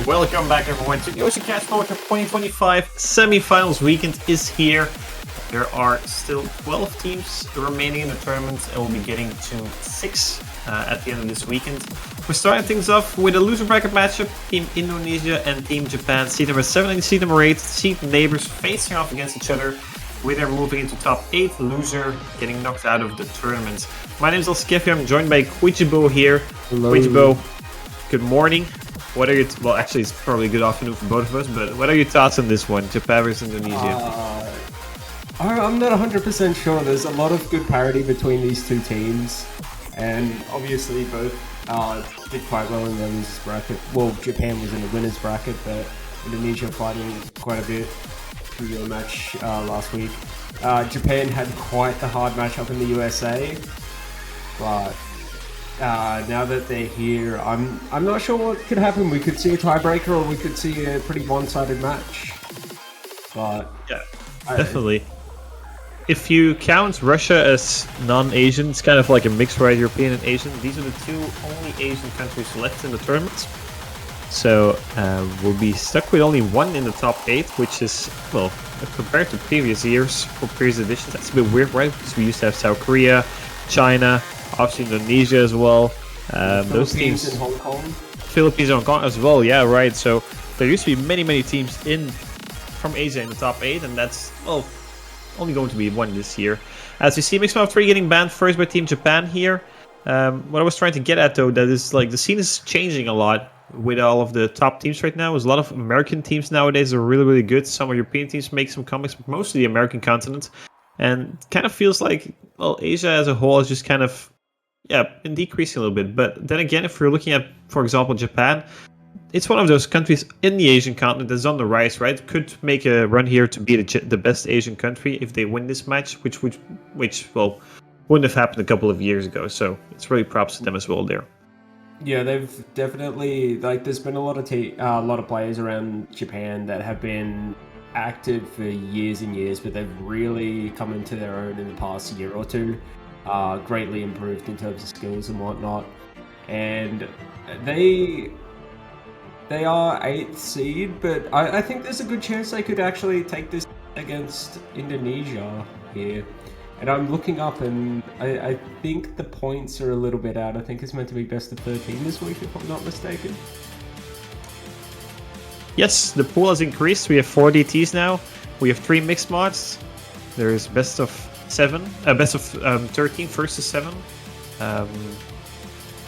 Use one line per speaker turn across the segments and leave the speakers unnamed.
Welcome back everyone to the Ocean Catch Poker 2025 Semifinals weekend is here. There are still 12 teams remaining in the tournament and we'll be getting to 6 at the end of this weekend. We're starting things off with a loser bracket matchup. Team Indonesia and Team Japan, seed number 7 and seed number 8, seed neighbors facing off against each other. Winner moving into top 8, loser getting knocked out of the tournament. My name is Elskefi, I'm joined by Quijibo here.
Hello.
Quijibo, good morning. What are your well, actually, it's probably good afternoon for both of us, but what are your thoughts on this one, Japan versus Indonesia?
I'm not 100% sure. There's a lot of good parity between these two teams, and obviously both did quite well in the losers bracket. Well, Japan was in the winners bracket, but Indonesia fighting quite a bit through your match last week. Japan had quite the hard matchup in the USA, but now that they're here, I'm not sure what could happen. We could see a tiebreaker, or we could see a pretty one-sided match. But
yeah, definitely. If you count Russia as non-Asian, it's kind of like a mix, right? European and Asian. These are the two only Asian countries left in the tournament. So we'll be stuck with only one in the top 8, which is, well, compared to previous years or previous editions, that's a bit weird, right? Because we used to have South Korea, China, obviously Indonesia as well. Those teams
in Hong Kong.
Philippines and Hong Kong as well, yeah, right. So there used to be many teams from Asia in the top 8, and that's, well, only going to be one this year. As you see, mixed match 3 getting banned first by Team Japan here. What I was trying to get at, though, that is like the scene is changing a lot with all of the top teams right now. There's a lot of American teams nowadays that are really good. Some European teams make some comebacks, but mostly the American continent. And it kind of feels like, well, Asia as a whole is just kind of, yeah, been decreasing a little bit. But then again, if we're looking at, for example, Japan, it's one of those countries in the Asian continent that's on the rise, right? Could make a run here to be the best Asian country if they win this match, which well, wouldn't have happened a couple of years ago. So it's really props to them as well there.
Yeah, they've definitely, like, there's been a lot of players around Japan that have been active for years and years, but they've really come into their own in the past year or two. Greatly improved in terms of skills and whatnot, and they are 8th seed, but I think there's a good chance they could actually take this against Indonesia here. And I'm looking up, and I think the points are a little bit out. I think it's meant to be best of 13 this week, if I'm not mistaken.
Yes, the pool has increased. We have 4 DTs now. We have 3 mixed mods. There is best of 13, first to 7.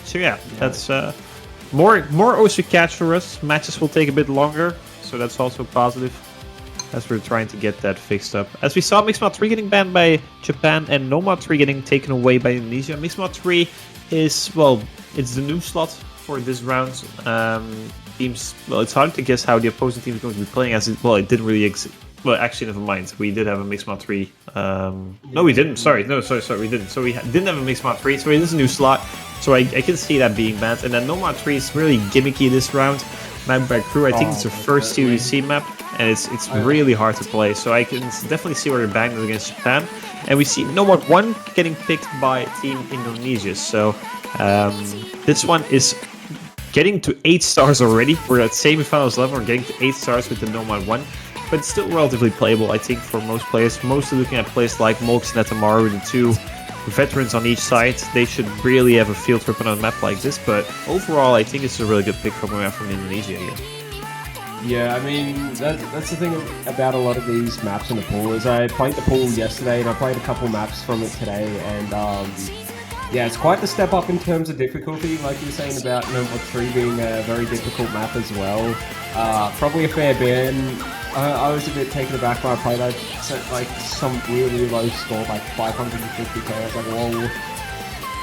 So yeah, that's more OC catch for us. Matches will take a bit longer, so that's also positive, as we're trying to get that fixed up. As we saw, Mixed Mod 3 getting banned by Japan and No Mod 3 getting taken away by Indonesia. Mixed Mod 3 is, well, it's the new slot for this round. Teams, well, it's hard to guess how the opposing team is going to be playing, as it, well, it didn't really exist. Well, actually, never mind. We did have a Mixed Mod 3. No, we didn't. Sorry, we didn't. So we didn't have a Mixed Mod 3. So it is a new slot. So I can see that being banned. And then No Mod 3 is really gimmicky this round. Map by crew. I think it's the first TVC map, and it's really hard to play. So I can definitely see where they're banned against Japan. And we see No Mod 1 getting picked by Team Indonesia. So this one is getting to 8 stars already. We're at semifinals level. We're getting to 8 stars with the No Mod 1. But it's still relatively playable, I think, for most players. Mostly looking at players like Molks and Atamaru, the 2 veterans on each side. They should really have a field trip on a map like this. But overall, I think it's a really good pick from Indonesia here.
Yeah, I mean, that's the thing about a lot of these maps in the pool, is I played the pool yesterday, and I played a couple maps from it today, and yeah, it's quite the step up in terms of difficulty, like you were saying about No Mod 3 being a very difficult map as well. Probably a fair ban. I was a bit taken aback when I played. I set like some really low score, like 550k. I was like, whoa.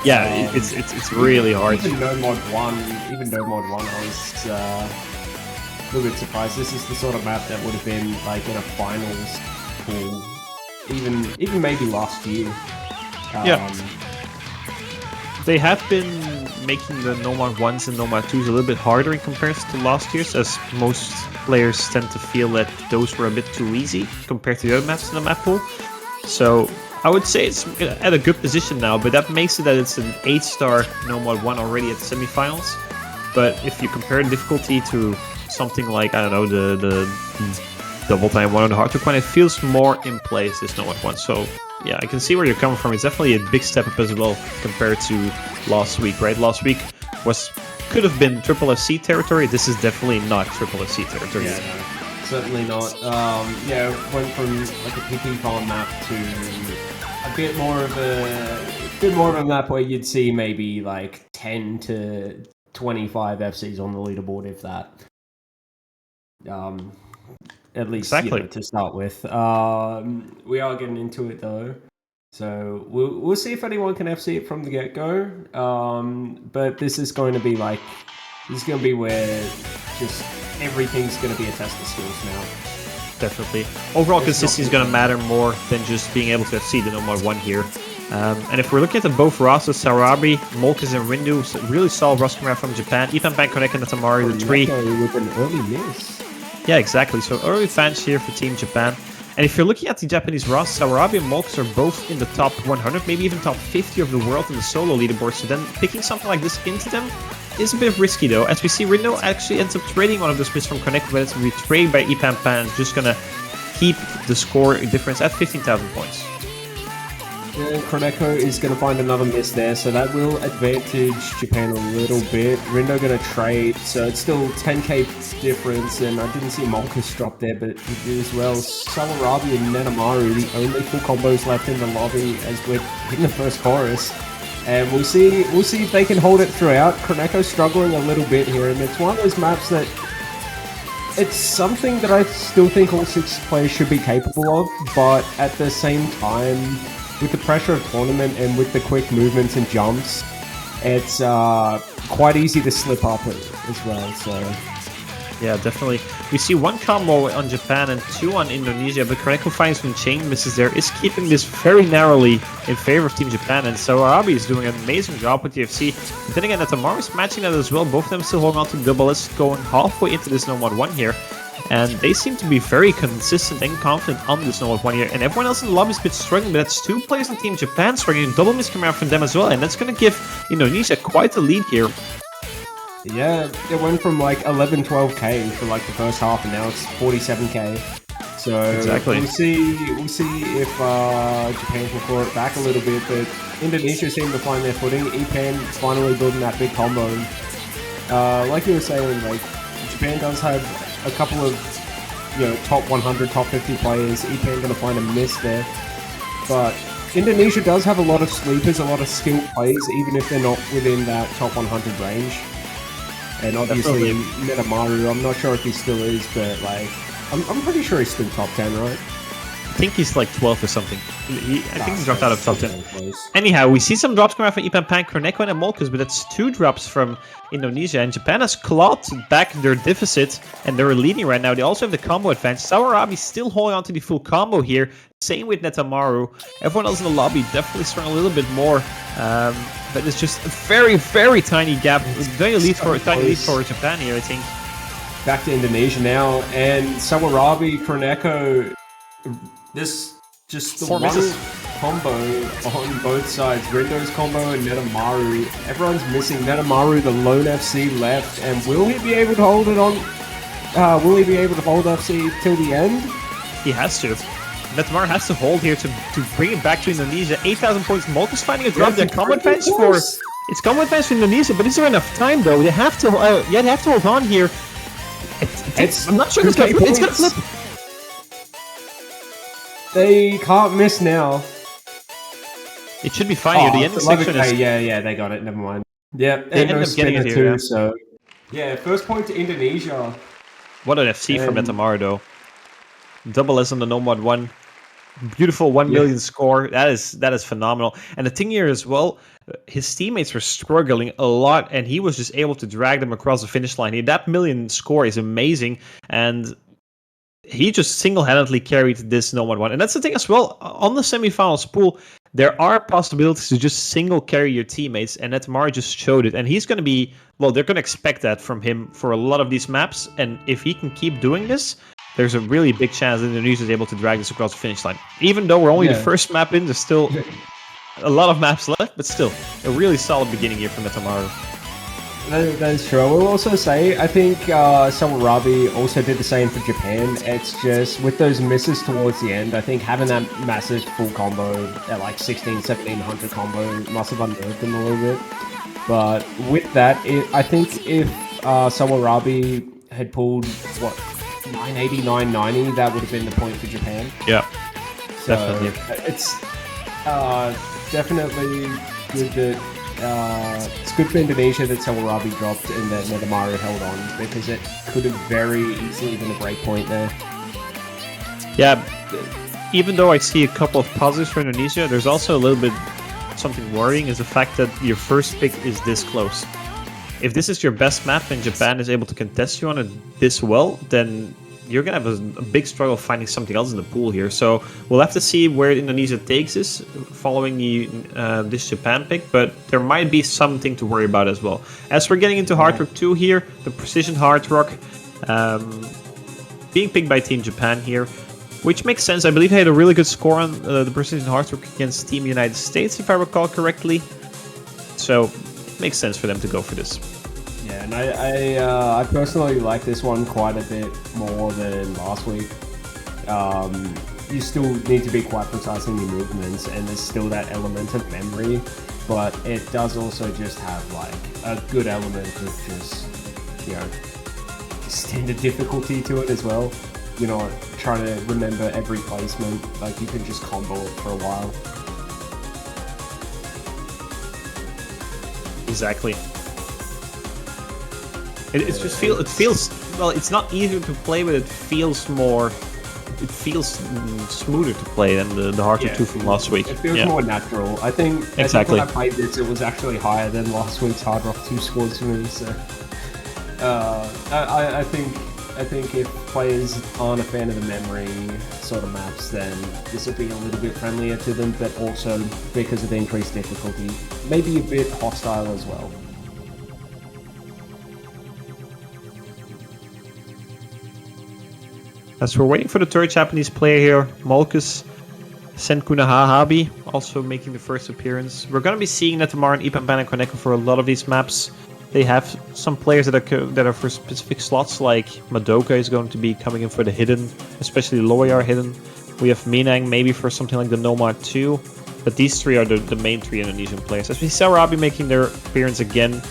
Yeah, it's really hard.
Even No Mod 1, I was a little bit surprised. This is the sort of map that would have been like in a finals pool, even maybe last year.
Yeah. They have been making the No Mod 1s and No Mod 2s a little bit harder in comparison to last year's, as most players tend to feel that those were a bit too easy compared to the other maps in the map pool. So I would say it's at a good position now, but that makes it that it's an 8-star No Mod 1 already at semifinals. But if you compare difficulty to something like, I don't know, the double time one on the hard to coin, it feels more in place this no one. So yeah, I can see where you're coming from. It's definitely a big step up as well compared to last week, right? Last week could have been Triple FC territory. This is definitely not Triple FC territory.
Yeah, no, certainly not. Yeah, went from like a PP farm map to a bit more of a map where you'd see maybe like 10 to 25 FCs on the leaderboard, if that. At least
Exactly.
to start with. We are getting into it though, so we'll see if anyone can FC it from the get go. But this is going to be where just everything's going to be a test of skills now.
Definitely. Overall consistency is going to matter more than just being able to FC the number 1 here. And if we're looking at both rosters, Sarabi, Molkes, and Rindu, really solid roster coming out from Japan. Ipan Bank Koneka and Tamari, the 3.
With an early miss.
Yeah, exactly. So early advance here for Team Japan. And if you're looking at the Japanese roster, Sarabi and Molkes are both in the top 100, maybe even top 50 of the world in the solo leaderboard. So then picking something like this into them is a bit risky though. As we see, Rindo actually ends up trading one of those miss from Connect, but it's going to be traded by Ipan Pan. Just going to keep the score difference at 15,000 points.
Yeah, Koneko is going to find another miss there, so that will advantage Japan a little bit. Rindo going to trade, so it's still 10k difference, and I didn't see Molkes drop there, but he did as well. Sawarabi and Nenamaru, the only full combos left in the lobby as we're hitting the first chorus. And we'll see if they can hold it throughout. Koneko's struggling a little bit here, and it's one of those maps that it's something that I still think all 6 players should be capable of, but at the same time, with the pressure of tournament and with the quick movements and jumps, it's quite easy to slip up as well. So
yeah, definitely. We see 1 combo on Japan and 2 on Indonesia, but Koneko finds some chain misses there, is keeping this very narrowly in favor of Team Japan, and Sawarabi is doing an amazing job with the FC. But then again, Tamari is matching that as well. Both of them still holding on to double S, going halfway into this no 1-1 here. And they seem to be very consistent and confident on this no 1 here. And everyone else in the lobby is a bit struggling, but that's 2 players on Team Japan struggling. Double miss coming out from them as well, and that's going to give Indonesia quite a lead here.
yeah, it went from like 11-12k for like the first half, and now it's 47k. So
Exactly.
we'll see if Japan can claw it back a little bit, but Indonesia seem to find their footing. Ipan finally building that big combo. Like you were saying, like Japan does have a couple of top 100, top 50 players. Ipan going to find a miss there, but Indonesia does have a lot of sleepers, a lot of skilled players, even if they're not within that top 100 range. And obviously, Netamaru, I'm not sure if he still is, but like, I'm pretty sure he's still top 10, right?
I think he's like 12th or something. I think he dropped out of top 10. Anyhow, we see some drops coming out from Ipan Pan, Koneko, and Molkes, but that's 2 drops from Indonesia, and Japan has clawed back their deficit, and they're leading right now. They also have the combo advantage. Sawarabi still holding on to the full combo here. Same with Netamaru. Everyone else in the lobby definitely struggling a little bit more, but it's just a very, very tiny gap. Tiny lead for Japan here, I think.
Back to Indonesia now, and Sawarabi, Koneko. This just the
4
one
misses.
combo on both sides. Rindo's combo and Netamaru. Everyone's missing. Netamaru, the lone FC left, and will he be able to hold it on? Will he be able to hold FC till the end?
He has to. Netamaru has to hold here to bring it back to Indonesia. 8,000 points. Molkes finding a drop there. Combo advantage for it's combo advantage for Indonesia, but is there enough time though? They have to. They have to hold on here. I'm not sure it's gonna flip.
They can't miss now.
It should be fine here. The ending section is...
Yeah, they got it. Never mind. Yeah,
They ended up getting it here,
too, so... Yeah, first point to Indonesia.
What an FC from Netamaru, though. Double S on the Nomad 1. Beautiful 1 million score. That is phenomenal. And the thing here as well, his teammates were struggling a lot, and he was just able to drag them across the finish line. That million score is amazing, and he just single-handedly carried this Nomad 1. And that's the thing as well, on the semifinals pool, there are possibilities to just single carry your teammates, and Netamaru just showed it. And he's going to be, well, they're going to expect that from him for a lot of these maps, and if he can keep doing this, there's a really big chance that Indonesia is able to drag this across the finish line. Even though we're only the first map in, there's still a lot of maps left, but still, a really solid beginning here from Netamaru.
That is true. I will also say, I think Sawarabi also did the same for Japan. It's just with those misses towards the end, I think having that massive full combo at like 1700 combo must have unnerved them a little bit. But with that, I think if Sawarabi had pulled, what, 980, 990, that would have been the point for Japan.
Yeah,
So
definitely.
it's definitely good that it's good for Indonesia that Sawarabi dropped and that Nedamaru held on, because it could have very easily been a break point there.
Yeah, even though I see a couple of positives for Indonesia, there's also a little bit something worrying is the fact that your first pick is this close. If this is your best map and Japan is able to contest you on it this well, then you're going to have a big struggle finding something else in the pool here. So we'll have to see where Indonesia takes us following this Japan pick, but there might be something to worry about as well. As we're getting into Hard Rock 2 here, the Precision Hard Rock being picked by Team Japan here, which makes sense. I believe they had a really good score on the Precision Hard Rock against Team United States, if I recall correctly. So it makes sense for them to go for this.
Yeah, and I personally like this one quite a bit more than last week. You still need to be quite precise in your movements, and there's still that element of memory, but it does also just have like a good element of just, you know, standard difficulty to it as well. You know, trying to remember every placement, like you can just combo it for a while.
Exactly. It feels well. It's not easier to play, but it feels more. It feels smoother to play than the Hard Rock 2 from last week.
It feels more natural. I think
exactly.
When I played this, it was actually higher than last week's Hard Rock 2 scores for me. So I think if players aren't a fan of the memory sort of maps, then this will be a little bit friendlier to them, but also because of the increased difficulty, maybe a bit hostile as well.
As we're waiting for the third Japanese player here, Molkus Senkunahahabi also making the first appearance. We're going to be seeing Netamaru and Ipanban and Koneko for a lot of these maps. They have some players that are for specific slots, like Madoka is going to be coming in for the hidden, especially Loyar hidden. We have Minang maybe for something like the Nomad 2, but these three are the main three Indonesian players. As we see Sawarabi making their appearance again,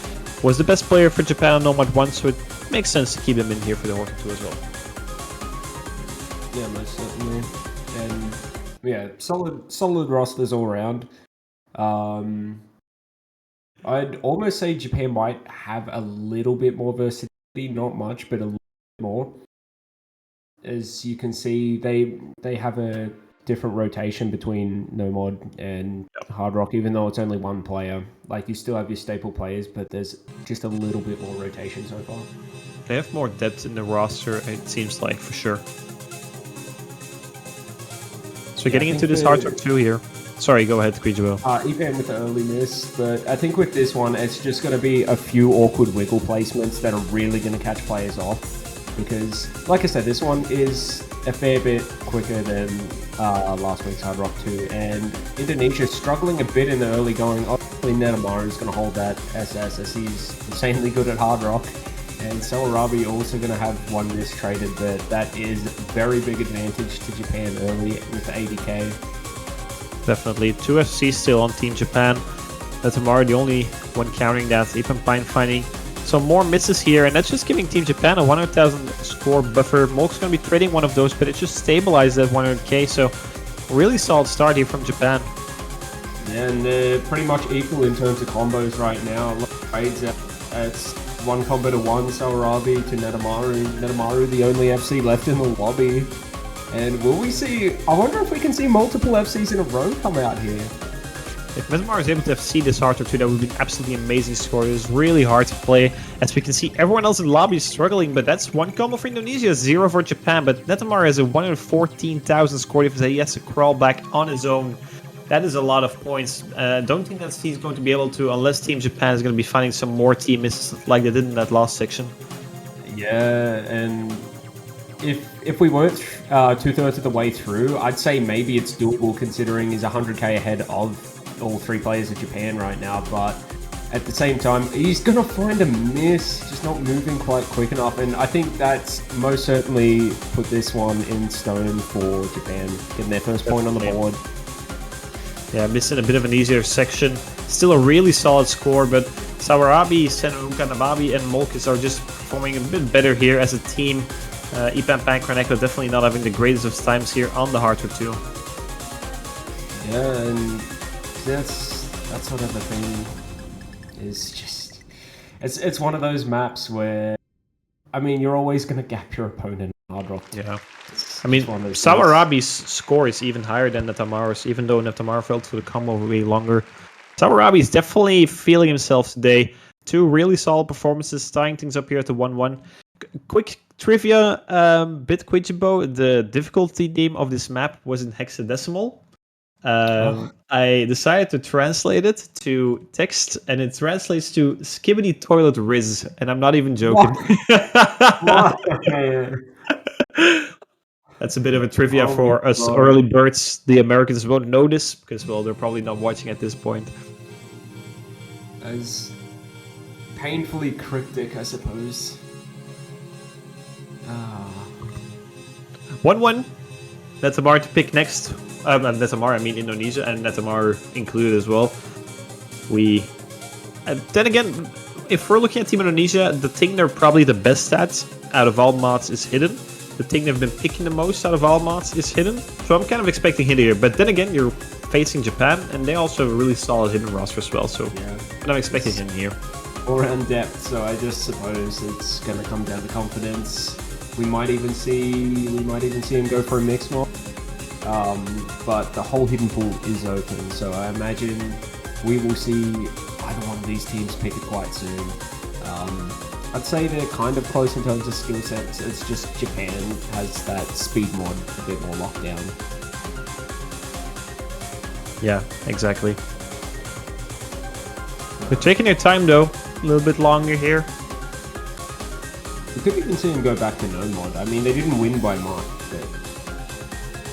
was the best player for Japan on Nomad 1, so it makes sense to keep them in here for the Horton 2 as well.
Yeah, most certainly. And yeah, solid rosters all around. I'd almost say Japan might have a little bit more versatility, not much, but a little bit more. As you can see, they have a different rotation between Nomad and Hard Rock, even though it's only one player. Like, you still have your staple players, but there's just a little bit more rotation so far.
They have more depth in the roster, it seems like, for sure. So getting into this Hard Rock 2 here. Sorry, go ahead, Krijabo.
Even with the early miss, but I think with this one, it's just going to be a few awkward wiggle placements that are really going to catch players off. Because, like I said, this one is a fair bit quicker than last week's Hard Rock 2, and Indonesia struggling a bit in the early going. Obviously, Nedamaru is going to hold that SS as he's insanely good at Hard Rock. And Sawarabi also going to have one miss traded, but that is very big advantage to Japan early with the 80k.
Definitely. 2 FC still on Team Japan. Nedamaru the only one countering that. Ipanban finding some more misses here, and that's just giving Team Japan a 100,000 score buffer. Molk's going to be trading one of those, but it just stabilized at 100k, so really solid start here from Japan.
And they're pretty much equal in terms of combos right now. A lot of trades it's one combo to one, Sawarabi to Nedamaru. Nedamaru, the only FC left in the lobby. And will we see... I wonder if we can see multiple FCs in a row come out here.
If Nedamaru is able to FC this Hard Rock 2, that would be an absolutely amazing score. It was really hard to play. As we can see, everyone else in the lobby is struggling, but that's one combo for Indonesia, 0 for Japan. But Nedamaru has a 114,000 score if he has to crawl back on his own. That is a lot of points. Don't think that he's going to be able to, unless Team Japan is going to be finding some more team misses like they did in that last section.
Yeah, and if we weren't 2/3 of the way through, I'd say maybe it's doable considering he's 100k ahead of all three players of Japan right now. But at the same time, he's going to find a miss, just not moving quite quick enough. And I think that's most certainly put this one in stone for Japan, getting their first point on the board.
Yeah, missing a bit of an easier section. Still a really solid score, but Sawarabi, Senuka, Nababi, and Molkis are just performing a bit better here as a team. Ipan Pankraneko definitely not having the greatest of times here on the hard 2.
Yeah, and that's sort of the thing. Is just it's one of those maps where, I mean, you're always going to gap your opponent in hard rock.
Yeah. I mean, Sawarabi's score is even higher than Netamaru's, even though Netamaru felt for the combo way longer. Sawarabi is definitely feeling himself today. 2 really solid performances, tying things up here at the 1-1. Quick trivia, Bitquijibo, the difficulty name of this map was in hexadecimal. I decided to translate it to text, and it translates to Skibbity Toilet Riz, and I'm not even joking.
What?
That's a bit of a trivia for us early birds. The Americans won't know this because, well, they're probably not watching at this point.
As painfully cryptic, I suppose.
1-1. Netamaru to pick next. Netamaru, I mean Indonesia, and Netamaru included as well. Then again, if we're looking at Team Indonesia, the thing they're probably the best at out of all mods is hidden. The thing they've been picking the most out of all mods is hidden. So I'm kind of expecting hidden here. But then again, you're facing Japan, and they also have a really solid hidden roster as well. So yeah, but I'm expecting hidden here.
All around depth, so I just suppose it's going to come down to confidence. We might even see him go for a mixed mod. But the whole hidden pool is open, so I imagine we will see either one of these teams pick it quite soon. I'd say they're kind of close in terms of skill sets. It's just Japan has that speed mod a bit more locked down.
Yeah, exactly. They're taking their time though, a little bit longer here.
We could even see him go back to no mod. I mean, they didn't win by much, but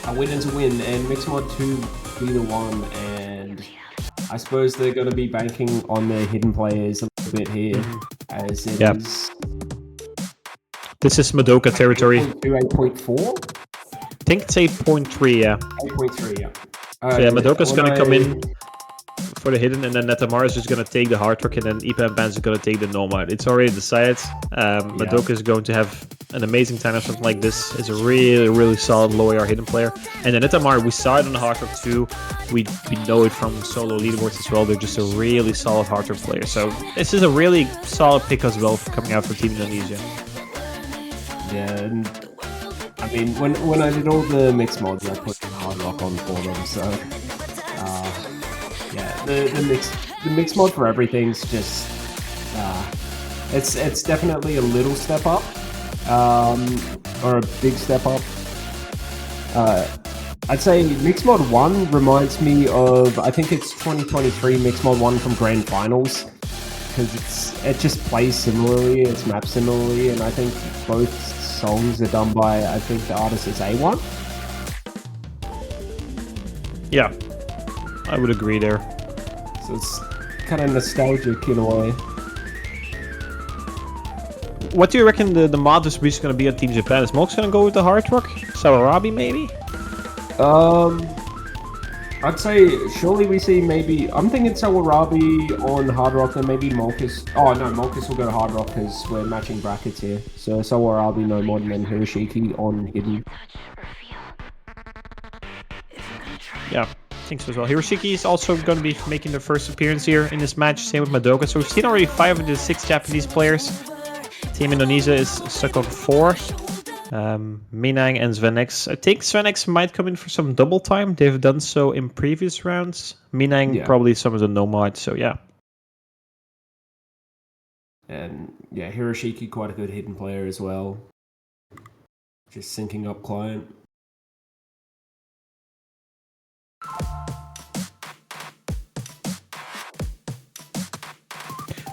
a win is a win, and mixed mod 2 be the one, and I suppose they're going to be banking on their hidden players a little bit here, as it is...
This is Madoka territory.
8.4?
I think it's 8.3, yeah.
8.3, yeah.
So yeah, Madoka's going to come in for the hidden, and then Netamaru is just going to take the hard rock, and then Ipan Ban's going to take the nomad. It's already decided. Madoka is going to have an amazing time or something like this. Is a really, really solid low AR hidden player. And then Netamaru, we saw it on the hard rock too. We know it from solo leaderboards as well. They're just a really solid hard rock player. So this is a really solid pick as well for coming out from Team Indonesia.
Yeah, and I mean, when I did all the mixed mods, I put hard rock on for them, so yeah, the mixed mod for everything's just it's definitely a little step up, or a big step up. I'd say mixed mod 1 reminds me of, I think it's 2023 mixed mod 1 from Grand Finals, because it just plays similarly, it's mapped similarly, and I think both songs are done by, I think the artist is A1.
Yeah, I would agree there.
So it's kind of nostalgic in a way.
What do you reckon the mod distribution is going to be on Team Japan? Is Mox going to go with the hard rock? Sawarabi maybe?
I'd say surely we see maybe, I'm thinking Sawarabi on hard rock, and maybe Molkis. Oh no, Molkis will go to hard rock because we're matching brackets here. So Sawarabi no mod, and then Hiroshiki on hidden.
Yeah, I think so as well. Hiroshiki is also going to be making their first appearance here in this match. Same with Madoka. So we've seen already 5 of the 6 Japanese players. Team Indonesia is stuck on 4. Minang and Svenex. I think Svenex might come in for some double time. They've done so in previous rounds. Minang probably some of the nomad, so yeah.
And yeah, Hiroshiki, quite a good hidden player as well. Just syncing up client.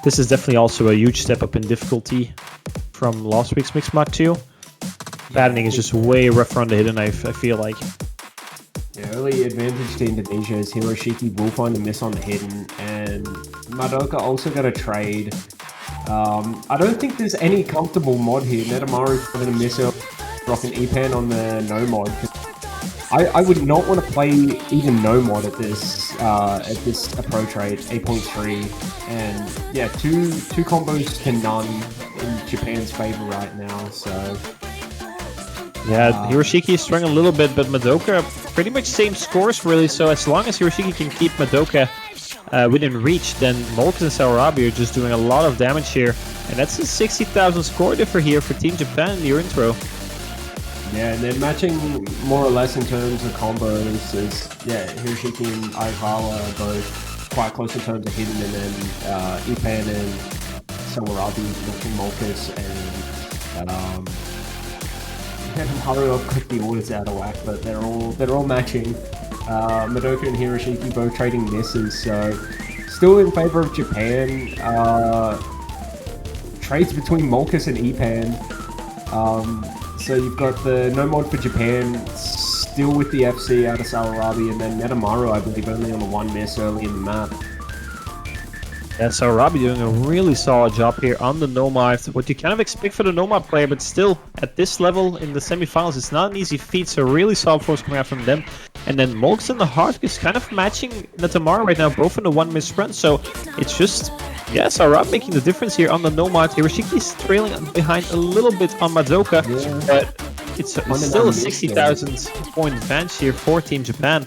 This is definitely also a huge step up in difficulty from last week's Mixed Mod 2. Patterning is just way rougher on the hidden, I feel like.
The early advantage to Indonesia is Hiroshiki will find a miss on the hidden, and Madoka also got a trade. I don't think there's any comfortable mod here. Netamaru putting a miss early, dropping Epan on the no mod. I would not want to play even no mod at this approach rate, 8.3, and yeah, two combos to none in Japan's favor right now. So
yeah, Hiroshiki is struggling a little bit, but Madoka pretty much same scores really. So as long as Hiroshiki can keep Madoka within reach, then Molkes and Sawarabi are just doing a lot of damage here, and that's a 60,000 score differ here for Team Japan in your intro.
Yeah, and they're matching more or less in terms of combos. Yeah, Hiroshiki and Aikawa are both quite close in terms of hidden, and then Ipan and Sawarabi matching Molkes, and Haru got the orders out of whack, but they're all matching. Madoka and Hiroshiki both trading misses, so still in favor of Japan. Trades between Molkes and Ipan. So you've got the no mod for Japan, still with the FC out of Sawarabi, and then Netamaru, I believe, only on the one miss early in the map.
Yeah, Sawarabi doing a really solid job here on the Nomad. What you kind of expect for the Nomad player, but still, at this level in the semifinals, it's not an easy feat, so really solid force coming out from them. And then Molkes and the Heart is kind of matching Netamaru right now, both in the one miss run, so it's just... yeah, Sawarabi making the difference here on the Nomad. Hiroshiki is trailing behind a little bit on Madoka, but it's still a 60,000 point advantage here for Team Japan.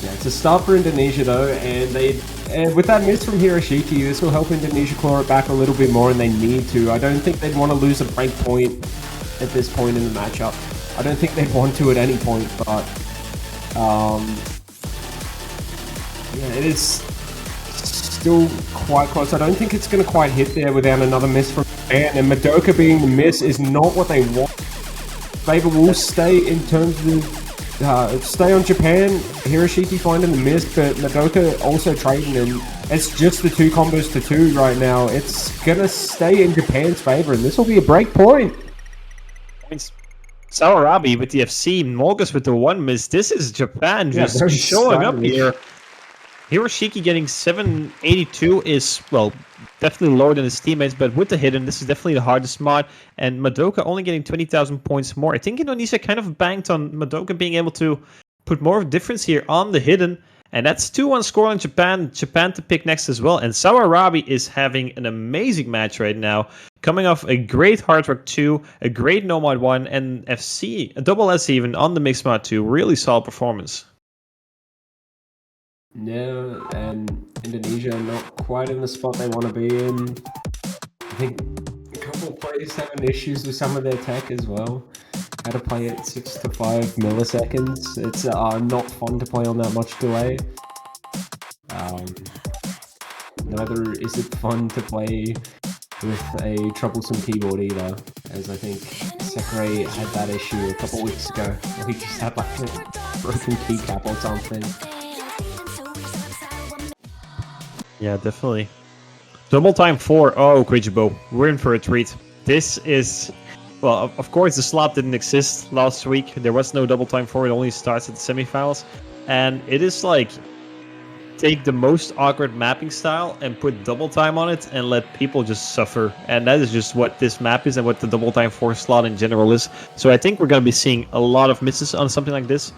Yeah, it's a start for Indonesia though, and with that miss from Hiroshiki, this will help Indonesia claw it back a little bit more, and they need to. I don't think they'd want to lose a break point at this point in the matchup. I don't think they'd want to at any point, but yeah, it is still quite close. I don't think it's going to quite hit there without another miss from Japan, and Madoka being the miss is not what they want. Favor will stay in terms of stay on Japan. Hiroshiki finding the miss, but Madoka also trading, and it's just the two combos to two right now. It's going to stay in Japan's favor, and this will be a break point.
Sawarabi with the FC, Molkes with the one miss. This is Japan just showing up here. Hiroshiki getting 782 is, well, definitely lower than his teammates, but with the hidden, this is definitely the hardest mod. And Madoka only getting 20,000 points more. I think Indonesia kind of banked on Madoka being able to put more of a difference here on the hidden. And that's 2-1 score on Japan. Japan to pick next as well. And Sawarabi is having an amazing match right now. Coming off a great Hard Rock 2, a great Nomad 1, and FC, a double S even on the Mixed Mod 2. Really solid performance.
Yeah, and Indonesia not quite in the spot they want to be in. I think a couple of players having issues with some of their tech as well. How to play at 6 to 5 milliseconds. It's not fun to play on that much delay. Neither is it fun to play with a troublesome keyboard either, as I think Sekirei had that issue a couple of weeks ago. He just had like a broken keycap or something.
Yeah, definitely. Double time 4. Oh, Kwijibo, we're in for a treat. This is... well, of course, the slot didn't exist last week. There was no double time 4. It only starts at the semifinals. And it is like... take the most awkward mapping style and put double time on it and let people just suffer. And that is just what this map is and what the double time 4 slot in general is. So I think we're going to be seeing a lot of misses on something like this.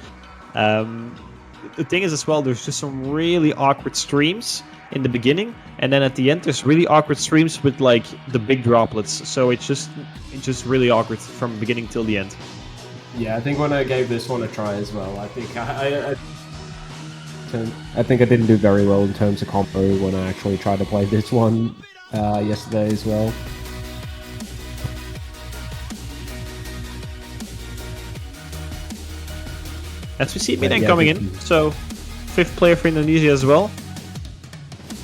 The thing is as well, there's just some really awkward streams in the beginning, and then at the end there's really awkward streams with like the big droplets. So it's just really awkward from beginning till the end.
Yeah, I think when I gave this one a try as well, I think I think I didn't do very well in terms of combo when I actually tried to play this one yesterday as well.
As we see Minan coming in, so 5th player for Indonesia as well.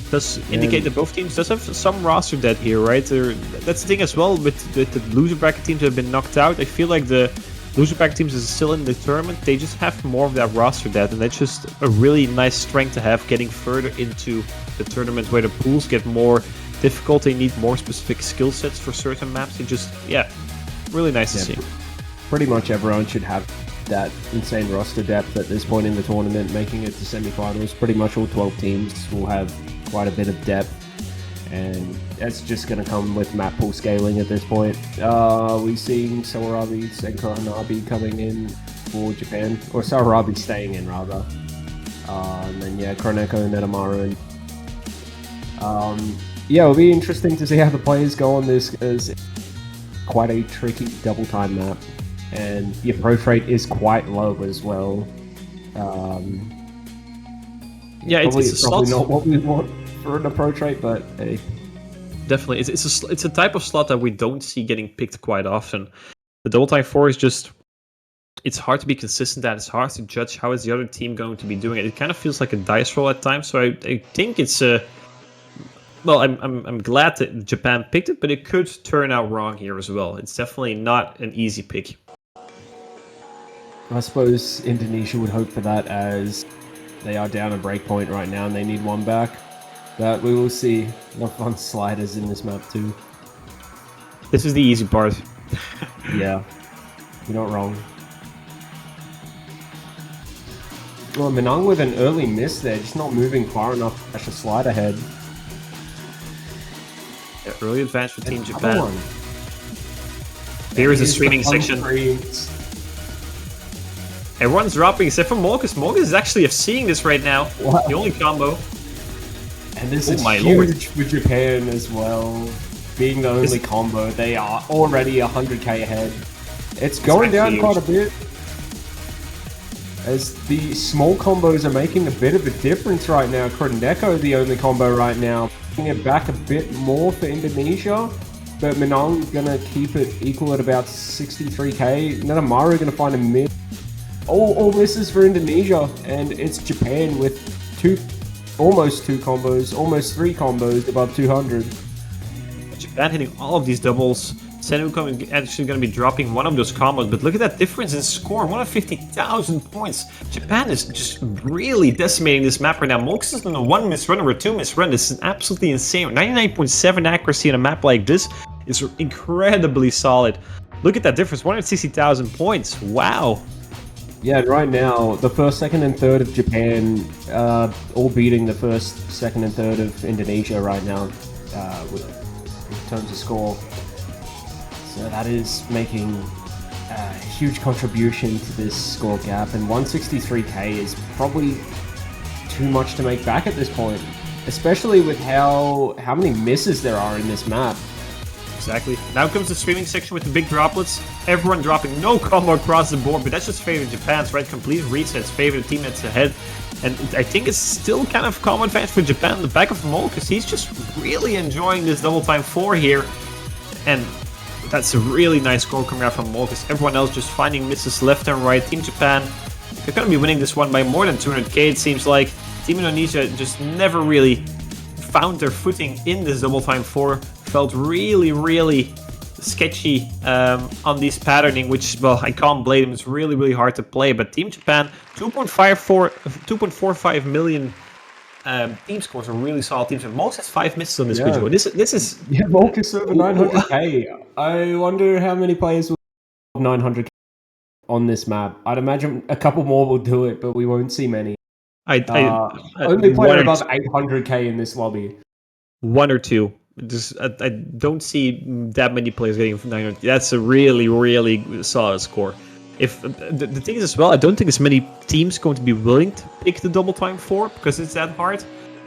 Does indicate that both teams does have some roster debt here, right? That's the thing as well with the loser bracket teams that have been knocked out. I feel like the loser bracket teams is still in the tournament. They just have more of that roster debt, and that's just a really nice strength to have getting further into the tournament where the pools get more difficult. They need more specific skill sets for certain maps. It just, yeah, really nice to see.
Pretty much everyone should have that insane roster depth at this point in the tournament, making it to semifinals. Pretty much all 12 teams will have quite a bit of depth, and that's just going to come with map pool scaling at this point. We're seeing Sawarabi and Kohanabi coming in for Japan, or Sawarabi staying in rather. And then yeah, Kroneko and Netamaru. Yeah, it'll be interesting to see how the players go on this, as quite a tricky double time map, and the approach rate is quite low as well.
Yeah, it's
probably not what we want for an approach rate, but hey.
Definitely, it's a type of slot that we don't see getting picked quite often. The double time 4 is just, it's hard to be consistent at. It's hard to judge how is the other team going to be doing it. It kind of feels like a dice roll at times. So I think it's a. Well, I'm glad that Japan picked it, but it could turn out wrong here as well. It's definitely not an easy pick.
I suppose Indonesia would hope for that, as they are down a breakpoint right now and they need one back. But we will see. No fun sliders in this map too.
This is the easy part.
Yeah, you're not wrong. Well, Minang with an early miss there, just not moving far enough to dash a slide ahead.
Yeah, early advantage for Team Japan. Here is the streaming section. Everyone's dropping except for Molkus. Molkus is actually seeing this right now. Wow. The only combo.
And this is huge for Japan as well. Being the only combo, they are already 100k ahead. It's going down quite a bit, as the small combos are making a bit of a difference right now. Kroneko the only combo right now, bringing it back a bit more for Indonesia, but Minang gonna keep it equal at about 63k. Netamaru gonna find a mid. All misses for Indonesia, and it's Japan with almost two combos, almost three combos above 200.
Japan hitting all of these doubles. Senu actually going to be dropping one of those combos, but look at that difference in score. 150,000 points. Japan is just really decimating this map right now. Molkus is on a 1 misrun or a 2 misrun. This is absolutely insane. 99.7 accuracy on a map like this is incredibly solid. Look at that difference. 160,000 points. Wow.
Yeah, right now, the first, second, and third of Japan all beating the first, second, and third of Indonesia right now in terms of score. So that is making a huge contribution to this score gap, and 163k is probably too much to make back at this point, especially with how many misses there are in this map.
Exactly. Now comes the streaming section with the big droplets. Everyone dropping no combo across the board, but that's just favoring Japan's, right? Complete resets, favor the team that's ahead. And I think it's still kind of common advantage for Japan on the back of Molkus, because he's just really enjoying this double time 4 here. And that's a really nice score coming out from Molkus. Everyone else just finding misses left and right. Team Japan, they're going to be winning this one by more than 200k, it seems like. Team Indonesia just never really found their footing in this double time 4. Felt really sketchy on this patterning, which, well, I can't blame them. It's really hard to play. But Team Japan, 2.45 million team scores are really solid teams. And Molkus has 5 misses on this video. This is
Molkus over 900k. I wonder how many players will have 900k on this map. I'd imagine a couple more will do it, but we won't see many. Only player above 800k in this lobby.
1 or 2. I don't see that many players getting 900. That's a really solid score. If the thing is as well, I don't think as many teams going to be willing to pick the double time 4 because it's that hard.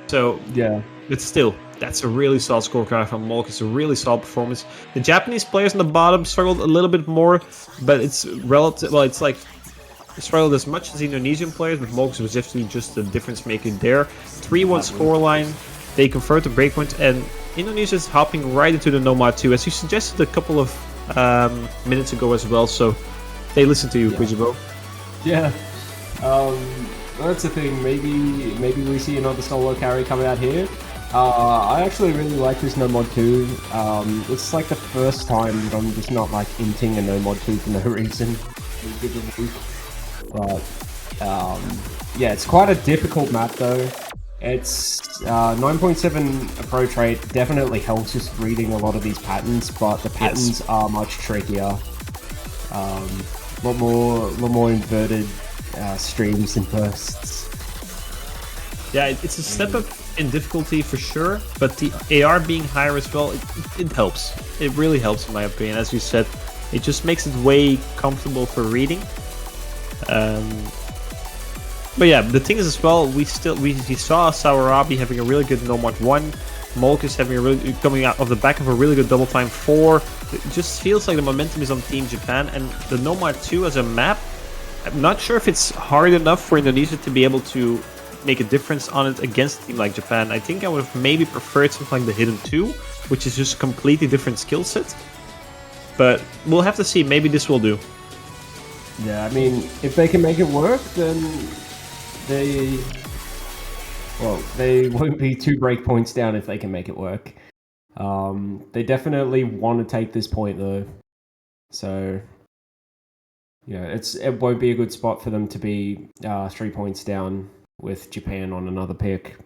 So yeah, but still, that's a really solid score from Molkus. A really solid performance. The Japanese players on the bottom struggled a little bit more, but it's relative. Well, it's like struggled as much as the Indonesian players, but Molkus was definitely just the difference maker there. 3-1 scoreline. They convert the breakpoint, and Indonesia is hopping right into the Nomad 2, as you suggested a couple of minutes ago as well. So they listen to you, Kujibo.
Yeah. That's the thing. Maybe we see another solo carry coming out here. I actually really like this Nomad 2. It's like the first time that I'm just not like inting a Nomad 2 for no reason. But yeah, it's quite a difficult map though. It's 9.7 approach rate definitely helps just reading a lot of these patterns, but the patterns are much trickier. A lot more inverted streams and bursts.
Yeah, it's a step up in difficulty for sure, but the AR being higher as well, it helps. It really helps in my opinion. As you said, it just makes it way comfortable for reading. But yeah, the thing is as well, we saw Sawarabi having a really good Nomad 1, Molkus having a really coming out of the back of a really good double time 4. It just feels like the momentum is on Team Japan, and the Nomad 2 as a map, I'm not sure if it's hard enough for Indonesia to be able to make a difference on it against a team like Japan. I think I would have maybe preferred something like the Hidden 2, which is just a completely different skill set. But we'll have to see, maybe this will do.
Yeah, I mean, if they can make it work, then they won't be 2 breakpoints down if they can make it work. They definitely want to take this point though, so yeah, it won't be a good spot for them to be 3 points down with Japan on another pick.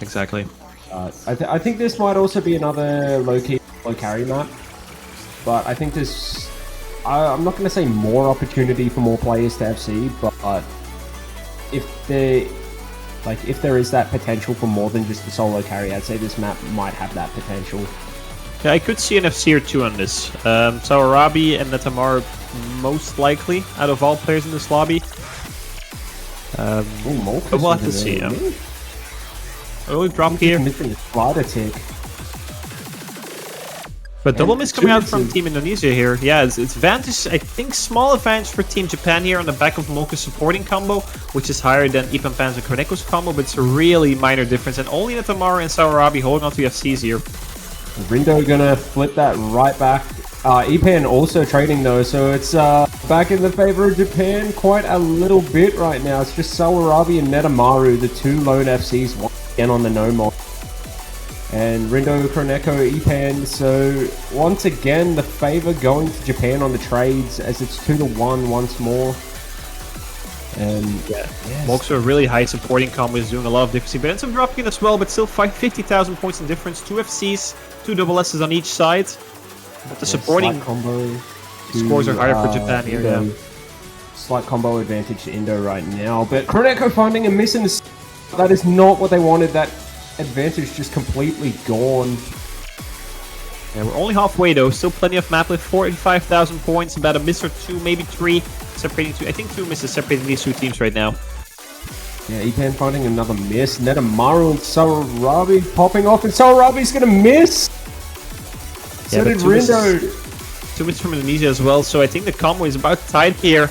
Exactly.
I think this might also be another low carry map, but I think there's I'm not going to say more opportunity for more players to FC, but if there is that potential for more than just a solo carry, I'd say this map might have that potential.
Yeah, I could see an FC or 2 on this. Sawarabi and Netamaru most likely out of all players in this lobby. But we'll have to see. Early drop here.
Missing a slider tick.
But double miss coming out from Team Indonesia here. Yeah, it's advantage, I think small advantage for Team Japan here on the back of Molkus' supporting combo, which is higher than Ipanpan's and Koneko's combo, but it's a really minor difference. And only Netamaru and Sawarabi holding on to FCs here.
Rindo gonna flip that right back. Ipan also trading though, so it's back in the favor of Japan quite a little bit right now. It's just Sawarabi and Netamaru, the 2 lone FCs, once again on the no mod. And Rindo, Koneko, Ipan, so once again the favor going to Japan on the trades as it's 2-1 once more. And
yeah, Molkus a really high supporting combo is doing a lot of difference, but ends up dropping it as well, but still 50,000 points in difference, 2 FCs, 2 double S's on each side. But the supporting
combo
scores are higher for Japan here.
Indo. Yeah. Slight combo advantage to Indo right now, but Koneko finding a miss in the... That is not what they wanted. That advantage just completely gone.
Yeah, we're only halfway though. Still plenty of map left. 45,000 points. About a miss or 2, maybe 3 separating 2. I think 2 misses separating these 2 teams right now.
Yeah, Ipan finding another miss. Netamaru and Sawarabi popping off, and Sawarabi's gonna miss. So
yeah,
did Rindo.
2 misses from Indonesia as well. So I think the combo is about tied here.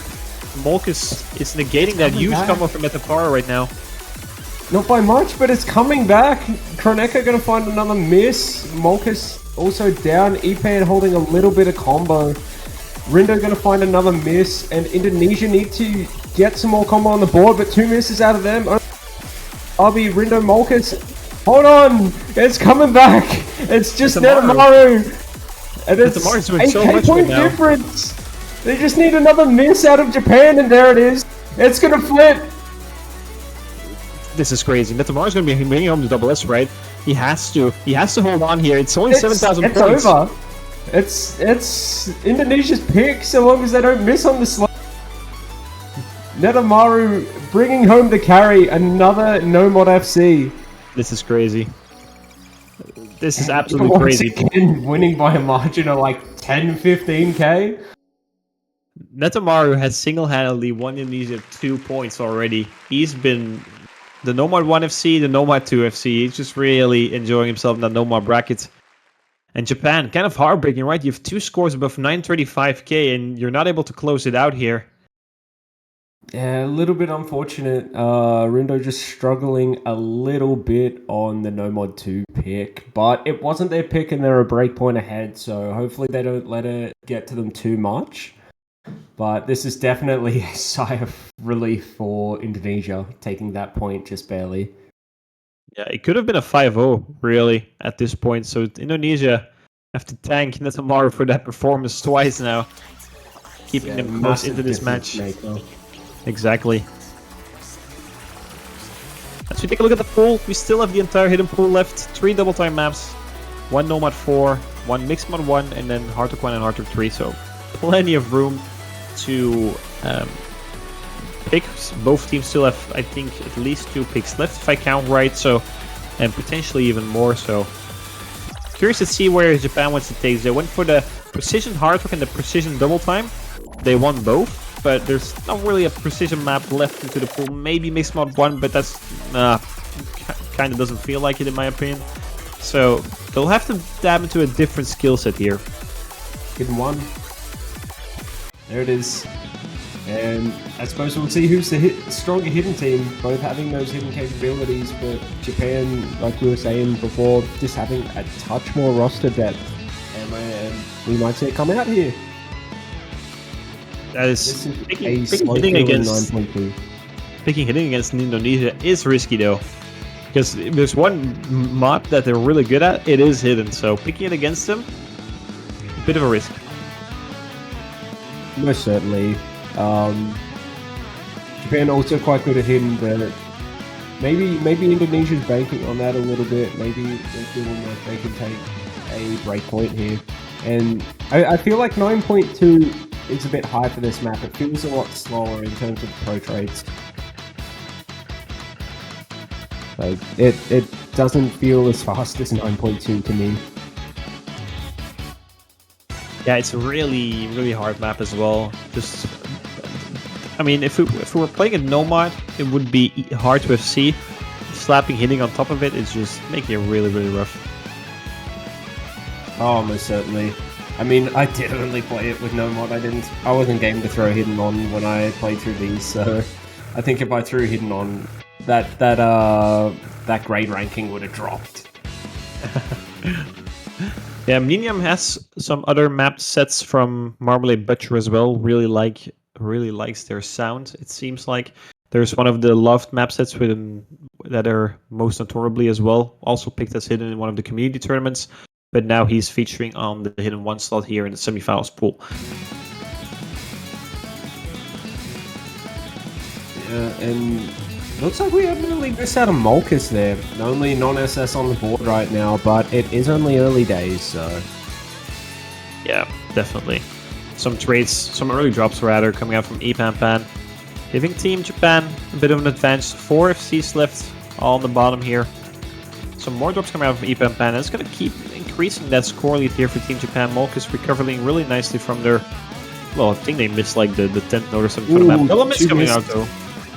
Molkus is negating that huge combo from Netamaru right now.
Not by much, but it's coming back. Koneko gonna find another miss. Molkus also down. Ipan holding a little bit of combo. Rindo gonna find another miss, and Indonesia need to get some more combo on the board, but 2 misses out of them. RB, Rindo, Molkus. Hold on! It's coming back! It's just Netamaru! And it's
Netamaru's doing so
8
much
point
right now.
difference! They just need another miss out of Japan, and there it is! It's gonna flip!
This is crazy. Netamaru's going to be bringing home the double S, right? He has to hold on here. It's only 7,000 points.
It's over. It's Indonesia's pick so long as they don't miss on the slot. Netamaru bringing home the carry, another no mod FC.
This is crazy. This is absolutely crazy.
Again, winning by a margin of like 10-15k.
Netamaru has single-handedly won Indonesia 2 points already. He's been the Nomad 1 FC, the Nomad 2 FC. He's just really enjoying himself in that Nomad bracket. And Japan, kind of heartbreaking, right? You have 2 scores above 935k and you're not able to close it out here.
Yeah, a little bit unfortunate. Rindo just struggling a little bit on the Nomad 2 pick, but it wasn't their pick and they're a breakpoint ahead, so hopefully they don't let it get to them too much. But this is definitely a sigh of relief for Indonesia, taking that point just barely.
Yeah, it could have been a 5-0, really, at this point. So Indonesia have to thank Netamaru for that performance twice now. Keeping them close into this match. Exactly. As we take a look at the pool, we still have the entire hidden pool left. 3 double time maps, 1 Nomad 4, 1 Mixed Mod 1, and then Hardrock 1 and Hardrock 3. So plenty of room to picks. Both teams still have, I think, at least 2 picks left if I count right. So, and potentially even more. So, curious to see where Japan wants to take. They went for the precision hard work and the precision double time. They won both, but there's not really a precision map left into the pool. Maybe mixed mod 1, but that's kind of doesn't feel like it in my opinion. So they'll have to dab into a different skill set here.
Hidden 1. There it is. And I suppose we'll see who's the stronger hidden team, both having those hidden capabilities, but Japan, like we were saying before, just having a touch more roster depth. And we might see it come out here.
That is picking hitting against
9.2.
Picking hitting against Indonesia is risky though, because if there's one mod that they're really good at, it is hidden. So picking it against them, a bit of a risk.
Most certainly. Japan also quite good at hidden, but maybe Indonesia's banking on that a little bit. Maybe they're feeling like they can take a break point here. And I feel like 9.2 is a bit high for this map. It feels a lot slower in terms of pro trades. Like it doesn't feel as fast as 9.2 to me.
Yeah, it's a really, really hard map as well. Just, I mean, if we were playing it no mod, it would be hard to FC. Slapping hitting on top of it is just making it really, really rough.
Oh, most certainly. I mean, I did only play it with no mod. I wasn't game to throw hidden on when I played through these. So, I think if I threw hidden on, that grade ranking would have dropped.
Yeah, Minium has some other map sets from Marmalade Butcher as well. Really likes their sound. It seems like there's one of the loved map sets that are most notorably as well. Also picked as hidden in one of the community tournaments. But now he's featuring on the hidden 1 slot here in the semifinals pool.
Yeah, and looks like we haven't really missed out on Molkus there. The only non-SS on the board right now, but it is only early days, so...
Yeah, definitely. Some trades, some early drops rather, coming out from Ipampan. Giving Team Japan a bit of an advantage. 4 FCs left, all on the bottom here. Some more drops coming out from Ipampan. It's going to keep increasing that score lead here for Team Japan. Molkus recovering really nicely from their... Well, I think they missed like the 10th note or something for the map. No miss coming out though.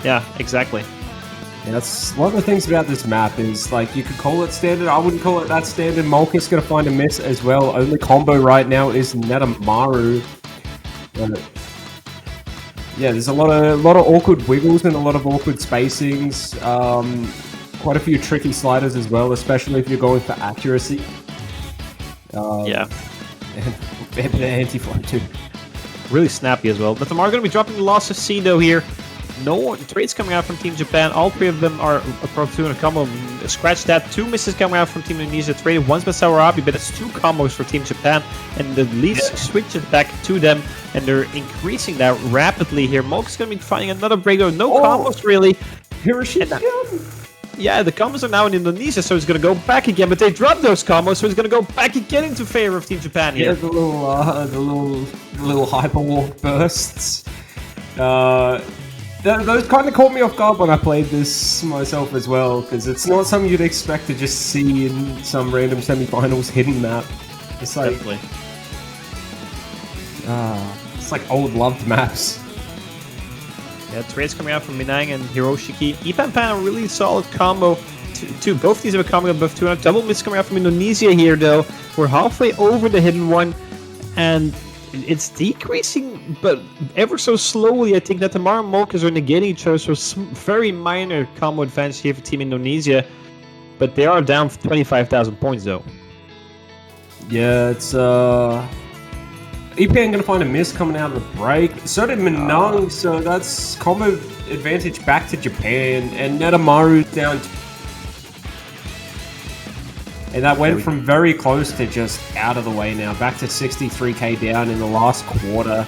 Yeah, exactly.
Yeah, that's one of the things about this map is, like, you could call it standard. I wouldn't call it that standard. Molkus going to find a miss as well. Only combo right now is Netamaru. Yeah, there's a lot of awkward wiggles and a lot of awkward spacings. Quite a few tricky sliders as well, especially if you're going for accuracy.
Yeah.
And the anti-flow too.
Really snappy as well. But Netamaru going to be dropping the loss of C though here. No trades coming out from Team Japan. All 3 of them are a Pro 2 and a combo. Scratch that. 2 misses coming out from Team Indonesia. Traded once by Sawarabi, but it's 2 combos for Team Japan. And the lead switches back to them. And they're increasing that rapidly here. Molkus going to be finding another breakdown. No combos really.
Hiroshi.
Yeah, the combos are now in Indonesia, so it's going to go back again. But they dropped those combos, so it's going to go back again into favor of Team Japan here.
Yeah, the little hyperwalk bursts. Those kind of caught me off guard when I played this myself as well, because it's not something you'd expect to just see in some random semifinals hidden map. It's like it's like old loved maps.
Yeah, trades coming out from Minang and Hiroshiki. Ipampan, a really solid combo. Two. Both these have a combo above 200. Double miss coming out from Indonesia here, though. We're halfway over the hidden 1, and it's decreasing, but ever so slowly. I think that Netamaru and Molkus are negating each other, so very minor combo advantage here for Team Indonesia. But they are down for 25,000 points, though.
Yeah, it's EPN gonna find a miss coming out of the break. So did Minang, so that's combo advantage back to Japan, and Netamaru's down. And that went from very close to just out of the way now, back to 63k down in the last quarter.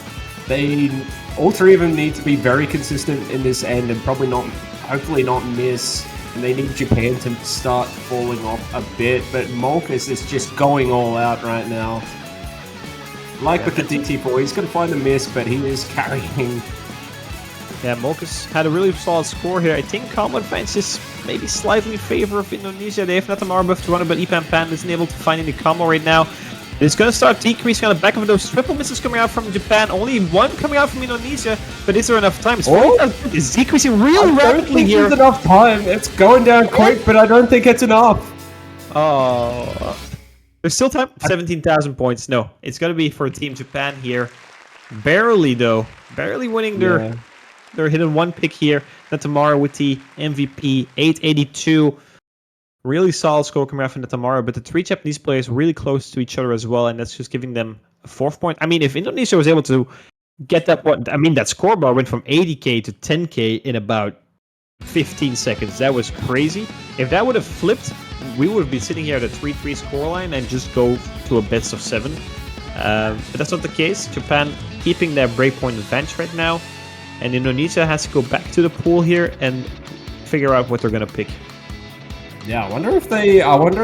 All 3 of them need to be very consistent in this end and hopefully not miss. And they need Japan to start falling off a bit, but Molkus is just going all out right now. Like with the DT4, he's going to find a miss, but he is carrying.
Yeah, Mokus had a really solid score here. I think Combo Advance is maybe slightly in favor of Indonesia. They have Netamar above 200, but Ipan Pan isn't able to find any combo right now. It's going to start decreasing on the back of those triple misses coming out from Japan. Only one coming out from Indonesia, but is there enough time? It's decreasing really rapidly here.
There's enough time. It's going down quick, but I don't think it's enough.
Oh, there's still time. 17,000 points. No, it's going to be for Team Japan here. Barely though, barely winning their hidden one pick here. Netamara with the MVP, 882. Really solid score coming out from Netamara, but the three Japanese players really close to each other as well, and that's just giving them a 4th point. I mean, if Indonesia was able to get that one, I mean, that scoreboard went from 80k to 10k in about 15 seconds. That was crazy. If that would have flipped, we would have been sitting here at a 3-3 scoreline and just go to a best of 7. But that's not the case. Japan keeping their breakpoint advantage right now, and Indonesia has to go back to the pool here and figure out what they're gonna pick.
Yeah, I wonder if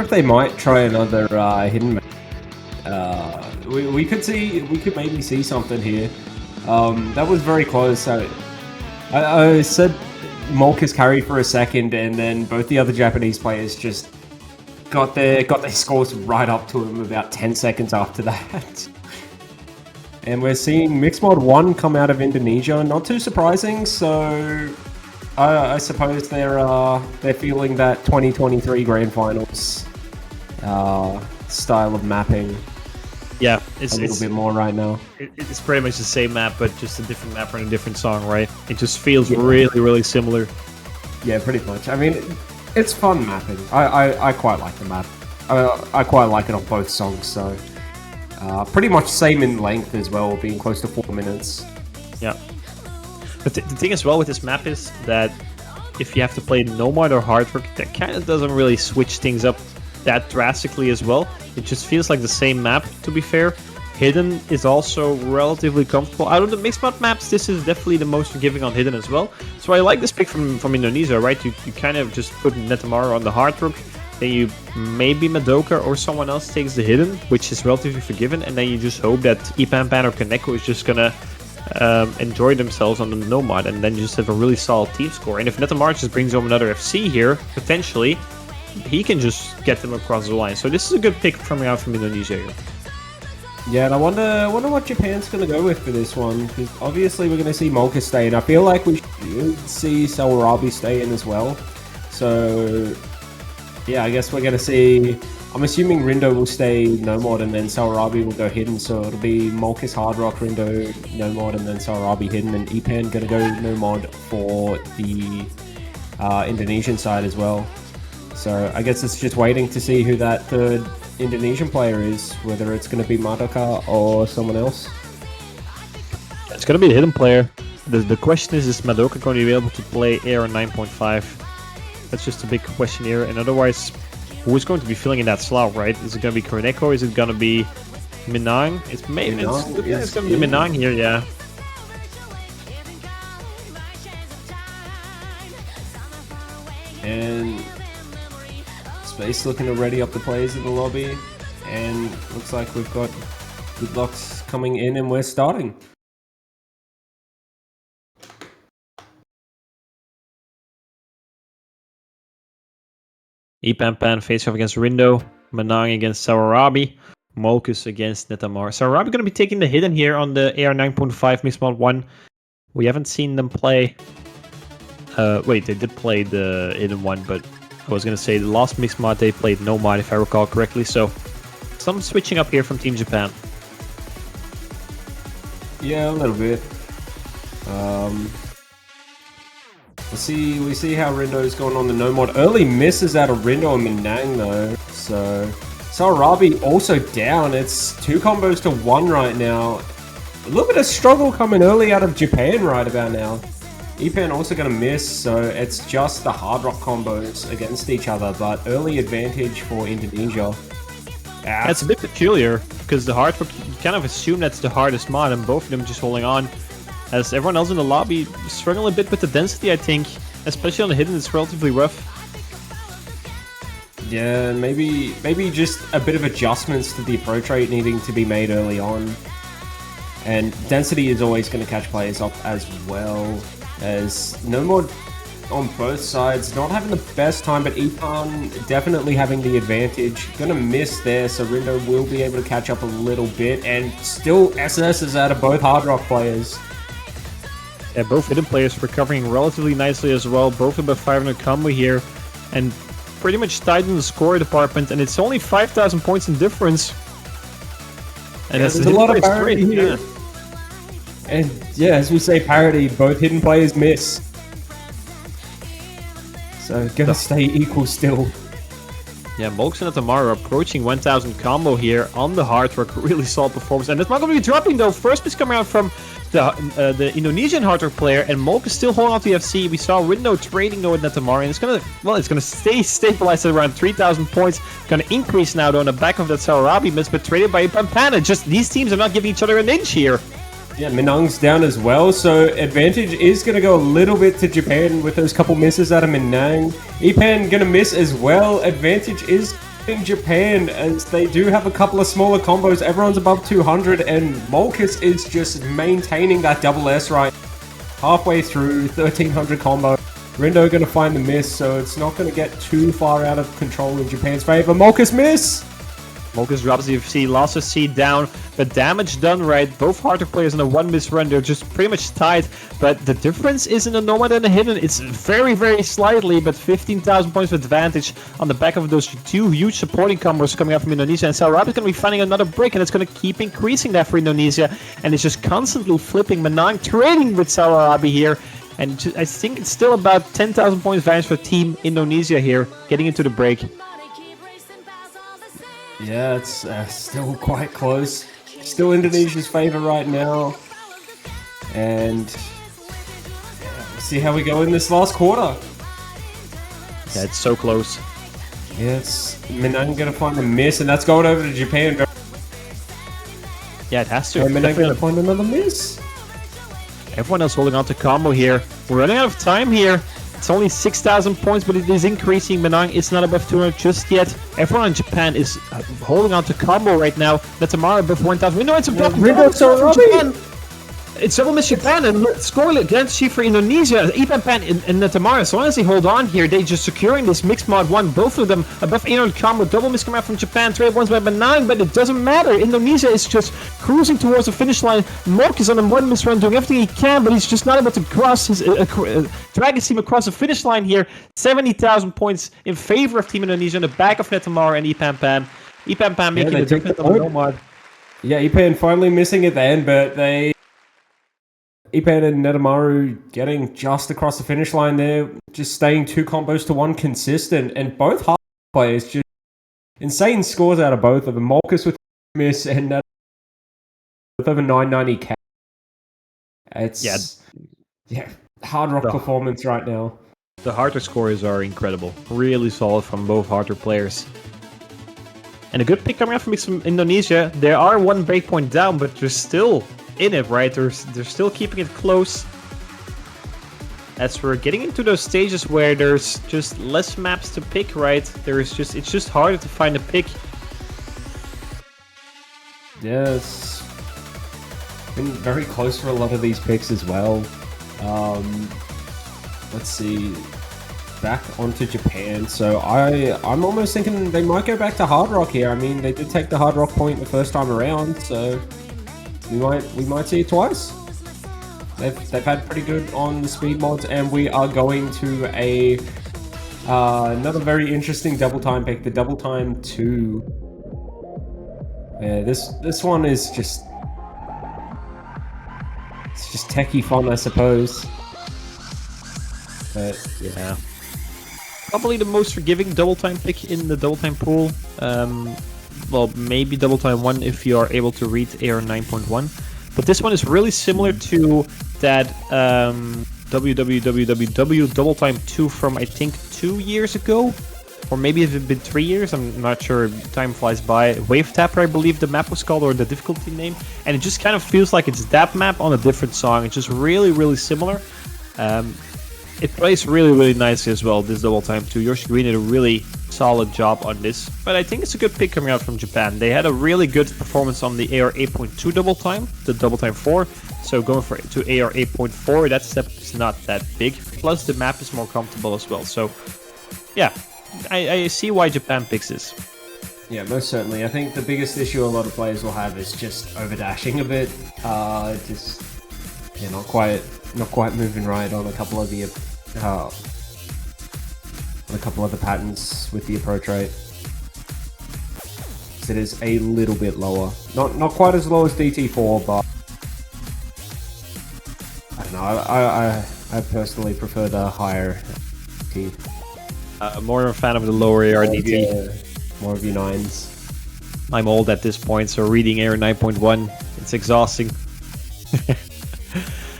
they might try another hidden. We could maybe see something here. That was very close. I said Molkus carried for a second, and then both the other Japanese players just got their scores right up to him about 10 seconds after that. And we're seeing Mixed Mod 1 come out of Indonesia. Not too surprising, so I suppose they're feeling that 2023 Grand Finals style of mapping.
Yeah,
it's a little bit more right now.
It's pretty much the same map, but just a different map and a different song, right? It just feels really, really similar.
Yeah, pretty much. I mean, it's fun mapping. I quite like the map. I quite like it on both songs, so pretty much same in length as well, being close to 4 minutes.
Yeah. But the thing as well with this map is that if you have to play Nomad or Hard Rock, that kind of doesn't really switch things up that drastically as well. It just feels like the same map, to be fair. Hidden is also relatively comfortable. Out of the mixed mod maps, this is definitely the most forgiving on Hidden as well. So I like this pick from Indonesia, right? You kind of just put Netamara on the Hard Rock, then you maybe Madoka or someone else takes the Hidden, which is relatively forgiven, and then you just hope that Ipan or Kaneko is just gonna enjoy themselves on the Nomad, and then just have a really solid team score. And if Netamara just brings home another FC here, potentially, he can just get them across the line. So this is a good pick coming out from Indonesia here.
Yeah, and I wonder what Japan's going to go with for this one, because obviously we're going to see Molkus stay in. I feel like we should see Sawarabi stay in as well. So, yeah, I guess we're going to see... I'm assuming Rindo will stay Nomad and then Sawarabi will go Hidden, so it'll be Molkus Hard Rock, Rindo Nomad, and then Sawarabi Hidden, and Ipan going to go Nomad for the Indonesian side as well. So I guess it's just waiting to see who that third Indonesian player is, whether it's going to be Madoka or someone else.
It's going to be a hidden player. The question is Madoka going to be able to play Air 9.5? That's just a big question here. And otherwise, who is going to be filling in that slot, right? Is it going to be Kuroneko? Is it going to be Minang? It's maybe it's going to be Minang here, yeah.
And Space looking to ready up the players in the lobby, and looks like we've got good locks coming in, and we're starting.
Ipan face off against Rindo, Manang against Sawarabi, Molkus against Netamara. Sawarabi going to be taking the hidden here on the AR 9.5 Mixed Mod 1. We haven't seen them play. Wait, they did play the hidden one, but I was going to say the last Mixed Mod they played Nomad, if I recall correctly. So some switching up here from Team Japan.
Yeah, a little bit. We see how Rindo's going on the Nomad. Early misses out of Rindo and Minang though. So Sawarabi also down. It's 2 combos to 1 right now. A little bit of struggle coming early out of Japan right about now. Ipan also going to miss, so it's just the Hard Rock combos against each other, but early advantage for Indonesia.
That's a bit peculiar, because the Hard Rock, you kind of assume that's the hardest mod, and both of them just holding on. As everyone else in the lobby struggling a bit with the density, I think. Especially on the hidden, it's relatively rough.
Yeah, maybe just a bit of adjustments to the approach rate needing to be made early on. And density is always going to catch players off as well. As no more on both sides, not having the best time, but Ipan definitely having the advantage. Gonna miss there, so Rindo will be able to catch up a little bit, and still SS is out of both Hard Rock players.
Yeah, both hidden players recovering relatively nicely as well. Both above 500 combo here, and pretty much tied in the score department, and it's only 5,000 points in difference. And
there's a lot of parity here. Yeah. And yeah, as we say, parity, both hidden players miss. So gonna stay equal still.
Yeah, Molks and Atamaru approaching 1,000 combo here on the hard rock. Really solid performance. And it's not going to be dropping though. First piece coming out from the Indonesian hard rock player, and Molk is still holding on to the FC. We saw Rindo trading though with Atamaru, and it's gonna stay stabilized at around 3,000 points. Gonna increase now though on the back of that Salarabi miss, but traded by Pampana. Just these teams are not giving each other an inch here.
Yeah, Minang's down as well, so advantage is going to go a little bit to Japan with those couple misses out of Minang. Ipan going to miss as well. Advantage is in Japan as they do have a couple of smaller combos. Everyone's above 200, and Molkus is just maintaining that double S right halfway through 1,300 combo. Rindo going to find the miss, so it's not going to get too far out of control in Japan's favor. Molkus miss!
Molkus drops the FC, lost a seed down, but damage done right. Both harder players in a one miss run, they're just pretty much tied. But the difference isn't a Nomad and a Hidden. It's very, very slightly, but 15,000 points of advantage on the back of those two huge supporting combos coming out from Indonesia. And Salarabi is going to be finding another break, and it's going to keep increasing that for Indonesia. And it's just constantly flipping. Manang trading with Salarabi here. And I think it's still about 10,000 points advantage for Team Indonesia here, getting into the break.
Yeah, it's still quite close. Still Indonesia's favor right now. And yeah, we'll see how we go in this last quarter.
Yeah, it's so close.
Yes, Minang gonna find a miss, and that's going over to Japan.
Yeah, it has to.
And Minang gonna find another miss.
Everyone else holding on to combo here. We're running out of time here. It's only 6,000 points, but it is increasing. Minang is not above 200 just yet. Everyone in Japan is holding on to combo right now. Atamaru above 1,000. We know it's a block. Japan. It's double miss Japan and score against Chief for Indonesia. Ipan and Atamaru, as long as they hold on here, they just securing this mixed mod 1. Both of them above 800 combo. Double miss come out from Japan. Trade ones by Minang, but it doesn't matter. Indonesia is just cruising towards the finish line. Mork is on a one miss run, doing everything he can, but he's just not able to cross his drag his team across the finish line here. 70,000 points in favor of Team Indonesia on the back of Atamaru and Ipan. Ipan making the difference on the Nomad.
Yeah, Ipan finally missing at the end, but Ipan and Netamaru getting just across the finish line there, just staying 2 combos to 1 consistent, and both hard players just insane scores out of both of them. Molkus with miss and Net with over 990k. It's hard rock performance right now.
The harder scores are incredible, really solid from both harder players. And a good pick coming out from Indonesia. They are 1 breakpoint down, but they're still in it, right? They're still keeping it close. As we're getting into those stages where there's just less maps to pick, right? It's just harder to find a pick.
Yeah, it's been very close for a lot of these picks as well. Let's see. Back onto Japan. So I'm almost thinking they might go back to hard rock here. I mean, they did take the hard rock point the first time around, so we might see it twice. They've had pretty good on the speed mods, and we are going to another very interesting double time pick, the double time 2. Yeah, this one is just techie fun, I suppose. But
yeah, probably the most forgiving double time pick in the double time pool. Well, maybe double time 1 if you are able to read AR 9.1. But this one is really similar to that www double time 2 from I think 2 years ago, or maybe it's been 3 years. I'm not sure. Time flies by. Wave Tapper, I believe the map was called, or the difficulty name, and it just kind of feels like it's that map on a different song. It's just really, really similar. It plays really nicely as well, this double time 2. Yoshi Green did a really solid job on this. But I think it's a good pick coming out from Japan. They had a really good performance on the AR 8.2 double time, the double time 4. So going to AR 8.4, that step is not that big. Plus the map is more comfortable as well. So yeah, I see why Japan picks this.
Yeah, most certainly. I think the biggest issue a lot of players will have is just overdashing a bit. Just not quite moving right on a couple of the patterns with the approach rate. It is a little bit lower. Not quite as low as DT4, but I don't know. I personally prefer the higher T.
More of a fan of the lower AR DT.
More of your 9s.
I'm old at this point, so reading AR 9.1, it's exhausting.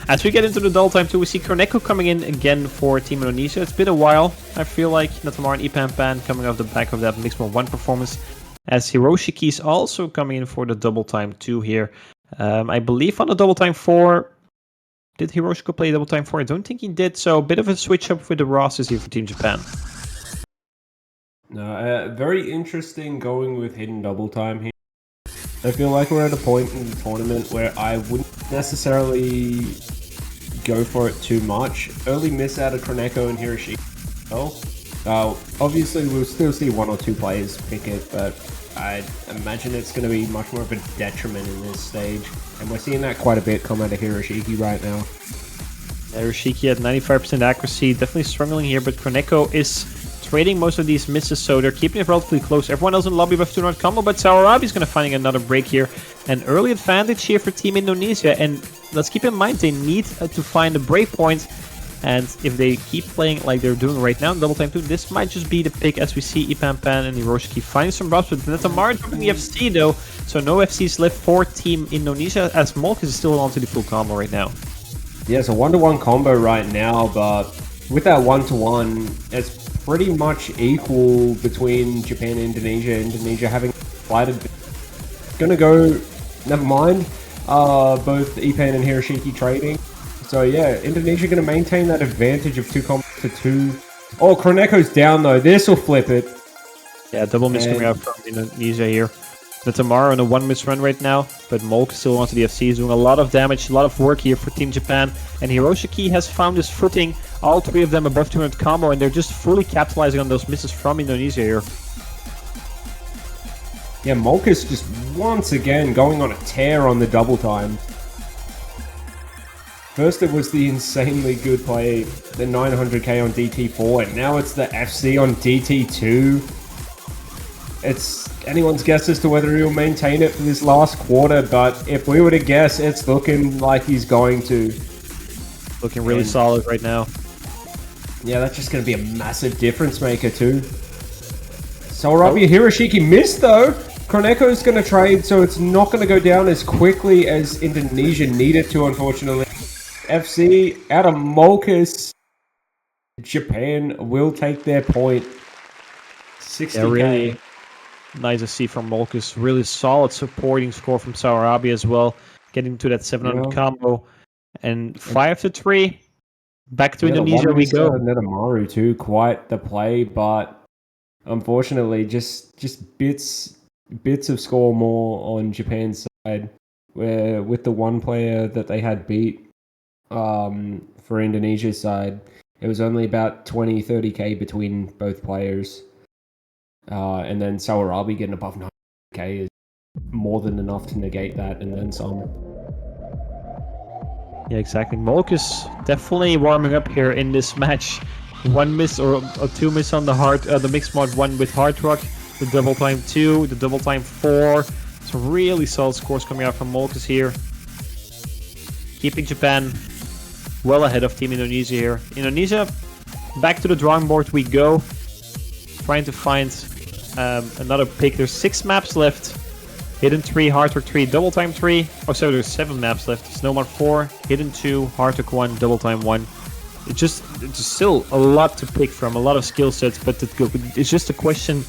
As we get into the double time 2, we see Korneko coming in again for Team Indonesia. It's been a while, I feel like. Natamar and Ipampan coming off the back of that Mixed Mode 1 performance. As Hiroshiki is also coming in for the double time 2 here. I believe on the double time 4... Did Hiroshiki play double time 4? I don't think he did, so a bit of a switch up with the rosters here for Team Japan.
No, very interesting going with hidden double time here. I feel like we're at a point in the tournament where I wouldn't necessarily go for it too much. Early miss out of Korneko and Hiroshiki. Obviously, we'll still see 1 or 2 players pick it, but I imagine it's going to be much more of a detriment in this stage. And we're seeing that quite a bit come out of Hiroshiki right now.
Hiroshiki at 95% accuracy, definitely struggling here, but Korneko is trading most of these misses, so they're keeping it relatively close. Everyone else in lobby buff 2-0 combo, but Sawarabi is going to finding another break here. An early advantage here for Team Indonesia, and let's keep in mind they need to find a break point, and if they keep playing like they're doing right now in double time 2, this might just be the pick as we see Ipampan and Hiroshiki finding some drops, but Natamar dropping the FC though, so no FCs left for Team Indonesia as Molk is still onto the full combo right now.
Yeah, it's a 1-to-1 combo right now, but with that 1-to-1, it's pretty much equal between Japan and Indonesia. Indonesia having flighted. Gonna go, never mind, both Ipan and Hiroshiki trading. So yeah, Indonesia gonna maintain that advantage of 2 combos to 2. Oh, Korneko's down though. This will flip it.
Yeah, double miss coming out from Indonesia here. Natamar on a 1 miss run right now, but Molk still onto the FC, doing a lot of damage, a lot of work here for Team Japan. And Hiroshiki has found his footing, all 3 of them above 200 combo, and they're just fully capitalizing on those misses from Indonesia here.
Yeah, Molk is just once again going on a tear on the double time. First it was the insanely good play, the 900k on DT4, and now it's the FC on DT2. It's anyone's guess as to whether he'll maintain it for this last quarter, but if we were to guess, it's looking like he's going to.
Looking really solid right now.
Yeah, that's just going to be a massive difference maker too. Sawarabi Hiroshiki missed though. Korneko's going to trade, so it's not going to go down as quickly as Indonesia needed to, unfortunately. FC out of Molkus. Japan will take their point. 60k.
Yeah, really nice to see from Molkus. Really solid supporting score from Sawarabi as well. Getting to that 700 combo. And 5-3. Back to Indonesia we go.
Netamaru too, quite the play, but unfortunately just bits of score more on Japan's side, where with the one player that they had beat for Indonesia's side, it was only about 20-30k between both players. And then Sawarabi getting above 9k is more than enough to negate that and then some.
Yeah, exactly. Molkus definitely warming up here in this match. 1 miss or 2 miss on the mixed mod 1 with Hard Rock, the double time 2, the double time 4. Some really solid scores coming out from Molkus here. Keeping Japan well ahead of Team Indonesia here. Indonesia, back to the drawing board we go. Trying to find another pick. There's 6 maps left. Hidden 3, Hard Rock 3, Double Time 3. Oh, so there's 7 maps left. Snowmod 4, Hidden 2, Hard Rock 1, Double Time 1. It's just still a lot to pick from, a lot of skill sets, but it's just a question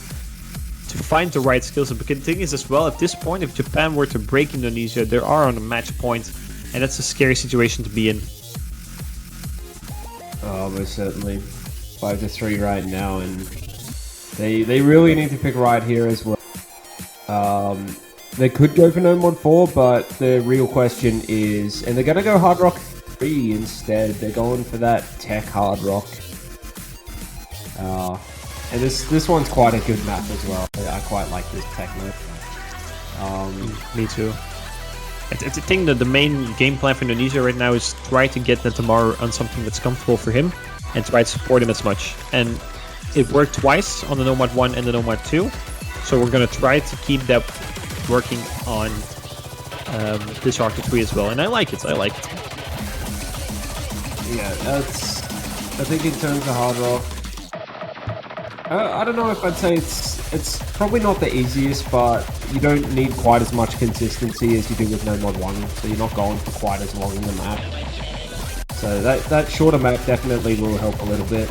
to find the right skill set. Because the thing is as well, at this point, if Japan were to break Indonesia, they are on a match point, and that's a scary situation to be in.
Oh, most certainly. 5-3 right now, and they really need to pick right here as well. They could go for no mod 4, but the real question is, and they're gonna go hard rock 3 instead. They're going for that tech hard rock. And this one's quite a good map as well. I quite like this tech map.
Me too. I think that the main game plan for Indonesia right now is try to get Netamar on something that's comfortable for him and try to support him as much. And it worked twice on the Nomad 1 and the Nomad 2. So we're going to try to keep that working on this Arctor 3 as well. And I like it.
Yeah, I think in terms of hard rock, I don't know if I'd say it's probably not the easiest, but you don't need quite as much consistency as you do with No Mod 1, so you're not going for quite as long in the map. So that shorter map definitely will help a little bit.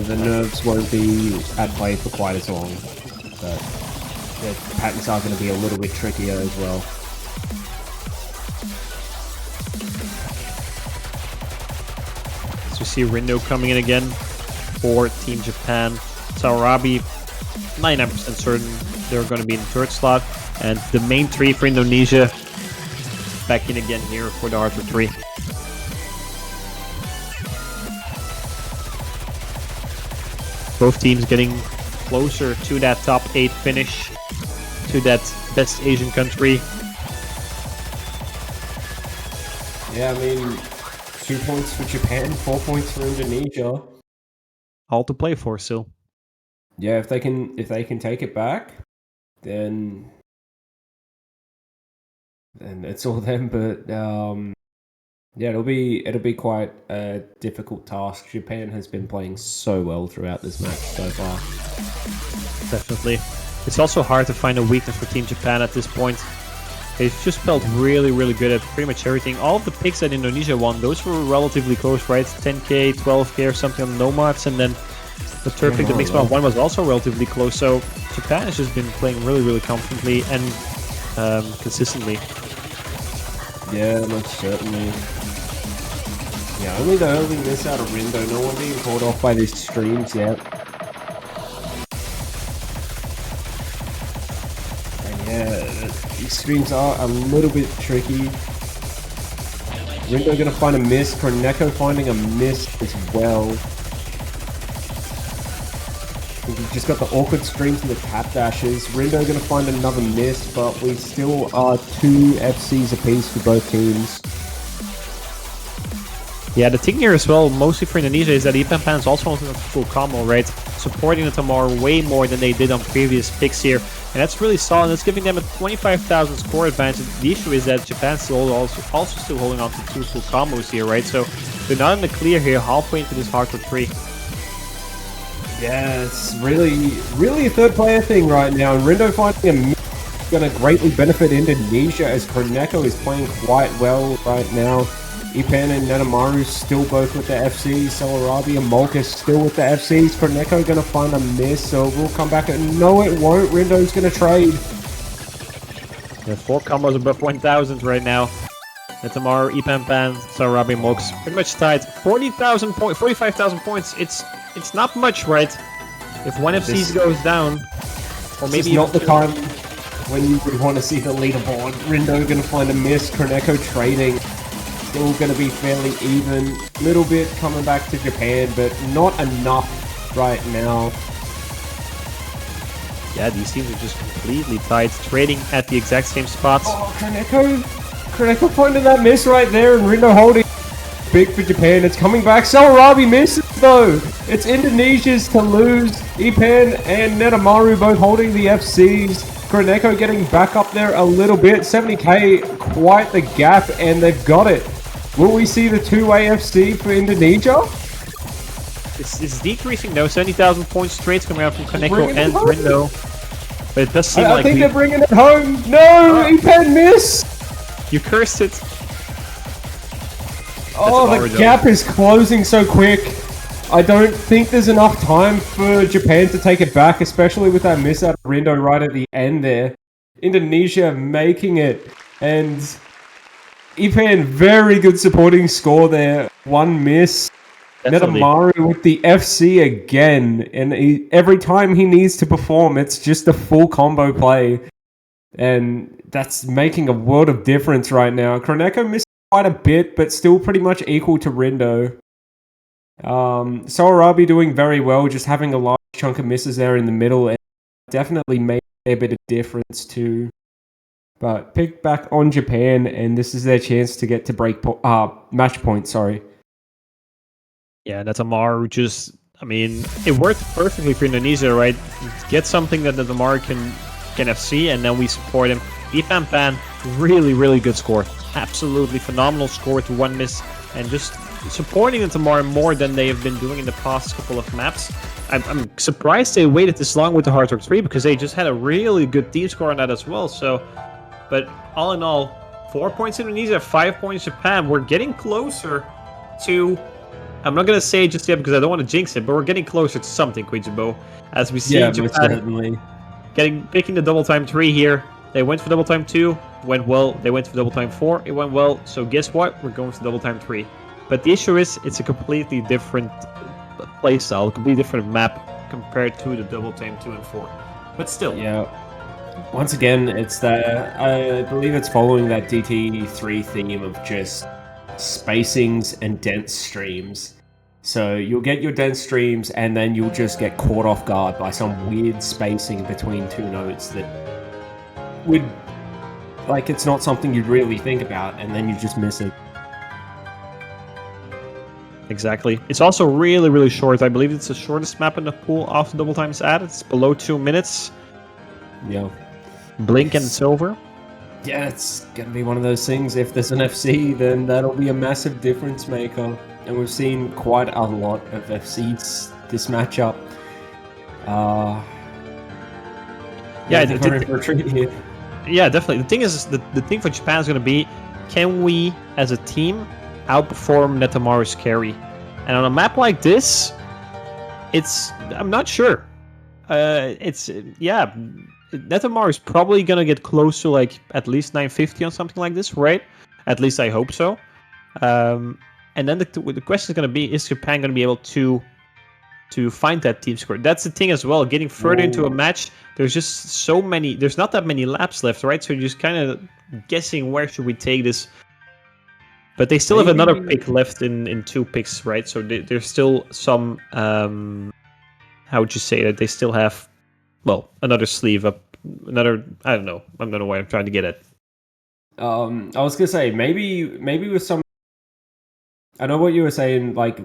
The nerves won't be at play for quite as long, but the patterns are going to be a little bit trickier as well.
So we see Rindo coming in again for Team Japan. Saurabi, 99% certain they're going to be in the third slot. And the main three for Indonesia back in again here for the Arctor 3. Both teams getting closer to that top 8 finish, to that best Asian country.
Yeah, I mean, 2 points for Japan, 4 points for Indonesia.
All to play for still.
Yeah, if they can take it back, then it's all them. But yeah, it'll be quite a difficult task. Japan has been playing so well throughout this match so far.
Definitely. It's also hard to find a weakness for Team Japan at this point. They've just felt really, really good at pretty much everything. All of the picks that Indonesia won, those were relatively close, right? 10k, 12k or something on the Nomads, and then the third pick, the mixed mod 1, was also relatively close. So Japan has just been playing really, really confidently and consistently.
Yeah, most certainly. Yeah, only the early miss out of Rindo. No one being caught off by these streams yet. And yeah, these streams are a little bit tricky. Rindo gonna find a miss. Kroneko finding a miss as well. We've just got the awkward streams and the tap dashes. Rindo gonna find another miss, but we still are 2 FCs apiece for both teams.
Yeah, the thing here as well, mostly for Indonesia, is that Ipan Pan is also on the full combo, right? Supporting the Tamar way more than they did on previous picks here. And that's really solid. It's giving them a 25,000 score advantage. The issue is that Japan's still also still holding on to 2 full combos here, right? So they're not in the clear here, halfway into this Hardcore 3.
Yeah, it's really a third player thing right now. And Rindo finding a miss is going to greatly benefit Indonesia as Kroneko is playing quite well right now. Ipan and Netamaru still both with the FCs. Salarabi and Molkus still with the FCs. Kroneko going to find a miss, so we'll come back and no, it won't. Rindo's going to trade.
Yeah, 4 combos above 1,000 right now. Netamaru, Ipan Pan, Salarabi, and Molkus pretty much tied. 40,000 points, 45,000 points. It's not much, right? If one FC goes down, or maybe
not the time when you would want to see the leaderboard. Rindo going to find a miss. Kroneko trading. Still going to be fairly even. Little bit coming back to Japan, but not enough right now.
Yeah, these teams are just completely tied, trading at the exact same spots.
Oh, Kroneko finding that miss right there, and Rindo holding. Big for Japan. It's coming back. Salarabi misses though. It's Indonesia's to lose. Ipan and Netamaru both holding the FCs. Kroneko getting back up there a little bit. 70k, quite the gap, and they've got it. Will we see the 2-way FC for Indonesia?
It's decreasing though. 70,000 points straight coming out from Kroneko and Rindo. But it does seem
I
like
think they're bringing it home. No, Ipan miss.
You cursed it.
Oh, the gap is closing so quick. I don't think there's enough time for Japan to take it back, especially with that miss out of Rindo right at the end there. Indonesia making it, and Ipan, very good supporting score there. One miss.
Definitely.
Netamaru with the FC again. And every time he needs to perform, it's just a full combo play. And that's making a world of difference right now. Kroneko missed quite a bit, but still pretty much equal to Rindo. Soarabi doing very well, just having a large chunk of misses there in the middle. And definitely made a bit of difference too. But pick back on Japan, and this is their chance to get to match point. Sorry.
Yeah, Netamaru just, I mean, it worked perfectly for Indonesia, right? Get something that Netamaru can FC, and then we support him. Ipan Pan, really, really good score. Absolutely phenomenal score to one miss, and just supporting Netamaru more than they have been doing in the past couple of maps. I'm surprised they waited this long with the Hard Rock 3, because they just had a really good team score on that as well. So, but all in all, 4 points Indonesia, 5 points Japan. We're getting closer to... I'm not going to say it just yet because I don't want to jinx it, but we're getting closer to something, Koichibo. As we see Japan picking the double time 3 here. They went for double time 2, went well. They went for double time 4, it went well. So guess what? We're going for double time 3. But the issue is, it's a completely different playstyle, a completely different map compared to the double time 2 and 4. But still.
Yeah. Once again, it's that I believe it's following that DT3 theme of just spacings and dense streams. So you'll get your dense streams, and then you'll just get caught off guard by some weird spacing between two nodes that would, like, it's not something you'd really think about, and then you just miss it.
Exactly. It's also really, really short. I believe it's the shortest map in the pool after double time is added. It's below 2 minutes.
Yeah.
Blink and it's over.
Yeah, it's going to be one of those things. If there's an FC, then that'll be a massive difference maker. And we've seen quite a lot of FCs this matchup.
Yeah,
yeah,
definitely. The thing is, the thing for Japan is going to be, can we, as a team, outperform Netamaru's carry? And on a map like this, I'm not sure. Netamaru is probably gonna get close to like at least 950 on something like this, right? At least I hope so. And then the question is gonna be: is Japan gonna be able to find that team score? That's the thing as well. Getting further into a match, there's just so many. There's not that many laps left, right? So you're just kind of guessing where should we take this. But they still have another pick left in 2 picks, right? So there's still some. How would you say that? They still have. Well, another sleeve up, I don't know what I'm trying to get at.
I was gonna say maybe with some. I know what you were saying. Like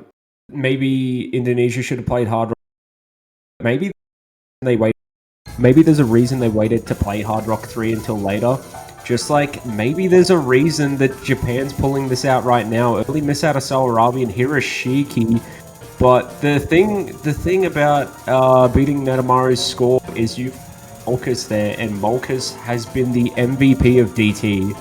maybe Indonesia should have played Hard Rock. Maybe they wait. Maybe there's a reason they waited to play Hard Rock 3 until later. Just like maybe there's a reason that Japan's pulling this out right now. Early miss out of Soarabi and Hiroshiki. But the thing about beating Netamaru's score is you Molkas there, and Molkas has been the MVP of DT.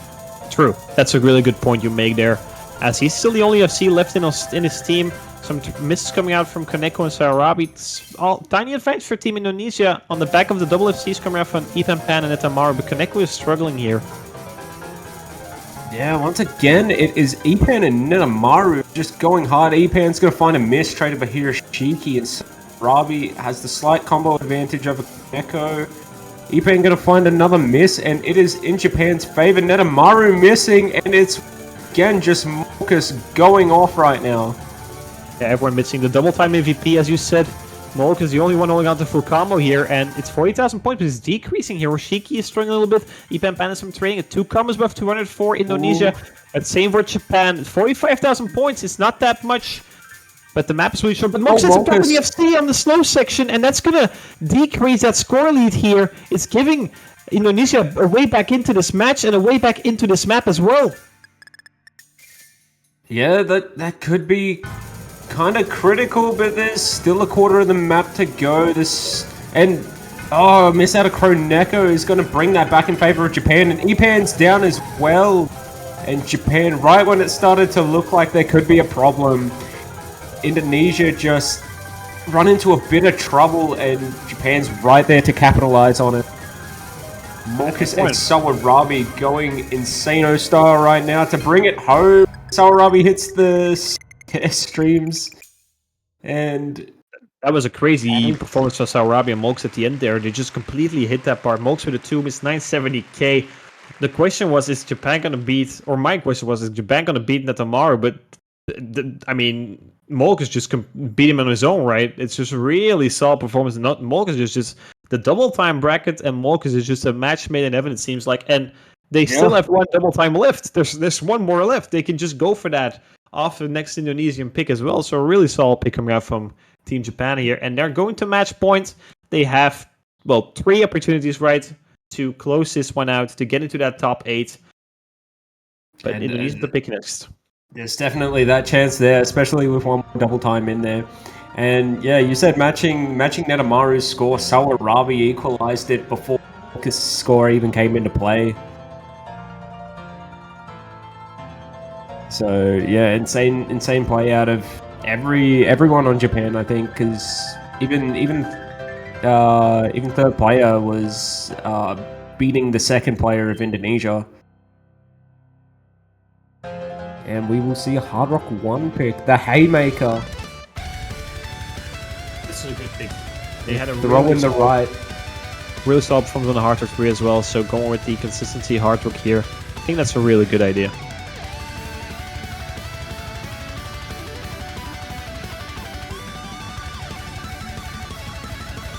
True. That's a really good point you make there. As he's still the only FC left in his team. Some misses coming out from Kaneko and Soarabi. It's all tiny advantage for Team Indonesia on the back of the double FCs coming out from Ipan Pan and Netamaru, but Kaneko is struggling here.
Yeah, once again, it is Ipan and Netamaru just going hard. Ipan's going to find a miss traded by Hiroshiki, and Soarabi has the slight combo advantage over Kaneko. Ipan going to find another miss, and it is in Japan's favor. Netamaru missing, and it's again just Molkas going off right now.
Yeah, everyone missing the double time MVP, as you said. Molkas is the only one holding on to full combo here, and it's 40,000 points, but it's decreasing. Hiroshiki is struggling a little bit. Ipan Pan is from trading at 2 combos above 204 Indonesia. And same for Japan. 45,000 points, it's not that much, but the map is really short. But Molkas has a the FC on the slow section, and that's going to decrease that score lead here. It's giving Indonesia a way back into this match and a way back into this map as well.
Yeah, that could be kind of critical, but there's still a quarter of the map to go. Miss out of Kroneko is going to bring that back in favor of Japan, and Ipan's down as well. And Japan, right when it started to look like there could be a problem, Indonesia just run into a bit of trouble, and Japan's right there to capitalize on it. Marcus and Sawarabi going insano style right now to bring it home. Sawarabi hits the streams, and
that was a crazy performance for Sawarabi and Molks at the end there. They just completely hit that part. Molks with a 2 miss 970k. The question was, is Japan going to beat, or my question was, is Japan going to beat Netamaru? But, I mean, Molks just beat him on his own, right? It's just a really solid performance. Molks is just the double time bracket, and Molks is just a match made in heaven, it seems like. And they still have one double time left. There's one more left. They can just go for that off the next Indonesian pick as well. So a really solid pick coming out from Team Japan here. And they're going to match point. They have, 3 opportunities, right, to close this one out, to get into that top 8. But Indonesia the pick next.
There's definitely that chance there, especially with one double time in there. And yeah, you said matching Netamaru's score. Sawarabi equalized it before his score even came into play. So yeah, insane play out of everyone on Japan, I think, because even third player was beating the second player of Indonesia. And we will see a Hard Rock 1 pick, the Haymaker.
This is a good pick. They had a
throw in the right.
Really solid performance on the Hard Rock 3 as well, so going with the consistency Hard Rock here, I think that's a really good idea.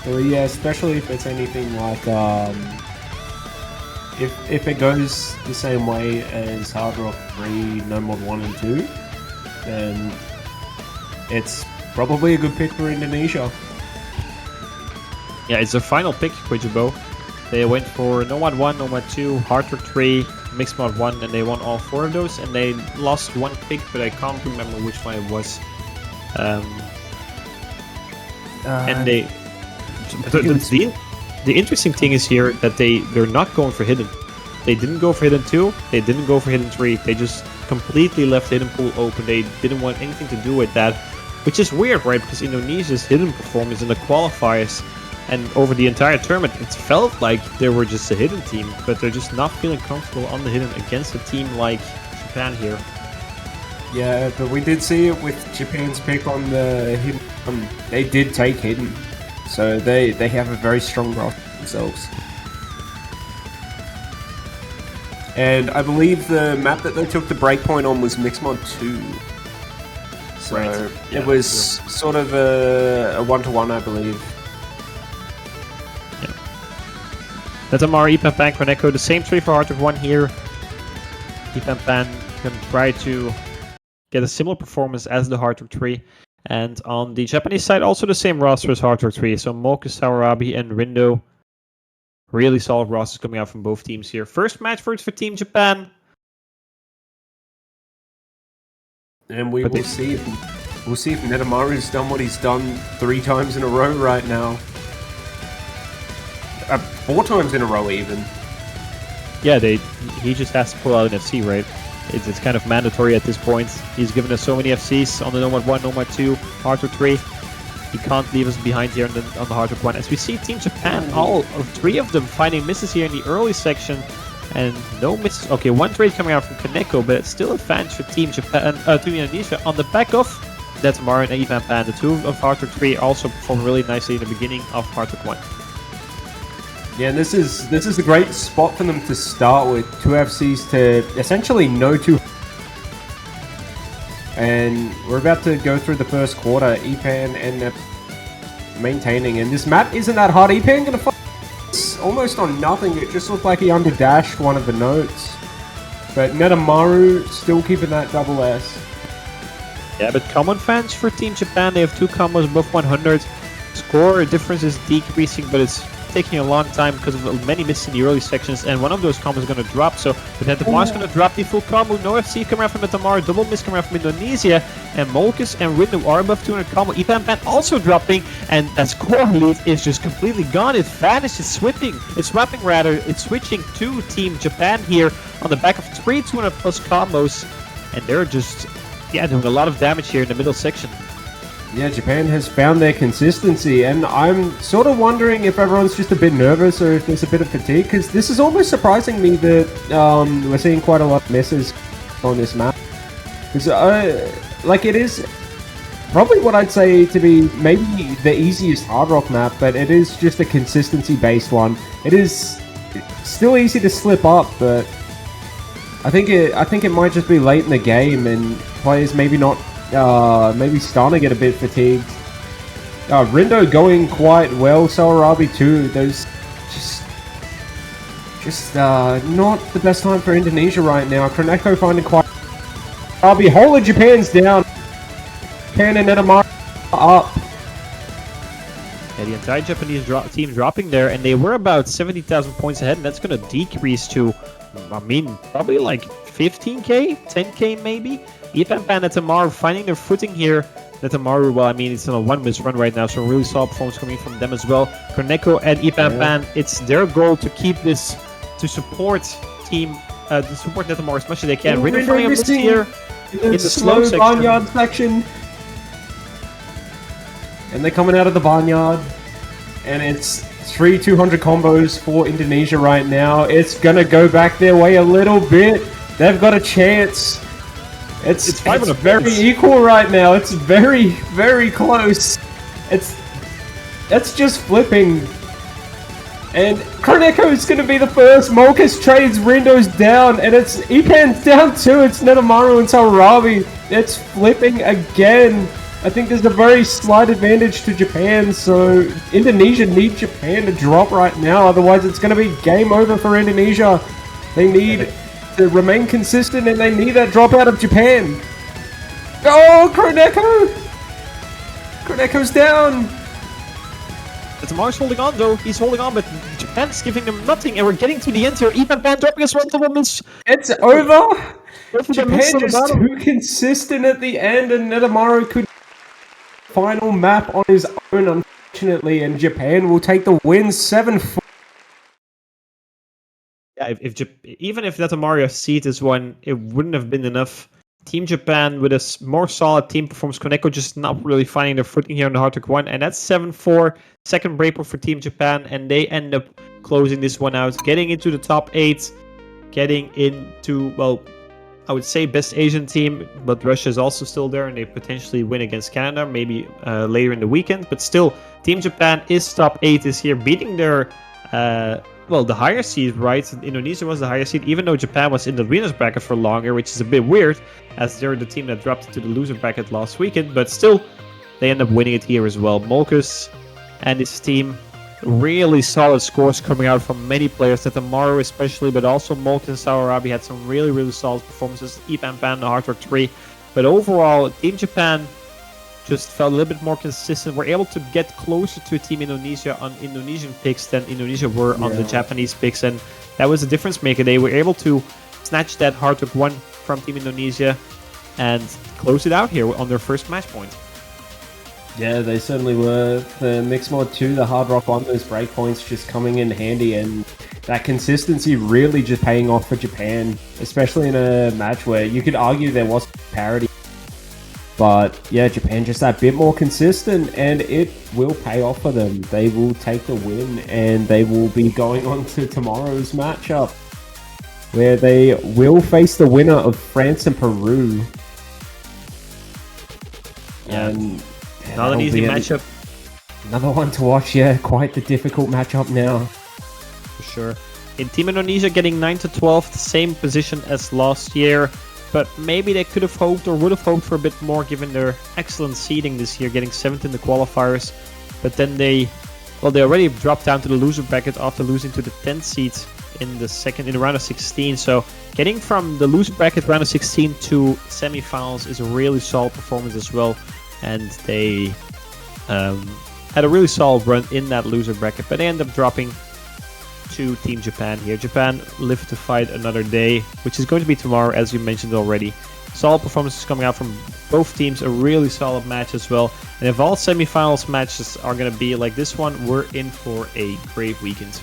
So yeah, especially if it's anything like if it goes the same way as Hard Rock 3, No Mod 1 and 2, then it's probably a good pick for Indonesia.
Yeah, it's their final pick, Quijibo. They went for No Mod 1, No Mod 2, Hard Rock 3, Mixed Mod 1, and they won all 4 of those, and they lost 1 pick, but I can't remember which one it was. And they... The interesting thing is here that they're not going for hidden. They didn't go for hidden 2, they didn't go for hidden 3, they just completely left hidden pool open. They didn't want anything to do with that, which is weird, right? Because Indonesia's hidden performance in the qualifiers and over the entire tournament, it felt like they were just a hidden team, but they're just not feeling comfortable on the hidden against a team like Japan here.
Yeah, but we did see it with Japan's pick on the hidden. They did take hidden. So they have a very strong roster themselves. And I believe the map that they took the breakpoint on was Mixmod 2. So right. It was sort of a 1-to-1, I believe.
Yeah. Netamaru, Ipampan, Koneko, the same tree for Hard Rock 1 here. Ipampan can try to get a similar performance as the Hard Rock 3. And on the Japanese side, also the same roster as Hard Rock 3. So Moka, Sawarabi, and Rindo. Really solid rosters coming out from both teams here. First match for Team Japan.
And we'll see if Netamaru's done what he's done 3 times in a row right now. 4 times in a row even.
Yeah, he just has to pull out an FC, right? It's kind of mandatory at this point. He's given us so many FCs on the No Mod 1, No Mod 2, Hard Rock 3. He can't leave us behind here on the Hard Rock 1. As we see Team Japan, all 3 of them finding misses here in the early section. And no misses. Okay, 1 trade coming out from Koneko, but it's still advantage for Team Japan, Team Indonesia on the back of Netamaru and Ipampan. The 2 of Hard Rock 3 also performed really nicely in the beginning of Hard Rock 1.
Yeah, and this is a great spot for them to start with 2 FCs to essentially no 2. And we're about to go through the first quarter. Ipan and maintaining, and this map isn't that hard. Ipan gonna fight almost on nothing. It just looked like he underdashed one of the notes, but Netamaru still keeping that double S.
Yeah, but common fans for Team Japan, they have 2 combos above 100. Score difference is decreasing, but it's taking a long time because of many misses in the early sections, and one of those combos is going to drop. So Netamaru is going to drop the full combo. No FC coming out from Netamaru, double miss coming out from Indonesia, and Molkus and Rindo are above 200 combo. Ipampan also dropping, and that score lead is just completely gone. It vanished. It's switching. It's swapping rather. It's switching to Team Japan here on the back of 3 200 plus combos, and they're just doing a lot of damage here in the middle section.
Yeah, Japan has found their consistency, and I'm sort of wondering if everyone's just a bit nervous or if there's a bit of fatigue, because this is almost surprising me that we're seeing quite a lot of misses on this map. Because, like, it is probably what I'd say to be maybe the easiest hard rock map, but it is just a consistency-based one. It is still easy to slip up, but I think it might just be late in the game, and players maybe not. Maybe starting to get a bit fatigued. Rindo going quite well. Sawarabi too. Those just not the best time for Indonesia right now. Kroneko finding quite. Whole of Japan's down. Japan and Netamaru up.
Yeah, the entire Japanese team dropping there, and they were about 70,000 points ahead, and that's going to decrease to, I mean, probably like 15k, 10k maybe. Ipan and Netamaru finding their footing here. Netamaru, well, I mean, it's on a one-miss run right now, so really solid performance coming from them as well. Kroneko and Ipan, it's their goal to keep this, to support Netamaru as much as they can. Rindo finding a miss here in the slow
barnyard section. And they're coming out of the barnyard. And it's 3 200 combos for Indonesia right now. It's going to go back their way a little bit. They've got a chance. It's very equal right now. It's very, very close. It's just flipping. And Kroneko is going to be the first. Molkus trades Rindo's down, and it's Ipan's down too. It's Netamaru and Sawarabi. It's flipping again. I think there's a very slight advantage to Japan, so Indonesia need Japan to drop right now. Otherwise, it's going to be game over for Indonesia. They need to remain consistent, and they need that drop out of Japan. Oh, Kroneko! Kroneko's down!
Netamaru's holding on though, he's holding on, but Japan's giving them nothing, and we're getting to the end here. Ipan dropping as well to miss.
It's over! Japan just too consistent at the end, and Netamaru could final map on his own, unfortunately, and Japan will take the win 7-4.
Yeah, even if Netamaru seed is one, it wouldn't have been enough. Team Japan with a more solid team performance. Kroneko just not really finding their footing here in the Hard Rock 1, and that's 7-4. Second breakpoint for Team Japan, and they end up closing this one out, getting into the top 8, getting into, well, I would say best Asian team, but Russia is also still there, and they potentially win against Canada, maybe later in the weekend. But still, Team Japan is top 8 this year, beating their, well, the higher seed, right? Indonesia was the higher seed, even though Japan was in the winners bracket for longer, which is a bit weird, as they're the team that dropped into the loser bracket last weekend. But still, they end up winning it here as well. Molkus and his team, really solid scores coming out from many players, Netamaru especially, but also Molkus and Sawarabi had some really, really solid performances. Ipan Pan, the Hard Rock 3. But overall, Team Japan just felt a little bit more consistent. We're able to get closer to Team Indonesia on Indonesian picks than Indonesia were on the Japanese picks, and that was a difference maker. They were able to snatch that Hard Rock 1 from Team Indonesia and close it out here on their first match point.
Yeah, they certainly were. The Mixed Mod 2, the Hard Rock 1, those breakpoints just coming in handy, and that consistency really just paying off for Japan, especially in a match where you could argue there was parity. But yeah, Japan just that bit more consistent, and it will pay off for them. They will take the win, and they will be going on to tomorrow's matchup, where they will face the winner of France and Peru.
Yeah. Not an easy matchup.
Another one to watch, yeah. Quite the difficult matchup now.
For sure. In Team Indonesia getting 9-12, the same position as last year. But maybe they could have hoped or would have hoped for a bit more given their excellent seeding this year, getting 7th in the qualifiers. But then they already dropped down to the loser bracket after losing to the 10th seed in the round of 16. So getting from the loser bracket round of 16 to semifinals is a really solid performance as well. And they had a really solid run in that loser bracket, but they end up dropping to Team Japan here. Japan live to fight another day, which is going to be tomorrow, as you mentioned already. Solid performances coming out from both teams, a really solid match as well. And if all semifinals matches are going to be like this one, we're in for a great weekend.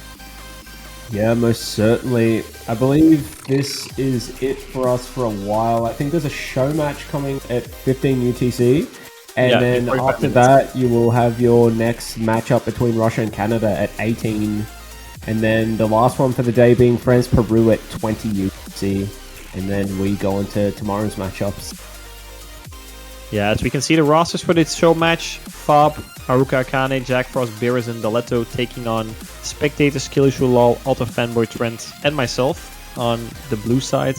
Yeah, most certainly. I believe this is it for us for a while. I think there's a show match coming at 15 UTC. And
Yeah,
then
in 45
after
minutes.
that, you will have your next matchup between Russia and Canada at 18. And then the last one for the day being France-Peru at 20 UTC. And then we go into tomorrow's matchups.
Yeah, as we can see the rosters for this show match, Fob, Haruka Akane, Jack Frost, Beerus, and Daletto taking on Spectator, Skillishu Lol, Alto Fanboy Trent, and myself on the blue side,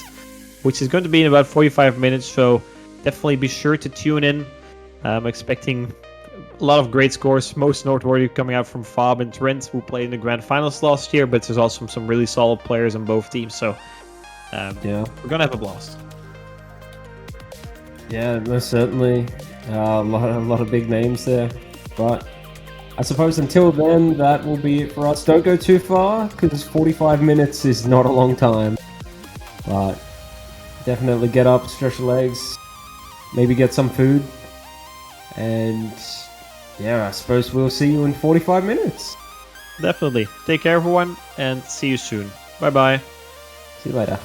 which is going to be in about 45 minutes, so definitely be sure to tune in. I'm expecting a lot of great scores, most noteworthy coming out from Fob and Trent, who played in the Grand Finals last year, but there's also some really solid players on both teams, so
Yeah.
we're going to have a blast.
Yeah, most certainly. A lot of big names there. But I suppose until then, that will be it for us. Don't go too far, because 45 minutes is not a long time. But definitely get up, stretch your legs, maybe get some food. And yeah, I suppose we'll see you in 45 minutes.
Definitely. Take care, everyone, and see you soon. Bye-bye.
See you later.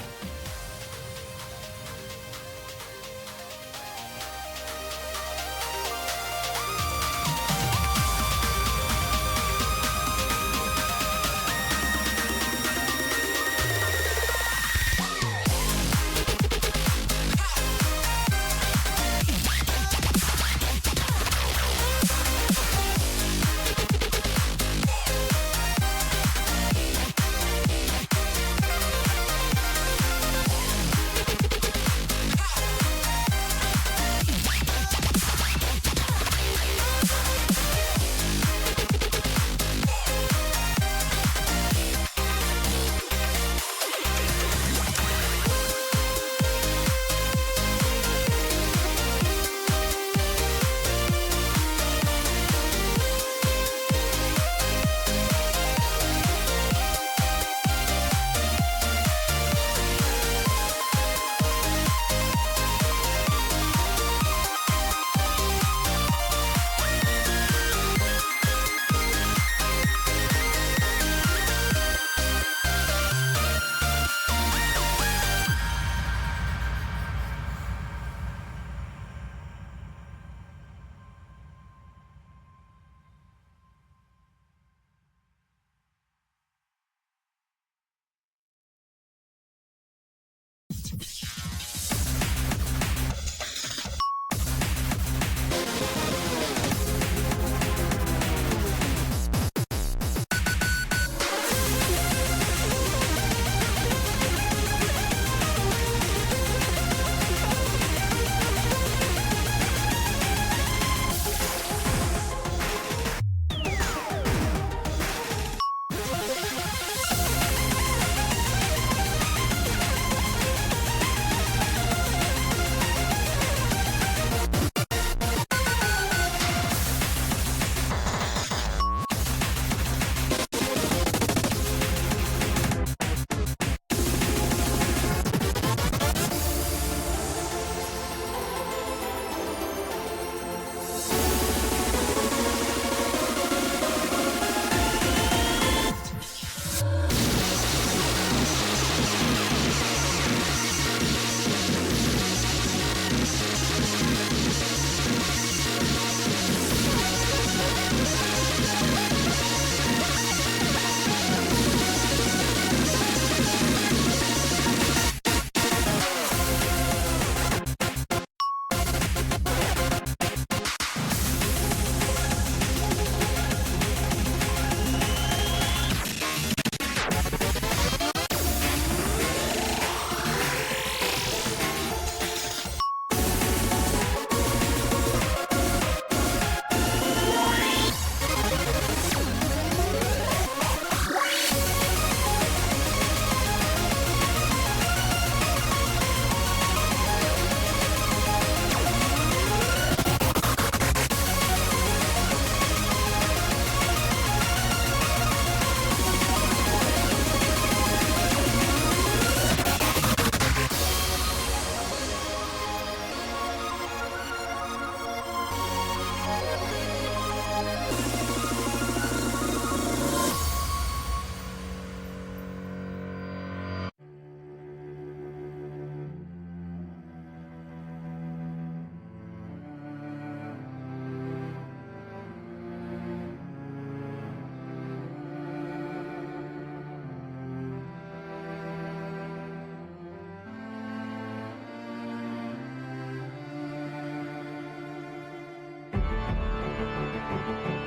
「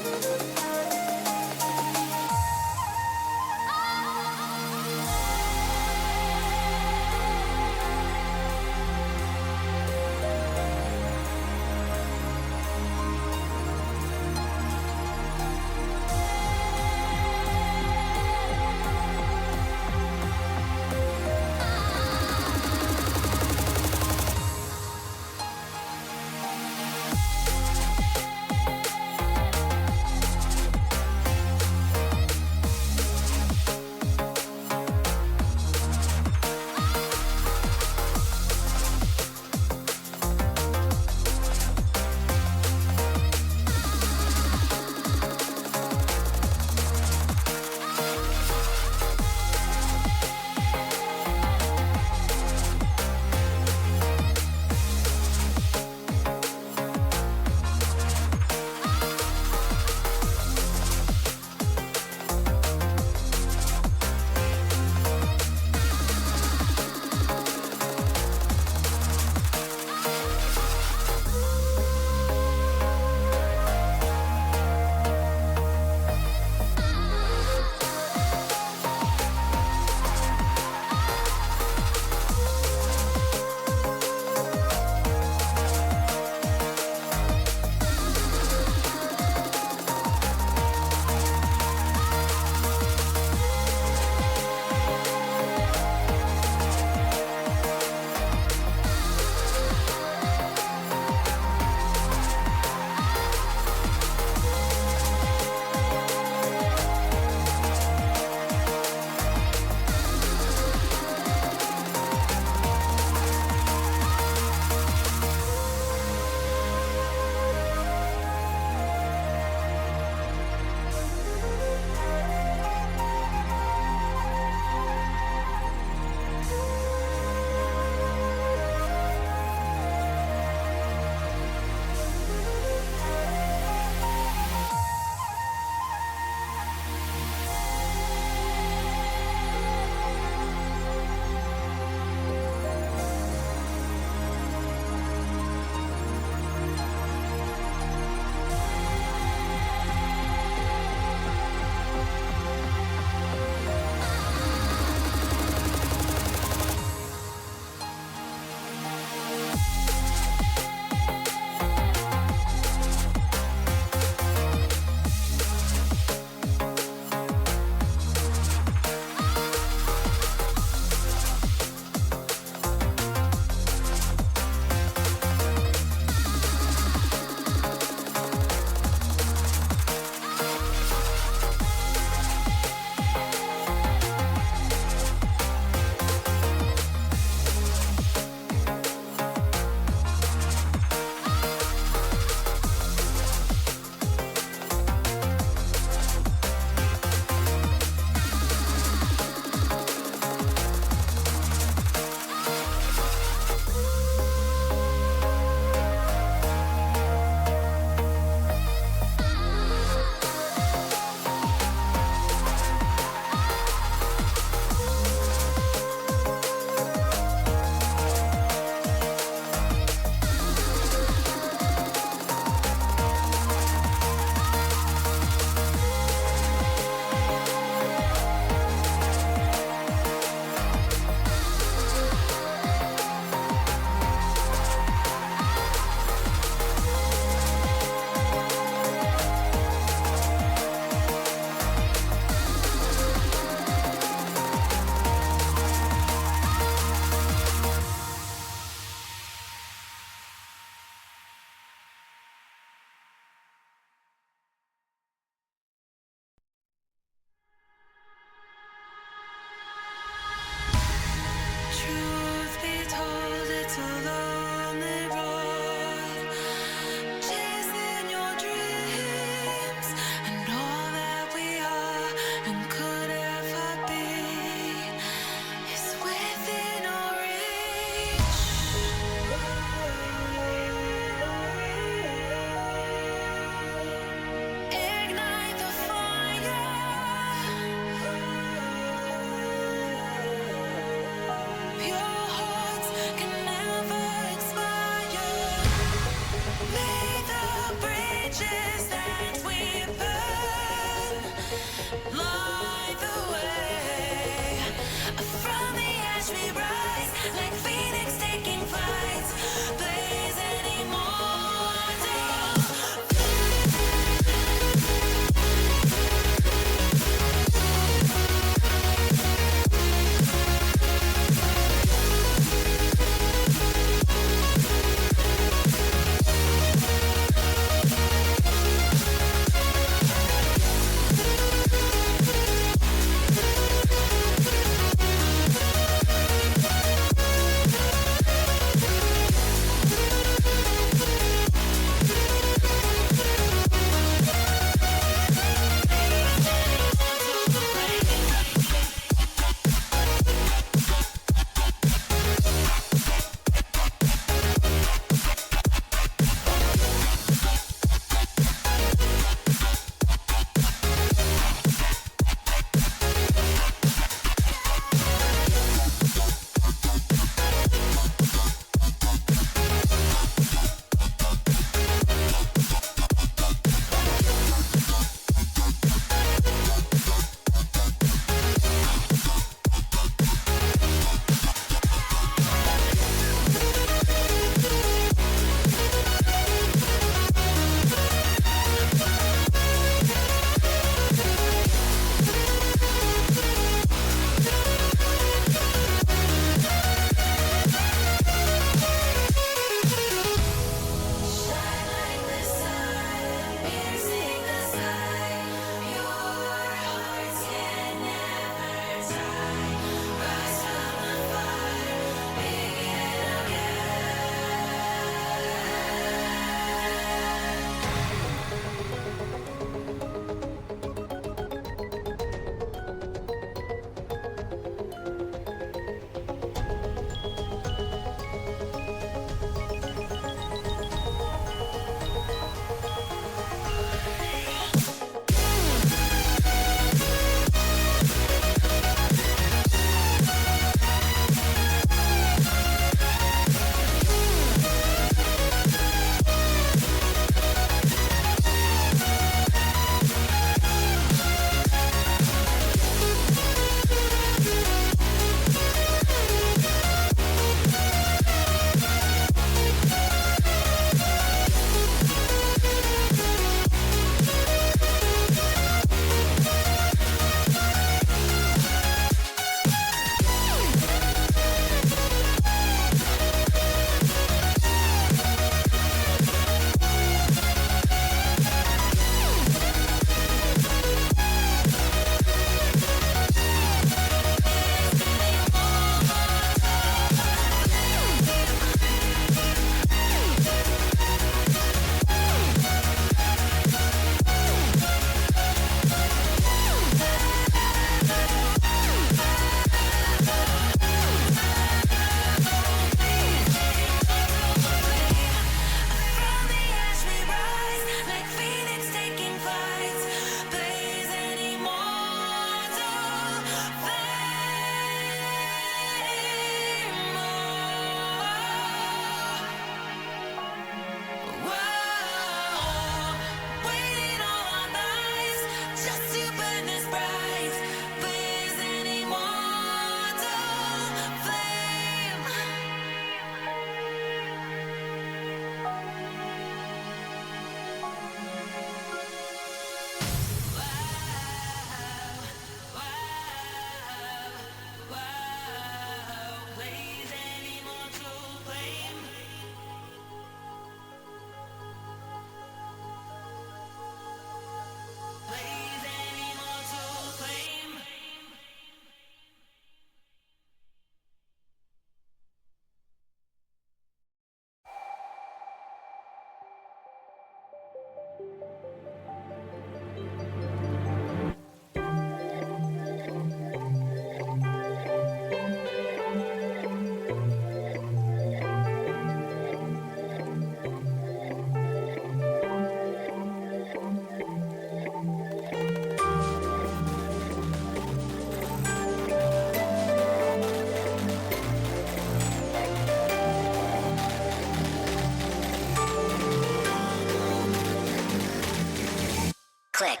Click.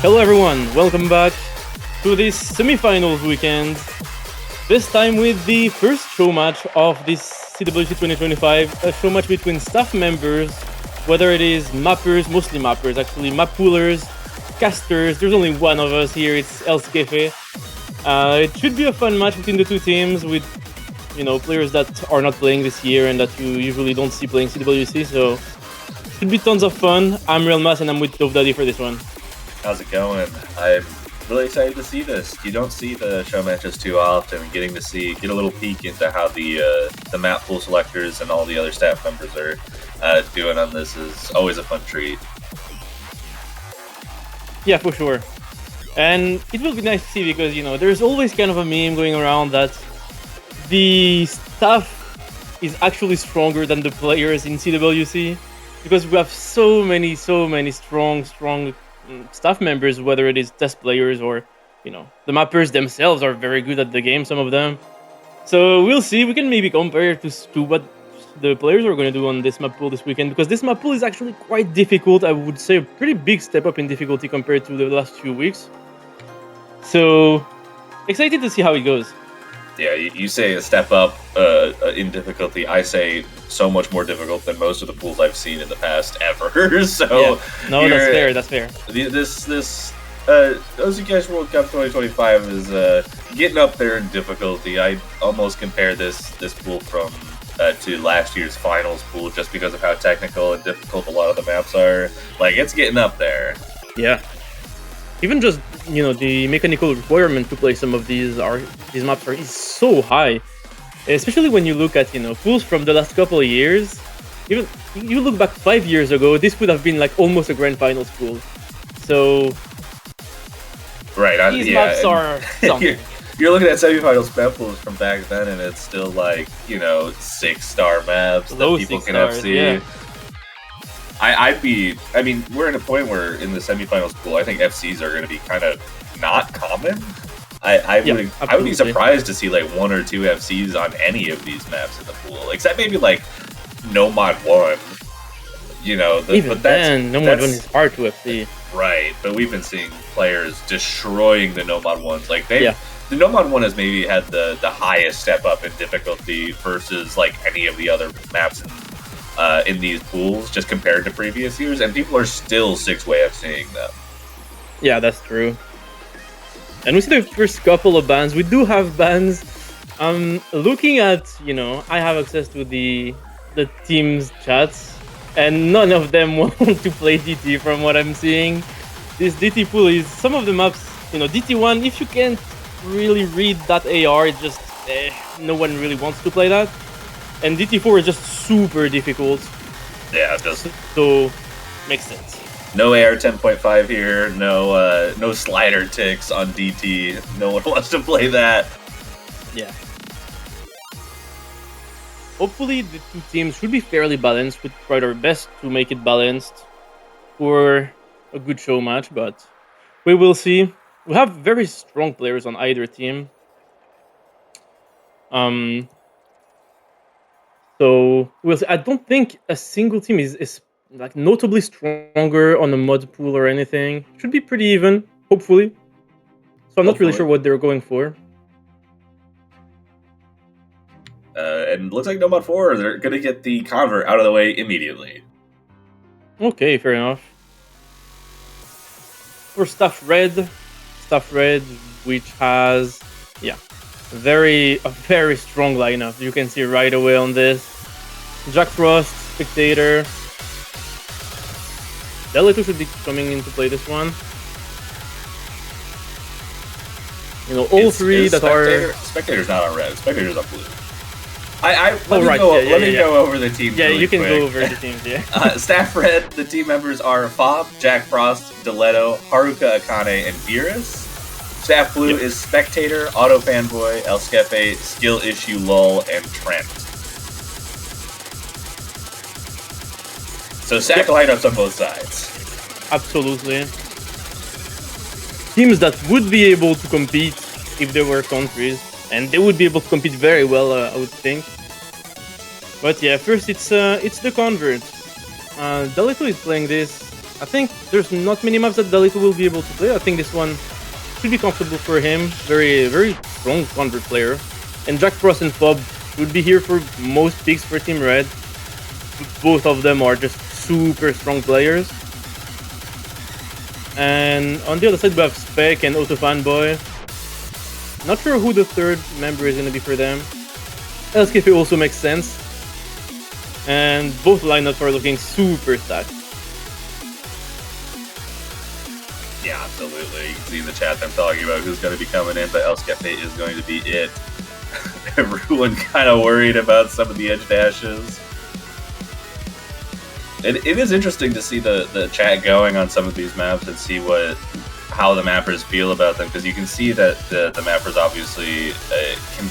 Hello everyone, welcome back to this semifinals weekend. This time with the first show match of this CWC 2025, a show match between staff members, whether it is mappers, mostly mappers actually, map poolers, casters. There's only one of us here, it's El Skefe. It should be a fun match between the two teams with, players that are not playing this year and that you usually don't see playing CWC, so should be tons of fun. I'm Real Mas and I'm with Dove Daddy for this one.
How's it going? I'm really excited to see this. You don't see the show matches too often, and get a little peek into how the map pool selectors and all the other staff members are doing on this is always a fun treat.
Yeah, for sure. And it will be nice to see because, there's always kind of a meme going around that the staff is actually stronger than the players in CWC because we have so many strong staff members, whether it is test players or, the mappers themselves are very good at the game, some of them. So we'll see. We can maybe compare to what the players are going to do on this map pool this weekend, because this map pool is actually quite difficult. I would say a pretty big step up in difficulty compared to the last few weeks. So excited to see how it goes.
Yeah, you say a step up in difficulty. I say so much more difficult than most of the pools I've seen in the past ever. So
yeah. No, that's fair.
This OCCash World Cup 2025 is getting up there in difficulty. I almost compare this pool from to last year's finals pool just because of how technical and difficult a lot of the maps are. Like, it's getting up there.
Yeah. Even just the mechanical requirement to play some of these maps is so high, especially when you look at pools from the last couple of years. Even you look back 5 years ago, this would have been like almost a grand finals pool. So
right,
these maps are something.
You're looking at semifinals map pools from back then, and it's still like 6-star maps that people can FC.
Yeah.
I mean, we're in a point where in the semifinals pool, I think FCs are going to be kind of not common. I would be surprised to see like 1 or 2 FCs on any of these maps in the pool, except maybe like Nomad 1.
Even then, Nomad 1 is hard to FC.
Right, but we've been seeing players destroying the Nomad 1s. Like the Nomad 1 has maybe had the highest step up in difficulty versus like any of the other maps in these pools, just compared to previous years, and people are still 6-way FCing them.
Yeah, that's true. And we see the first couple of bans. We do have bans. Looking at, I have access to the team's chats, and none of them want to play DT from what I'm seeing. This DT pool is some of the maps, DT1, if you can't really read that AR, it just, no one really wants to play that. And DT4 is just super difficult.
Yeah, it does.
So, makes sense.
No AR 10.5 here, no slider ticks on DT. No one wants to play that.
Yeah. Hopefully the two teams should be fairly balanced. We tried our best to make it balanced for a good show match, but we will see. We have very strong players on either team. So we'll see. I don't think a single team is like notably stronger on a mod pool or anything. Should be pretty even, hopefully. So I'm not really sure what they're going for.
And looks like Nomad 4, they're going to get the convert out of the way immediately.
Okay, fair enough. For Staff Red, which has, a very strong lineup. You can see right away on this. Jack Frost, Spectator. Delito should be coming into play this one. All three that are...
Spectator's not on red. Spectator's on blue. Let me go over the teams.
Yeah,
really
you can
quick.
go over the teams. Yeah.
Staff Red, the team members are Fob, Jack Frost, Deleto, Haruka Akane, and Beerus. Staff Blue is Spectator, Auto Fanboy, El Skefe, Skill Issue Lull, and Trent. So stack lineups on both sides.
Absolutely. Teams that would be able to compete if there were countries, and they would be able to compete very well, I would think. But yeah, first it's the convert. Delito is playing this. I think there's not many maps that Dalito will be able to play. I think this one should be comfortable for him. Very, very strong Convert player. And Jack Frost and Fob would be here for most picks for Team Red. Both of them are just super strong players. And on the other side, we have Spec and Auto Fanboy. Not sure who the third member is going to be for them. LSKP also makes sense. And both lineups are looking super stacked.
Yeah, absolutely. You can see in the chat them talking about who's going to be coming in, but Elskepe is going to be it. Everyone kind of worried about some of the edge dashes. It is interesting to see the chat going on some of these maps and see how the mappers feel about them, because you can see that the mappers obviously can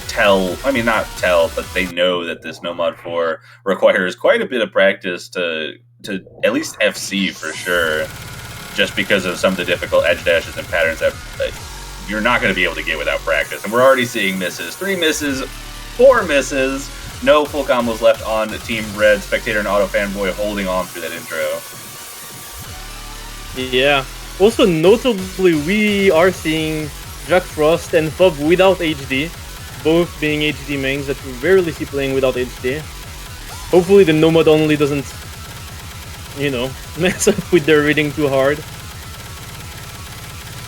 tell, I mean not tell, but they know that this No Mod 4 requires quite a bit of practice to at least FC for sure, just because of some of the difficult edge dashes and patterns that you're not going to be able to get without practice. And we're already seeing misses. 3 misses, 4 misses. No full combos left on Team Red. Spectator and Auto Fanboy holding on through that intro.
Yeah. Also, notably, we are seeing Jack Frost and Fob without HD. Both being HD mains that we rarely see playing without HD. Hopefully the Nomad only doesn't, you know, mess up with their reading too hard.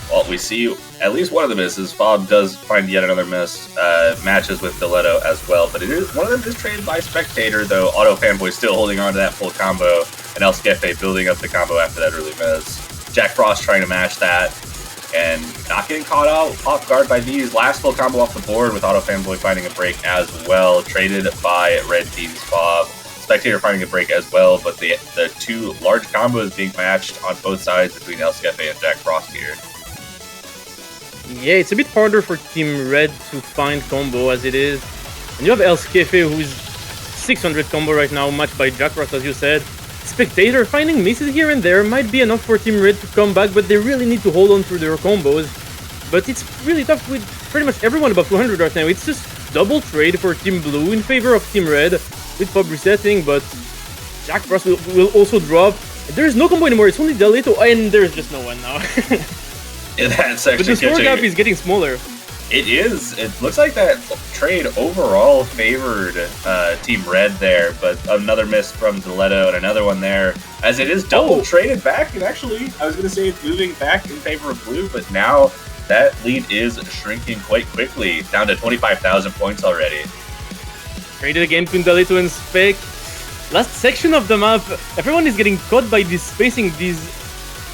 Well, we see at least one of the misses. Fob does find yet another miss. Matches with Diletto as well, but one of them is traded by Spectator, though Auto Fanboy still holding on to that full combo, and Elskepe building up the combo after that early miss. Jack Frost trying to match that, and not getting caught out off guard by these. Last full combo off the board with Auto Fanboy finding a break as well. Traded by Red Team's Fob. Spectator finding a break as well, but the 2 large combos being matched on both sides between Elskepe and Jack Frost here.
Yeah, it's a bit harder for Team Red to find combo as it is. And you have Elskefe, who's 600 combo right now, matched by Jack Frost, as you said. Spectator finding misses here and there might be enough for Team Red to come back, but they really need to hold on to their combos. But it's really tough with pretty much everyone above 200 right now. It's just double trade for Team Blue in favor of Team Red with Fob resetting, but Jack Frost will also drop. There is no combo anymore, it's only Delito, and there's just no one now.
In that section,
but the score gap is getting smaller.
It is. It looks like that trade overall favored Team Red there, but another miss from Diletto and another one there, as it is double traded back. And actually, I was going to say it's moving back in favor of Blue, but now that lead is shrinking quite quickly, down to 25,000 points already.
Traded again between Diletto and Spec. Last section of the map, everyone is getting caught by this spacing, these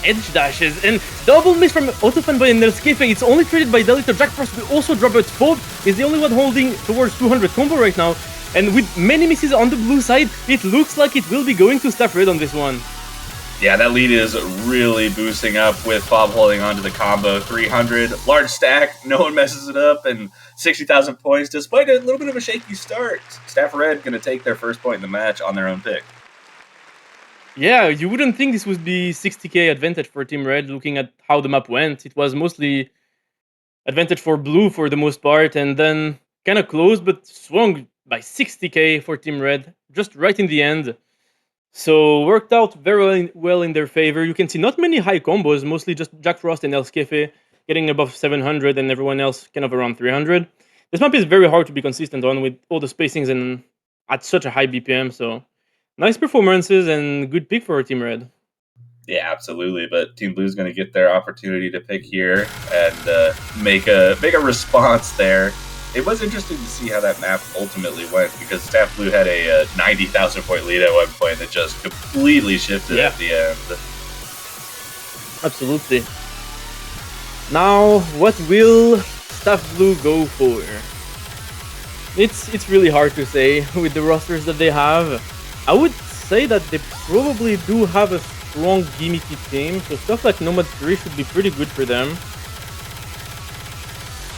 edge dashes, and double miss from Auto Fanboy and Elskefe. It's only traded by Delito. Jack Frost will also drop it. Fob is the only one holding towards 200 combo right now, and with many misses on the blue side, it looks like it will be going to Staff Red on this one.
Yeah, that lead is really boosting up with Fob holding onto the combo. 300, large stack, no one messes it up, and 60,000 points despite a little bit of a shaky start. Staff Red going to take their first point in the match on their own pick.
Yeah, you wouldn't think this would be 60k advantage for Team Red, looking at how the map went. It was mostly advantage for Blue for the most part, and then kind of close, but swung by 60k for Team Red, just right in the end. So worked out very well in their favor. You can see not many high combos, mostly just Jack Frost and Elskefe getting above 700 and everyone else kind of around 300. This map is very hard to be consistent on with all the spacings and at such a high BPM, so nice performances and good pick for Team Red.
Yeah, absolutely. But Team Blue's going to get their opportunity to pick here and make a response there. It was interesting to see how that map ultimately went, because Staff Blue had a 90,000 point lead at one point that just completely shifted at the end.
Absolutely. Now, what will Staff Blue go for? It's really hard to say with the rosters that they have. I would say that they probably do have a strong gimmicky team, so stuff like Nomad 3 should be pretty good for them.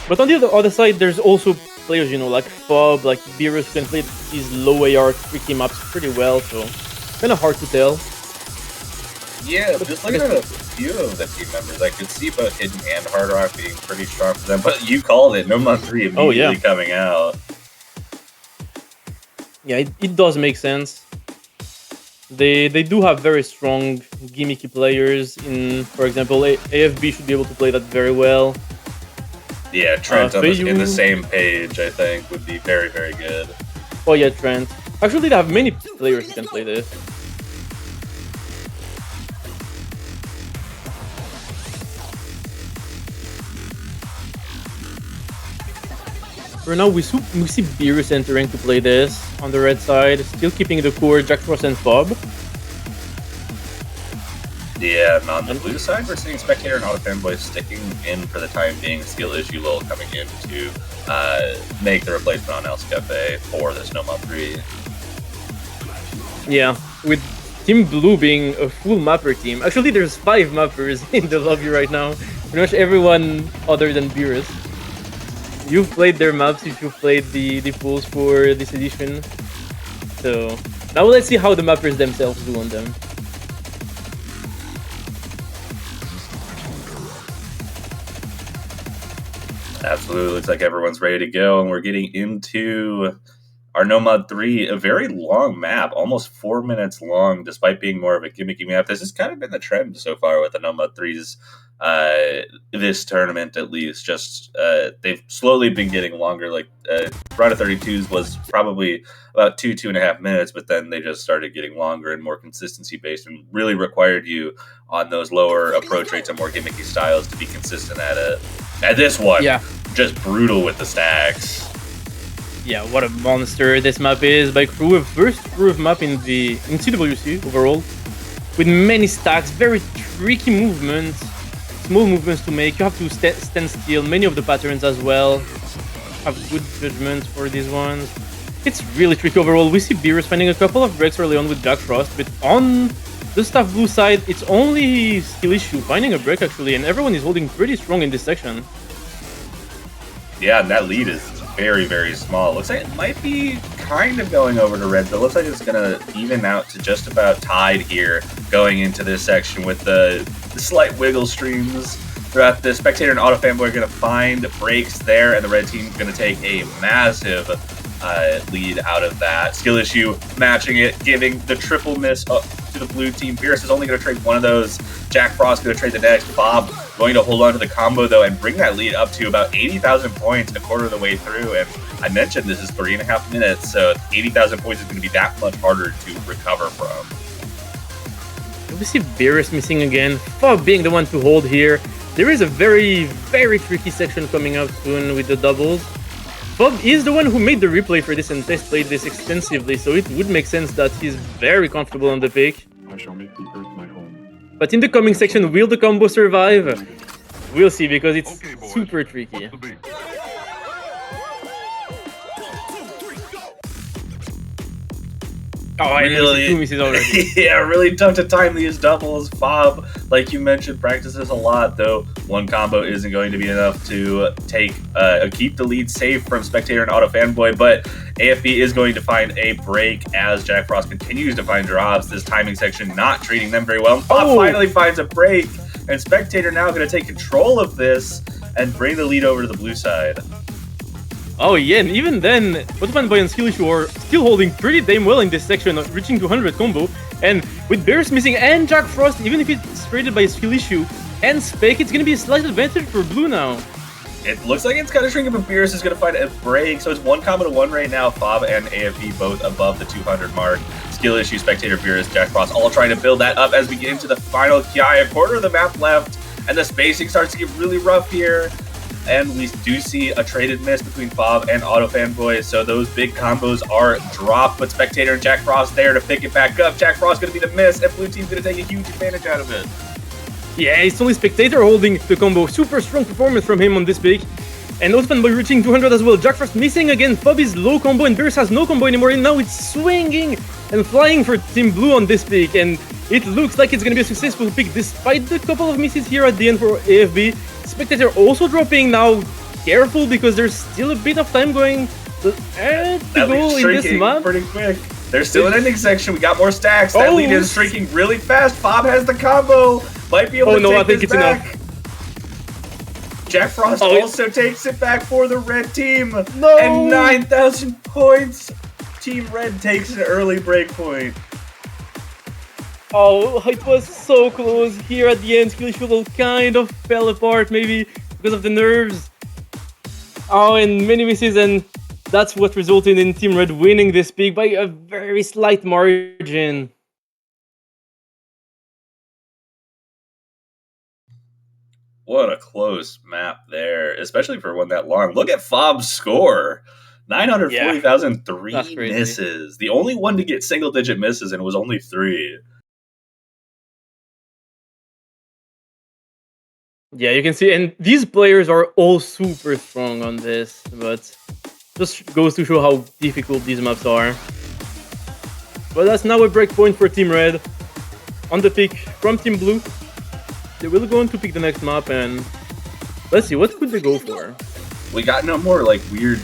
But on the other side, there's also players, you know, like Fob, like Beerus, who can play these low AR tricky maps pretty well, so kind of hard to tell.
Yeah, but just looking at a few of the team members, I could see both Hidden and Hard Rock being pretty strong for them, but you called it, Nomad 3 immediately coming out.
Yeah, it does make sense. They do have very strong gimmicky players. In, for example, AFB should be able to play that very well.
Yeah, Trent in the
Feiyu-
same page, I think, would be very, very good.
Oh yeah, Trent. Actually, they have many players who can play this. For now, we see Beerus entering to play this on the red side, still keeping the core Jack Frost and Fob.
Yeah, and on the blue side, we're seeing Spectator and Auto Fanboy sticking in for the time being. Skill Issue Lil coming in to make the replacement on El Scafe for this Nomad 3.
Yeah, with Team Blue being a full mapper team. Actually, there's 5 mappers in the lobby right now. Pretty much everyone other than Beerus. You've played their maps if you've played the pools for this edition. So now let's see how the mappers themselves do on them.
Absolutely, looks like everyone's ready to go, and we're getting into our Nomad 3, a very long map, almost 4 minutes long, despite being more of a gimmicky map. This has kind of been the trend so far with the Nomad 3s this tournament, at least. Just they've slowly been getting longer. Like round of 32s was probably about 2.5 minutes, but then they just started getting longer and more consistency based, and really required you on those lower approach rates and more gimmicky styles to be consistent at it. And this one,
Yeah.
just brutal with the stacks.
Yeah, what a monster this map is. By Crew, first Crew map in CWC overall, with many stacks, very tricky movements, small movements to make. You have to stand still. Many of the patterns as well have good judgment for these ones. It's really tricky overall. We see Beerus finding a couple of breaks early on with Jack Frost, but on the Staff Blue side, it's only Skill Issue finding a break actually, and everyone is holding pretty strong in this section.
Yeah, and that lead is very, very small. Looks like it might be kind of going over to red, but it looks like it's going to even out to just about tied here going into this section with the slight wiggle streams throughout. The Spectator and Auto Fanboy are going to find breaks there, and the red team is going to take a massive lead out of that. Skill Issue matching it, giving the triple miss up to the blue team. Beerus is only going to trade one of those. Jack Frost going to trade the next. Bob going to hold on to the combo, though, and bring that lead up to about 80,000 points a quarter of the way through. And I mentioned this is 3.5 minutes, so 80,000 points is going to be that much harder to recover from.
We see Beerus missing again, Fob being the one to hold here. There is a very, very tricky section coming up soon with the doubles. Fob is the one who made the replay for this and test played this extensively, so it would make sense that he's very comfortable on the pick.
I shall make the earth my home.
But in the coming section, will the combo survive? We'll see, because it's super tricky. Oh, I really, 2 misses already.
Yeah, really tough to time these doubles. Fob, like you mentioned, practices a lot, though one combo isn't going to be enough to keep the lead safe from Spectator and Auto Fanboy, but AFB is going to find a break as Jack Frost continues to find drops. This timing section not treating them very well. Fob finally finds a break, and Spectator now going to take control of this and bring the lead over to the blue side.
Oh yeah, and even then, Autofanboy and Skill Issue are still holding pretty damn well in this section, reaching 200 combo. And with Beerus missing and Jack Frost, even if it's traded by Skill Issue and Spec, it's going to be a slight advantage for Blue now.
It looks like it's kind of shrinking, but Beerus is going to find a break. So it's 1 combo to 1 right now. Fob and AFB both above the 200 mark. Skill Issue, Spectator, Beerus, Jack Frost all trying to build that up as we get into the final Kiai. A quarter of the map left, and the spacing starts to get really rough here. And we do see a traded miss between Fob and Auto Fanboy, so those big combos are dropped, but Spectator and Jack Frost there to pick it back up. Jack Frost going to be the miss, and blue team's going to take a huge advantage out of it.
Yeah, it's only Spectator holding the combo. Super strong performance from him on this pick. And Autofanboy reaching 200 as well. Jack Frost missing again. Fob is low combo, and Beerus has no combo anymore, and now it's swinging and flying for Team Blue on this pick, and it looks like it's going to be a successful pick despite the couple of misses here at the end for AFB. Spectator also dropping now. Careful, because there's still a bit of time going to go in this map.
Pretty quick. There's still an ending section. We got more stacks. That lead is shrinking really fast. Fob has the combo. Might be able to take this back. Enough. Jack Frost also takes it back for the red team.
No.
And 9,000 points. Team Red takes an early break point.
Oh, it was so close here at the end. Skill Shuttle kind of fell apart, maybe because of the nerves. Oh, and many misses, and that's what resulted in Team Red winning this pick by a very slight margin.
What a close map there, especially for one that long. Look at Fob's score. 940,000,
That's
three
crazy.
misses. The only one to get single digit misses, and it was only 3.
Yeah, you can see, and these players are all super strong on this, but just goes to show how difficult these maps are. But that's now a breakpoint for Team Red. On the pick from Team Blue, they will go on to pick the next map, and let's see, what could they go for?
We got no more like weird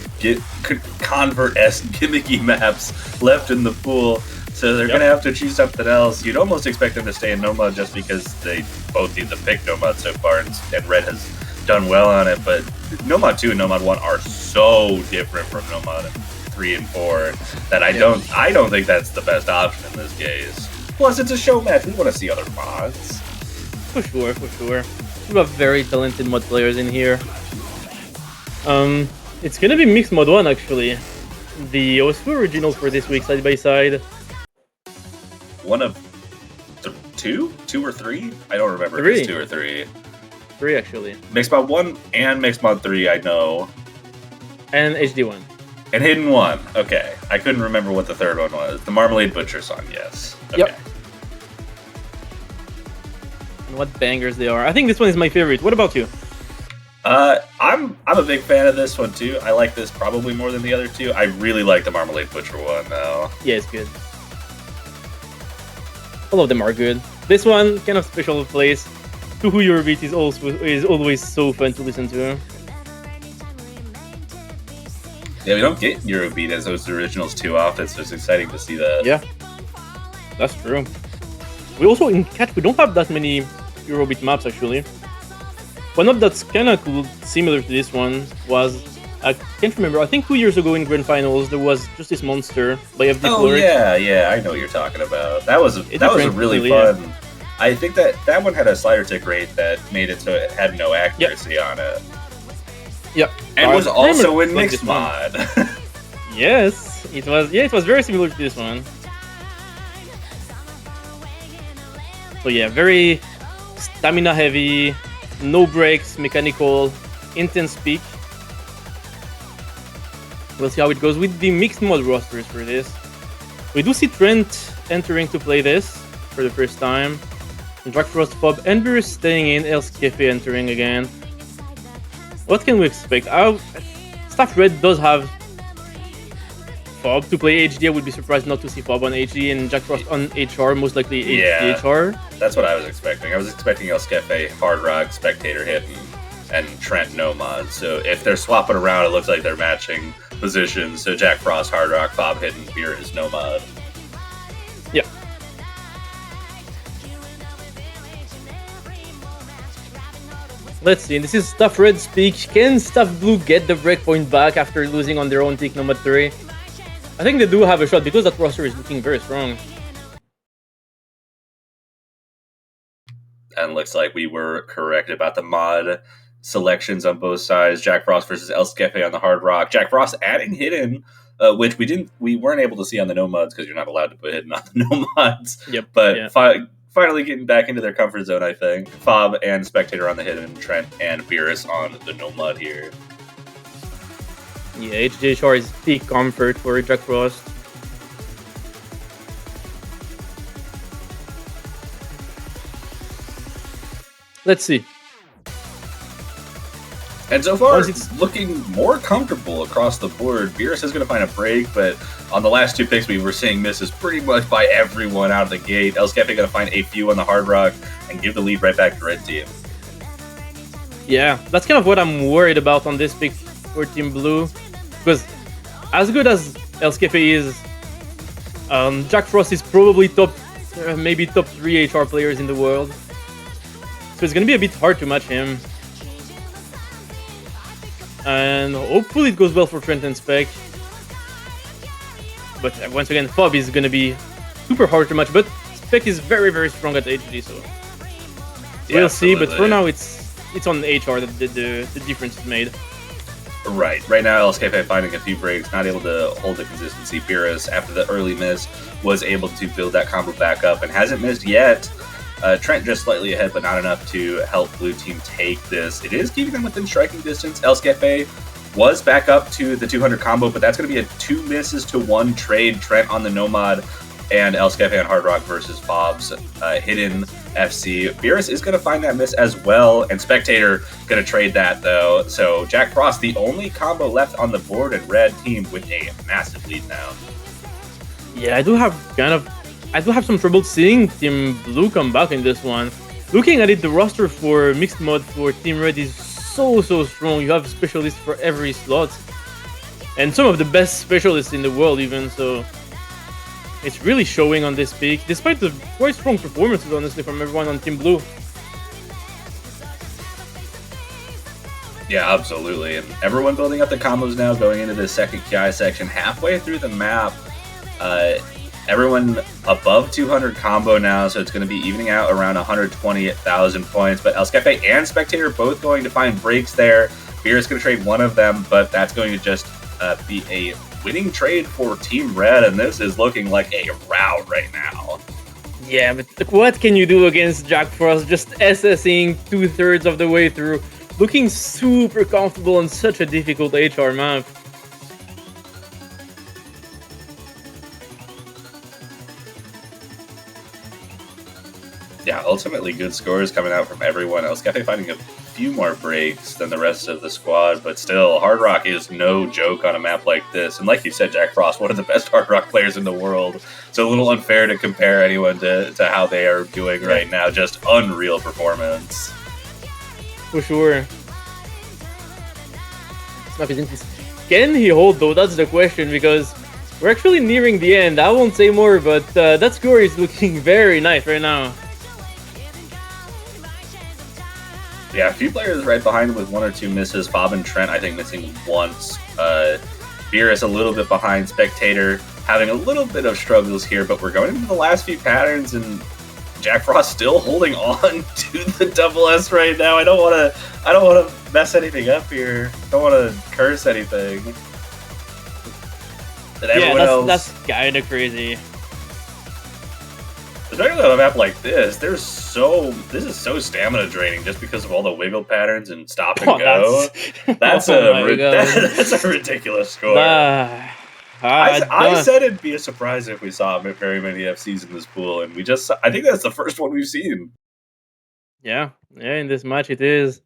convert-esque gimmicky maps left in the pool, so they're gonna have to choose something else. You'd almost expect them to stay in Nomad just because they both need to pick Nomad so far, and Red has done well on it. But Nomad 2 and Nomad 1 are so different from Nomad 3 and 4 that I don't think that's the best option in this case. Plus, it's a show match. We want to see other mods.
For sure, for sure. We have very talented mod players in here. It's gonna be mixed mod 1 actually. The OS2 originals for this week, side by side.
One of two or three? I don't remember if it's 2 or 3.
3 actually.
Mixed mod 1 and Mixed mod 3, I know.
And HD1.
And Hidden 1. Okay. I couldn't remember what the third one was. The Marmalade Butcher song, yes. Okay.
Yep. And what bangers they are. I think this one is my favorite. What about you?
I'm a big fan of this one too. I like this probably more than the other two. I really like the Marmalade Butcher one though.
Yeah, it's good. All of them are good. This one, kind of special place. To Who Your Beat is always so fun to listen to.
Yeah, we don't get Eurobeat as those originals too often, so it's exciting to see that.
Yeah, that's true. We also, in Catch, we don't have that many Eurobeat maps actually. One map that's kind of cool, similar to this one, was, I can't remember, I think 2 years ago in Grand Finals, there was just this monster by FD
Oh
Flirt.
yeah, I know what you're talking about. That was a really fun.
Yeah.
I think that one had a slider tick rate that made it so it had no accuracy on it.
Yep.
And was also in
Mixed
Mixed Mod.
Yes, it was. Yeah, it was very similar to this one. So yeah, very stamina heavy, no breaks, mechanical, intense peak. We'll see how it goes with the mixed mod rosters for this. We do see Trent entering to play this for the first time. Jack Frost, Fob, and Beerus staying in, Else Cafe entering again. What can we expect? Staff Red does have Fob to play HD. I would be surprised not to see Fob on HD and Jack Frost on HR, most likely
Yeah.
HR.
That's what I was expecting. I was expecting El Skefe, Hard Rock, Spectator Hidden, and Trent Nomad. So if they're swapping around, it looks like they're matching positions. So Jack Frost, Hard Rock, Fob Hidden, Beerus Nomad.
Yeah. Let's see, this is Stuff Red speech. Can Stuff Blue get the breakpoint back after losing on their own tick number 3? I think they do have a shot because that roster is looking very strong.
And looks like we were correct about the mod selections on both sides. Jack Frost versus El Skefe on the Hard Rock. Jack Frost adding Hidden, which we weren't able to see on the Nomads because you're not allowed to put Hidden on the Nomads.
Yep.
But
yeah.
Finally getting back into their comfort zone, I think. Fob and Spectator on the Hidden, Trent and Beerus on the Nomad here.
Yeah, HJHR is peak comfort for Jack Frost. Let's see.
And so far,
Once
it's looking more comfortable across the board. Beerus is going to find a break, but on the last two picks, we were seeing misses pretty much by everyone out of the gate. El Skefe going to find a few on the Hard Rock and give the lead right back to Red Team.
Yeah, that's kind of what I'm worried about on this pick for Team Blue. Because as good as El Skefe is, Jack Frost is probably maybe top 3 HR players in the world. So it's going to be a bit hard to match him. And hopefully it goes well for Trent and Spec. But once again, Fob is going to be super hard to match. But Spec is very, very strong at HG, so
Yeah,
we'll see. But for
absolutely.
now, it's on HR that the difference is made.
Right. Right now, LSKP finding a few breaks, not able to hold the consistency. Beerus, after the early miss, was able to build that combo back up and hasn't missed yet. Trent just slightly ahead, but not enough to help Blue Team take this. It is keeping them within striking distance. LSKP was back up to the 200 combo, but that's going to be a 2 misses to 1 trade. Trent on the Nomad and LSKP on Hard Rock versus Fob's Hidden FC. Beerus is going to find that miss as well, and Spectator going to trade that, though. So Jack Frost, the only combo left on the board, and Red Team with a massive lead now.
Yeah, I do have some trouble seeing Team Blue come back in this one. Looking at it, the roster for mixed mod for Team Red is so strong. You have specialists for every slot, and some of the best specialists in the world even, so it's really showing on this peak, despite the quite strong performances, honestly, from everyone on Team Blue.
Yeah, absolutely. And everyone building up the combos now, going into the second KI section, halfway through the map. Everyone above 200 combo now, so it's going to be evening out around 120,000 points. But LSKP and Spectator both going to find breaks there. Beer is going to trade one of them, but that's going to just be a winning trade for Team Red, and this is looking like a rout right now.
Yeah, but what can you do against Jack Frost just SSing 2/3 of the way through, looking super comfortable on such a difficult HR map?
Yeah, ultimately good scores coming out from everyone else. LSKP finding a few more breaks than the rest of the squad, but still, Hard Rock is no joke on a map like this. And like you said, Jack Frost, one of the best Hard Rock players in the world. It's a little unfair to compare anyone to how they are doing right now. Just unreal performance.
For sure. This map is interesting. Can he hold though? That's the question, because we're actually nearing the end. I won't say more, but that score is looking very nice right now.
Yeah, a few players right behind him with 1 or 2 misses. Fob and Trent, I think, missing once. Beer is a little bit behind. Spectator having a little bit of struggles here, but we're going into the last few patterns, and Jack Frost still holding on to the double S right now. I don't want to mess anything up here. Don't want to curse anything. And everyone
that's kind of crazy.
Especially on a map like this, this is so stamina draining just because of all the wiggle patterns and stop and go. That's a ridiculous score. I said it'd be a surprise if we saw very many FCs in this pool, and I think that's the first one we've seen.
Yeah, in this match it is.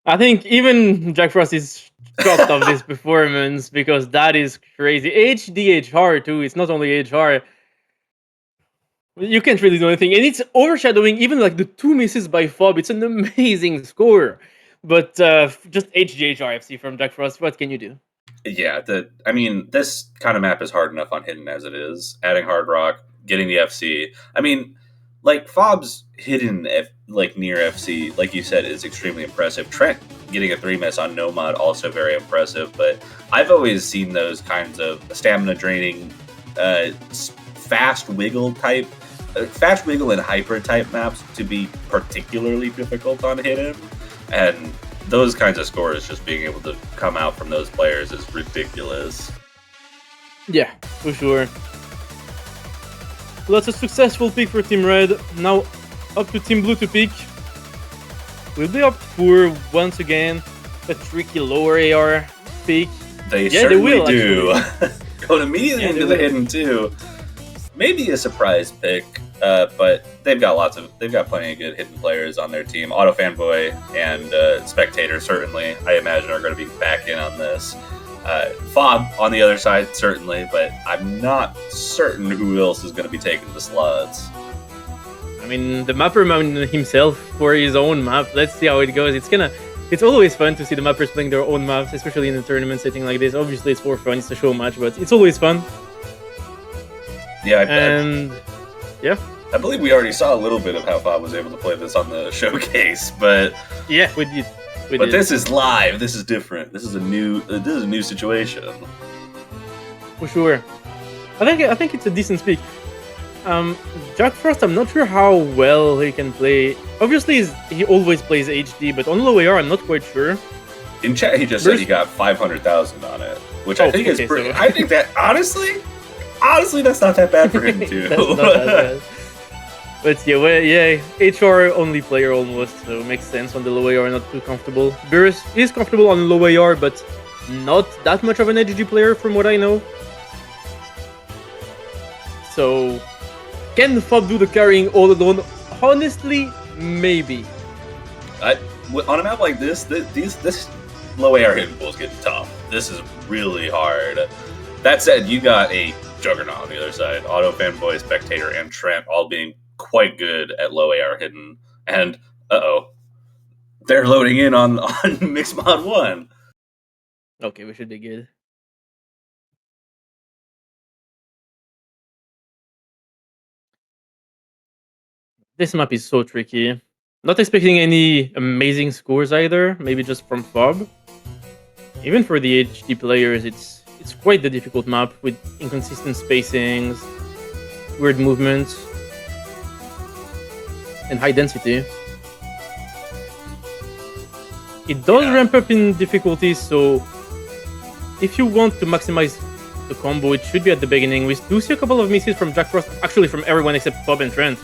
I think even Jack Frost is shocked of this performance, because that is crazy. HDHR too, it's not only HR. You can't really do anything, and it's overshadowing even like the 2 misses by Fob. It's an amazing score, but just HGHRFC from Jack Frost. What can you do?
Yeah, this kind of map is hard enough on Hidden as it is. Adding Hard Rock, getting the FC. I mean, like Fob's Hidden near FC, like you said, is extremely impressive. Trent getting a 3 miss on Nomad, also very impressive. But I've always seen those kinds of stamina draining, fast wiggle and hyper type maps to be particularly difficult on Hidden, and those kinds of scores just being able to come out from those players is ridiculous.
Yeah, for sure. Well, that's a successful pick for Team Red. Now up to Team Blue to pick. We'll be up for, once again, a tricky lower AR pick.
They
certainly
will, do. Going immediately into the Hidden too. Maybe a surprise pick, but they've got plenty of good Hidden players on their team. Auto Fanboy and Spectator certainly, I imagine, are going to be back in on this. Fob on the other side certainly, but I'm not certain who else is going to be taking the slots.
I mean, the mapper mounted himself for his own map. Let's see how it goes. It's always fun to see the mappers playing their own maps, especially in a tournament setting like this. Obviously, it's for fun. It's a show match, but it's always fun.
Yeah,
I
believe we already saw a little bit of how Fob was able to play this on the showcase, but
yeah, we did.
But this is live. This is different. This is a new situation.
For sure. I think it's a decent pick. Jack Frost, I'm not sure how well he can play. Obviously, he always plays HD, but on low AR, I'm not quite sure.
In chat, he just said he got 500,000 on it, which I think is pretty.
So...
I think that honestly, that's not that bad for him too.
That's not that bad. But yeah, HR only player almost, so it makes sense on the low AR, not too comfortable. Beerus is comfortable on low AR, but not that much of an HG player from what I know. So, can Fob do the carrying all alone? Honestly, maybe.
On a map like this, this low AR hidden pool is getting tough. This is really hard. That said, you got a juggernaut on the other side. Auto, Fanboy, Spectator, and Trent all being quite good at low AR hidden. And, they're loading in on Mixed Mod 1.
Okay, we should be good. This map is so tricky. Not expecting any amazing scores either, maybe just from Fob. Even for the HD players, it's quite the difficult map with inconsistent spacings, weird movements, and high density. It does ramp up in difficulty, so if you want to maximize the combo, it should be at the beginning. We do see a couple of misses from Jack Frost, actually from everyone except Fob and Trent.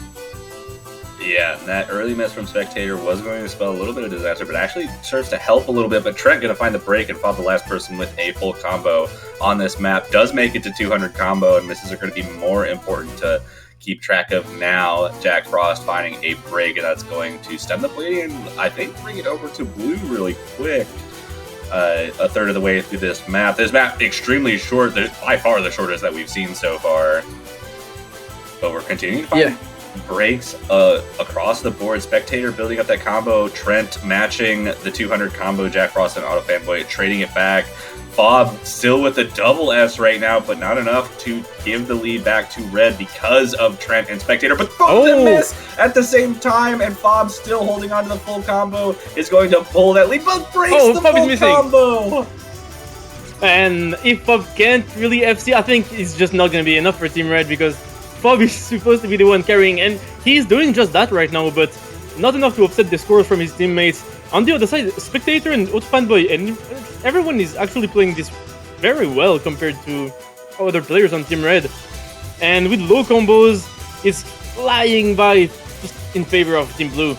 Yeah, that early miss from Spectator was going to spell a little bit of disaster, but actually serves to help a little bit. But Trent going to find the break and Fob the last person with a full combo on this map. Does make it to 200 combo, and misses are going to be more important to keep track of now. Jack Frost finding a break, and that's going to stem the bleeding and I think bring it over to blue really quick. A third of the way through this map. This map extremely short, by far the shortest that we've seen so far. But we're continuing to find breaks across the board. Spectator building up that combo. Trent matching the 200 combo. Jack Frost and Auto Fanboy trading it back. Fob still with the double S right now, but not enough to give the lead back to Red because of Trent and Spectator. But both of them miss at the same time, and Fob still holding on to the full combo is going to pull that lead, but breaks the full combo.
And if Fob can't really FC, I think it's just not going to be enough for Team Red because Fob is supposed to be the one carrying, and he's doing just that right now, but not enough to offset the scores from his teammates. On the other side, Spectator and Auto Fanboy, and everyone is actually playing this very well compared to other players on Team Red. And with low combos, it's flying by just in favor of Team Blue.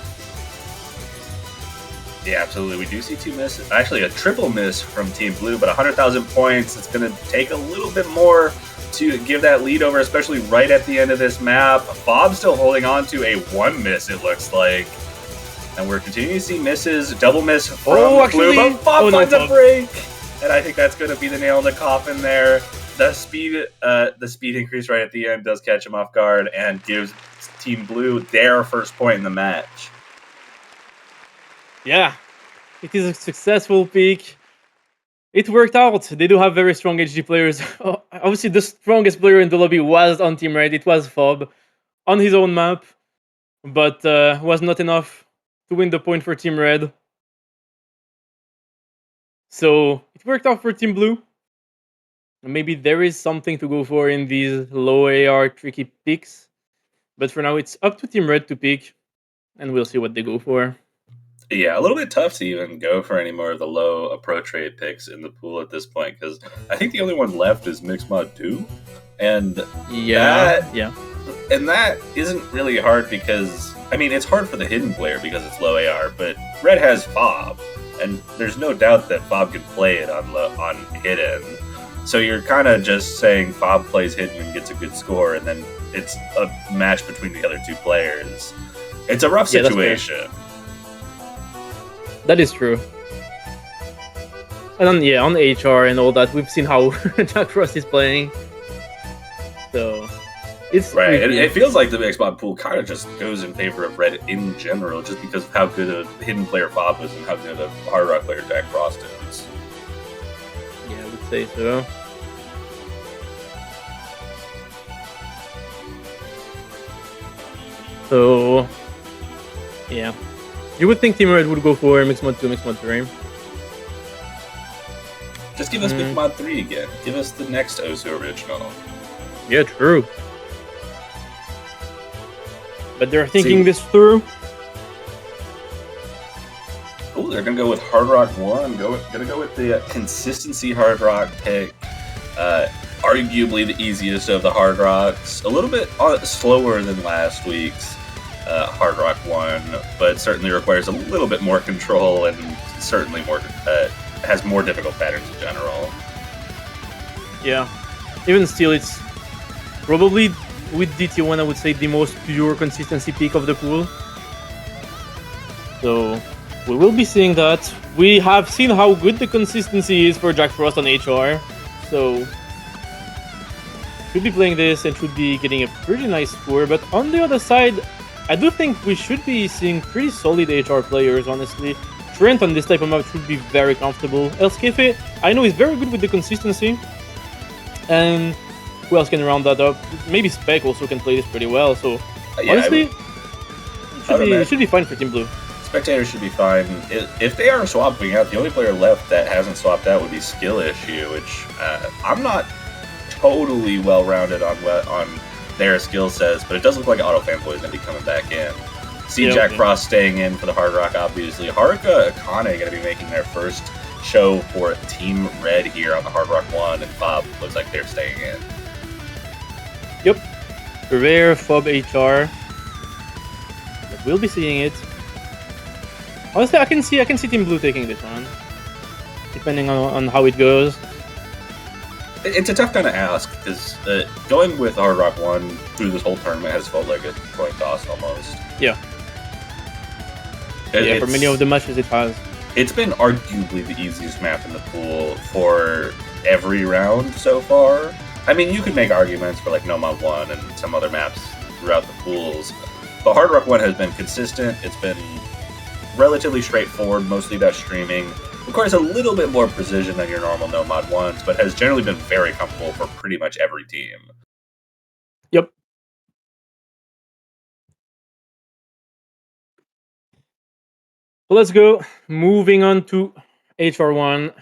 Yeah, absolutely. We do see two misses. Actually, a triple miss from Team Blue, but 100,000 points. It's going to take a little bit more to give that lead over, especially right at the end of this map. Fob still holding on to a one miss, it looks like. And we're continuing to see misses, double miss from Blue, but Fob finds a break. And I think that's going to be the nail in the coffin there. The speed increase right at the end does catch him off guard and gives Team Blue their first point in the match.
Yeah, it is a successful peak. It worked out. They do have very strong HG players. Obviously, the strongest player in the lobby was on Team Red. It was Fob on his own map, but was not enough to win the point for Team Red. So it worked out for Team Blue. Maybe there is something to go for in these low AR tricky picks. But for now, it's up to Team Red to pick, and we'll see what they go for.
Yeah, a little bit tough to even go for any more of the low approach rate picks in the pool at this point, because I think the only one left is Mixed Mod 2. And that isn't really hard because, I mean, it's hard for the hidden player because it's low AR, but Red has Fob, and there's no doubt that Fob can play it on hidden. So you're kind of just saying Fob plays hidden and gets a good score, and then it's a match between the other two players. It's a rough situation.
That is true. And on HR and all that, we've seen how Jack Frost is playing. So it's
right. It feels like the Mixed Mod pool kind of just goes in favor of Red in general, just because of how good a hidden player Fob is and how good a Hard Rock player Jack Frost is.
Yeah, I would say so. So, yeah. You would think Team Red would go for Mixed Mod 2, Mixed Mod 3.
Just give us Mixed Mod 3 again. Give us the next Osu original.
Yeah, true. but they're thinking this through.
Oh, they're gonna go with Hard Rock 1. Gonna go with the consistency Hard Rock pick. Arguably the easiest of the Hard Rocks. A little bit slower than last week's Hard Rock 1, but certainly requires a little bit more control and certainly more has more difficult patterns in general.
Yeah, even still, it's probably with DT1, I would say the most pure consistency pick of the pool. So we will be seeing that. We have seen how good the consistency is for Jack Frost on HR, so should be playing this and should be getting a pretty nice score. But on the other side, I do think we should be seeing pretty solid HR players, honestly. Trent on this type of map should be very comfortable. Elskefe, I know, is very good with the consistency. And who else can round that up? Maybe Spec also can play this pretty well. So honestly, it should be fine for Team Blue.
Spectators should be fine. If they are swapping out, the only player left that hasn't swapped out would be Skill Issue, which I'm not totally well-rounded on their skill sets, but it does look like Auto Fanboy is going to be coming back in. See Jack Frost staying in for the Hard Rock, obviously. Haruka Akane going to be making their first show for Team Red here on the Hard Rock 1, and Fob looks like they're staying in.
Yep. Rare Fob HR. But we'll be seeing it. Honestly, I can see Team Blue taking this one, depending on how it goes.
It's a tough kind of ask, because going with Hard Rock 1 through this whole tournament has felt like a coin toss almost.
Yeah. For many of the matches it has.
It's been arguably the easiest map in the pool for every round so far. I mean, you could make arguments for like Nomad 1 and some other maps throughout the pools, but Hard Rock 1 has been consistent. It's been relatively straightforward, mostly about streaming. Requires a little bit more precision than your normal Nomad 1s, but has generally been very comfortable for pretty much every team.
Yep. So let's go. Moving on to HR1.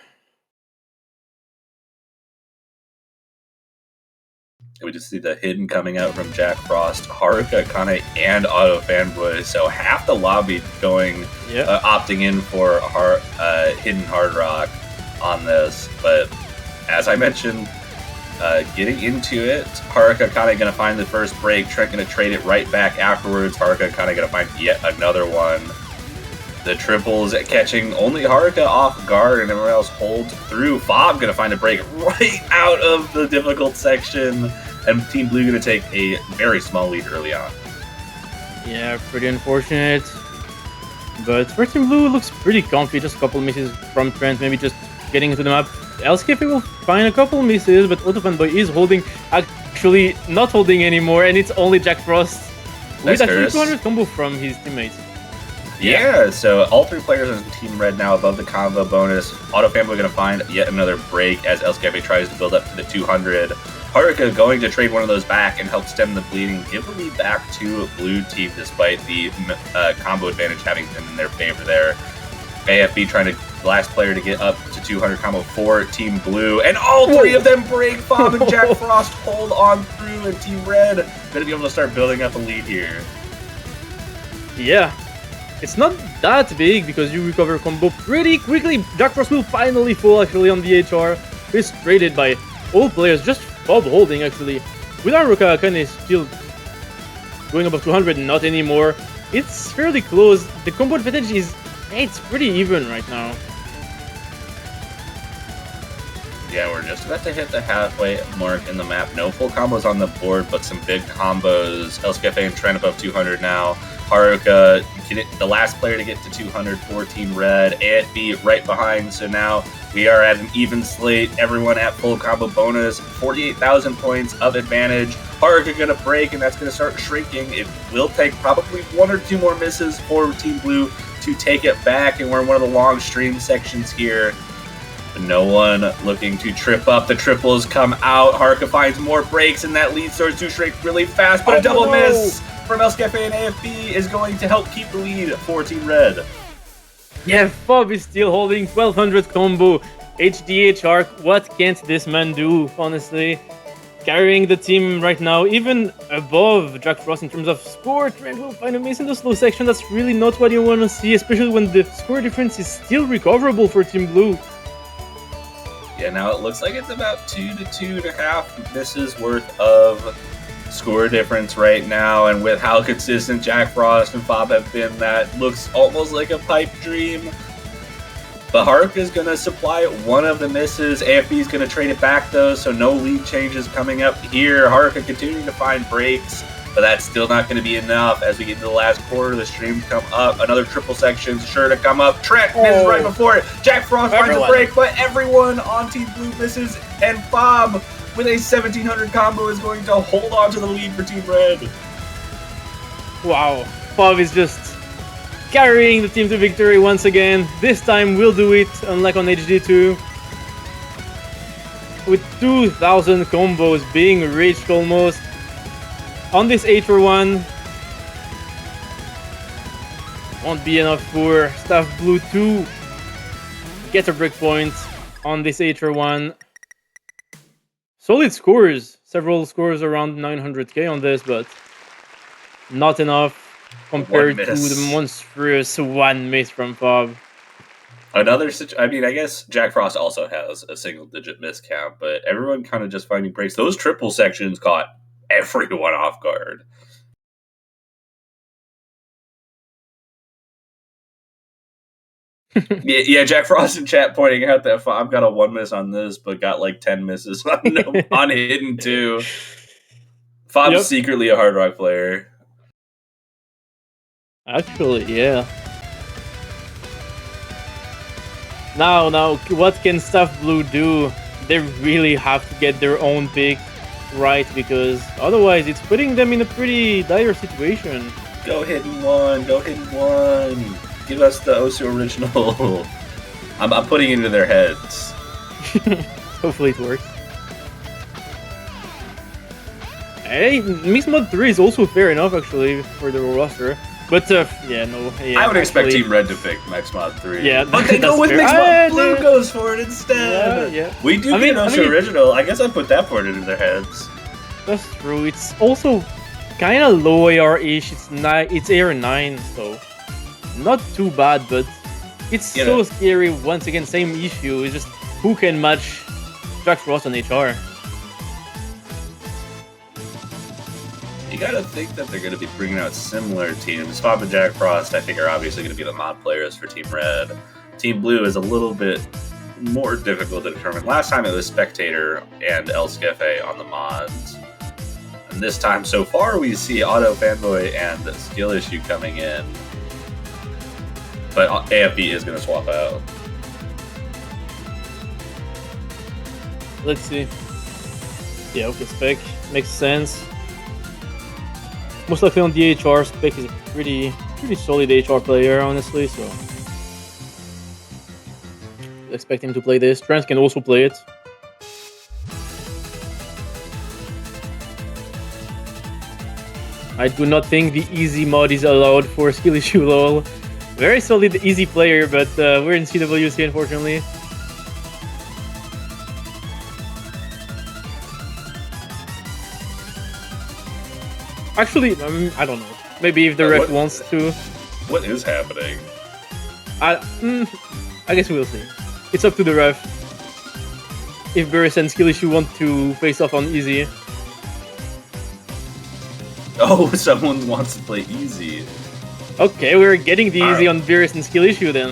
We just see the hidden coming out from Jack Frost, Haruka Akane, and Auto Fanboy. So half the lobby going, opting in for hidden Hard Rock on this. But as I mentioned, getting into it, Haruka Akane going to find the first break. Trent going to trade it right back afterwards. Haruka Akane going to find yet another one. The triples catching only Haruka off guard and everyone else holds through. Fob going to find a break right out of the difficult section. And Team Blue going to take a very small lead early on.
Yeah, pretty unfortunate. But for Team Blue, it looks pretty comfy. Just a couple misses from Trent, maybe just getting into the map. Elskefe will find a couple misses, but Auto Fanboy is holding, actually not holding anymore, and it's only Jack Frost with actually 200 combo from his teammates.
Yeah, so all three players on Team Red now above the combo bonus. Auto Fanboy going to find yet another break as Elskefe tries to build up to the 200. Haruka going to trade one of those back and help stem the bleeding, give the lead back to Blue Team despite the combo advantage having been in their favor there. AFB trying to last player to get up to 200 combo for Team Blue, and all three of them break. Fob and Jack Frost hold on through, and Team Red going to be able to start building up a lead here.
Yeah. It's not that big because you recover combo pretty quickly. Jack Frost will finally fall actually on the HR. It's traded by all players, just Fob holding actually. With Haruka Akane still going above 200, not anymore. It's fairly close. The combo advantage it's pretty even right now.
Yeah, we're just about to hit the halfway mark in the map. No full combos on the board, but some big combos. Elskefe and Trent above 200 now. Haruka, the last player to get to 200 for Team Red. AFB right behind, so now we are at an even slate. Everyone at full combo bonus. 48,000 points of advantage. Haruka going to break, and that's going to start shrinking. It will take probably one or two more misses for Team Blue to take it back, and we're in one of the long stream sections here. But no one looking to trip up. The triples come out. Haruka finds more breaks, and that lead starts to shrink really fast, but a double miss from Elskefe and AFB is going to help keep the lead for Team Red.
Yeah, Fob is still holding 1200 combo. HDH arc, what can't this man do, honestly? carrying the team right now, even above Jack Frost in terms of score. Trent will find a miss in the slow section. That's really not what you want to see, especially when the score difference is still recoverable for Team Blue.
Yeah, now it looks like it's about 2 to 2.5 misses worth of score difference right now, and with how consistent Jack Frost and Fob have been, that looks almost like a pipe dream. But Hark is going to supply one of the misses. AFB is going to trade it back, though, so no lead changes coming up here. Hark are continuing to find breaks, but that's still not going to be enough. As we get into the last quarter, the stream come up. Another triple section sure to come up. Trent misses right before it. Jack Frost finds a break, but everyone on Team Blue misses, and Fob with a 1700 combo is going to hold on to the lead for Team Red.
Wow, Fob is just carrying the team to victory once again. This time we'll do it, unlike on HD2. With 2,000 combos being reached almost. On this HR1, won't be enough for Staff Blue to get a breakpoint on this HR1. Solid scores, several scores around 900k on this, but not enough compared to the monstrous one miss from Fob.
I mean, I guess Jack Frost also has a single-digit miss count, but everyone kind of just finding breaks. Those triple sections caught everyone off guard. yeah, Jack Frost in chat pointing out that Fob got a 1 miss on this, but got like 10 misses on Hidden 2. Fob's secretly a Hard Rock player.
Actually, yeah. Now, what can Staff Blue do? They really have to get their own pick right, because otherwise it's putting them in a pretty dire situation.
Go Hidden 1, go Hidden 1. Give us the Osu original. I'm putting it into their heads.
Hopefully it works. Hey, Mixed Mod 3 is also fair enough, actually, for the roster. But, yeah, no. Yeah,
I would expect Team Red to pick Mixed Mod 3.
Yeah,
but they go with Mixed Mod Blue goes for it instead.
Yeah.
We do get an Osu original. I guess I put that part into their heads.
That's true. It's also kind of low AR-ish. It's AR 9, so not too bad, but it's so scary. Once again, same issue. It's just who can match Jack Frost on HR.
You gotta think that they're gonna be bringing out similar teams. Fob and Jack Frost, I think, are obviously gonna be the mod players for Team Red. Team Blue is a little bit more difficult to determine. Last time it was Spectator and El Skefe on the mods. And this time, so far, we see Auto Fanboy and Skill Issue coming in. But AFB is gonna swap out.
Let's see. Yeah, okay, Spec. Makes sense. Most likely on the HR, Spec is a pretty solid HR player, honestly, so expect him to play this. Trent can also play it. I do not think the easy mod is allowed for Skill Issue lol. Very solid easy player, but we're in CWC, unfortunately. Actually, I don't know. Maybe if the ref wants to.
What is happening?
I guess we'll see. It's up to the ref. If Burris and Skill Issue want to face off on easy.
Oh, someone wants to play easy.
Okay, we're getting the easy on Burris and Skill Issue then.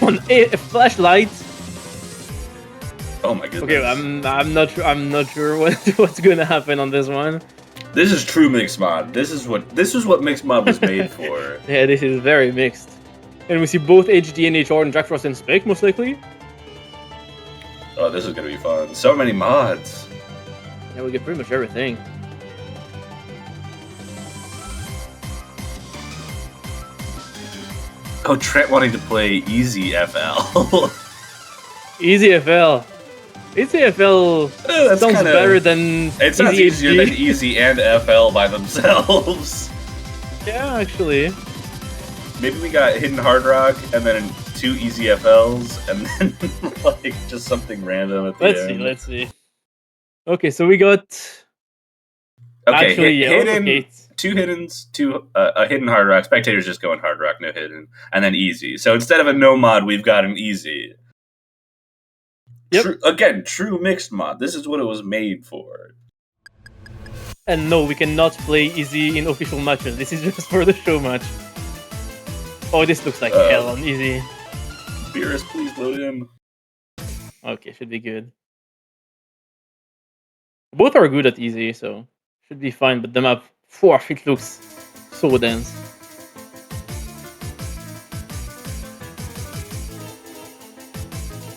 On a flashlight.
Oh my goodness.
Okay, I'm not sure what's gonna happen on this one.
This is true mixed mod. This is what mixed mod was made for.
Yeah, this is very mixed. And we see both HD and HR and Jack Frost and Spec, most likely.
Oh, this is gonna be fun. So many mods.
Yeah, we get pretty much everything.
Oh, Trent wanting to play Easy FL.
Easy FL. Easy FL sounds better than
it sounds
Easy
easier
HD.
than Easy and FL by themselves.
Yeah, actually.
Maybe we got Hidden Hard Rock and then 2 easy FLs, and then like just something random at the end.
Let's see. Okay, so we got
Okay,
actually
hidden,
okay.
2 hiddens, a hidden hard rock. Spectators just going hard rock, no hidden, and then easy. So instead of a no mod, we've got an easy.
Yep.
True mixed mod. This is what it was made for.
And no, we cannot play easy in official matches. This is just for the show match. Oh, this looks like hell on easy.
Beerus, please load in.
Okay, should be good. Both are good at easy, so should be fine. But the map 4, it looks so dense.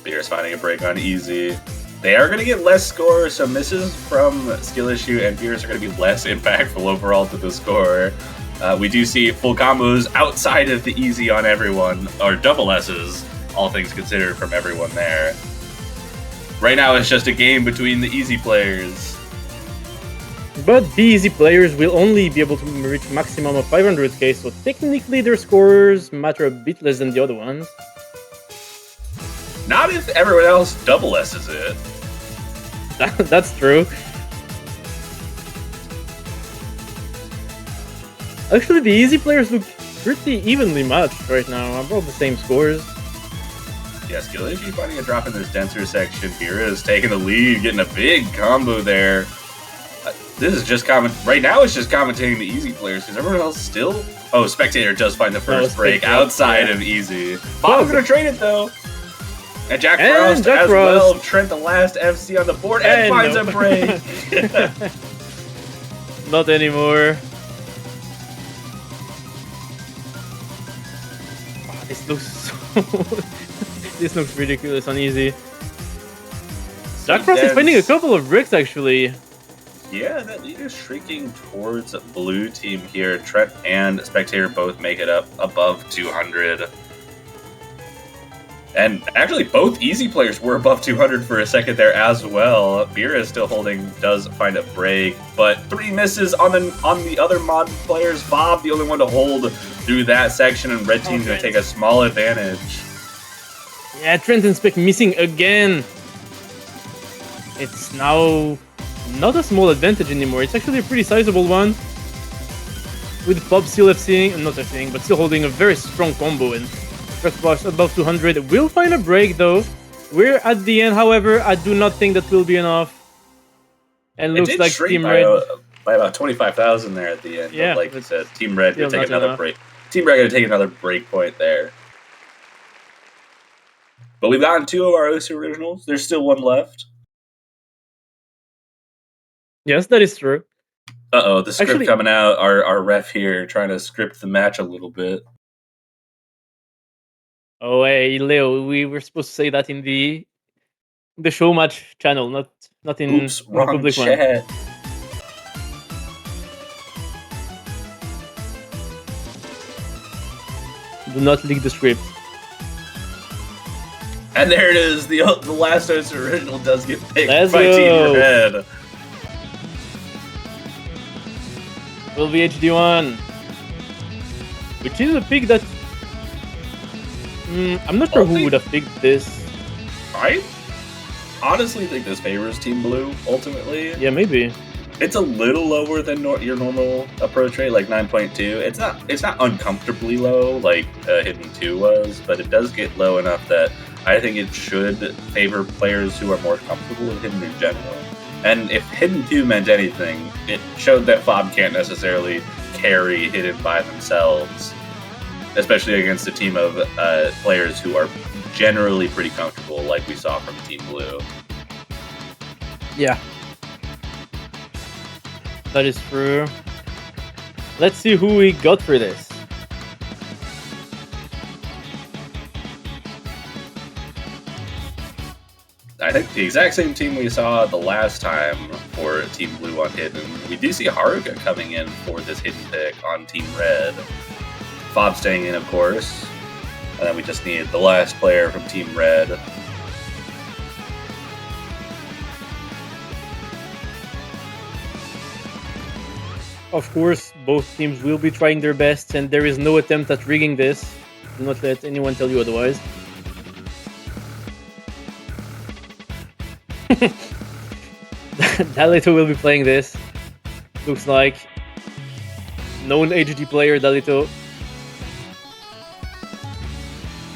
Beerus finding a break on easy. They are going to get less score, so misses from skill issue and Beerus are going to be less impactful overall to the score. We do see full combos outside of the easy on everyone, or double S's, all things considered, from everyone there. Right now, it's just a game between the easy players.
But the easy players will only be able to reach maximum of 500k, so technically their scores matter a bit less than the other ones.
Not if everyone else double S's it.
That's true. Actually, the easy players look pretty evenly matched right now, about the same scores.
Yeah, skill issue finding a drop in this denser section. Beerus taking the lead, getting a big combo there. This is just right now. It's just commentating the easy players because everyone else still. Oh, Spectator does find the first break outside of easy. Bob's gonna trade it though, and Jack Frost as well. Trent the last FC on the board and finds a break.
Not anymore. Oh, this looks so. This looks ridiculous on easy. Jack Frost is finding a couple of bricks actually.
Yeah, that lead is shrinking towards blue team here. Trent and Spectator both make it up above 200. And actually, both easy players were above 200 for a second there as well. Beerus still holding, does find a break, but 3 misses on the other mod players. Bob, the only one to hold through that section, and red team's going to take a small advantage.
Yeah, Trent and Spec missing again. It's now not a small advantage anymore. It's actually a pretty sizable one. With Bob still not FCing, but still holding a very strong combo. And first boss above 200 will find a break though. We're at the end, however, I do not think that will be enough. And looks like Team Red
by about 25,000 there at the end.
Yeah,
but like you said, Team Red gonna take another
enough.
break. Team Red gonna take another break point there. But we've gotten 2 of our OC originals. There's still 1 left.
Yes, that is true.
Uh-oh, the script coming out. Our ref here trying to script the match a little bit.
Oh, hey, Leo, we were supposed to say that in the show match channel, not in
wrong
public
chat.
one. Do not leak the script.
And there it is. The last OC original does get picked
Let's
by
go.
Team Red.
Will be HD1, which is a pick that I'm not sure who would have picked this.
I honestly think this favors Team Blue ultimately.
Yeah, maybe.
It's a little lower than your normal approach rate, like 9.2. It's not uncomfortably low like Hidden 2 was, but it does get low enough that I think it should favor players who are more comfortable with Hidden in general. And if Hidden 2 meant anything, it showed that Fob can't necessarily carry Hidden by themselves, especially against a team of players who are generally pretty comfortable, like we saw from Team Blue.
Yeah. That is true. Let's see who we got for this.
I think the exact same team we saw the last time for Team Blue on Hidden. We do see Haruka coming in for this Hidden pick on Team Red. Fob staying in, of course. And then we just need the last player from Team Red.
Of course, both teams will be trying their best, and there is no attempt at rigging this. Do not let anyone tell you otherwise. Dalito will be playing this. Looks like known HD player Dalito.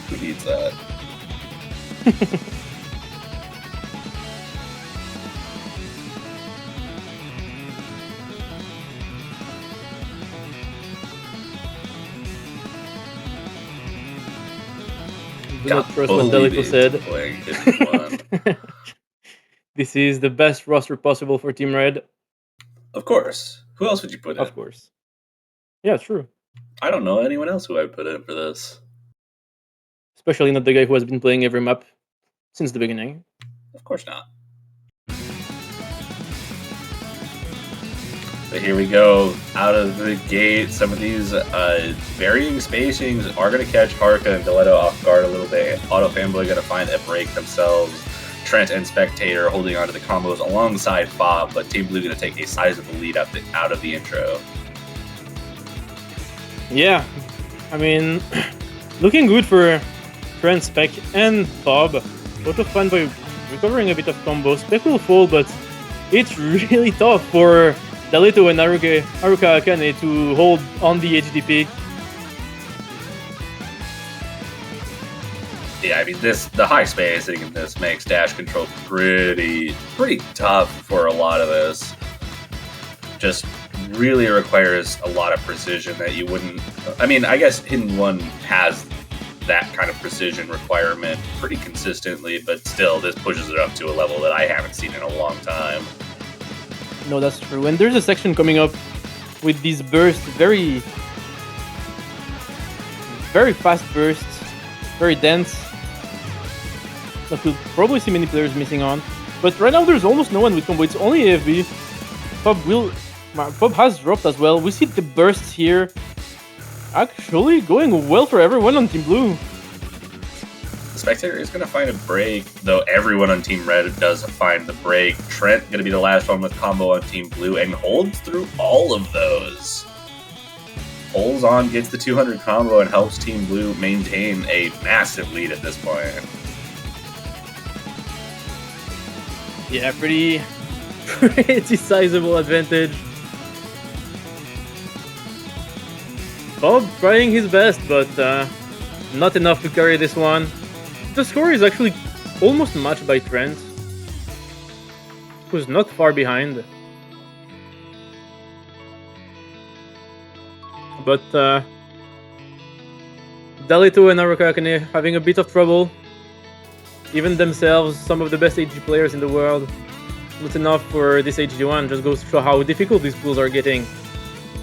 Who needs that?
Do not trust what Dalito said.
Playing Hidden One.
This is the best roster possible for Team Red.
Of course. Who else would you put in?
Of course. Yeah, true.
I don't know anyone else who I would put in for this.
Especially not the guy who has been playing every map since the beginning.
Of course not. But here we go, out of the gate. Some of these varying spacings are going to catch Harka and Diletto off guard a little bit. Auto Fanboy going to find a break themselves. Trent and Spectator holding onto the combos alongside Fob, but Team Blue going to take a sizable lead out of the intro.
Yeah, I mean, looking good for Trent, Spec, and Fob. Auto Fanboy recovering a bit of combos. Spec will fall, but it's really tough for Dalito and Haruka Akane to hold on the HDP.
Yeah, I mean, the high spacing in this makes dash control pretty tough for a lot of this. Just really requires a lot of precision that you wouldn't... I mean, I guess Hidden One has that kind of precision requirement pretty consistently, but still, this pushes it up to a level that I haven't seen in a long time.
No, that's true. And there's a section coming up with these bursts, very fast bursts, very dense, that we'll probably see many players missing on. But right now there's almost no one with combo, it's only AFB. Fob has dropped as well. We see the bursts here actually going well for everyone on Team Blue.
The Spectator is going to find a break, though everyone on Team Red does find the break. Trent going to be the last one with combo on Team Blue and holds through all of those. Holds on, gets the 200 combo, and helps Team Blue maintain a massive lead at this point.
Yeah, pretty sizable advantage. Bob trying his best, but not enough to carry this one. The score is actually almost matched by Trent, who's not far behind. But Dalito and Haruka Akane having a bit of trouble. Even themselves, some of the best HG players in the world. Not enough for this HD1, just goes to show how difficult these pools are getting.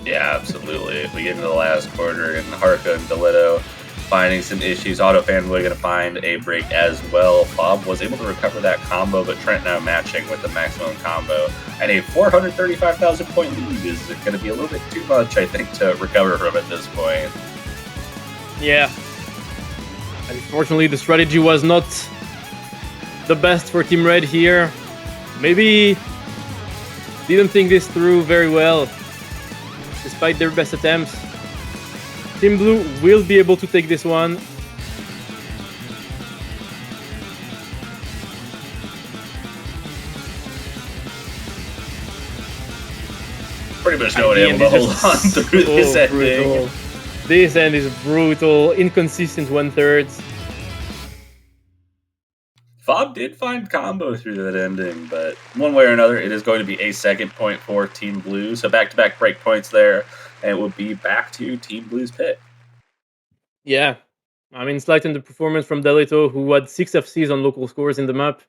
Yeah, absolutely. If we get into the last quarter and Haruka and Diletto finding some issues, Auto Fanboy going to find a break as well. Bob was able to recover that combo, but Trent now matching with the maximum combo. And a 435,000 point lead is going to be a little bit too much, I think, to recover from at this point.
Yeah. Unfortunately, the strategy was not the best for Team Red here. Maybe didn't think this through very well, despite their best attempts. Team Blue will be able to take this one.
Pretty much no one able to hold on through this ending.
Brutal. This end is brutal, inconsistent 1/3.
Fob did find combo through that ending, but one way or another, it is going to be a second point for Team Blue. So back-to-back break points there, and it will be back to Team Blue's pit.
Yeah, I mean, slight in the performance from Dalito, who had 6 FCs on local scores in the map.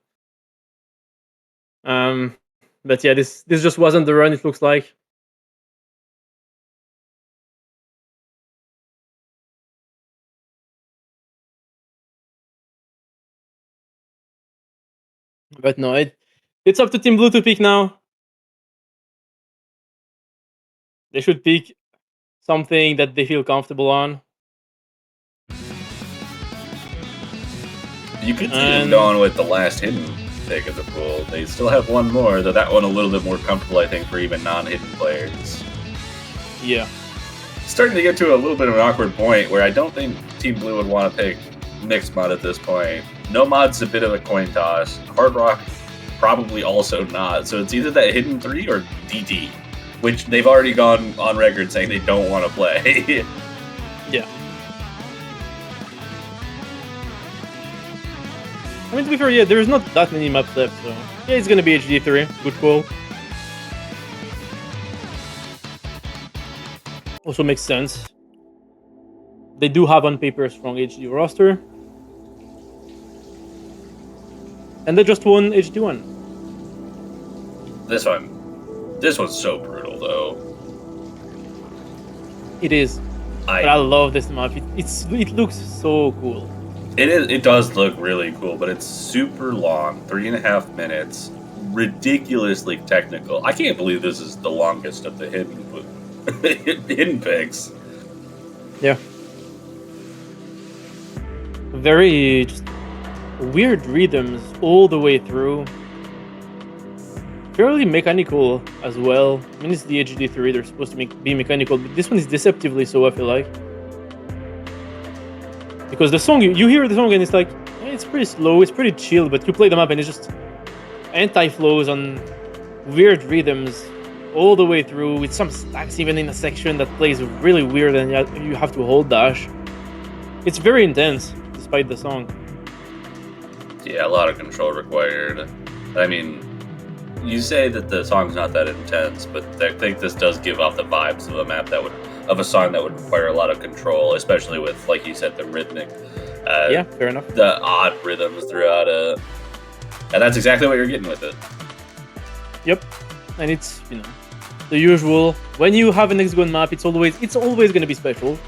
But yeah, this just wasn't the run, it looks like. But no, it's up to Team Blue to pick now. They should pick something that they feel comfortable on.
You could see them going with the last hidden pick of the pool. They still have one more, though that one a little bit more comfortable, I think, for even non-hidden players.
Yeah.
Starting to get to a little bit of an awkward point where I don't think Team Blue would want to pick mixed mod at this point. No mod's a bit of a coin toss. Hard Rock, probably also not. So it's either that Hidden 3 or DT, which they've already gone on record saying they don't want to play.
Yeah. I mean, to be fair, yeah, there's not that many maps left, so yeah, it's gonna be HD3. Good call. Also makes sense. They do have on paper a strong HD roster. And they just won HD1.
This one's so brutal though.
It is. But I love this map. It looks so cool.
It does look really cool, but it's super long, 3.5 minutes, ridiculously technical. I can't believe this is the longest of the hidden picks.
Yeah. Very just weird rhythms all the way through. Fairly mechanical as well. I mean, it's the HD3, they're supposed to be mechanical, but this one is deceptively so, I feel like. Because the song, you hear the song and it's like, it's pretty slow, it's pretty chill, but you play them up and it's just anti-flows on weird rhythms all the way through, with some stacks even in a section that plays really weird and you have to hold dash. It's very intense, despite the song.
Yeah, a lot of control required. I mean, you say that the song's not that intense, but I think this does give off the vibes of a map of a song that would require a lot of control, especially with, like you said, the rhythmic.
Yeah, fair enough.
The odd rhythms throughout it, and that's exactly what you're getting with it.
Yep, and it's the usual. When you have an hexagon map, it's always going to be special.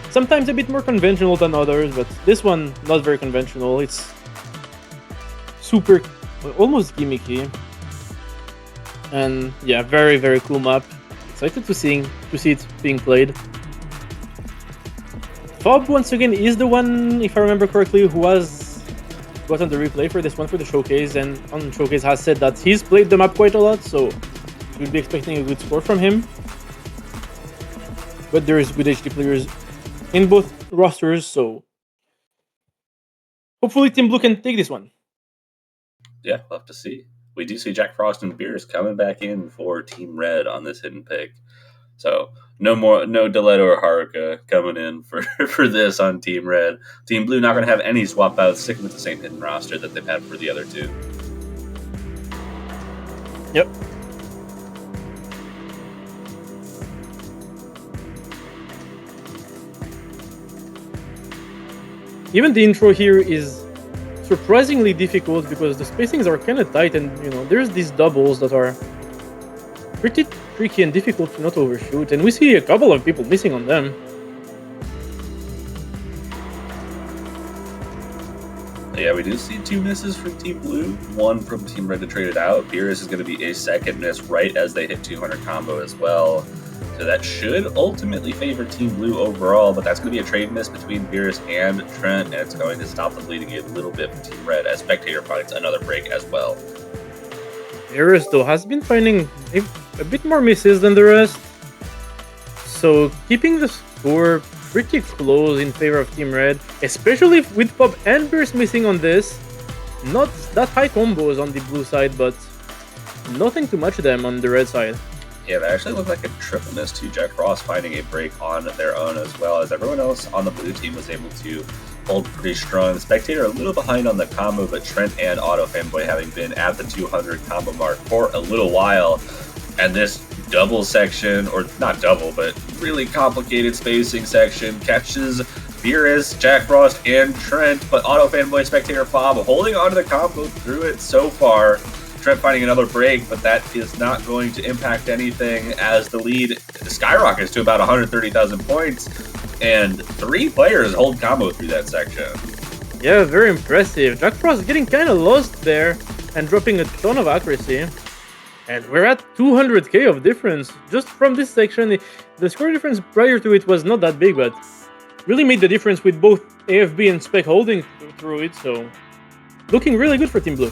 Sometimes a bit more conventional than others, but this one not very conventional. It's super, almost gimmicky, and yeah, very very cool map. Excited to see it being played. Fob once again is the one, if I remember correctly, who has gotten the replay for this one for the showcase, and on showcase has said that he's played the map quite a lot, so we'll be expecting a good score from him. But there is good HD players in both rosters, so hopefully Team Blue can take this one.
Yeah, we'll have to see. We do see Jack Frost and Beers coming back in for Team Red on this hidden pick. So no Deletto or Haruka coming in for this on Team Red. Team Blue not going to have any swap outs, sticking with the same hidden roster that they've had for the other two.
Yep. Even the intro here is surprisingly difficult because the spacings are kind of tight, and there's these doubles that are pretty tricky and difficult to not overshoot, and we see a couple of people missing on them.
Yeah, we do see 2 misses from Team Blue, 1 from Team Red to trade it out. Beerus is going to be a second miss right as they hit 200 combo as well. So that should ultimately favor Team Blue overall, but that's going to be a trade miss between Beerus and Trent, and it's going to stop them bleeding a little bit for Team Red as Spectator finds another break as well.
Beerus, though, has been finding a bit more misses than the rest, so keeping the score pretty close in favor of Team Red, especially with Pop and Beerus missing on this. Not that high combos on the blue side, but nothing to match them on the red side.
Yeah, that actually looked like a triple miss to Jack Frost finding a break on their own, as well as everyone else on the blue team was able to hold pretty strong. Spectator a little behind on the combo, but Trent and Auto Fanboy having been at the 200 combo mark for a little while. And this double section, or not double, but really complicated spacing section, catches Beerus, Jack Frost, and Trent, but Auto Fanboy, Spectator, Fob holding onto the combo through it so far. Trent finding another break, but that is not going to impact anything as the lead skyrockets to about 130,000 points, and 3 players hold combo through that section.
Yeah, very impressive. Jack Frost getting kind of lost there and dropping a ton of accuracy. And we're at 200k of difference just from this section. The score difference prior to it was not that big, but really made the difference with both AFB and Spec holding through it, so looking really good for Team Blue.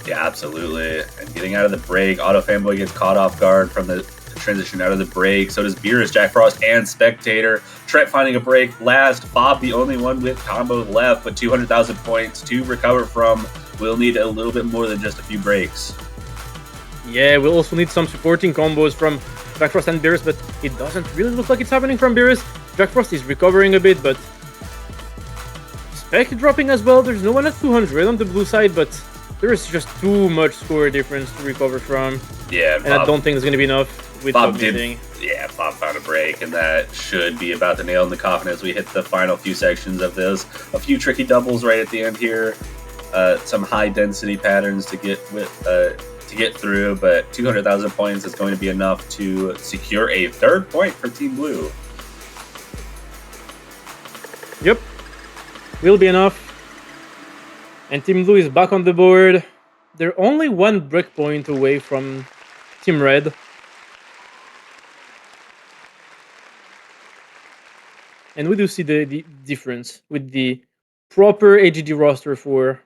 Yeah, absolutely. And getting out of the break, Auto Fanboy gets caught off guard from the transition out of the break. So does Beerus, Jack Frost, and Spectator. Trent finding a break last. Bob the only one with combo left, but 200,000 points to recover from. We'll need a little bit more than just a few breaks.
Yeah, we'll also need some supporting combos from Jack Frost and Beerus, but it doesn't really look like it's happening from Beerus. Jack Frost is recovering a bit, but Spec dropping as well. There's no one at 200 on the blue side, but there is just too much score difference to recover from.
Yeah,
and I don't think it's going to be enough with
Bob
submitting.
Bob found a break, and that should be about the nail in the coffin as we hit the final few sections of this. A few tricky doubles right at the end here. Some high density patterns to get through, but 200,000 points is going to be enough to secure a third point for Team Blue.
Yep, will be enough. And Team Blue is back on the board. They're only one breakpoint away from Team Red. And we do see the difference with the proper AGD roster for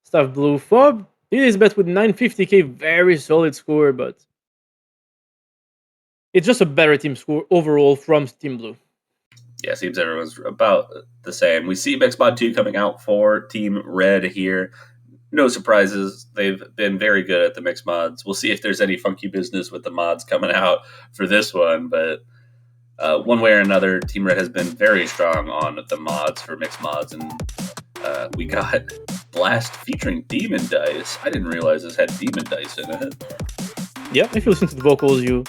Staff Blue. Fob did his bet with 950k, very solid score, but it's just a better team score overall from Team Blue.
Yeah, seems everyone's about the same. We see Mixmod 2 coming out for Team Red here. No surprises. They've been very good at the mix mods. We'll see if there's any funky business with the mods coming out for this one, but one way or another, Team Red has been very strong on the mods for mix mods, and we got Blast featuring Demon Dice. I didn't realize this had Demon Dice in it.
Yeah, if you listen to the vocals, you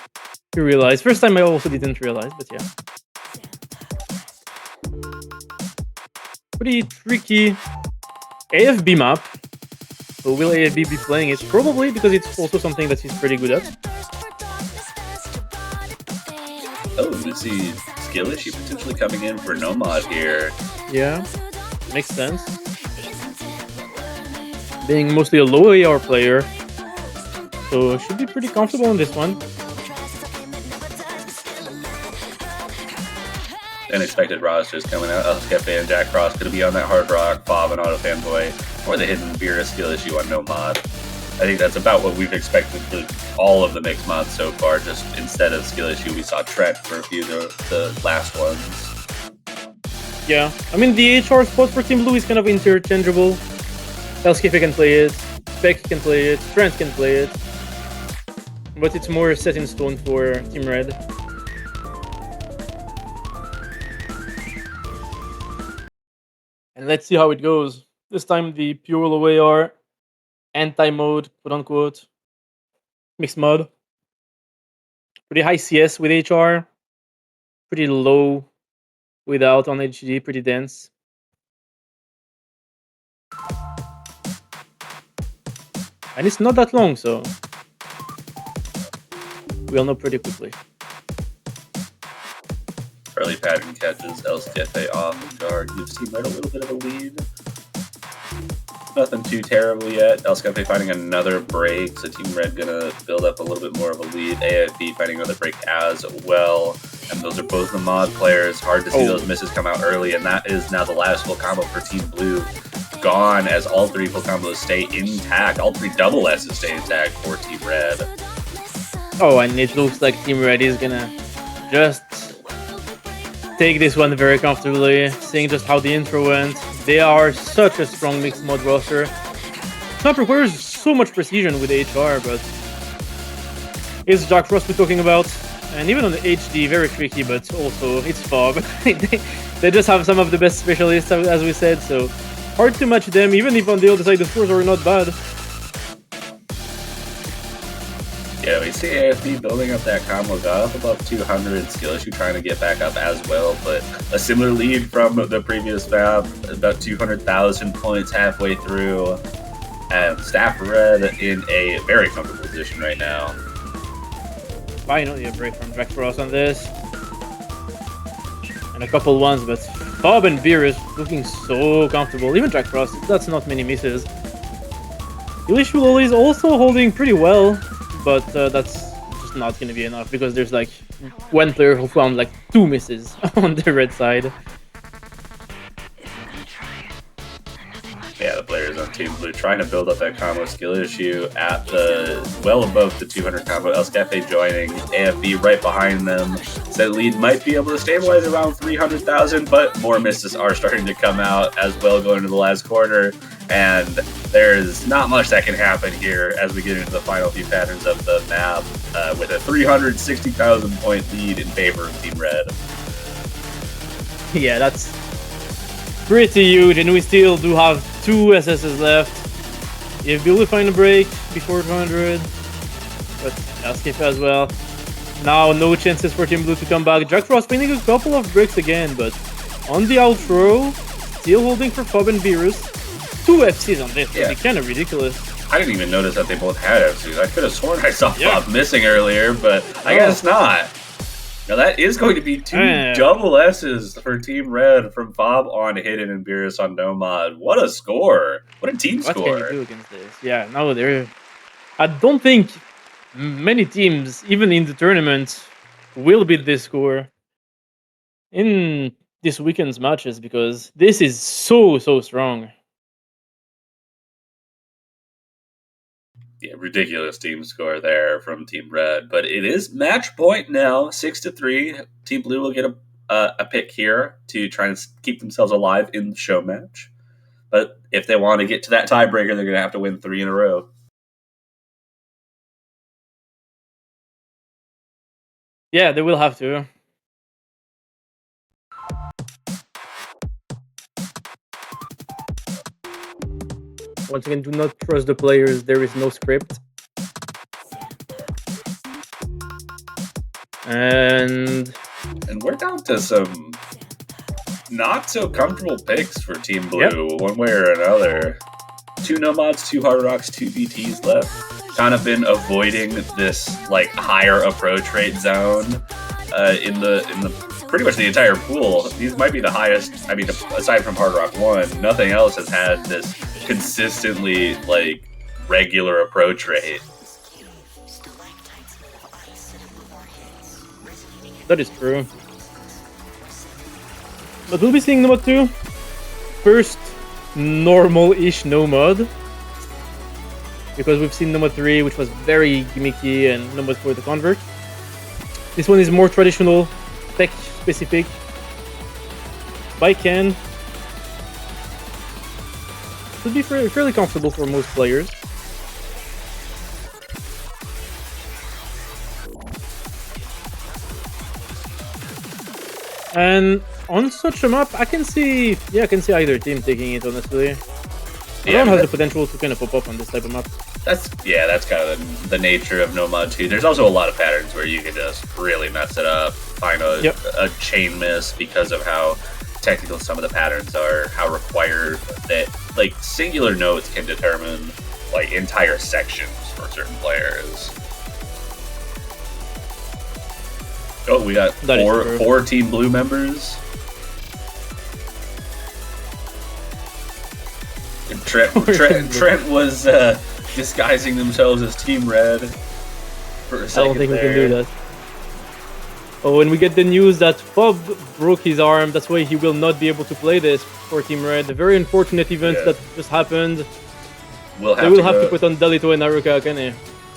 realize. First time I also didn't realize, but yeah. Pretty tricky AFB map. So will AFB be playing it? Probably, because it's also something that he's pretty good at.
Oh, we see Skill Issue potentially coming in for Nomad here.
Yeah, makes sense. Being mostly a low AR player, so should be pretty comfortable on this one.
Unexpected rosters coming out. Cafe and Jack Frost going to be on that Hard Rock, Bob and Auto Fanboy, or the hidden Beerus Skill Issue on No Mod. I think that's about what we've expected for all of the mix mods so far. Just instead of Skill Issue, we saw Trent for a few of the last ones.
Yeah, I mean the HR spot for Team Blue is kind of interchangeable. Elscape can play it, Spec can play it, Trent can play it, but it's more set in stone for Team Red. And let's see how it goes. This time the pure low AR, anti-mode, quote-unquote, mixed mod. Pretty high CS with HR, pretty low without on HD, pretty dense. And it's not that long, so we'll know pretty quickly.
Early pattern catches Elscafe off the guard. You've seen Red a little bit of a lead. Nothing too terrible yet. Elscafe finding another break, so Team Red gonna build up a little bit more of a lead. AFB finding another break as well. And those are both the mod players. Hard to see those misses come out early, and that is now the last full combo for Team Blue. Gone as all three full combos stay intact. All three double S's stay intact for Team Red.
Oh, and it looks like Team Red is gonna just take this one very comfortably, seeing just how the intro went. They are such a strong mixed mod roster. It not requires so much precision with HR, but it's Jack Frost we're talking about. And even on the HD, very tricky, but also it's Fob. They just have some of the best specialists, as we said, so hard to match them, even if on the other side the scores are not bad.
Yeah, we see AFB building up that combo, got up above 200, Skill Issue trying to get back up as well, but a similar lead from the previous map, about 200,000 points halfway through, and Staff Red in a very comfortable position right now.
Finally a break from Jack Frost on this. And a couple ones, but Bob and Beerus looking so comfortable. Even Jack Frost, that's not many misses. Ilishuloli is also holding pretty well, but that's just not going to be enough because there's like one player who found like 2 misses on the red side.
Yeah, the players on Team Blue trying to build up that combo skill issue at the well above the 200 combo. El Scafe joining, AFB right behind them. Said lead might be able to stabilize around 300,000, but more misses are starting to come out as well going into the last quarter. And there's not much that can happen here as we get into the final few patterns of the map with a 360,000 point lead in favor of Team Red.
Yeah, that's pretty huge, and we still do have 2 SSs left. If Bill will find a break before 200, but Escape as well. Now, no chances for Team Blue to come back. Jack Frost winning a couple of breaks again, but on the outro, still holding for Fob and Beerus. 2 FCs on this, yeah. It's kind of ridiculous.
I didn't even notice that they both had FCs. I could have sworn I saw Fob missing earlier, but I guess not. Now that is going to be 2 double S's for Team Red from Fob on Hidden and Beerus on Nomad. What a score! What a team score!
What can you do against this? Yeah, no, I don't think many teams, even in the tournament, will beat this score in this weekend's matches because this is so strong.
Yeah, ridiculous team score there from Team Red, but it is match point now, 6-3. Team Blue will get a pick here to try and keep themselves alive in the show match. But if they want to get to that tiebreaker, they're going to have to win 3 in a row.
Yeah, they will have to. Once again, do not trust the players. There is no script. And
we're down to some not so comfortable picks for Team Blue, one way or another. 2 Nomads, 2 Hard Rocks, 2 BTs left. Kind of been avoiding this like higher approach rate zone in the pretty much the entire pool. These might be the highest. I mean, aside from Hard Rock 1, nothing else has had this consistently like regular approach rate.
That is true. But we'll be seeing Nomad 2. First normal-ish Nomad. Because we've seen Nomad 3, which was very gimmicky, and Nomad 4 the convert. This one is more traditional, tech-specific. By Ken. Should be fairly comfortable for most players. And on such a map, I can see either team taking it, honestly. Everyone has the potential to kind of pop up on this type of map.
That's kind of the nature of Nomad 2. There's also a lot of patterns where you can just really mess it up, find a chain miss because of how technical some of the patterns are, how required that like singular nodes can determine like entire sections for certain players. Oh, we got four Team Blue members. And Trent was disguising themselves as Team Red for a second.
I don't think we can do that. Oh, and we get the news that Fob broke his arm. That's why he will not be able to play this for Team Red. A very unfortunate event that just happened. They will have to put on Dalito and Aruka, can they?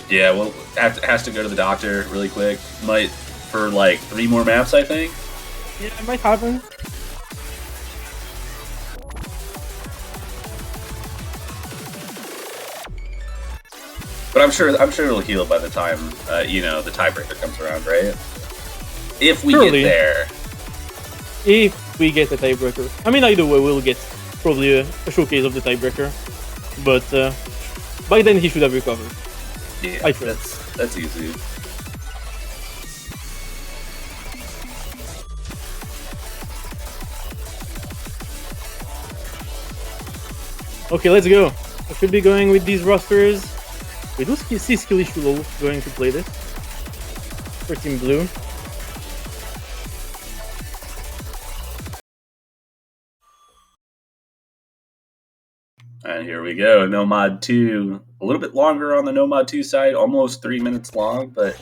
Yeah, well, has to go to the doctor really quick. Might for like 3 more maps, I think.
Yeah, it might happen.
But I'm sure it'll heal by the time the tiebreaker comes around, right? If we get there.
If we get a tiebreaker. I mean, either way, we'll get probably a showcase of the tiebreaker. But by then, he should have recovered.
Yeah, that's easy.
Okay, let's go. I should be going with these rosters. We do see Skill Issue going to play this for Team Blue.
And here we go, Nomad 2. A little bit longer on the Nomad 2 side, almost 3 minutes long, but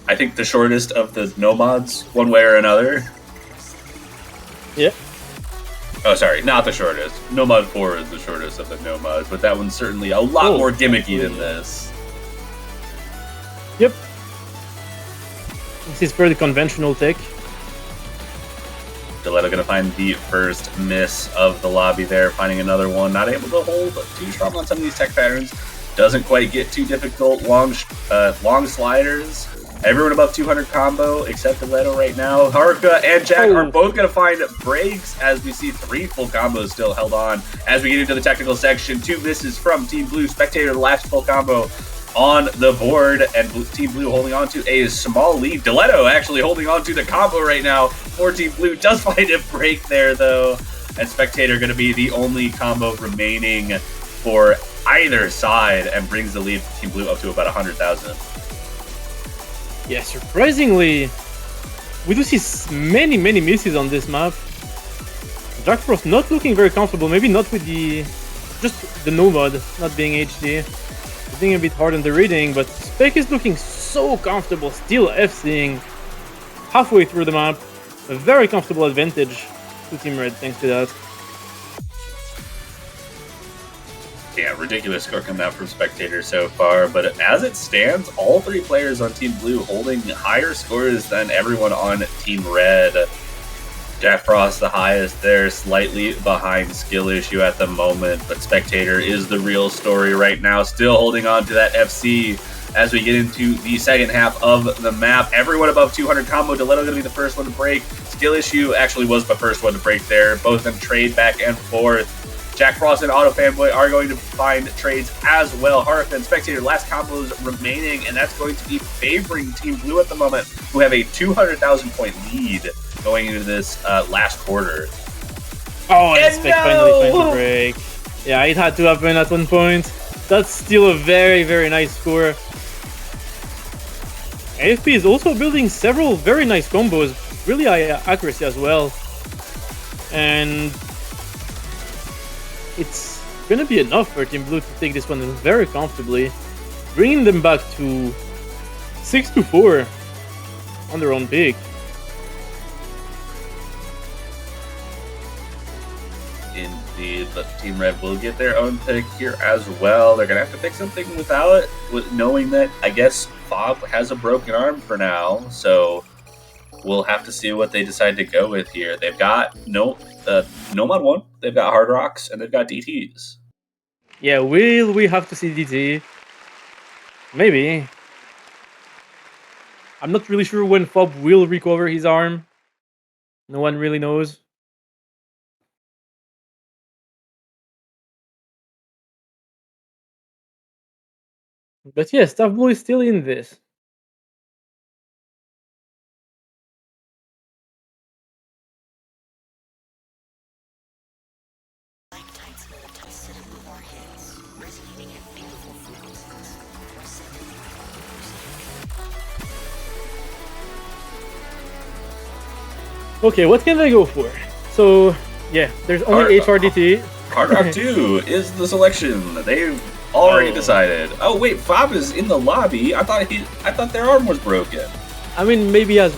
I think the shortest of the Nomads, one way or another.
Yeah.
Oh, sorry, not the shortest. Nomad 4 is the shortest of the Nomads, but that one's certainly a lot more gimmicky than this.
Yep. This is pretty conventional take.
Diletto gonna find the first miss of the lobby there, finding another one. Not able to hold too strong on some of these tech patterns. Doesn't quite get too difficult. Long sliders. Everyone above 200 combo except Diletto right now. Haruka and Jack are both going to find breaks as we see 3 full combos still held on. As we get into the technical section, 2 misses from Team Blue. Spectator, the last full combo on the board, and Team Blue holding on to a small lead. Diletto actually holding on to the combo right now for Team Blue. Does find a break there, though. And Spectator going to be the only combo remaining for either side and brings the lead for Team Blue up to about 100,000.
Yeah, surprisingly, we do see many misses on this map. Jack Frost not looking very comfortable, maybe not with just the Nomad not being HD. Being a bit hard on the reading, but Spec is looking so comfortable, still FCing halfway through the map. A very comfortable advantage to Team Red thanks to that.
Yeah, ridiculous score coming out from Spectator so far, but as it stands, all 3 players on Team Blue holding higher scores than everyone on Team Red. Jack Frost the highest there, slightly behind Skill Issue at the moment, but Spectator is the real story right now, still holding on to that FC as we get into the second half of the map. Everyone above 200 combo. Diletto going to be the first one to break. Skill Issue actually was the first one to break there. Both of them trade back and forth. Jack Frost and Auto Fanboy are going to find trades as well. Haruka and Spectator, last combos remaining, and that's going to be favoring Team Blue at the moment, who have a 200,000 point lead going into this last quarter.
Oh, and Spec finally finds a break. Yeah, it had to happen at one point. That's still a very nice score. AFP is also building several very nice combos, really high accuracy as well. And it's gonna be enough for Team Blue to take this one very comfortably, bringing them back to 6-4 on their own pick.
Indeed, but Team Red will get their own pick here as well. They're gonna have to pick something without it, knowing that I guess Fob has a broken arm for now, so we'll have to see what they decide to go with here. They've got Nomad 1, they've got Hard Rocks, and they've got DTs.
Yeah, will we have to see DT? Maybe. I'm not really sure when Fob will recover his arm. No one really knows. But yes, Staff Blue is still in this. Okay, what can they go for? So, yeah, there's only HRDT.
Hard Rock 2 is the selection. They've already decided. Oh wait, Fob is in the lobby. I thought their arm was broken.
I mean, maybe he has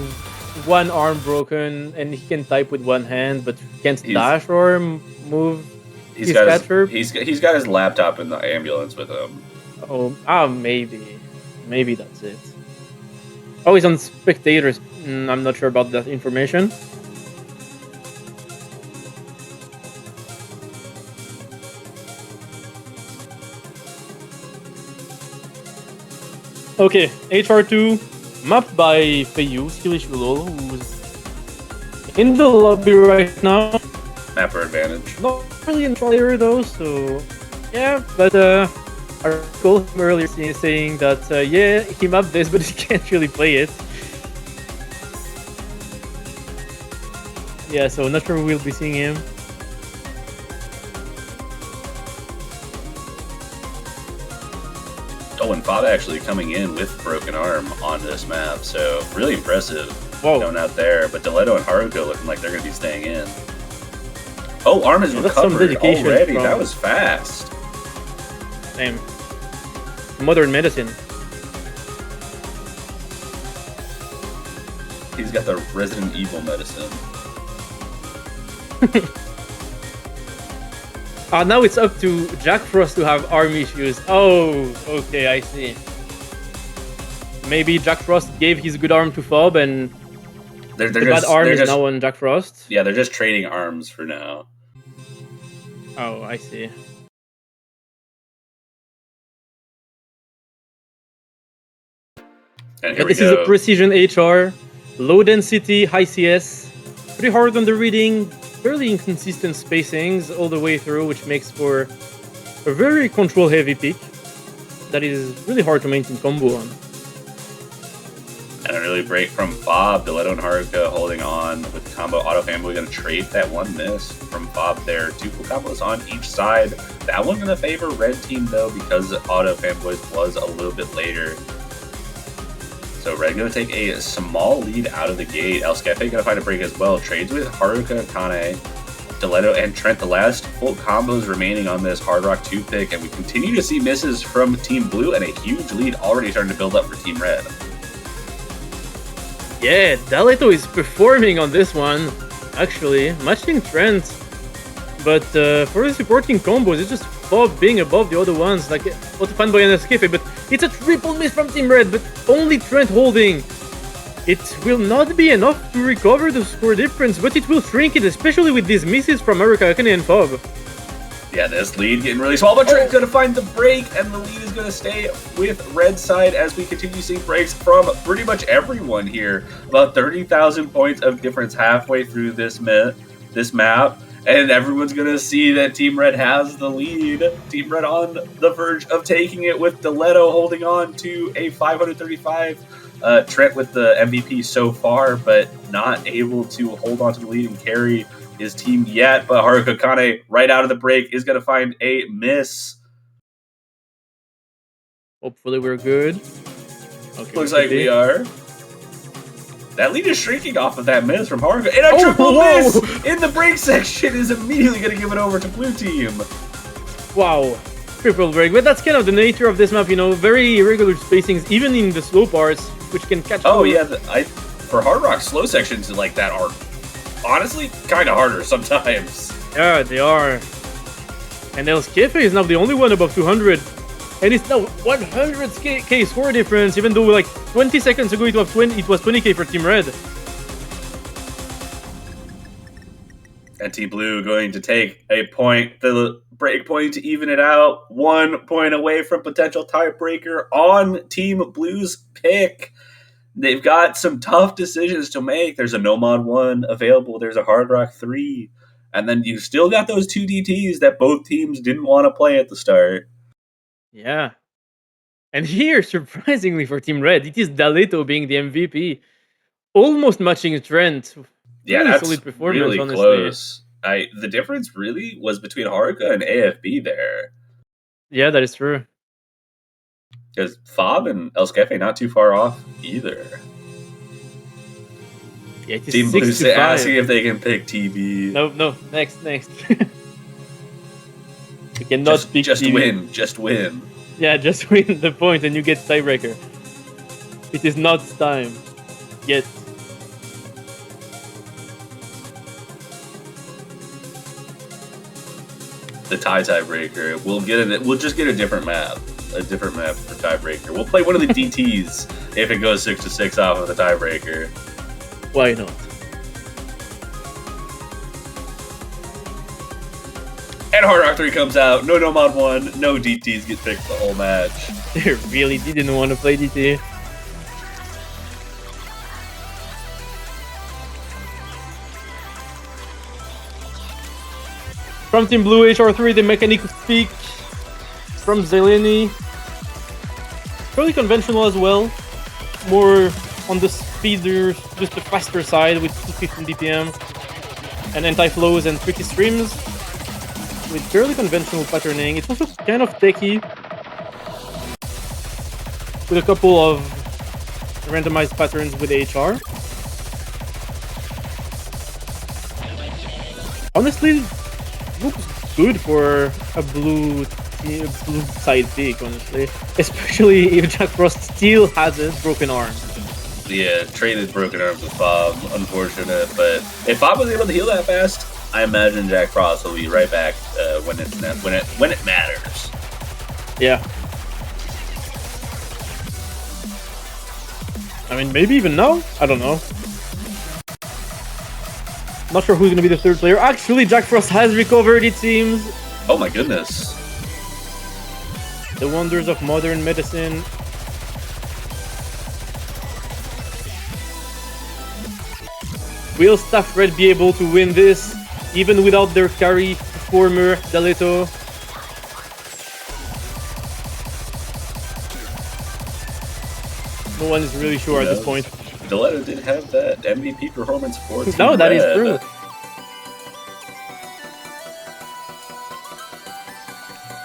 one arm broken and he can type with one hand, but can't dash or move.
He's got his laptop in the ambulance with him.
Oh, maybe that's it. Oh, he's on spectators. I'm not sure about that information. Okay, HR2, mapped by Feiyu, Skillish Lol, who's in the lobby right now.
Mapper advantage.
Not really in player though, so yeah, but our goal earlier saying that yeah, he mapped this, but he can't really play it. Yeah, so not sure we'll be seeing him.
Oh, and Fob actually coming in with broken arm on this map, so really impressive. Going out there, but Diletto and Haruka looking like they're going to be staying in. Oh, arm is recovered already. That was fast.
Same. Modern medicine.
He's got the Resident Evil medicine.
Now it's up to Jack Frost to have arm issues. Oh, okay, I see. Maybe Jack Frost gave his good arm to Fob, and
They're
the bad
just
arm
they're
is
just
now on Jack Frost.
yeah, they're just trading arms for now.
Oh, I see.
And here
Yeah,
we
this is a
go.
precision HR, low density, high CS, pretty hard on the reading, fairly inconsistent spacings all the way through, which makes for a very control heavy pick that is really hard to maintain combo on.
And an early break from Fob. Diletto and Haruka holding on with the combo. Auto Fanboy going to trade that one miss from Fob there. Two full combos on each side. That one going to favor red team though because Auto Fanboys was a little bit later. So red going to take a small lead out of the gate. El Skefe going to find a break as well. Trades with Haruka, Kane, Diletto, and Trent. The last full combos remaining on this Hard Rock 2 pick. And we continue to see misses from Team Blue and a huge lead already starting to build up for Team Red.
Yeah, Diletto is performing on this one, actually, matching Trent. But for the supporting combos, it's just Fob being above the other ones, like Auto Fanboy and Escape. But it's a triple miss from Team Red, but only Trent holding. It will not be enough to recover the score difference, but it will shrink it, especially with these misses from Haruka, Akane, and Fob.
Yeah, this lead getting really small, but Trent's going to find the break, and the lead is going to stay with red side as we continue seeing breaks from pretty much everyone here. About 30,000 points of difference halfway through this map, and everyone's going to see that Team Red has the lead. Team Red on the verge of taking it with Diletto holding on to a 535. Trent with the MVP so far, but not able to hold on to the lead and carry his team yet. But Haruka Kane, right out of the break, is going to find a miss.
Hopefully we're good. Okay,
Looks like we are. That lead is shrinking off of that miss from Haruka. And a triple miss in the break section is immediately going to give it over to blue team.
Wow. Triple break. But that's kind of the nature of this map, you know, very irregular spacings, even in the slow parts, which can catch...
Oh, yeah. For Hard Rock, slow sections like that are honestly kind of harder sometimes.
Yeah, they are. And El Skefe is now the only one above 200. And it's now 100k score difference, even though like 20 seconds ago it was 20k for Team Red.
And Team Blue going to take a point, the break point to even it out. 1 point away from potential tiebreaker on Team Blue's pick. They've got some tough decisions to make. There's a No Mod 1 available. There's a Hard Rock 3. And then you still got those two DTs that both teams didn't want to play at the start.
Yeah. And here, surprisingly for Team Red, it is Diletto being the MVP. Almost matching Trent.
Yeah,
really
that's
solid performance,
really
honestly.
close. The difference really was between Haruka and AFB there.
Yeah, that is true.
Because Fob and El Skefe not too far off either.
Yeah, it is
Team Blue
6-5.
asking if they can pick TB.
No, next. You cannot pick
just
TV.
just win.
Yeah, just win the point and you get tiebreaker. It is not time yet.
The tiebreaker. We'll just get a different map. A different map for tiebreaker. We'll play one of the DTs if it goes 6-6 off of the tiebreaker.
Why not?
And Hard Rock 3 comes out. No Mod 1. No DTs get picked the whole match.
They really didn't want to play DT. From Team Blue, HR3, the mechanic peak. From Zeleny. Fairly conventional as well. More on the speeder, just the faster side with 215 DPM. And anti-flows and tricky streams. With fairly conventional patterning. It's also kind of techy. With a couple of randomized patterns with HR. Honestly, looks good for a blue side pick, honestly. Especially if Jack Frost still has a broken arm.
Yeah, traded broken arms with Fob. Unfortunate, but if Fob was able to heal that fast, I imagine Jack Frost will be right back when it matters.
Yeah. I mean, maybe even now? I don't know. Not sure who's gonna be the third player. Actually, Jack Frost has recovered, it seems.
Oh my goodness.
The wonders of modern medicine. Will Staff Red be able to win this, even without their carry performer, Daleto? No one is really sure at this point.
Daleto did have that MVP performance for Team
No, that is
Red.
true.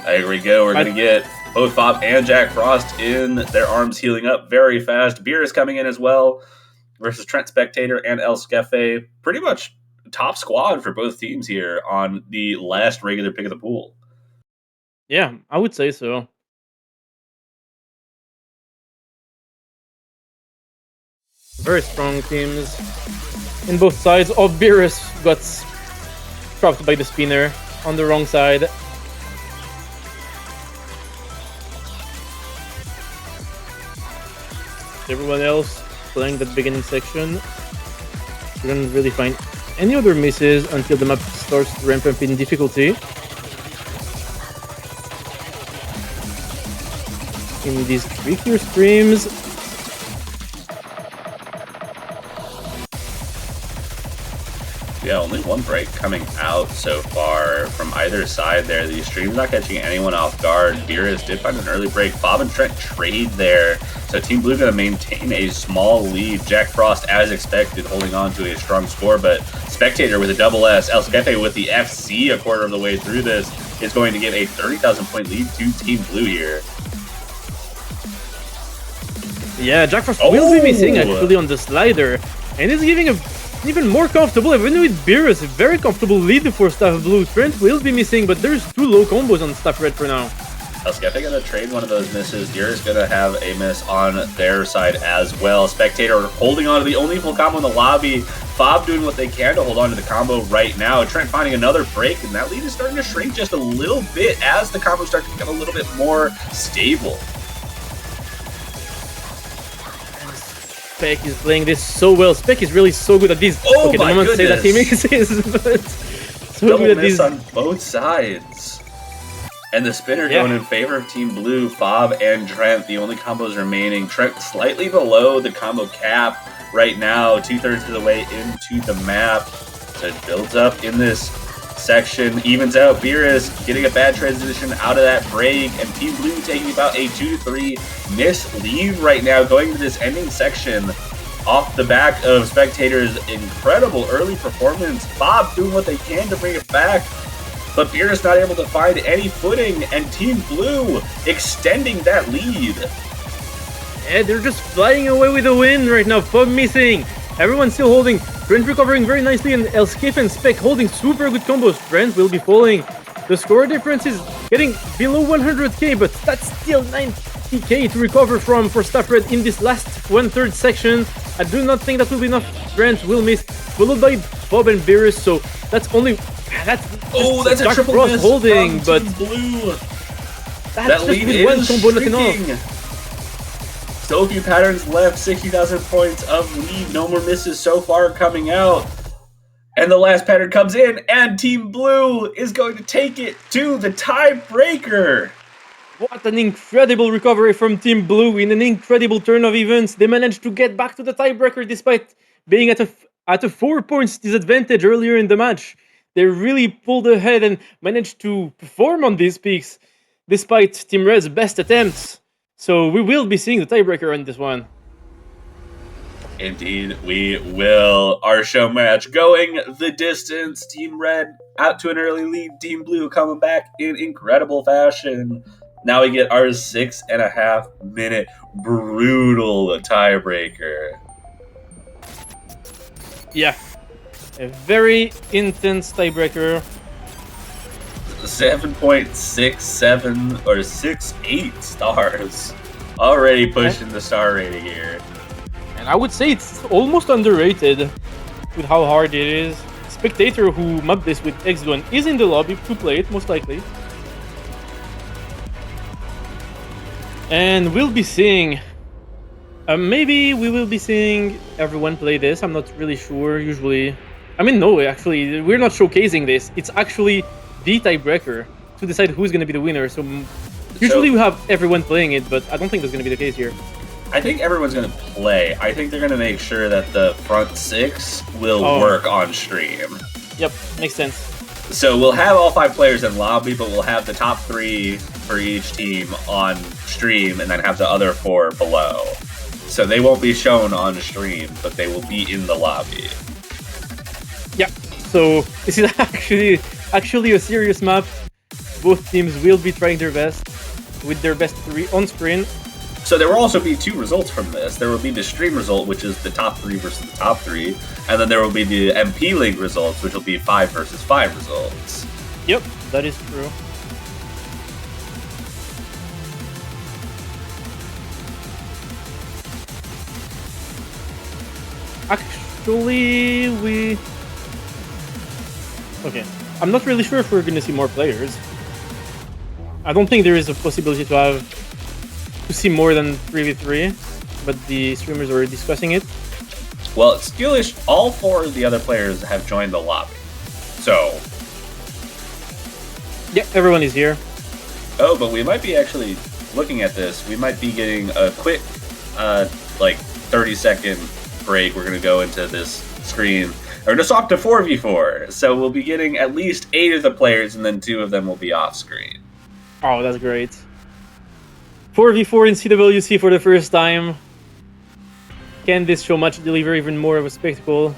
Here we go. We're going to get both Fob and Jack Frost in. Their arms healing up very fast. Beer is coming in as well versus Trent Spectator and El Skefe. Pretty much top squad for both teams here on the last regular pick of the pool.
Yeah, I would say so. Very strong teams. In both sides. Oh, Beerus got trapped by the spinner on the wrong side. Everyone else playing that beginning section. You don't really find any other misses until the map starts to ramp up in difficulty. In these trickier streams.
Yeah, only one break coming out so far from either side there. The stream's not catching anyone off guard. Beerus did find an early break. Fob and Trent trade there. So Team Blue going to maintain a small lead. Jack Frost, as expected, holding on to a strong score, but Spectator with a double S. El Skefe with the FC a quarter of the way through this is going to give a 30,000 point lead to Team Blue here.
Yeah, Jack Frost will be missing actually on the slider, and it's giving a even more comfortable, even with Beerus, a very comfortable lead for Staff Blue. Trent will be missing, but there's 2 low combos on Staff Red for now.
El Skefe going to trade one of those misses. Beerus going to have a miss on their side as well. Spectator holding on to the only full combo in the lobby. Fob doing what they can to hold on to the combo right now. Trent finding another break, and that lead is starting to shrink just a little bit as the combos start to become a little bit more stable.
Spec is playing this so well. Spec is really so good at these.
Oh
okay,
my
the moment say that he misses, but so
double
good at
miss
these.
on both sides. And the spinner going in favor of Team Blue. Fob and Trent, the only combos remaining. Trent slightly below the combo cap right now, 2/3 of the way into the map. So it builds up in this section, evens out. Beerus getting a bad transition out of that break, and Team Blue taking about a 2-3 miss lead right now, going to this ending section off the back of Spectator's incredible early performance. Fob doing what they can to bring it back, but Beerus not able to find any footing, and Team Blue extending that lead.
Yeah, they're just flying away with the win right now. Fob missing. Everyone's still holding. Trent recovering very nicely, and El Skefe and Spec holding super good combos. Trent will be falling. The score difference is getting below 100k, but that's still 90k to recover from for Staff Red in this last 1/3 section. I do not think that will be enough. Trent will miss, followed by Bob and Beerus, so that's only... That's
a
Jack
triple
Frost
miss
holding,
from
but
Team Blue.
that's
That
just
lead
with one
is
combo not enough.
shrinking. So few patterns left, 60,000 points of lead, no more misses so far coming out. And the last pattern comes in, and Team Blue is going to take it to the tiebreaker.
What an incredible recovery from Team Blue in an incredible turn of events. They managed to get back to the tiebreaker despite being at a 4 points disadvantage earlier in the match. They really pulled ahead and managed to perform on these peaks despite Team Red's best attempts. So we will be seeing the tiebreaker on this one.
Indeed, we will. Our show match going the distance. Team Red out to an early lead. Team Blue coming back in incredible fashion. Now we get our 6.5 minute brutal tiebreaker.
Yeah, a very intense tiebreaker.
7.67 or 68 stars. Already pushing the star rating here.
And I would say it's almost underrated with how hard it is. spectator who mapped this with X1 is in the lobby to play it, most likely. And we'll be seeing... maybe we will be seeing everyone play this. I'm not really sure, usually. I mean, no, actually, we're not showcasing this. It's actually the tiebreaker to decide who's going to be the winner. So usually we have everyone playing it, but I don't think that's going to be the case here.
I think everyone's going to play. I think they're going to make sure that the front six will work on stream.
Yep, makes sense.
So we'll have all 5 players in lobby, but we'll have the top 3 for each team on stream and then have the other 4 below. So they won't be shown on stream, but they will be in the lobby.
Yeah, so this is actually a serious map. Both teams will be trying their best with their best 3 on screen.
So there will also be 2 results from this. There will be the stream result, which is the top 3 versus the top 3, and then there will be the MP League results, which will be 5 versus 5 results.
Yep, that is true. Actually, okay, I'm not really sure if we're gonna see more players. I don't think there is a possibility to see more than 3v3, but the streamers are discussing it.
Well, Skillish, all 4 of the other players have joined the lobby. So...
yeah, everyone is here.
Oh, but we might be actually looking at this. We might be getting a quick, like, 30-second break. We're going to go into this screen. We're going to swap to 4v4. So we'll be getting at least 8 of the players, and then 2 of them will be off-screen.
Oh, that's great. 4v4 in CWC for the first time. Can this show much deliver even more of a spectacle?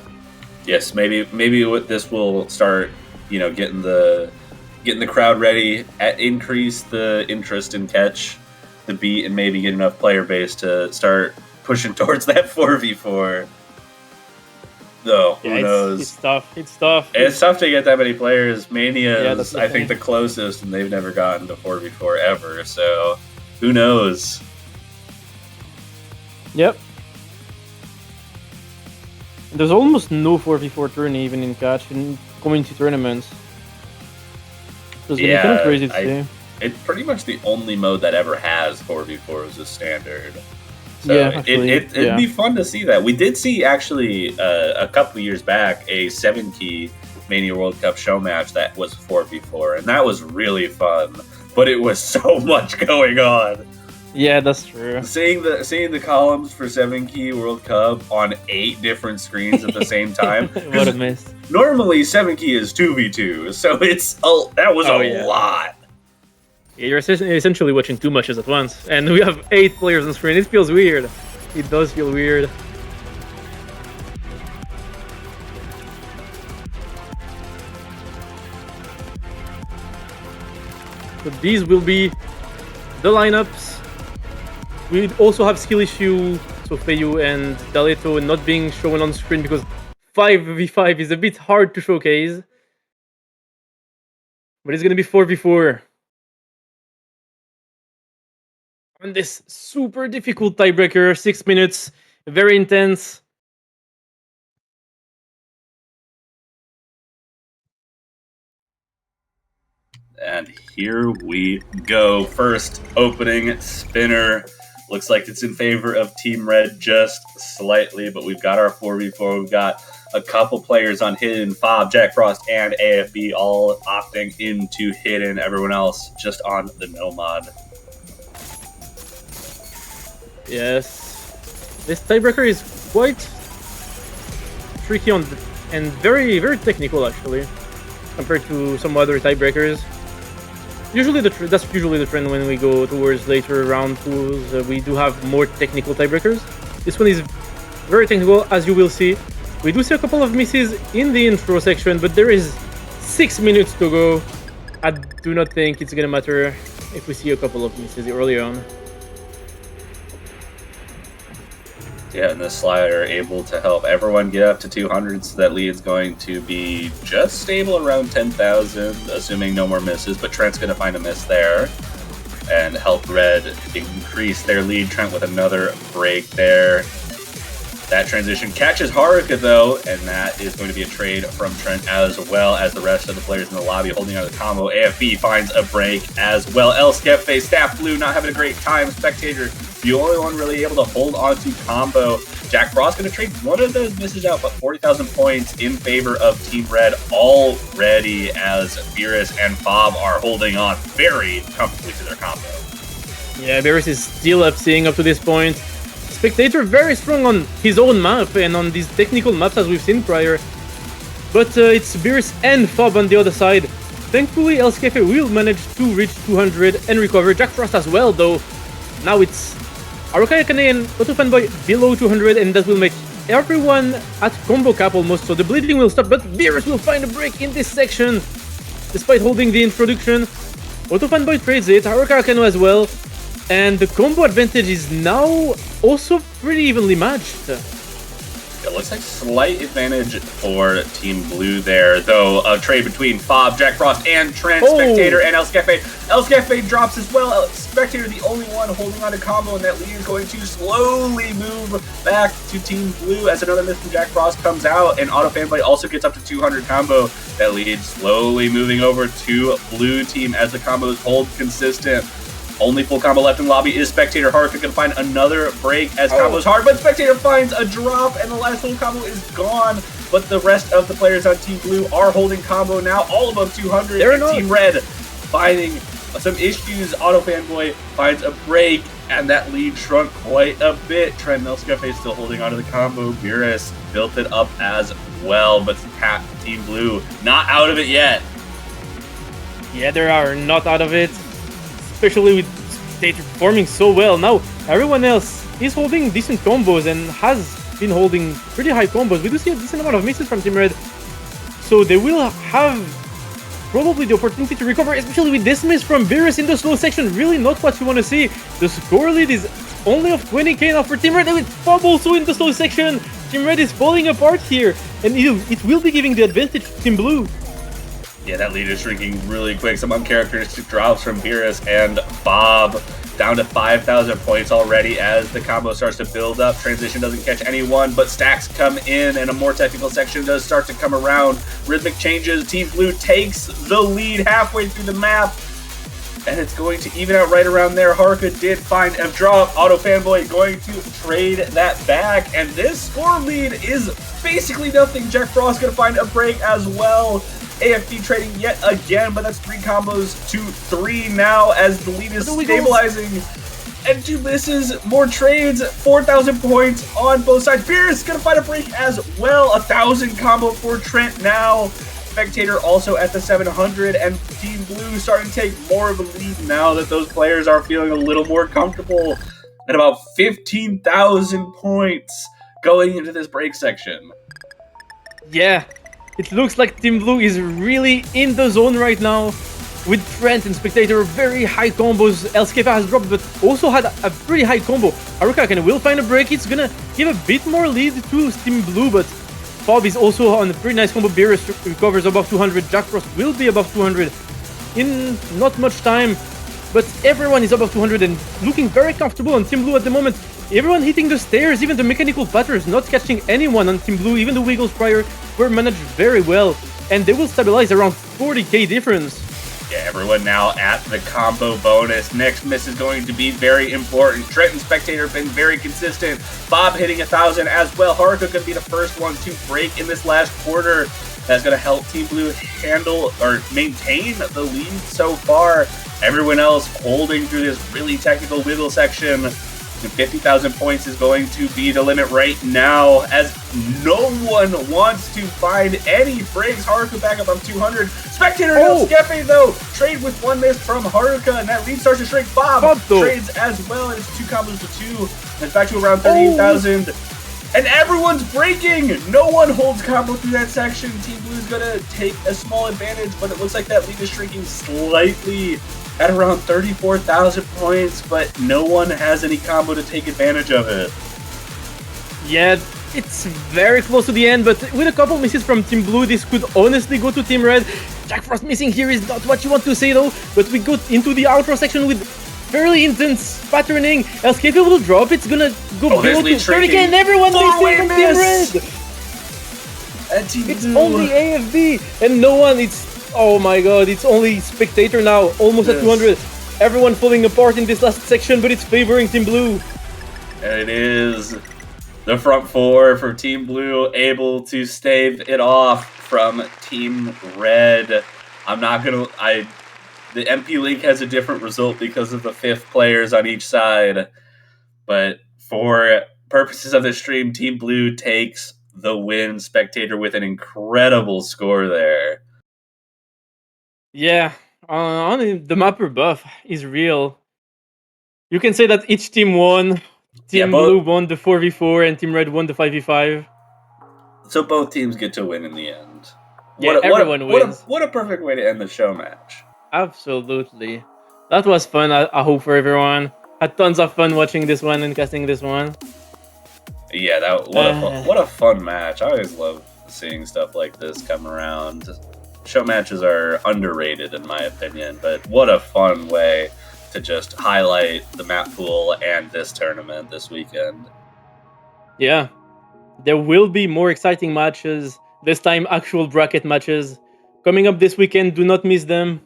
Yes, maybe this will start, getting the crowd ready, increase the interest in catch, the beat, and maybe get enough player base to start pushing towards that 4v4. Though, who knows?
It's tough. It's tough.
It's tough to get that many players. Mania is,
the
I think,
thing.
the closest, and they've never gotten to 4v4 ever, so who knows?
Yep. There's almost no 4v4 tourney even in catch in community tournaments. So it's kind of crazy to see.
It's pretty much the only mode that ever has 4v4 as a standard. So
yeah, actually,
it'd be fun to see that. We did see, actually, a couple of years back, a 7-key Mania World Cup show match that was 4v4, and that was really fun. But it was so much going on.
Yeah, that's true.
Seeing the columns for 7-key World Cup on 8 different screens at the same time.
What a miss.
Normally 7-key is 2v2, so that was a lot.
Yeah, you're essentially watching 2 matches at once, and we have 8 players on screen. It feels weird. It does feel weird. So these will be the lineups. We also have skill issue, so Feyu and Daleto not being shown on screen because 5v5 is a bit hard to showcase. But it's gonna be 4v4. And this super difficult tiebreaker, 6 minutes, very intense.
And here we go. First opening spinner. Looks like it's in favor of Team Red just slightly, but we've got our 4v4. We've got a couple players on Hidden, Fob, Jack Frost, and AFB all opting into Hidden. Everyone else just on the Nomad.
Yes. This tiebreaker is quite tricky and very, very technical, actually, compared to some other tiebreakers. Usually, that's usually the trend when we go towards later round pools. We do have more technical tiebreakers. This one is very technical, as you will see. We do see a couple of misses in the intro section, but there is 6 minutes to go. I do not think it's gonna matter if we see a couple of misses early on.
Yeah, and the slider able to help everyone get up to 200, so that lead's going to be just stable around 10,000, assuming no more misses, but Trent's going to find a miss there and help Red increase their lead. Trent with another break there. That transition catches Haruka, though, and that is going to be a trade from Trent, as well as the rest of the players in the lobby holding out of the combo. AFB finds a break as well. El Skefe, Staff Blue, not having a great time. Spectator, the only one really able to hold on to combo. Jack Frost going to trade one of those misses out, but 40,000 points in favor of Team Red already, as Beerus and Bob are holding on very comfortably to their combo.
Yeah, Beerus is still seeing up to this point. Spectator very strong on his own map and on these technical maps as we've seen prior. But it's Beerus and Fob on the other side. Thankfully, El Skefe will manage to reach 200 and recover. Jack Frost as well, though. Now it's Haruka Akane and Auto Fanboy below 200, and that will make everyone at combo cap almost, so the bleeding will stop, but Beerus will find a break in this section. Despite holding the introduction, Auto Fanboy trades it, Haruka Akane as well. And the combo advantage is now also pretty evenly matched.
It looks like slight advantage for Team Blue there, though. A trade between Fob, Jack Frost, and Trent, Spectator, and El Skefe. El Skefe drops as well. Spectator the only one holding on to combo, and that lead is going to slowly move back to Team Blue as another miss from Jack Frost comes out, and Auto Fanboy also gets up to 200 combo. That lead slowly moving over to Blue Team as the combos hold consistent. Only full combo left in lobby is Spectator. Haruka can find another break as combos hard, but Spectator finds a drop and the last full combo is gone. But the rest of the players on Team Blue are holding combo now, all above 200. And Team Red finding some issues. Auto Fanboy finds a break, and that lead shrunk quite a bit. Trent Elskefe still holding onto the combo. Beerus built it up as well, but Team Blue not out of it yet.
Yeah, they are not out of it. Especially with Spectator performing so well. Now, everyone else is holding decent combos and has been holding pretty high combos. We do see a decent amount of misses from Team Red. So they will have probably the opportunity to recover, especially with this miss from Beerus in the slow section. Really not what you want to see. The score lead is only of 20k now for Team Red, and with Fob also in the slow section. Team Red is falling apart here, and it will be giving the advantage to Team Blue.
Yeah, that lead is shrinking really quick. Some uncharacteristic drops from Beerus and Bob, down to 5,000 points already as the combo starts to build up. Transition doesn't catch anyone, but stacks come in, and a more technical section does start to come around. Rhythmic changes. Team Blue takes the lead halfway through the map, and it's going to even out right around there. Haruka did find a drop. Auto Fanboy going to trade that back, and this score lead is basically nothing. Jack Frost going to find a break as well. AFD trading yet again, but that's 3 combos to 3 now as the lead is stabilizing. And 2 misses, more trades, 4,000 points on both sides. Beerus gonna find a break as well. 1,000 combo for Trent now. Spectator also at the 700, and Team Blue starting to take more of a lead now that those players are feeling a little more comfortable at about 15,000 points going into this break section.
Yeah. It looks like Team Blue is really in the zone right now, with Trent and Spectator very high combos. Elskefe has dropped, but also had a pretty high combo. Haruka Akane will find a break. It's gonna give a bit more lead to Team Blue, but Fob is also on a pretty nice combo. Beerus recovers above 200. Jack Frost will be above 200 in not much time, but everyone is above 200 and looking very comfortable on Team Blue at the moment. Everyone hitting the stairs, even the mechanical patterns, not catching anyone on Team Blue. Even the wiggles prior were managed very well, and they will stabilize around 40k difference.
Yeah, everyone now at the combo bonus. Next miss is going to be very important. Trent and Spectator have been very consistent. Bob hitting 1,000 as well. Haruka could be the first one to break in this last quarter. That's going to help Team Blue handle or maintain the lead so far. Everyone else holding through this really technical wiggle section. 50,000 points is going to be the limit right now, as no one wants to find any breaks. Haruka back up on 200. Spectator Elskefe, though, trade with 1 miss from Haruka, and that lead starts to shrink. Bob trades as well, and it's 2 combos to 2. And it's back to around 38,000. And everyone's breaking! No one holds combo through that section. Team Blue's gonna take a small advantage, but it looks like that lead is shrinking slightly at around 34,000 points, but no one has any combo to take advantage of it.
Yeah, it's very close to the end, but with a couple misses from Team Blue, this could honestly go to Team Red. Jack Frost missing here is not what you want to say though, but we go into the outro section with fairly intense patterning. LSKP will drop. It's gonna go
Oh, there's
build
Lee
to start
tricking.
again. Everyone they
Four-way
save on Team
miss.
Red.
And Team
It's
Blue.
only AFB and no one. It's oh my god. It's only spectator now. Almost at
Yes.
200. Everyone falling apart in this last section, but it's favoring Team Blue.
And it is the front four for Team Blue able to stave it off from Team Red. I'm not gonna. The MP League has a different result because of the 5th players on each side, but for purposes of the stream, Team Blue takes the win. Spectator with an incredible score there.
Yeah, the mapper buff is real. You can say that each team won.
Yeah,
Team
both-
Blue won the 4v4 and Team Red won the 5v5.
So both teams get to win in the end.
Yeah, everyone wins.
What a perfect way to end the show match.
Absolutely. That was fun, I hope, for everyone. Had tons of fun watching this one and casting this one.
Yeah, what a fun match. I always love seeing stuff like this come around. Show matches are underrated in my opinion, but what a fun way to just highlight the map pool and this tournament this weekend.
Yeah. There will be more exciting matches, this time actual bracket matches. Coming up this weekend, do not miss them,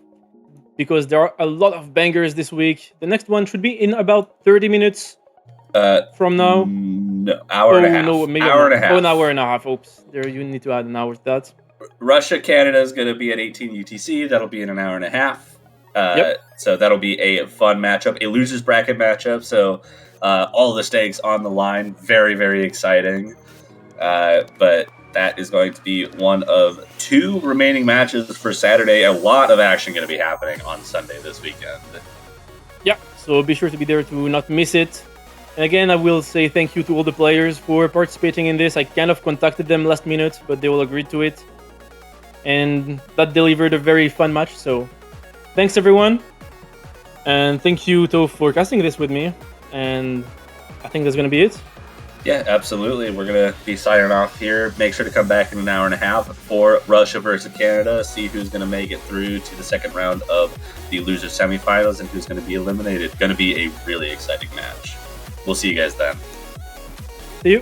because there are a lot of bangers this week. The next one should be in about 30 minutes from now.
No, hour and a half.
No, maybe
hour and a half.
Oh, an hour and a half. Oops. There, you need to add an hour to that.
Russia, Canada is going to be at 18 UTC. That'll be in an hour and a half.
Yep.
So that'll be a fun matchup, a losers bracket matchup. So all the stakes on the line. Very, very exciting. But that is going to be one of 2 remaining matches for Saturday. A lot of action going to be happening on Sunday this weekend.
Yeah, so be sure to be there to not miss it. And again, I will say thank you to all the players for participating in this. I kind of contacted them last minute, but they all agreed to it. And that delivered a very fun match, so thanks everyone. And thank you, To, for casting this with me. And I think that's going to be it.
Yeah, absolutely. We're going to be signing off here. Make sure to come back in an hour and a half for Russia versus Canada. See who's going to make it through to the second round of the loser semifinals and who's going to be eliminated. Going to be a really exciting match. We'll see you guys then.
See you.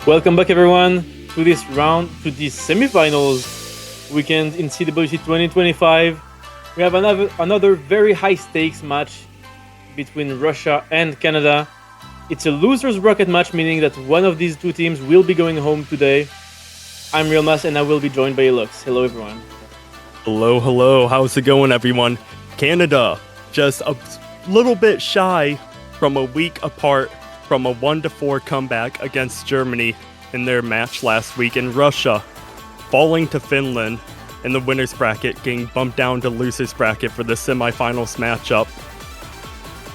Welcome back, everyone, to this semifinals weekend in CWC 2025. We have another very high stakes match between Russia and Canada. It's a loser's bracket match, meaning that one of these two teams will be going home today. I'm Realmas, and I will be joined by Lux. Hello, everyone.
Hello, hello. How's it going, everyone? Canada, just a little bit shy from a week apart from a 1-4 comeback against Germany in their match last week, in Russia falling to Finland in the winner's bracket, getting bumped down to loser's bracket for the semifinals matchup.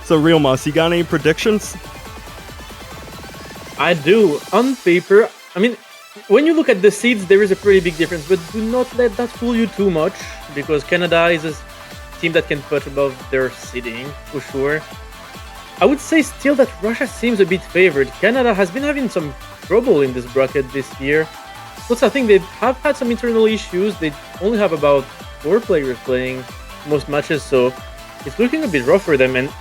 So, Realmas, you got any predictions?
I do. On paper, I mean, when you look at the seeds, there is a pretty big difference, but do not let that fool you too much, because Canada is a team that can punch above their seeding, for sure. I would say still that Russia seems a bit favored. Canada has been having some trouble in this bracket this year. Plus, I think they have had some internal issues. They only have about 4 players playing most matches, so it's looking a bit rough for them. And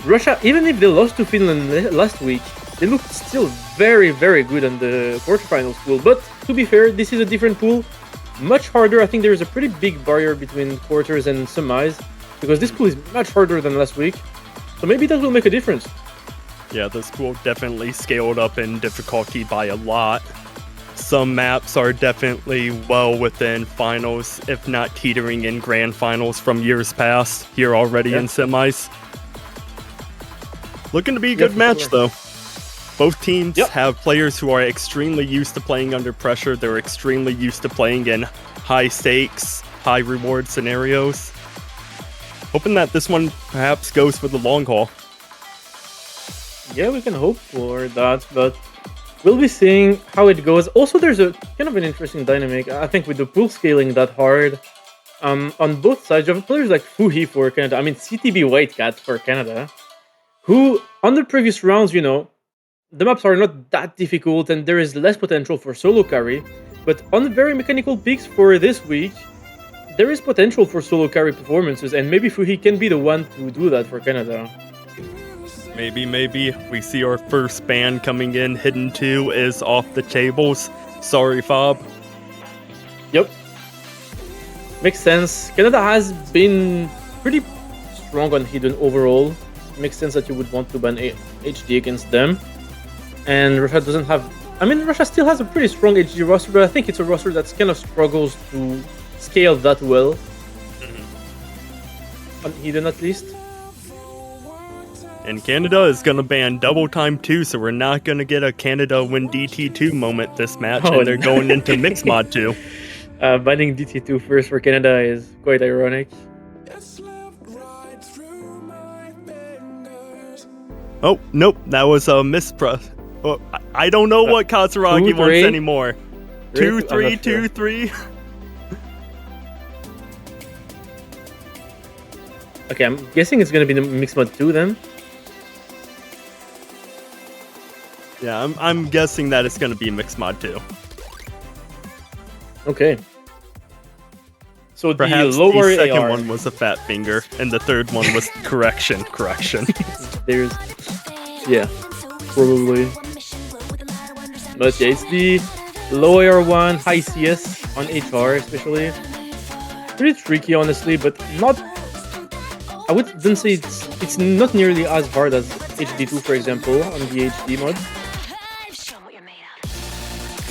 Russia, even if they lost to Finland last week, they looked still very, very good on the quarterfinals pool. But to be fair, this is a different pool. Much harder. I think there is a pretty big barrier between quarters and semis, because this pool is much harder than last week. So maybe that will make a difference.
Yeah, this pool definitely scaled up in difficulty by a lot. Some maps are definitely well within finals, if not teetering in grand finals from years past, here already in semis. Looking to be a good match, though. Both teams have players who are extremely used to playing under pressure. They're extremely used to playing in high stakes, high reward scenarios. Hoping that this one perhaps goes for the long haul.
Yeah, we can hope for that, but we'll be seeing how it goes. Also, there's a kind of an interesting dynamic. I think with the pool scaling that hard, on both sides, you have players like Fuhi for Canada. I mean, CTB Whitecat for Canada, who on the previous rounds, you know, the maps are not that difficult and there is less potential for solo carry. But on the very mechanical peaks for this week, there is potential for solo carry performances, and maybe Fuhi can be the one to do that for Canada.
Maybe. We see our first ban coming in. Hidden 2 is off the tables. Sorry, Fob.
Yep. Makes sense. Canada has been pretty strong on Hidden overall. Makes sense that you would want to ban HD against them. And Russia doesn't have... I mean, Russia still has a pretty strong HD roster, but I think it's a roster that kind of struggles to scale that well. On Hidden, at least.
And Canada is going to ban double time 2, so we're not going to get a Canada win DT2 moment this match, and they're going into mixed mod 2.
Banning DT2 first for Canada is quite ironic.
Oh, nope, that was a mispress. Oh, I don't know what Katsuragi wants anymore. 2-3, 2-3.
Okay, I'm guessing it's going to be the mixed mod 2 then.
Yeah, I'm guessing that it's going to be mixed mod 2.
Okay. So
perhaps
the lower
the second
AR
one was a fat finger, and the third one was correction.
There's, yeah, probably. But yeah, it's the low AR one, high CS on HR especially. Pretty tricky, honestly, but not. I wouldn't say it's not nearly as hard as HD2, for example, on the HD mod.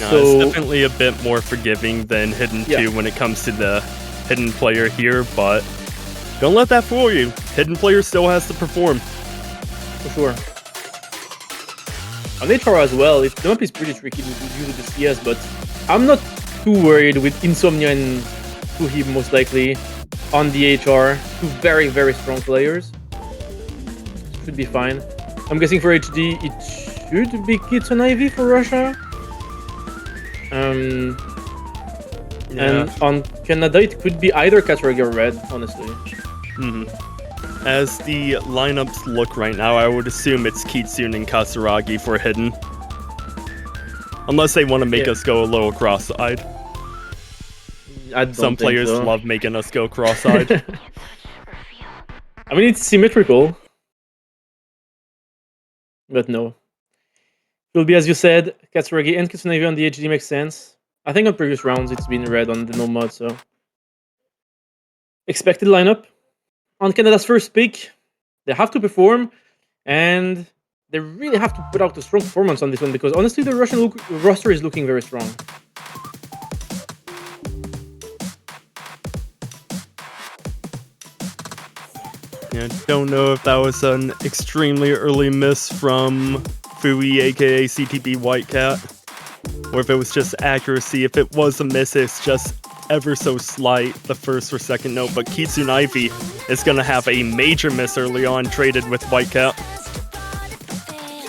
No, it's definitely a bit more forgiving than Hidden 2 when it comes to the Hidden player here, but don't let that fool you. Hidden player still has to perform.
For sure. On HR as well, the map is pretty tricky due to the CS, but I'm not too worried with Insomnia and Fuhi most likely on the HR. Two very, very strong players. Should be fine. I'm guessing for HD, it should be Kitsun Ivy for Russia. And on Canada, it could be either Katsuragi or Red, honestly.
As the lineups look right now, I would assume it's Kitsune and Katsuragi for Hidden. Unless they want to make us go a little cross-eyed. Some players love making us go cross-eyed.
I mean, it's symmetrical. But no. Will be, as you said, Katsuragi and Kitsunavi on the HD makes sense. I think on previous rounds it's been red on the no mod, so expected lineup. On Canada's first pick, they have to perform, and they really have to put out a strong performance on this one because honestly, the Russian roster is looking very strong.
Yeah, don't know if that was an extremely early miss from Fui, aka CTB Whitecat, or if it was just accuracy. If it was a miss, it's just ever so slight, the first or second note. But Kitsunaivi is going to have a major miss early on, traded with Whitecat.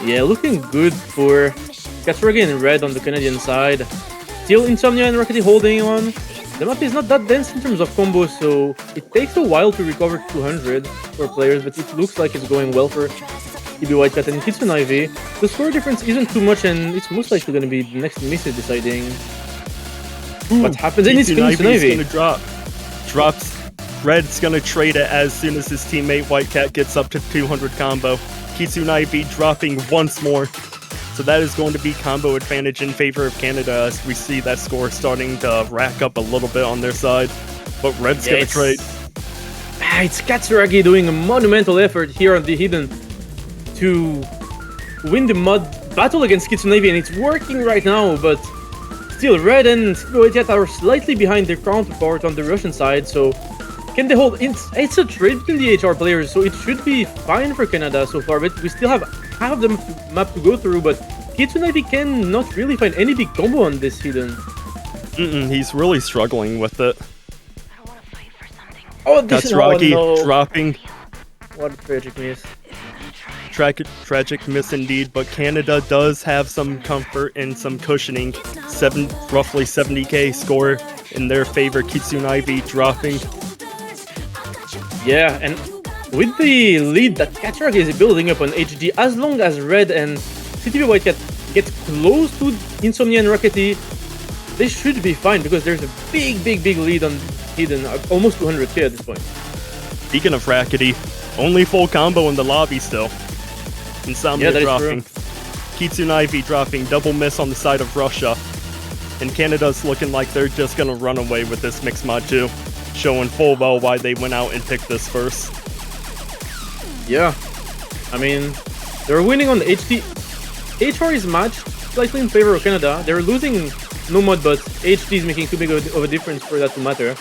Yeah, looking good for Katsuragi in red on the Canadian side. Still Insomnia and Rockety holding on. The map is not that dense in terms of combos, so it takes a while to recover 200 for players, but it looks like it's going well for TB Whitecat and Kitsunaivi. The score difference isn't too much, and it's most likely going to be the next miss deciding what happens. And it's
Kitsunaivi is going to drop. Drops. Red's going to trade it as soon as his teammate Whitecat gets up to 200 combo. Kitsunaivi dropping once more. So that is going to be combo advantage in favor of Canada as we see that score starting to rack up a little bit on their side. But Red's going to trade.
It's Katsuragi doing a monumental effort here on the Hidden to win the mud battle against Kitsunaivi, and it's working right now, but still Red and Whitecat are slightly behind their counterpart on the Russian side, so can they hold? It's a trade between the HR players, so it should be fine for Canada so far, but we still have half the map to go through, but Kitsunaivi can not really find any big combo on this Hidden.
He's really struggling with it.
Oh, this
Katsuragi
no.
dropping.
What a tragic miss.
Tragic miss indeed, but Canada does have some comfort and some cushioning. Roughly 70k score in their favor. Kitsunaivi dropping.
Yeah, and with the lead that Katsuragi is building up on HD, as long as Red and CTB Whitecat get close to Insomnia and Rockety, they should be fine because there's a big lead on Hidden, almost 200k at this point.
Speaking of Rackety, only full combo in the lobby still. Insomnia dropping. Kitsunaivi dropping, double miss on the side of Russia. And Canada's looking like they're just gonna run away with this mixed mod too. Showing full well why they went out and picked this first.
Yeah, I mean, they're winning on the HD. HR is matched slightly in favor of Canada. They're losing Nomad, but HD is making too big of a difference for that to matter.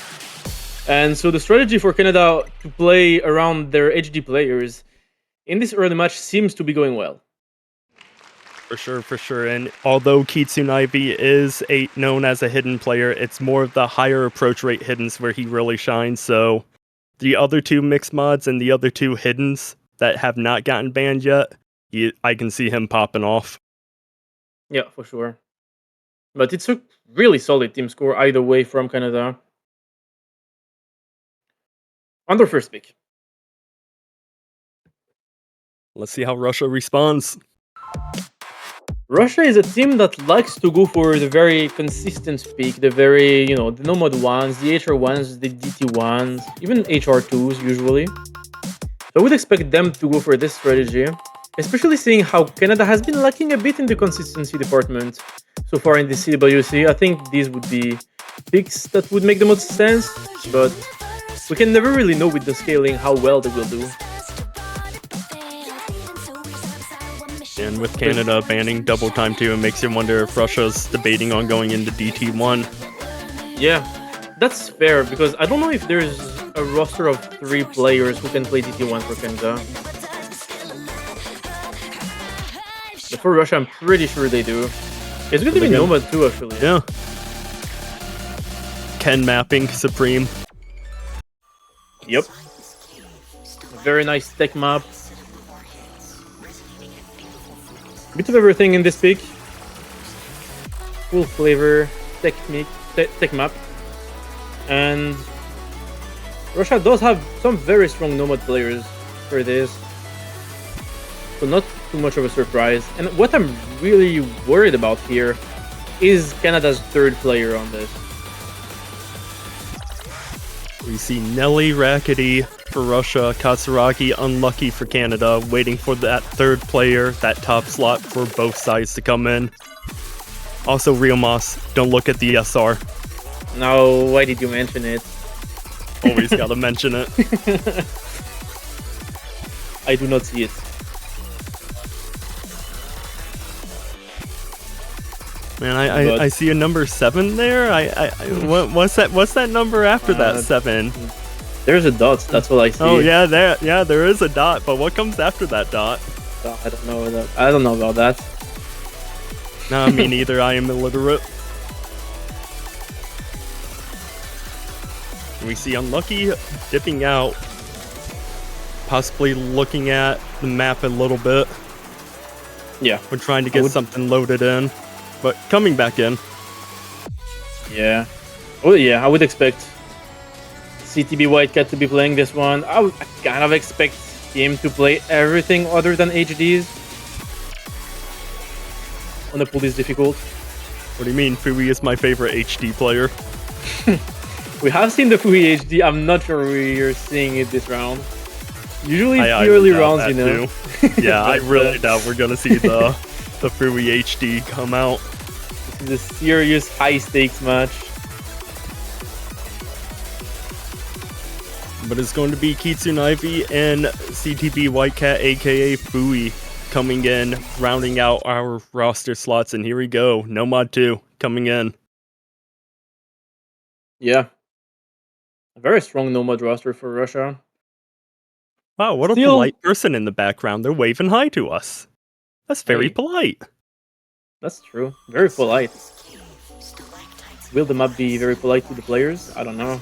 And so the strategy for Canada to play around their HD players in this early match seems to be going well.
For sure. And although Kitsunaivi is known as a hidden player, it's more of the higher approach rate hiddens where he really shines. So the other two mixed mods and the other two hiddens that have not gotten banned yet, I can see him popping off.
Yeah, for sure. But it's a really solid team score either way from Canada. On their first pick.
Let's see how Russia responds.
Russia is a team that likes to go for the very consistent pick, the very, the Nomad ones, the HR ones, the DT ones, even HR 2s usually. So I would expect them to go for this strategy, especially seeing how Canada has been lacking a bit in the consistency department so far in the CWC. I think these would be picks that would make the most sense, but we can never really know with the scaling how well they will do.
And with Canada banning double time 2, it makes you wonder if Russia's debating on going into DT1.
Yeah, that's fair, because I don't know if there's a roster of 3 players who can play DT1 for Canada. But for Russia, I'm pretty sure they do. It's going to be Nomad too, actually.
Yeah. Ken mapping Supreme.
Yep. Very nice tech map. Bit of everything in this pick. Full flavor, tech map. And Russia does have some very strong Nomad players for this. So not too much of a surprise. And what I'm really worried about here is Canada's third player on this.
We see Nelly, Rackety, for Russia. Katsuragi unlucky for Canada, waiting for that third player, that top slot for both sides to come in. Also, Real Moss, don't look at the SR.
No, why did you mention it?
Always gotta mention it.
I do not see it.
Man, I see a number 7 there. What's that number after that 7?
There's a dot. That's what I see.
Oh yeah, there is a dot. But what comes after that dot?
I don't know that. I don't know about that.
Nah, me neither. I am illiterate. We see Unlucky dipping out, possibly looking at the map a little bit.
Yeah,
We're trying to get something loaded in, but coming back in.
Yeah. Oh yeah, I would expect CTB Whitecat to be playing this one. I kind of expect him to play everything other than HDs. On the pool is difficult.
What do you mean? Fui is my favorite HD player.
We have seen the Fui HD. I'm not sure we're seeing it this round. Usually it's
I
the early
doubt
rounds,
that
you know.
too. Yeah, I really doubt we're gonna see the Fui HD come out.
This is a serious high stakes match.
But it's going to be Kitsune Ivy and CTB Whitecat, aka Fui, coming in, rounding out our roster slots. And here we go, Nomad 2 coming in.
Yeah. A very strong Nomad roster for Russia.
Wow, what a polite person in the background. They're waving hi to us. That's very polite.
That's true. Very polite. Will the map be very polite to the players? I don't know.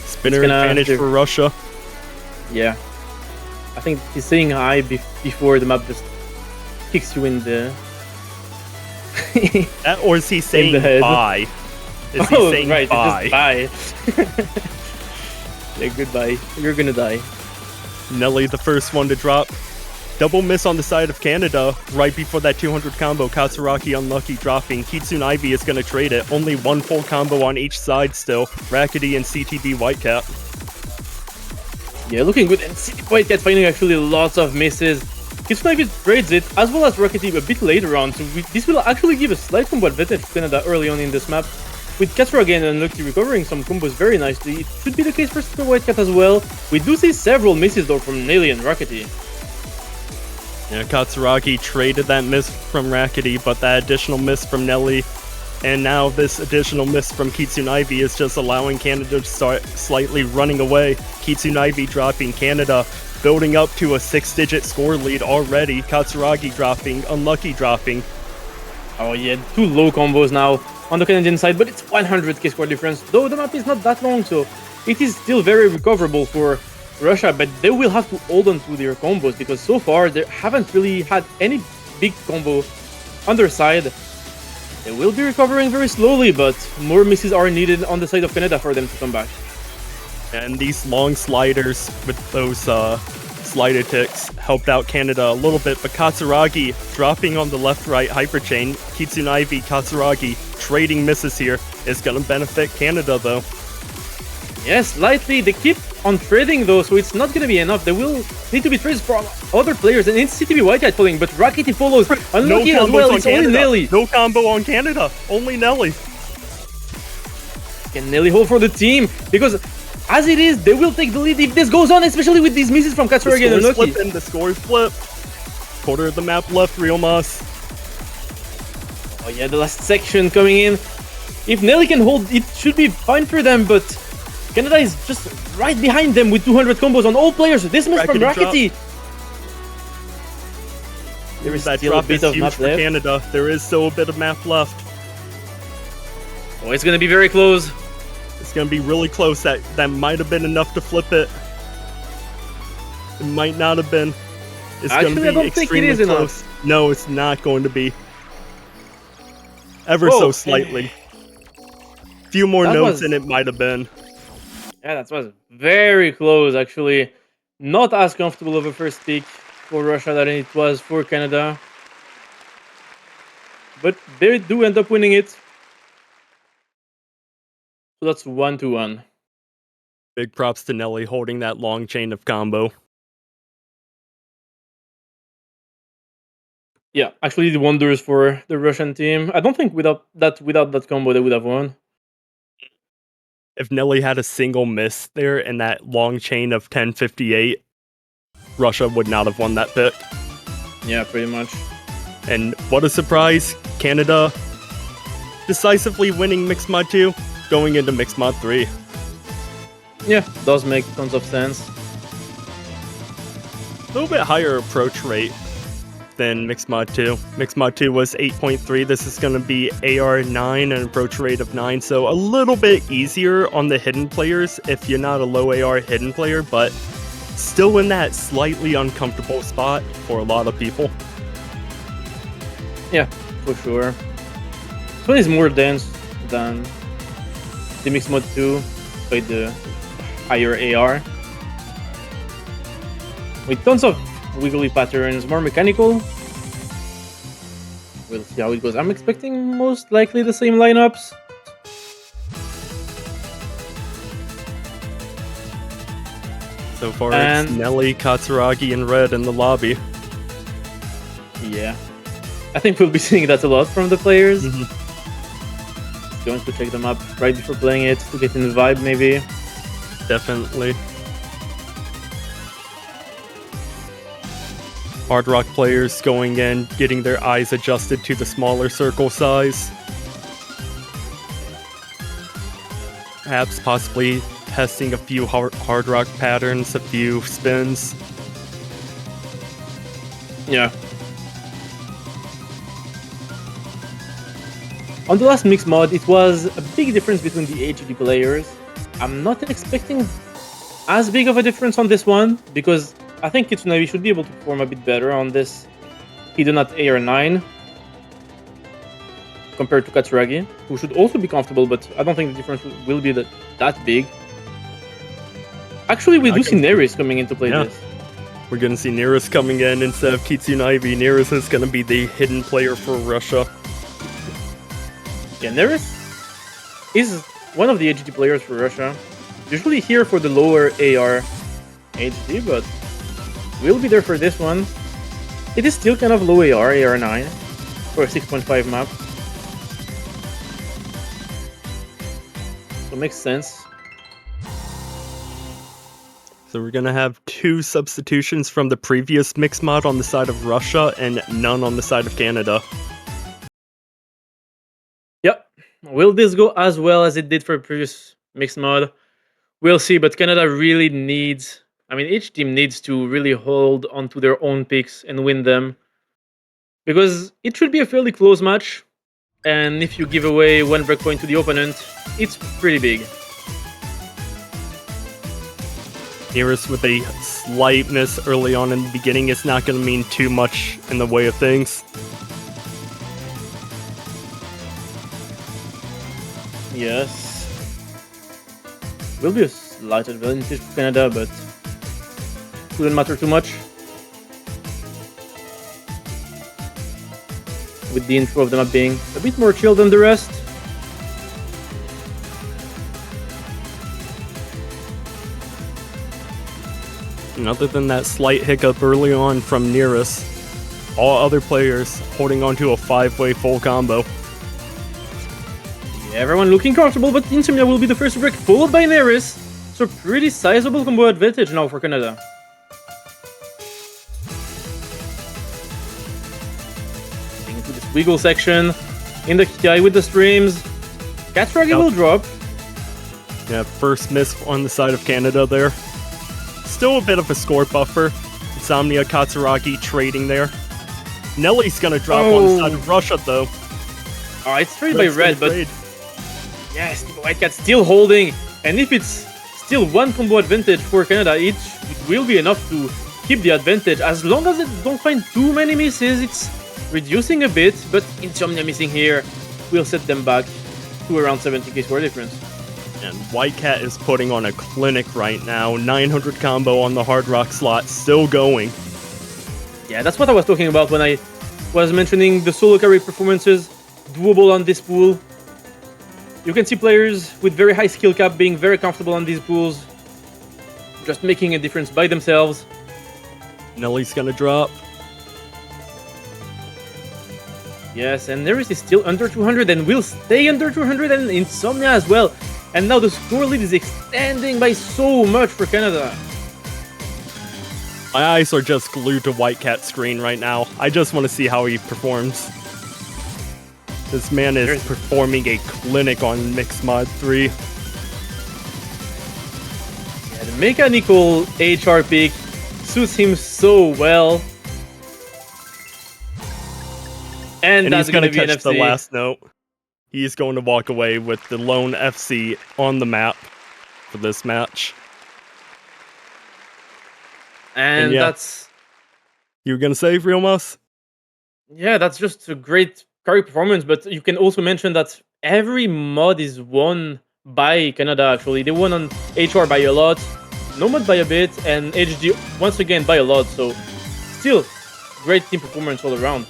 Spinner advantage for Russia.
Yeah. I think he's saying hi before the map just kicks you in the...
Or is he saying bye? Is he saying
right,
bye?
Bye. Yeah, goodbye. You're gonna die.
Nelly, the first one to drop. Double miss on the side of Canada. Right before that 200 combo, Katsuragi unlucky dropping. Kitsune Ivy is going to trade it. Only one full combo on each side still. Rackety and CTB Whitecat.
Yeah, looking good. And CTB Whitecat finding actually lots of misses. Kitsune Ivy trades it, as well as Rackety a bit later on. So this will actually give a slight combo advantage to Canada early on in this map. With Katsuragi and Unlucky recovering some combos very nicely, it should be the case for CTB Whitecat as well. We do see several misses though from Nelly and Rackety.
Yeah, Katsuragi traded that miss from Rackety, but that additional miss from Nelly, and now this additional miss from Kitsune Ivy is just allowing Canada to start slightly running away. Kitsune Ivy dropping, Canada building up to a 6-digit score lead already. Katsuragi dropping, Unlucky dropping.
Oh yeah, 2 low combos now on the Canadian side, but it's 100k score difference, though the map is not that long, so it is still very recoverable for Russia, but they will have to hold on to their combos because so far they haven't really had any big combo on their side. They will be recovering very slowly, but more misses are needed on the side of Canada for them to come back.
And these long sliders with those slider ticks helped out Canada a little bit, but Katsuragi dropping on the left-right hyperchain. Kitsune Ivy, Katsuragi trading misses here is going to benefit Canada though.
Yes, slightly. They keep on trading though, so it's not going to be enough. They will need to be trades from other players, and it's CTB Whitecat falling, but Rackety follows. Unlucky as well, it's only Nelly.
No combo on Canada, only Nelly.
Can Nelly hold for the team? Because as it is, they will take the lead if this goes on, especially with these misses from Katsuragi and Unlucky.
The score is flipped. Quarter of the map left, Real Moss.
Oh yeah, the last section coming in. If Nelly can hold, it should be fine for them, but Canada is just right behind them with 200 combos on all players. This miss from Rackety. There is
that
still
drop
a bit
is
of
huge
map
for
left.
Canada. There is still a bit of map left.
Oh, it's gonna be very close.
It's gonna be really close. That might have been enough to flip it. It might not have been. It's
Actually,
gonna be
I don't think it is
close.
enough.
No, it's not going to be. Ever so slightly. Few more notes and it might have been.
Yeah, that was very close, actually. Not as comfortable of a first pick for Russia than it was for Canada. But they do end up winning it. So that's 1-1.
Big props to Nelly holding that long chain of combo.
Yeah, actually did wonders for the Russian team. I don't think without that combo they would have won.
If Nelly had a single miss there in that long chain of 1058, Russia would not have won that pick.
Yeah, pretty much.
And what a surprise, Canada decisively winning Mixed Mod 2, going into Mixed Mod 3.
Yeah, does make tons of sense.
A little bit higher approach rate than Mixed Mod 2. Mixed Mod 2 was 8.3. This is going to be AR 9, an approach rate of 9. So a little bit easier on the hidden players if you're not a low AR hidden player, but still in that slightly uncomfortable spot for a lot of people.
Yeah, for sure. This one is more dense than the Mixed Mod 2 by the higher AR. With tons of wiggly patterns, more mechanical. We'll see how it goes. I'm expecting most likely the same lineups.
So far,
And-
it's Nelly, Katsuragi, and Red in the lobby.
Yeah. I think we'll be seeing that a lot from the players.
Mhm.
Going to check them up right before playing it to get in the vibe, maybe.
Definitely. Hard Rock players going in, getting their eyes adjusted to the smaller circle size. Perhaps possibly testing a few Hard Rock patterns, a few spins.
Yeah. On the last Mixed Mod, it was a big difference between the HG players. I'm not expecting as big of a difference on this one, because I think Kitsunabe should be able to perform a bit better on this hidden at AR9 compared to Katsuragi, who should also be comfortable, but I don't think the difference will be that big. Actually, we do see Neris coming in to play
Yeah.
this.
We're going to see Neris coming in instead of Kitsunabe. Neris is going to be the hidden player for Russia.
Yeah, Neris is one of the HG players for Russia. Usually here for the lower AR HG, but we'll be there for this one. It is still kind of low AR, AR9, for a 6.5 map. So makes sense.
So we're going to have 2 substitutions from the previous Mixed Mod on the side of Russia and none on the side of Canada.
Yep. Will this go as well as it did for previous Mixed Mod? We'll see, but Canada really needs... I mean, each team needs to really hold onto their own picks and win them. Because it should be a fairly close match. And if you give away one breakpoint to the opponent, it's pretty big.
Neris with a slight miss early on in the beginning. It's not going to mean too much in the way of things.
Yes. Will be a slight advantage for Canada, but wouldn't matter too much. With the intro of the map being a bit more chill than the rest.
And other than that slight hiccup early on from Neris, all other players holding on to a 5-way full combo.
Yeah, everyone looking comfortable, but Insomnia will be the first to break, followed by Neris. So pretty sizable combo advantage now for Canada. Into this wiggle section, in the sky with the streams. Katsuragi will drop.
Yeah, first miss on the side of Canada there. Still a bit of a score buffer. Insomnia, Katsuragi trading there. Nelly's gonna drop on the side of Russia though.
Oh, it's traded by
Red's
Red,
gonna
but
trade.
yes, White Cat still holding. And if it's still one combo advantage for Canada, it will be enough to keep the advantage. As long as it don't find too many misses, it's reducing a bit, but Insomnia missing here will set them back to around 70k score difference.
And White Cat is putting on a clinic right now. 900 combo on the Hard Rock slot, still going.
Yeah, that's what I was talking about when I was mentioning the solo carry performances doable on this pool. You can see players with very high skill cap being very comfortable on these pools, just making a difference by themselves.
Nelly's gonna drop.
Yes, and Neris is still under 200 and will stay under 200, and Insomnia as well. And now the score lead is extending by so much for Canada.
My eyes are just glued to White Cat's screen right now. I just want to see how he performs. This man is performing a clinic on Mixed Mod 3.
Yeah, the mechanical HR pick suits him so well. And that's
he's going to
be an
catch the
FC.
last note. He's going to walk away with the lone FC on the map for this match.
And
yeah.
that's...
You were going to say, Realmas?
Yeah, that's just a great carry performance, but you can also mention that every mod is won by Canada, actually. They won on HR by a lot, Nomad by a bit, and HG once again by a lot, so still great team performance all around.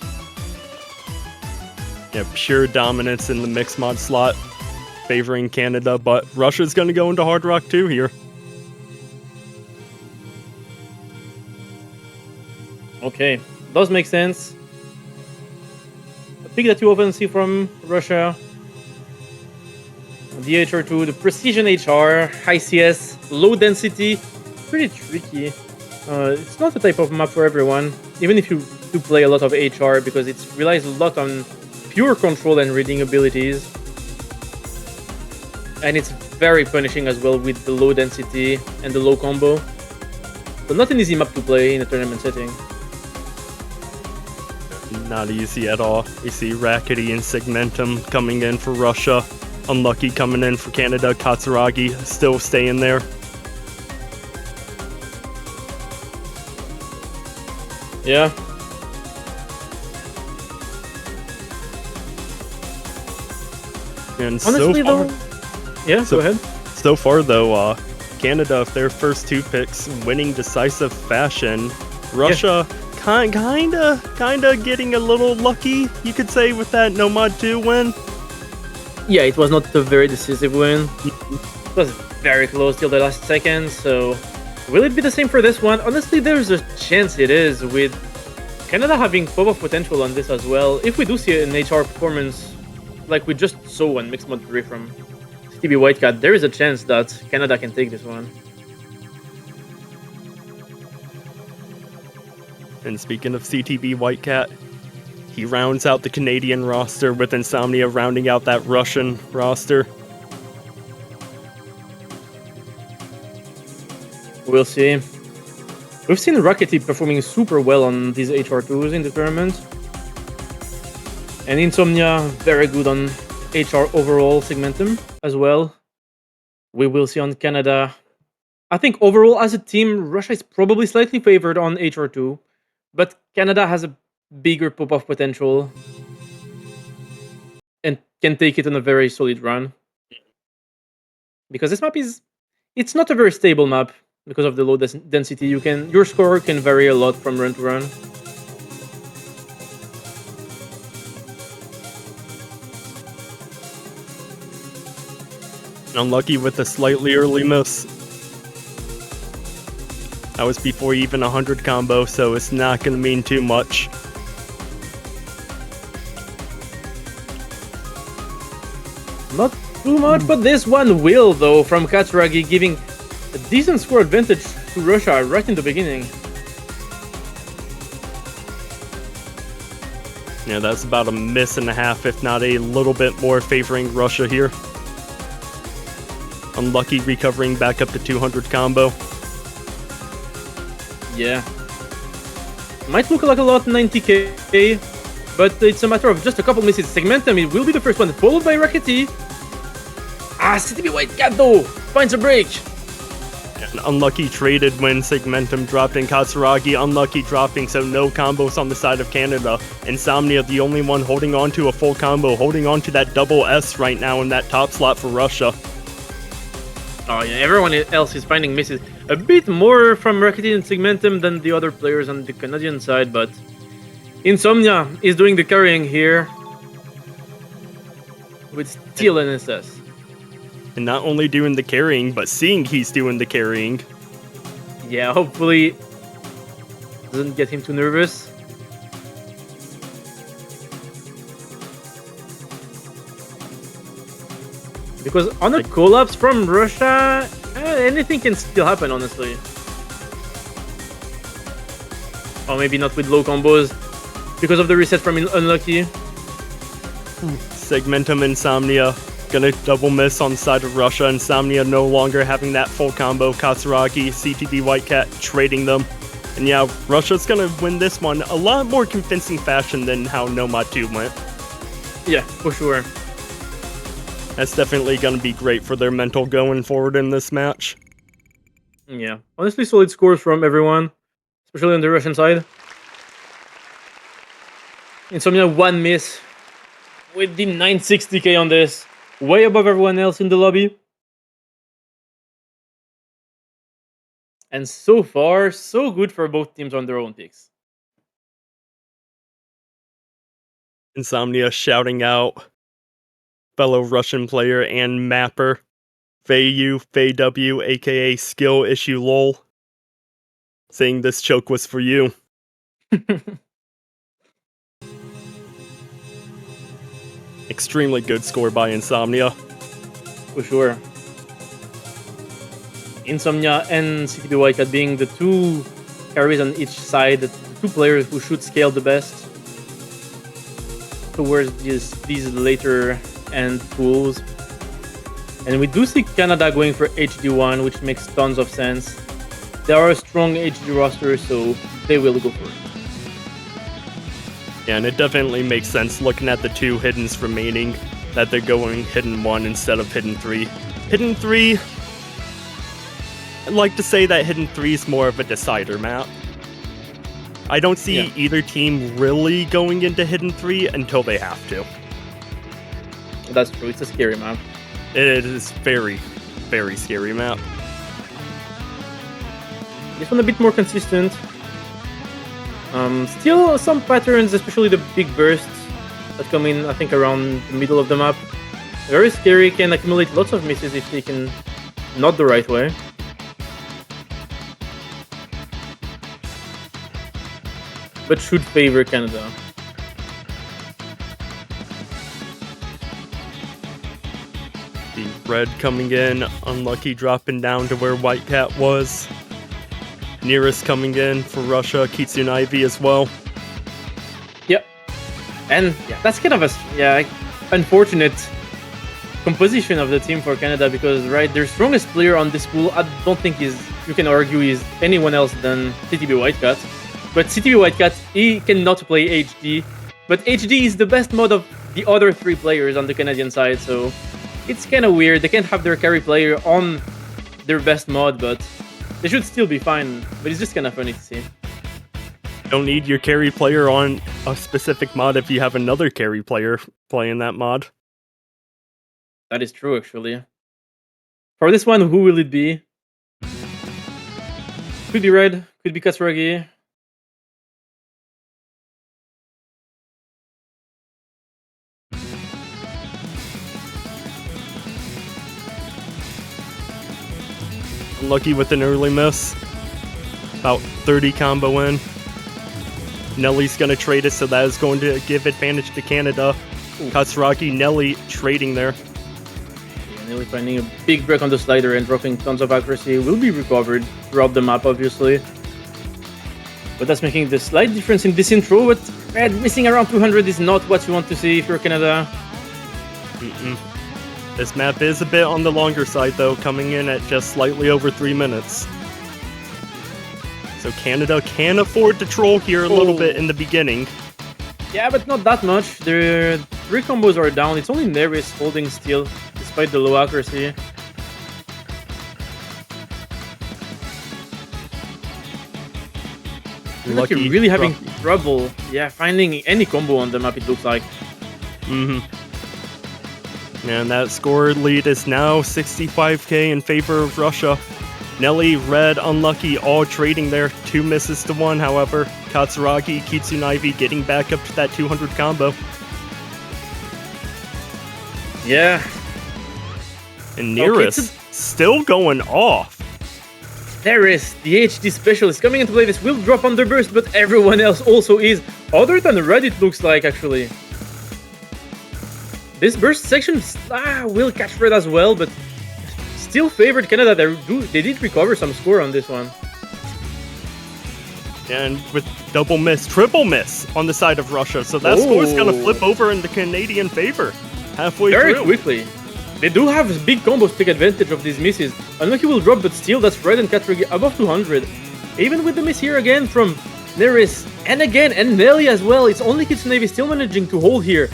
Yeah, pure dominance in the mixed mod slot, favoring Canada, but Russia's going to go into Hard Rock 2 here.
Okay, does make sense. A pick that you often see from Russia. The HR2, the Precision HR, high CS, low density, pretty tricky. It's not the type of map for everyone, even if you do play a lot of HR, because it relies a lot on pure control and reading abilities. And it's very punishing as well with the low density and the low combo. So not an easy map to play in a tournament setting.
Not easy at all. You see Rackety and Segmentum coming in for Russia. Unlucky coming in for Canada. Katsuragi still staying there.
Yeah.
And
honestly,
so far,
though... Yeah, go ahead.
So far, though, Canada, their first two picks, winning decisive fashion. Russia, kinda getting a little lucky, you could say, with that Nomad 2 win.
Yeah, it was not a very decisive win. It was very close till the last second, so... Will it be the same for this one? Honestly, there's a chance it is, with Canada having pop-up potential on this as well. If we do see an HR performance like we just saw on Mixed Mod 3 from CTB Whitecat, there is a chance that Canada can take this one.
And speaking of CTB Whitecat, he rounds out the Canadian roster with Insomnia rounding out that Russian roster.
We'll see. We've seen Rackety performing super well on these HR2s in the tournament. And Insomnia, very good on HR overall Segmentum as well. We will see on Canada. I think overall as a team, Russia is probably slightly favored on HR2. But Canada has a bigger pop-off potential. And can take it on a very solid run. Because this map is... It's not a very stable map. Because of the low density, your score can vary a lot from run to run.
Unlucky with a slightly early miss. That was before even 100 combo, so it's not going to mean too much.
Not too much, but this one will, though, from Katsuragi, giving a decent score advantage to Russia right in the beginning.
Yeah, that's about a miss and a half, if not a little bit more, favoring Russia here. Unlucky recovering back up to 200 combo.
Yeah. Might look like a lot, 90k, but it's a matter of just a couple misses. Segmentum, it will be the first one, followed by Rackety. CTB Whitecat, though, finds a break.
An unlucky traded when Segmentum dropped in Katsuragi, unlucky dropping, so no combos on the side of Canada. Insomnia, the only one holding on to a full combo, holding on to that double S right now in that top slot for Russia.
Oh yeah, everyone else is finding misses. A bit more from Rackety and Segmentum than the other players on the Canadian side, but Insomnia is doing the carrying here with still an SS.
And not only doing the carrying, but seeing he's doing the carrying.
Yeah, hopefully doesn't get him too nervous. Because on a collapse from Russia, anything can still happen, honestly. Or maybe not with low combos. Because of the reset from Unlucky.
Segmentum Insomnia gonna double miss on the side of Russia. Insomnia no longer having that full combo. Katsuragi, CTB Whitecat trading them. And yeah, Russia's gonna win this one a lot more convincing fashion than how Nomad 2 went.
Yeah, for sure.
That's definitely gonna be great for their mental going forward in this match.
Yeah, honestly solid scores from everyone, especially on the Russian side. Insomnia 1 miss with the 960k on this, way above everyone else in the lobby. And so far, so good for both teams on their own picks.
Insomnia shouting out fellow Russian player and mapper Fayu, FayW, aka Skill Issue LOL, saying this choke was for you. Extremely good score by Insomnia.
For sure. Insomnia and CTB Whitecat being the two carries on each side, the two players who should scale the best towards these later end pools. And we do see Canada going for HD1, which makes tons of sense. They are a strong HD roster, so they will go for it.
Yeah, and it definitely makes sense looking at the two hiddens remaining that they're going hidden 1 instead of hidden 3. Hidden 3, I'd like to say that hidden 3 is more of a decider map. I don't see either team really going into hidden 3 until they have to.
That's true, it's a scary map.
It is very, very scary map.
This one a bit more consistent. Still some patterns, especially the big bursts that come in, I think, around the middle of the map. Very scary, can accumulate lots of misses if taken not the right way. But should favor Canada.
The red coming in, Unlucky dropping down to where Whitecat was. Nearest coming in for Russia, Kitsune Ivy as well.
Yep. And yeah, that's kind of a unfortunate composition of the team for Canada because their strongest player on this pool I don't think you can argue is anyone else than CTB Whitecat. But CTB Whitecat, he cannot play HD. But HD is the best mod of the other 3 players on the Canadian side, so it's kind of weird. They can't have their carry player on their best mod, but they should still be fine. But it's just kind of funny to see.
Don't need your carry player on a specific mod if you have another carry player playing that mod.
That is true, actually. For this one, who will it be? Could be Red, could be Katsuragi.
Lucky with an early miss. About 30 combo in. Nelly's going to trade it, so that is going to give advantage to Canada. Katsuragi, Nelly trading there.
Yeah, Nelly finding a big break on the slider and dropping tons of accuracy. Will be recovered throughout the map, obviously. But that's making the slight difference in this intro. But Red missing around 200 is not what you want to see if you're Canada.
This map is a bit on the longer side, though, coming in at just slightly over 3 minutes. So Canada can afford to troll here a little bit in the beginning.
Yeah, but not that much. Their 3 combos are down. It's only Neris holding still, despite the low accuracy. Lucky really having trouble, finding any combo on the map, it looks like.
And that score lead is now 65k in favor of Russia. Nelly, Red, Unlucky, all trading there. 2 misses to 1, however. Katsuragi, Kitsune Ivy getting back up to that 200 combo.
Yeah.
And Nearest still going off.
There is the HD specialist coming into play. This will drop on the burst, but everyone else also is. Other than Red, it looks like, actually. This burst section will catch Red as well, but still favored Canada. They did recover some score on this one.
And with double miss, triple miss on the side of Russia. So that score is going to flip over in the Canadian favor halfway
very
through.
Quickly. They do have big combos to take advantage of these misses. Unlucky will drop, but still, that's Red and Katragi above 200. Even with the miss here again from Neris, and again, and Nelly as well. It's only Kitsunevi still managing to hold here.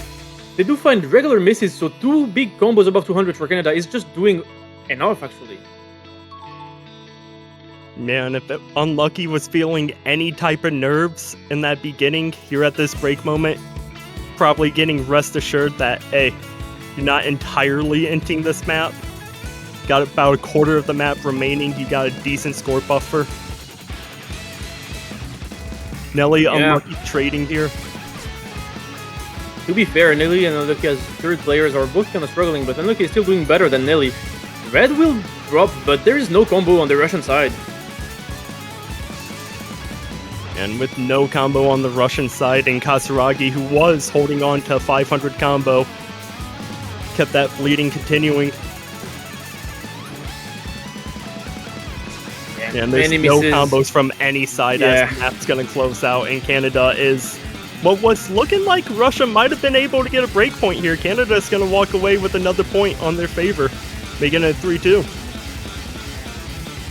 They do find regular misses, so 2 big combos above 200 for Canada is just doing enough, actually.
Man, if Unlucky was feeling any type of nerves in that beginning here at this break moment, probably getting rest assured that, hey, you're not entirely inting this map. Got about a quarter of the map remaining. You got a decent score buffer. Nelly Unlucky trading here.
To be fair, Nelly and Unlucky as third players are both kind of struggling, but Unlucky is still doing better than Nelly. Red will drop, but there is no combo on the Russian side.
And with no combo on the Russian side, and Katsuragi, who was holding on to 500 combo, kept that bleeding continuing. And there's no combos from any side as the map's going to close out, and Canada is what was looking like Russia might have been able to get a break point here. Canada is going to walk away with another point on their favor, making it 3-2.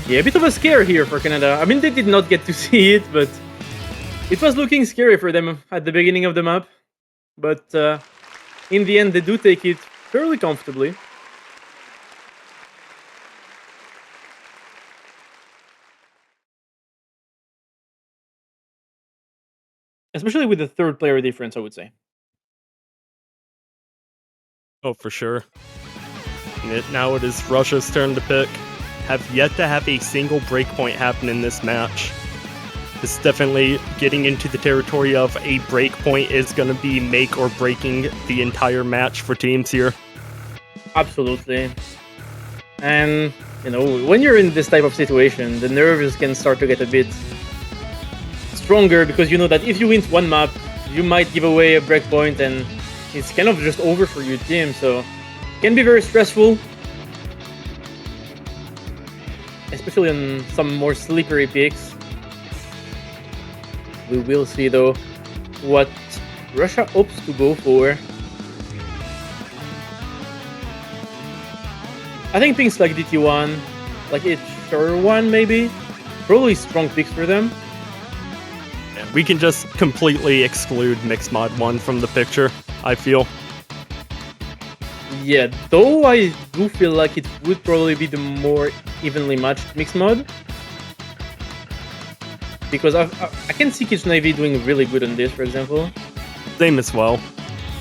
Yeah, a bit of a scare here for Canada. I mean, they did not get to see it, but it was looking scary for them at the beginning of the map. But in the end, they do take it fairly comfortably. Especially with the third player difference, I would say.
Oh, for sure. Now it is Russia's turn to pick. Have yet to have a single breakpoint happen in this match. This is definitely getting into the territory of a breakpoint is going to be make or breaking the entire match for teams here.
Absolutely. And, you know, when you're in this type of situation, the nerves can start to get a bit stronger because you know that if you win one map, you might give away a breakpoint and it's kind of just over for your team, so it can be very stressful. Especially on some more slippery picks. We will see though what Russia opts to go for. I think things like DT1, like HR1 maybe, probably strong picks for them.
We can just completely exclude Mixed Mod 1 from the picture, I feel.
Yeah, though I do feel like it would probably be the more evenly matched Mixed Mod. Because I can see Kitsunevi doing really good on this, for example.
Same as well.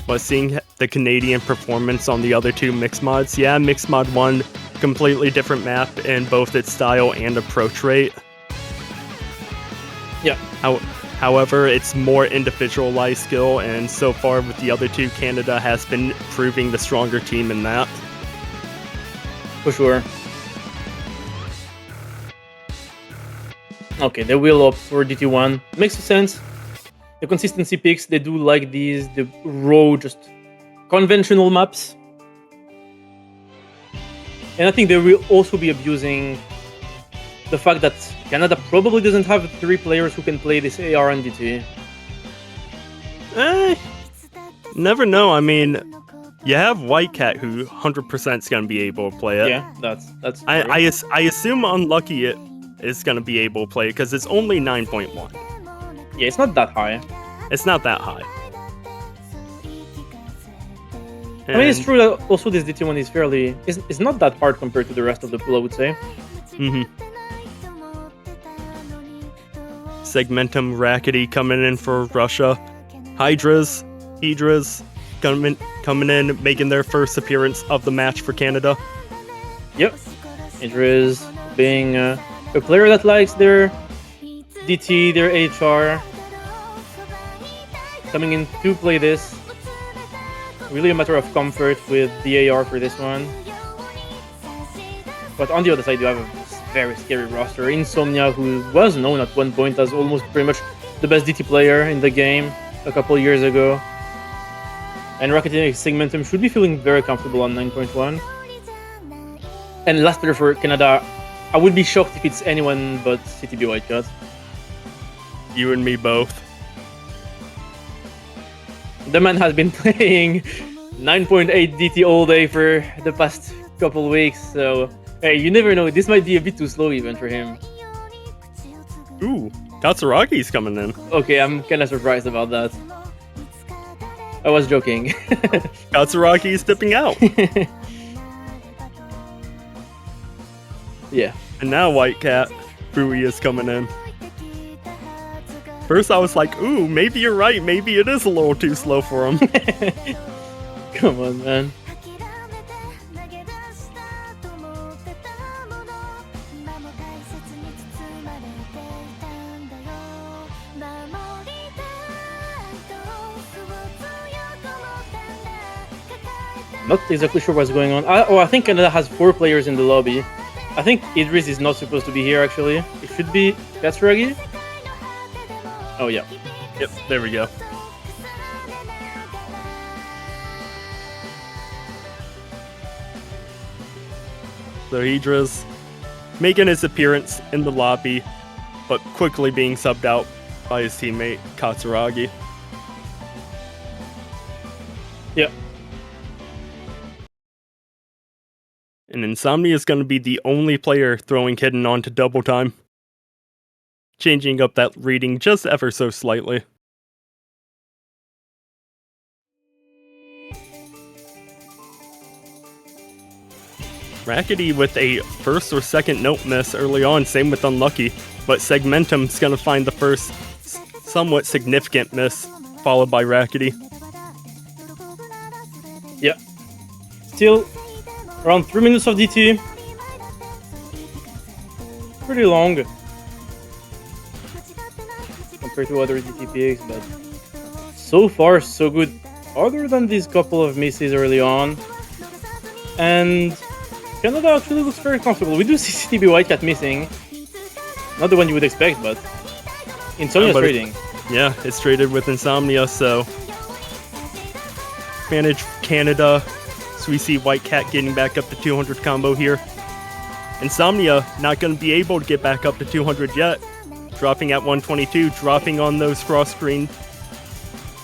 But seeing the Canadian performance on the other two Mixed Mods, yeah, Mixed Mod 1, completely different map in both its style and approach rate.
Yeah.
However, it's more individualized skill, and so far with the other two, Canada has been proving the stronger team in that.
For sure. Okay, they will opt for DT1. Makes sense. The consistency picks, they do like these, the raw, just conventional maps. And I think they will also be abusing the fact that Canada probably doesn't have 3 players who can play this AR and DT.
Never know. I mean, you have White Cat who 100% is going to be able to play it.
Yeah, that's
I assume Unlucky is going to be able to play it because it's only 9.1.
Yeah, it's not that high.
It's not that high.
I mean, it's true that also this DT1 is fairly... It's not that hard compared to the rest of the pool, I would say.
Mm-hmm. Segmentum Rackety coming in for Russia. Hydras coming in, making their first appearance of the match for Canada.
Yep. Hydras being a player that likes their DT, their HR. Coming in to play this. Really a matter of comfort with the AR for this one. But on the other side, you have a very scary roster. Insomnia, who was known at one point as almost pretty much the best DT player in the game a couple years ago. And Rocket Segmentum should be feeling very comfortable on 9.1. And last player for Canada, I would be shocked if it's anyone but CTB Whitecat.
You and me both.
The man has been playing 9.8 DT all day for the past couple weeks, so hey, you never know. This might be a bit too slow even for him.
Ooh, Katsuragi's coming in.
Okay, I'm kind of surprised about that. I was joking.
Katsuragi's dipping out.
Yeah.
And now Whitecat, Fui is coming in. First I was like, ooh, maybe you're right. Maybe it is a little too slow for him.
Come on, man. Not exactly sure what's going on. I think Canada has 4 players in the lobby. I think Idris is not supposed to be here, actually. It should be Katsuragi. Oh, yeah.
Yep, there we go. So Idris making his appearance in the lobby, but quickly being subbed out by his teammate Katsuragi.
Yeah.
And Insomnia is going to be the only player throwing Hidden onto double time, changing up that reading just ever so slightly. Rackety with a first or second note miss early on, same with Unlucky, but Segmentum's going to find the first somewhat significant miss, followed by Rackety.
Yeah. Still around 3 minutes of DT. Pretty long compared to other DT picks, but so far so good. Other than these couple of misses early on. And Canada actually looks very comfortable. We do see CTB Whitecat missing. Not the one you would expect, but Insomnia's trading.
Yeah, it's traded with Insomnia, so advantage Canada. So we see Whitecat getting back up to 200 combo here. Insomnia not going to be able to get back up to 200 yet. Dropping at 122, dropping on those cross screen.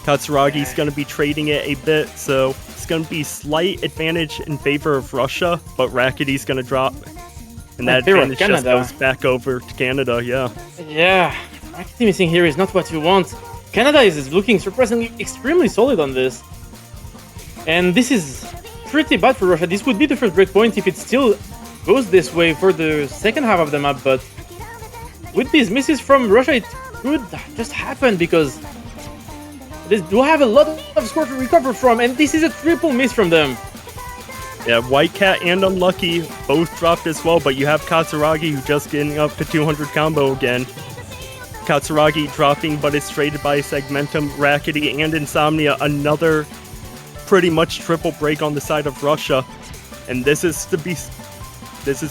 Katsuragi's going to be trading it a bit, so it's going to be slight advantage in favor of Russia, but Rackety's going to drop. And that advantage just goes back over to Canada, yeah.
Yeah, Rackety missing here is not what you want. Canada is looking surprisingly extremely solid on this. And this is pretty bad for Russia. This would be the first breakpoint if it still goes this way for the second half of the map, but with these misses from Russia, it could just happen because they do have a lot of score to recover from, and this is a triple miss from them.
Yeah, Whitecat and Unlucky both dropped as well, but you have Katsuragi who just getting up to 200 combo again. Katsuragi dropping, but it's traded by Segmentum, Rackety, and Insomnia. Another pretty much triple break on the side of Russia, and this is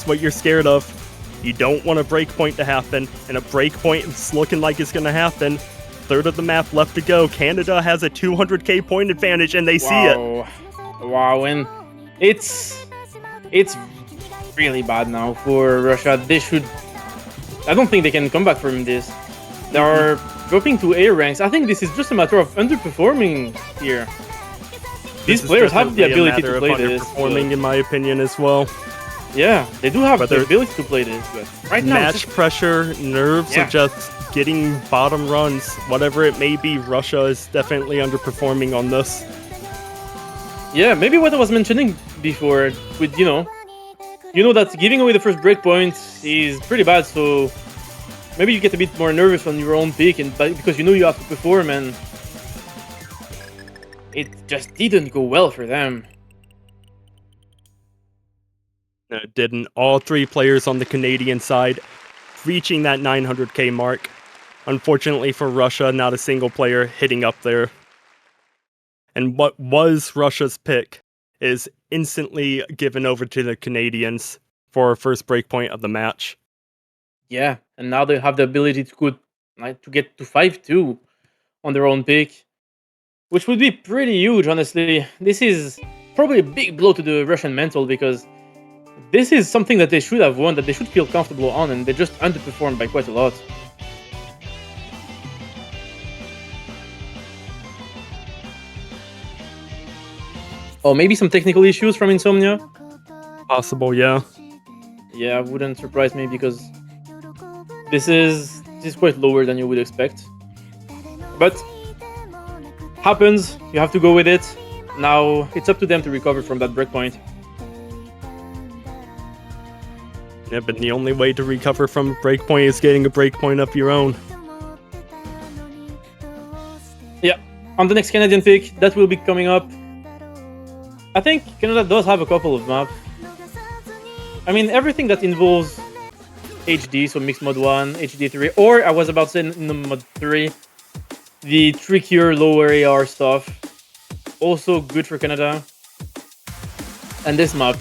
what you're scared of. You don't want a breakpoint to happen, and a breakpoint is looking like it's going to happen. Third of the map left to go. Canada has a 200k point advantage, and they see it.
Wow, and it's really bad now for Russia. They should. I don't think they can come back from this. They are dropping to A ranks. I think this is just a matter of underperforming here. These players have the ability to play this.
Underperforming, in my opinion, as well.
Yeah, they do have the ability to play this, but right now,
match pressure, nerves are just getting bottom runs. Whatever it may be, Russia is definitely underperforming on this.
Yeah, maybe what I was mentioning before, with you know that giving away the first breakpoint is pretty bad. So maybe you get a bit more nervous on your own pick, and because you know you have to perform, and it just didn't go well for them.
It didn't. All 3 players on the Canadian side reaching that 900k mark. Unfortunately for Russia, not a single player hitting up there. And what was Russia's pick is instantly given over to the Canadians for our first breakpoint of the match.
Yeah, and now they have the ability to get to 5-2 on their own pick, which would be pretty huge, honestly. This is probably a big blow to the Russian mental because this is something that they should have won, that they should feel comfortable on, and they just underperformed by quite a lot. Oh, maybe some technical issues from Insomnia?
Possible, yeah.
Yeah, wouldn't surprise me because this is quite lower than you would expect. But happens, you have to go with it. Now it's up to them to recover from that breakpoint.
Yeah, but the only way to recover from a breakpoint is getting a breakpoint of your own.
Yeah, on the next Canadian pick, that will be coming up. I think Canada does have a couple of maps. I mean, everything that involves HD, so mixed mode 1, HD 3, or I was about to say in mode 3, the trickier lower AR stuff, also good for Canada. And this map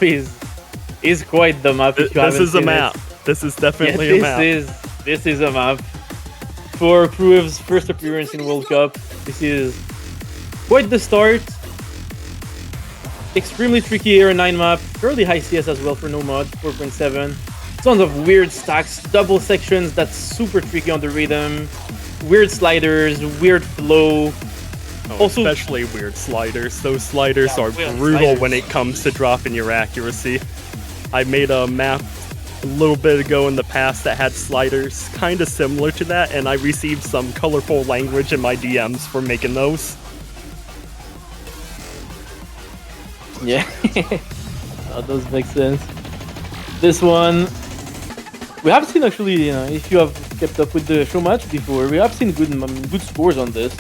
is quite the map.
This is a map. This is definitely a map.
This is a map for Pruev's first appearance in World Cup. This is quite the start. Extremely tricky Air 9 map, fairly high CS as well for no mod, 4.7. Tons of weird stacks, double sections that's super tricky on the rhythm, weird sliders, weird flow.
Also, especially weird sliders. Those sliders are brutal when it comes to dropping your accuracy. I made a map a little bit ago in the past that had sliders kind of similar to that, and I received some colorful language in my DMs for making those.
Yeah, that does make sense. This one, we have seen actually, if you have kept up with the show match before, we have seen good scores on this.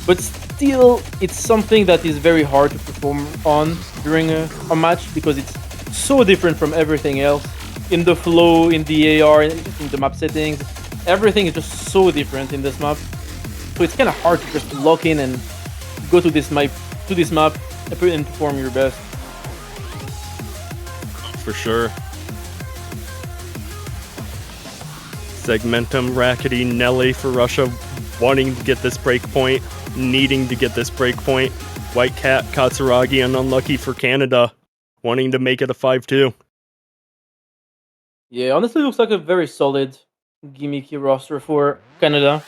But still, it's something that is very hard to perform on during a match because it's so different from everything else. In the flow, in the AR, in the map settings, everything is just so different in this map. So it's kind of hard to just lock in and go to this map and perform your best.
For sure. Segmentum, Rackety, Nelly for Russia, wanting to get this breakpoint, needing to get this breakpoint. White Cat, Katsuragi, and Unlucky for Canada, wanting to make it a 5-2.
Yeah, honestly, looks like a very solid, gimmicky roster for Canada.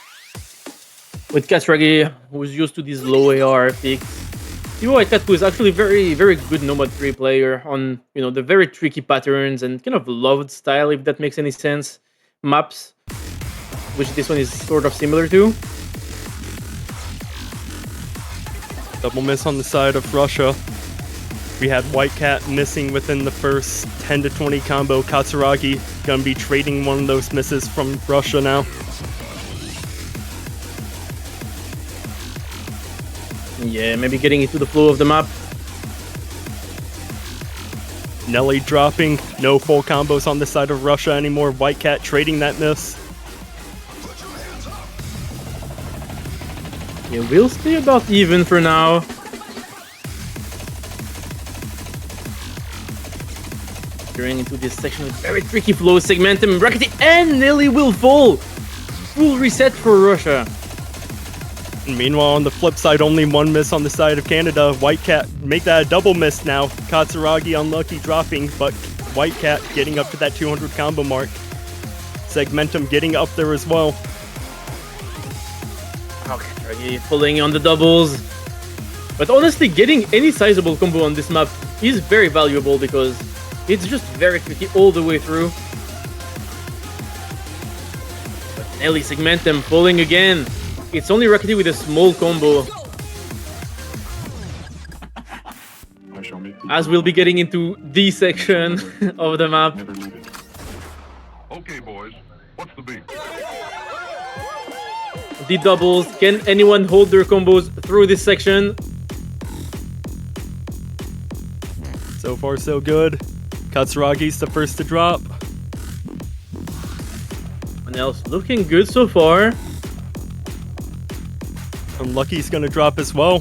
With Katsuragi, who's used to these low AR picks. Even White Cat, who is actually very, very good Nomad 3 player on, the very tricky patterns and kind of loved style, if that makes any sense, maps, which this one is sort of similar to.
Double miss on the side of Russia. We had White Cat missing within the first 10 to 20 combo. Katsuragi gonna be trading one of those misses from Russia now.
Yeah, maybe getting into the flow of the map.
Nelly dropping. No full combos on the side of Russia anymore. White Cat trading that miss.
Yeah, we'll stay about even for now. Going into this section with very tricky flow. Segmentum, Rackety, and Nelly will fall. Full reset for Russia.
And meanwhile, on the flip side, only one miss on the side of Canada. White Cat make that a double miss now. Katsuragi Unlucky dropping, but White Cat getting up to that 200 combo mark. Segmentum getting up there as well.
Okay, pulling on the doubles. But honestly, getting any sizable combo on this map is very valuable because it's just very tricky all the way through. But Nelly Segmentum pulling again. It's only Rackety with a small combo. As we'll be getting into the section of the map.
Okay, boys, what's the beat?
The doubles. Can anyone hold their combos through this section?
So far, so good. Katsuragi's the first to drop.
Anyone else looking good so far?
Unlucky's gonna drop as well.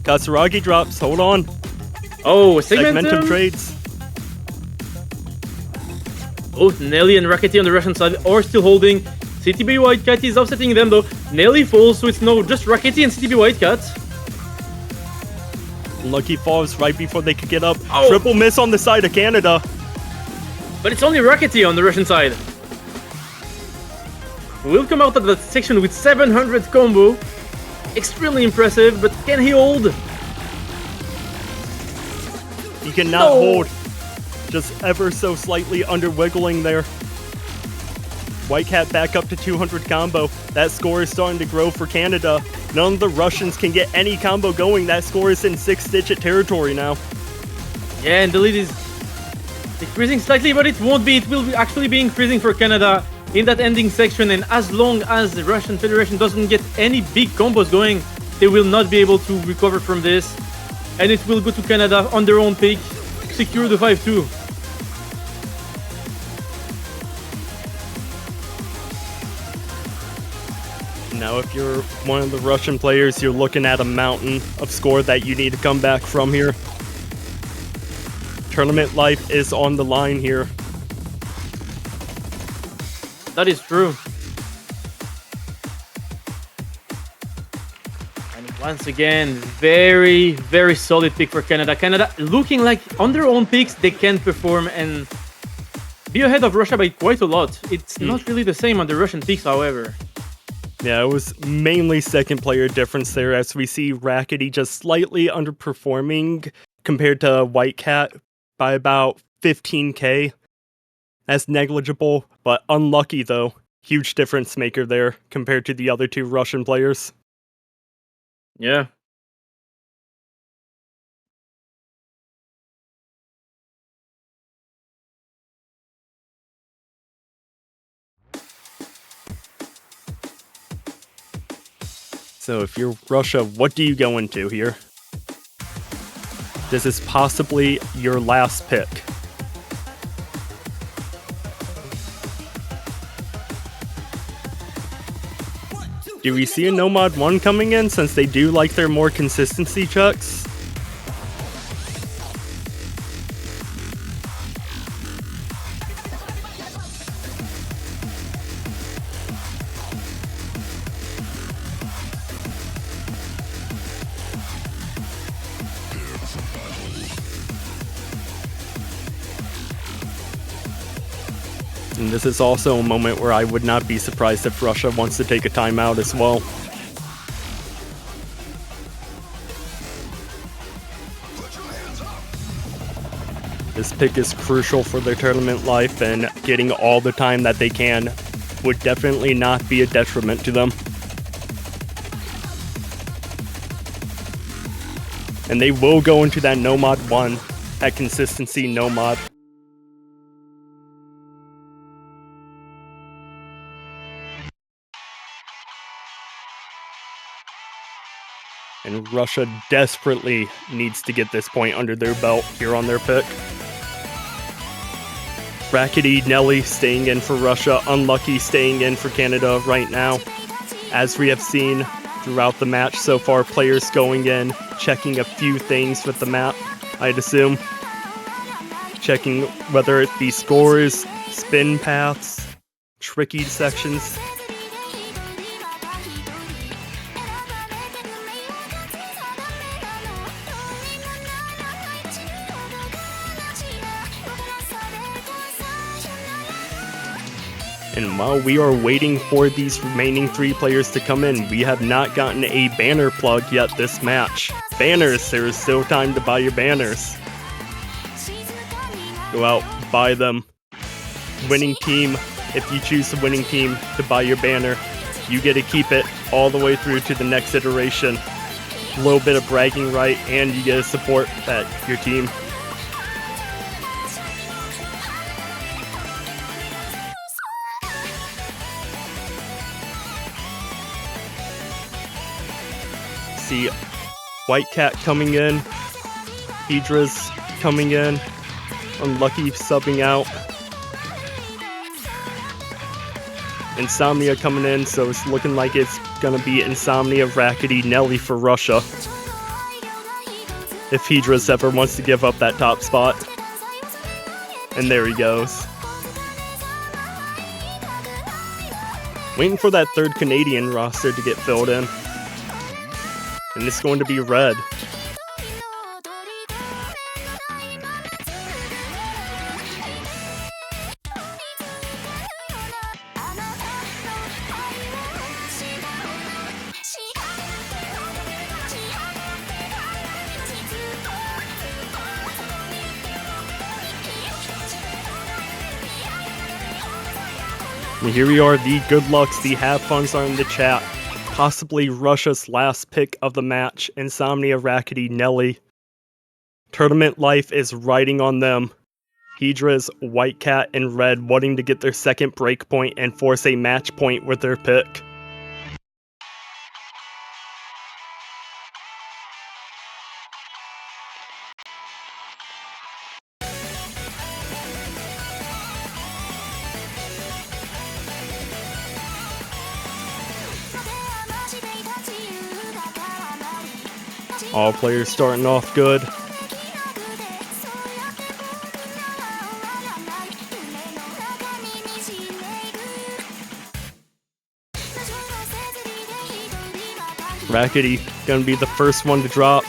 Katsuragi drops, hold on.
Oh,
Segmentum
Segmentum
trades.
Both Nelly and Rackety on the Russian side are still holding. CTB Whitecat is offsetting them though. Nelly falls, so it's no just Rackety and CTB Whitecat.
Lucky falls right before they could get up.
Oh.
Triple miss on the side of Canada.
But it's only Rackety on the Russian side. Will come out of that section with 700 combo. Extremely impressive, but can he hold?
He cannot hold. Just ever so slightly under wiggling there. Whitecat back up to 200 combo. That score is starting to grow for Canada. None of the Russians can get any combo going. That score is in 6-digit territory now.
Yeah, and the lead is decreasing slightly, but it won't be. It will be actually be increasing for Canada in that ending section. And as long as the Russian Federation doesn't get any big combos going, they will not be able to recover from this. And it will go to Canada on their own pick, secure the 5-2.
Now, if you're one of the Russian players, you're looking at a mountain of score that you need to come back from here. Tournament life is on the line here.
That is true. And once again, very, very solid pick for Canada. Canada looking like on their own picks, they can perform and be ahead of Russia by quite a lot. It's not really the same on the Russian picks, however.
Yeah, it was mainly second player difference there, as we see Rackety just slightly underperforming compared to Whitecat by about 15k. That's negligible, but unlucky though. Huge difference maker there compared to the other two Russian players.
Yeah.
So if you're Russia, what do you go into here? This is possibly your last pick. Do we see a Nomad 1 coming in, since they do like their more consistency checks? And this is also a moment where I would not be surprised if Russia wants to take a timeout as well. This pick is crucial for their tournament life, and getting all the time that they can would definitely not be a detriment to them. And they will go into that Nomad 1, that consistency Nomad. And Russia desperately needs to get this point under their belt here on their pick. Rackety, Nelly staying in for Russia, Unlucky staying in for Canada right now. As we have seen throughout the match so far, players going in, checking a few things with the map, I'd assume. Checking whether it be scores, spin paths, tricky sections. And while we are waiting for these remaining 3 players to come in, we have not gotten a banner plug yet this match. Banners, there is still time to buy your banners. Go out, buy them. Winning team, if you choose the winning team to buy your banner, you get to keep it all the way through to the next iteration. A little bit of bragging right, and you get to support your team. See Whitecat coming in, Hydra's coming in, Unlucky subbing out, Insomnia coming in, so it's looking like it's gonna be Insomnia, Rackety, Nelly for Russia. If Hydra's ever wants to give up that top spot. And there he goes. Waiting for that third Canadian roster to get filled in. And it's going to be Red. And here we are, the good lucks, the have funs are in the chat. Possibly Russia's last pick of the match, Insomnia, Rackety, Nelly. Tournament life is riding on them. Hydra's, White Cat, and Red wanting to get their second breakpoint and force a match point with their pick. All players starting off good. Rackety gonna be the first one to drop.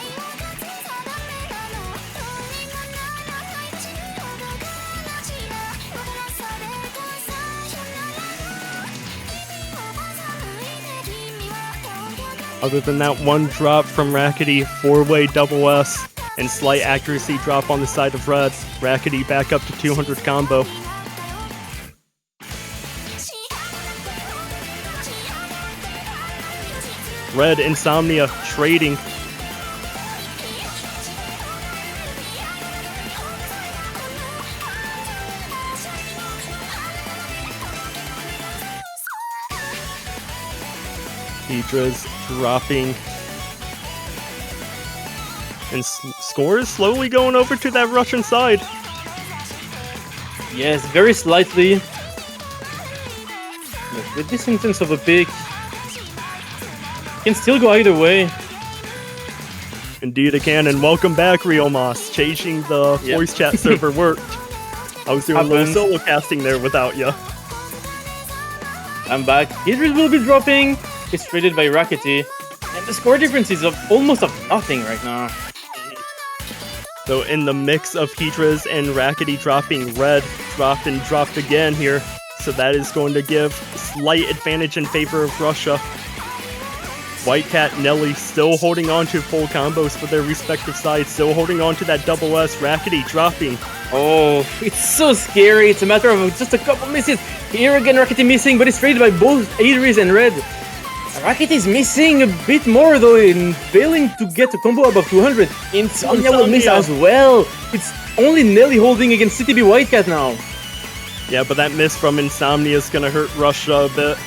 Other than that one drop from Rackety, 4-way double S, and slight accuracy drop on the side of Red. Rackety back up to 200 combo. Red, Insomnia, trading. Hydra's dropping. And Score is slowly going over to that Russian side.
Yes, very slightly. But with this instance of a pick, can still go either way.
Indeed it can, and welcome back, Real Moss. Changing the voice chat server worked. I was doing a little solo casting there without you.
I'm back. Hydra will be dropping. It's traded by Rackety. And the score difference is almost of nothing right now.
So in the mix of Hydra's and Rackety dropping, Red dropped and dropped again here. So that is going to give slight advantage in favor of Russia. White Cat, Nelly still holding on to full combos for their respective sides. Still holding on to that double S. Rackety dropping.
Oh, it's so scary. It's a matter of just a couple misses. Here again, Rackety missing, but it's traded by both Hydra's and Red. Rackety is missing a bit more though, in failing to get a combo above 200. Insomnia will miss as well. It's only Nelly holding against CTB White Cat now.
Yeah, but that miss from Insomnia is going to hurt Russia a bit.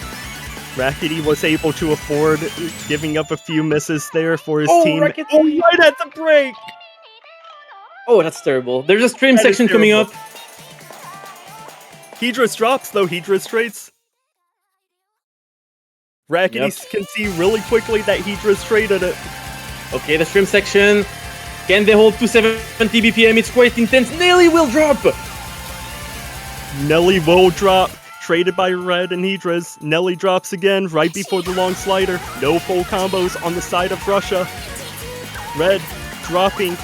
Rackety was able to afford giving up a few misses there for his team.
Rackety.
Oh, right at the break!
Oh, that's terrible. There's a stream
That
section coming up.
Hydra's drops though, Hydra's trades. Rackety can see really quickly that Hydra's traded it.
Okay, the stream section. Can they hold 270 BPM? It's quite intense. Nelly will drop!
Nelly will drop. Traded by Red and Hydra's. Nelly drops again right before the long slider. No full combos on the side of Russia. Red dropping.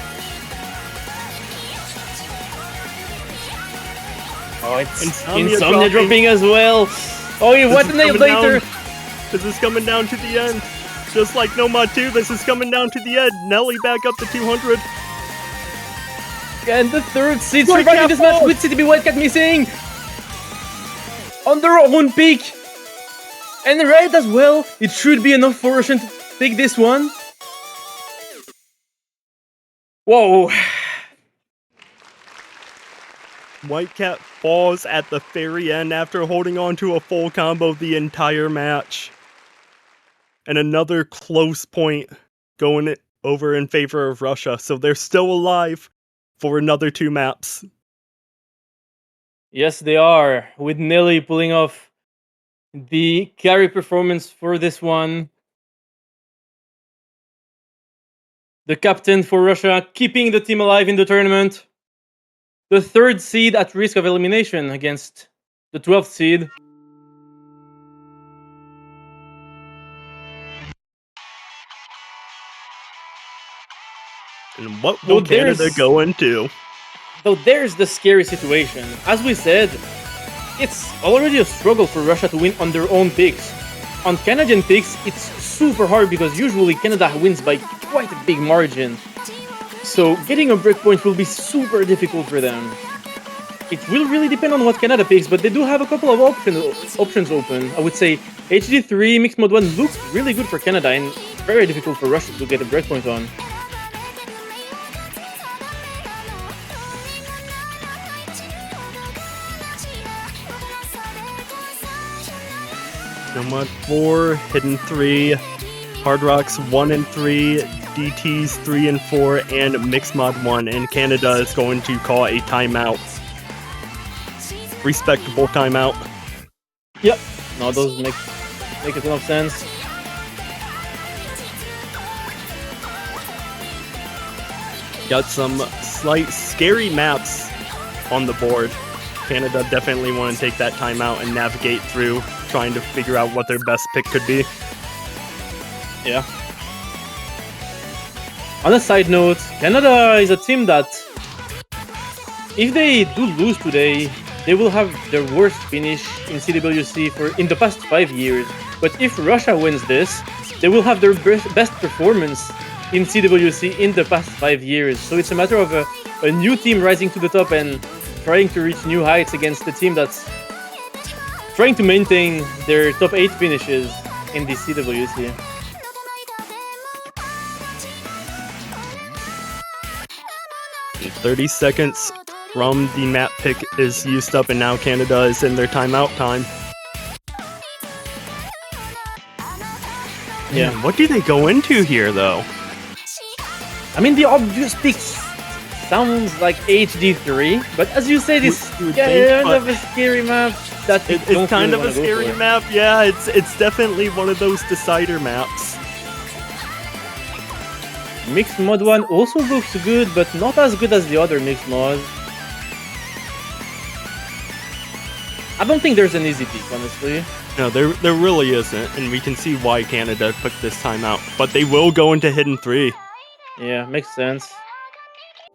Oh, it's Insomnia dropping as well. Oh, what an later.
This is coming down to the end. Just like Nomad 2, this is coming down to the end. Nelly back up to 200.
And the third seed surviving this match with CTB White Cat missing. On their own pick. And Red as well. It should be enough for Russian to take this one. Whoa.
White Cat falls at the very end after holding on to a full combo the entire match. And another close point going over in favor of Russia. So they're still alive for another 2 maps.
Yes, they are. With Nelly pulling off the carry performance for this one. The captain for Russia keeping the team alive in the tournament. The 3rd seed at risk of elimination against the 12th seed.
And what will Canada go into?
So there's the scary situation. As we said, it's already a struggle for Russia to win on their own picks. On Canadian picks, it's super hard because usually Canada wins by quite a big margin. So getting a breakpoint will be super difficult for them. It will really depend on what Canada picks, but they do have a couple of options open. I would say HD3 Mixed Mode 1 looks really good for Canada and very difficult for Russia to get a breakpoint on.
Nomad 4, Hidden 3, Hard Rocks 1 and 3, DTs 3 and 4, and Mixed Mod 1. And Canada is going to call a timeout. Respectable timeout.
Yep. No, those make a ton of sense.
Got some slight scary maps on the board. Canada definitely want to take that timeout and navigate through, trying to figure out what their best pick could be.
Yeah. On a side note, Canada is a team that, if they do lose today, they will have their worst finish in CWC in the past 5 years. But if Russia wins this, they will have their best performance in CWC in the past 5 years. So it's a matter of a new team rising to the top and trying to reach new heights against the team that's trying to maintain their top 8 finishes in the CWC.
And 30 seconds from the map pick is used up, and now Canada is in their timeout time.
Yeah.
Man, what do they go into here, though?
I mean, the obvious pick sounds like HD3, but as you said, it's kind of a scary map.
It's kind of a scary map. Yeah, it's definitely one of those decider maps.
Mixed Mod 1 also looks good, but not as good as the other Mixed Mods. I don't think there's an easy pick, honestly.
No, there really isn't, and we can see why Canada took this timeout. But they will go into Hidden 3.
Yeah, makes sense.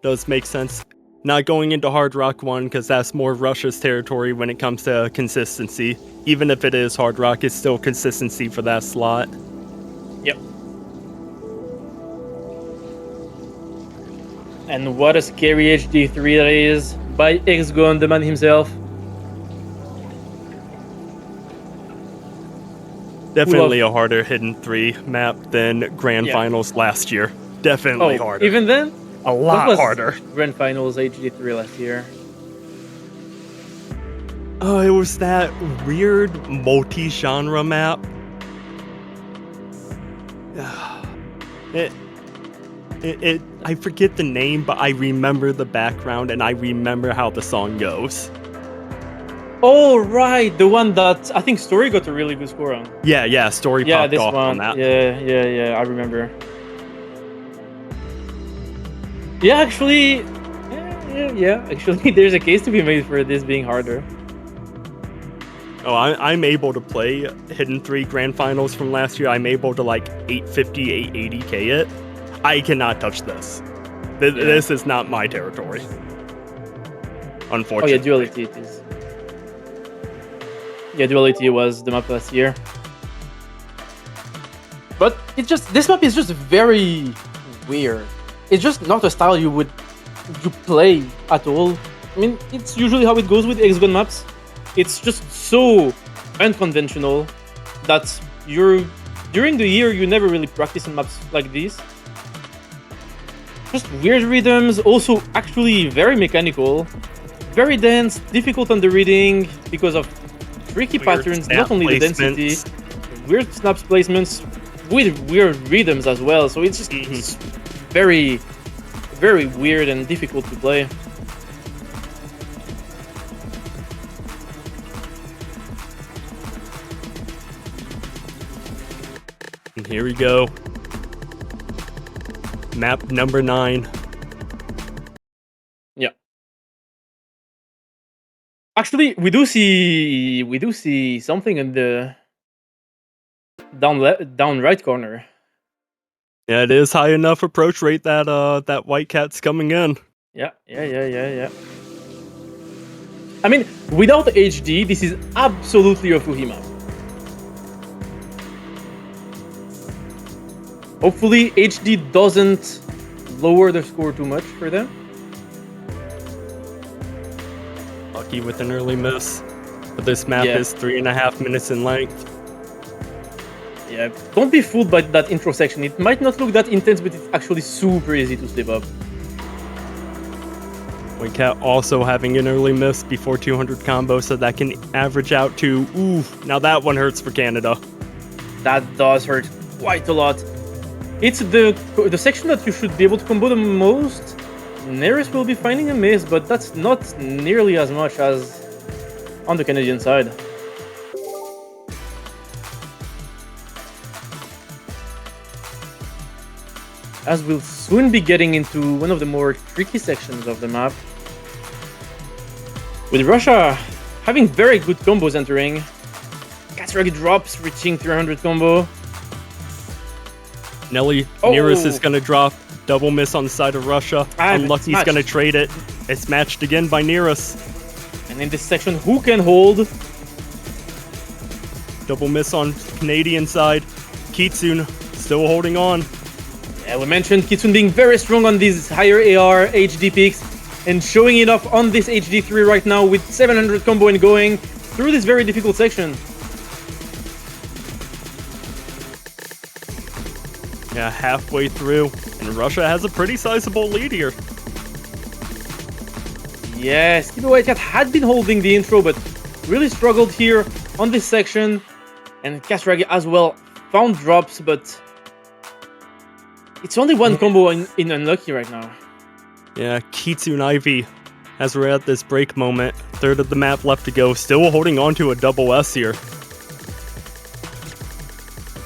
Does make sense. Not going into Hard Rock 1, because that's more Russia's territory when it comes to consistency. Even if it is Hard Rock, it's still consistency for that slot.
Yep. And what a scary HD3 that is, by X-Gon, the man himself.
Definitely a harder Hidden 3 map than Grand Finals last year. Definitely harder.
Even then?
A lot harder.
Grand Finals HD3 last year.
Oh, it was that weird multi-genre map. I forget the name, but I remember the background and I remember how the song goes.
Oh, right, the one that I think Story got a really good score on.
Yeah, Story popped off on that.
Yeah, I remember. Yeah, actually, actually, there's a case to be made for this being harder.
Oh, I'm able to play Hidden 3 Grand Finals from last year. I'm able to like 850, 880k it. I cannot touch this. This is not my territory. Unfortunately.
Oh yeah, Duality it is. Yeah, Duality was the map last year. But this map is just very weird. It's just not a style you play at all. I mean, it's usually how it goes with X-Gun maps. It's just so unconventional that during the year you never really practice in maps like these. Just weird rhythms, also actually very mechanical, very dense, difficult on the reading because of tricky patterns, not only the density, weird snaps placements with weird rhythms as well. So it's just it's very, very weird and difficult to play.
And here we go. Map number 9.
Yeah. Actually, we do see something in the down right corner.
Yeah, it is high enough approach rate that that White Cat's coming in.
Yeah. I mean, without HD, this is absolutely a Fuhi map. Hopefully, HD doesn't lower the score too much for them.
Lucky with an early miss. But this map
Yeah.
is 3.5 minutes in length.
Yeah, don't be fooled by that intro section. It might not look that intense, but it's actually super easy to slip up.
White Cat also having an early miss before 200 combo, so that can average out to, ooh, now that one hurts for Canada.
That does hurt quite a lot. It's the section that you should be able to combo the most. Neris will be finding a miss, but that's not nearly as much as on the Canadian side. As we'll soon be getting into one of the more tricky sections of the map. With Russia having very good combos entering. Katsuragi drops, reaching 300 combo.
Nelly
Oh.
Nearest is going to drop. Double miss on the side of Russia.
It's
Unlucky's
matched.
going to trade it. It's matched again by Nearest.
And in this section, who can hold?
Double miss on Canadian side. Kitsune still holding on.
Yeah, we mentioned Kitsune being very strong on these higher AR HD picks and showing it off on this HD3 right now with 700 combo and going through this very difficult section.
Yeah, halfway through. And Russia has a pretty sizable lead here.
Yes, Stevie White Cat had been holding the intro, but really struggled here on this section. And Katsuragi as well found drops, but it's only one combo in Unlucky right now.
Yeah, Kitsune Ivy, as we're at this break moment, third of the map left to go, still holding on to a double S here.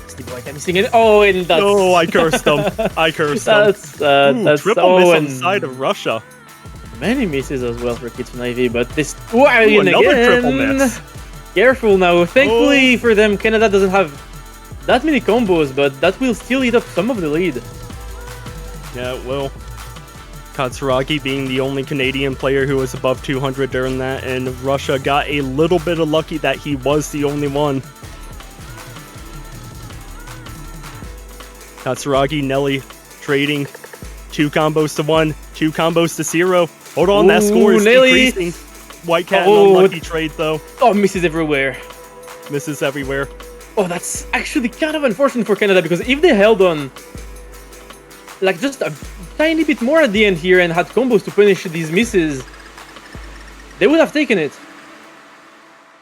Stevie White Cat missing it. Oh, and that's...
Oh, I cursed them. I cursed them.
That's
triple miss on
and
the side of Russia.
many misses as well for Kitsune Ivy, but this... Ooh, and
another
again,
triple miss.
Careful now. Thankfully for them, Canada doesn't have that many combos, but that will still eat up some of the lead.
Yeah, it will. Katsuragi being the only Canadian player who was above 200 during that, and Russia got a little bit of lucky that he was the only one. Katsuragi, Nelly trading 2 combos to 1, 2 combos to 0. Hold on, that score is
Nelly.
decreasing. White Cat, an
Oh.
unlucky trade though.
Oh, misses everywhere.
Misses everywhere.
Oh, that's actually kind of unfortunate for Canada, because if they held on like just a tiny bit more at the end here and had combos to punish these misses, they would have taken it.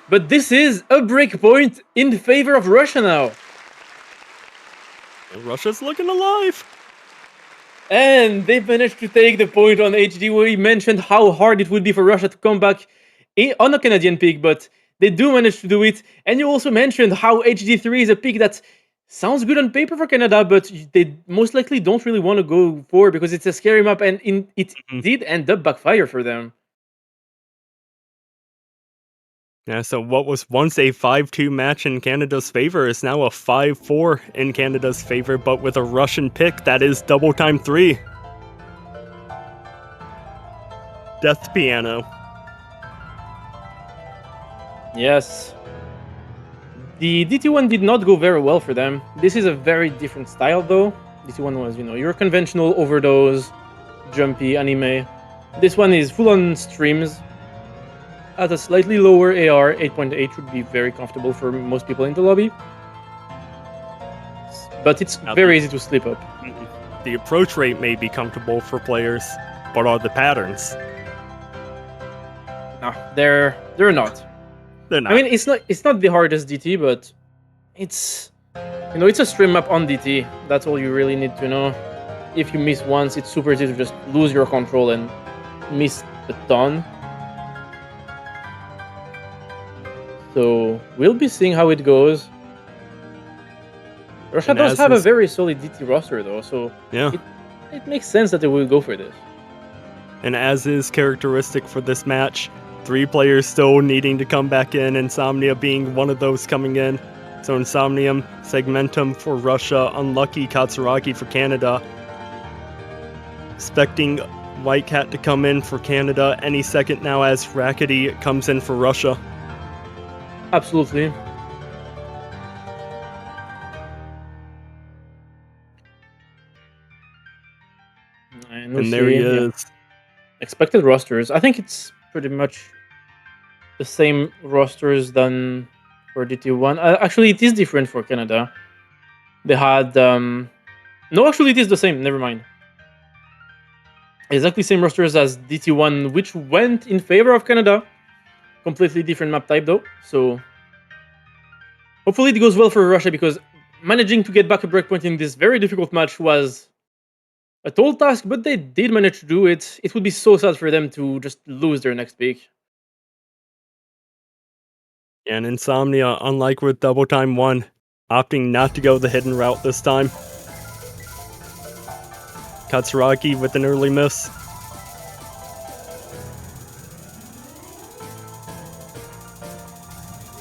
But this is a break point in favor of Russia now.
Russia's looking alive.
And they managed to take the point on HD. We mentioned how hard it would be for Russia to come back on a Canadian pick, but they do manage to do it. And you also mentioned how HD3 is a pick that sounds good on paper for Canada, but they most likely don't really want to go for because it's a scary map, and it did end up backfire for them.
Yeah, so what was once a 5-2 match in Canada's favor is now a 5-4 in Canada's favor, but with a Russian pick that is double time 3. Death Piano.
Yes. The DT1 did not go very well for them. This is a very different style though. DT1 was, your conventional overdose, jumpy anime. This one is full on streams. At a slightly lower AR, 8.8 should be very comfortable for most people in the lobby. But it's very easy to slip up.
The approach rate may be comfortable for players, but are the patterns?
No, they're not.
They're not.
I mean, it's not the hardest DT, but it's it's a stream map on DT. That's all you really need to know. If you miss once, it's super easy to just lose your control and miss a ton. So we'll be seeing how it goes. Russia
And
does
as
have a
this-
very solid DT roster though, so
yeah.
it makes sense that they will go for this.
And as is characteristic for this match, 3 players still needing to come back in, Insomnia being one of those coming in. So Insomnium, Segmentum for Russia, Unlucky Katsuragi for Canada. Expecting White Cat to come in for Canada any second now as Rackety comes in for Russia.
Absolutely.
And there he is.
Expected rosters. I think it's pretty much the same rosters than for DT1. Actually, it is different for Canada. They had no, actually, it is the same. Never mind. Exactly same rosters as DT1, which went in favor of Canada. Completely different map type though. So hopefully it goes well for Russia, because managing to get back a breakpoint in this very difficult match was a tall task, but they did manage to do it. It would be so sad for them to just lose their next pick.
And Insomnia, unlike with Double Time 1, opting not to go the hidden route this time. Katsuragi with an early miss.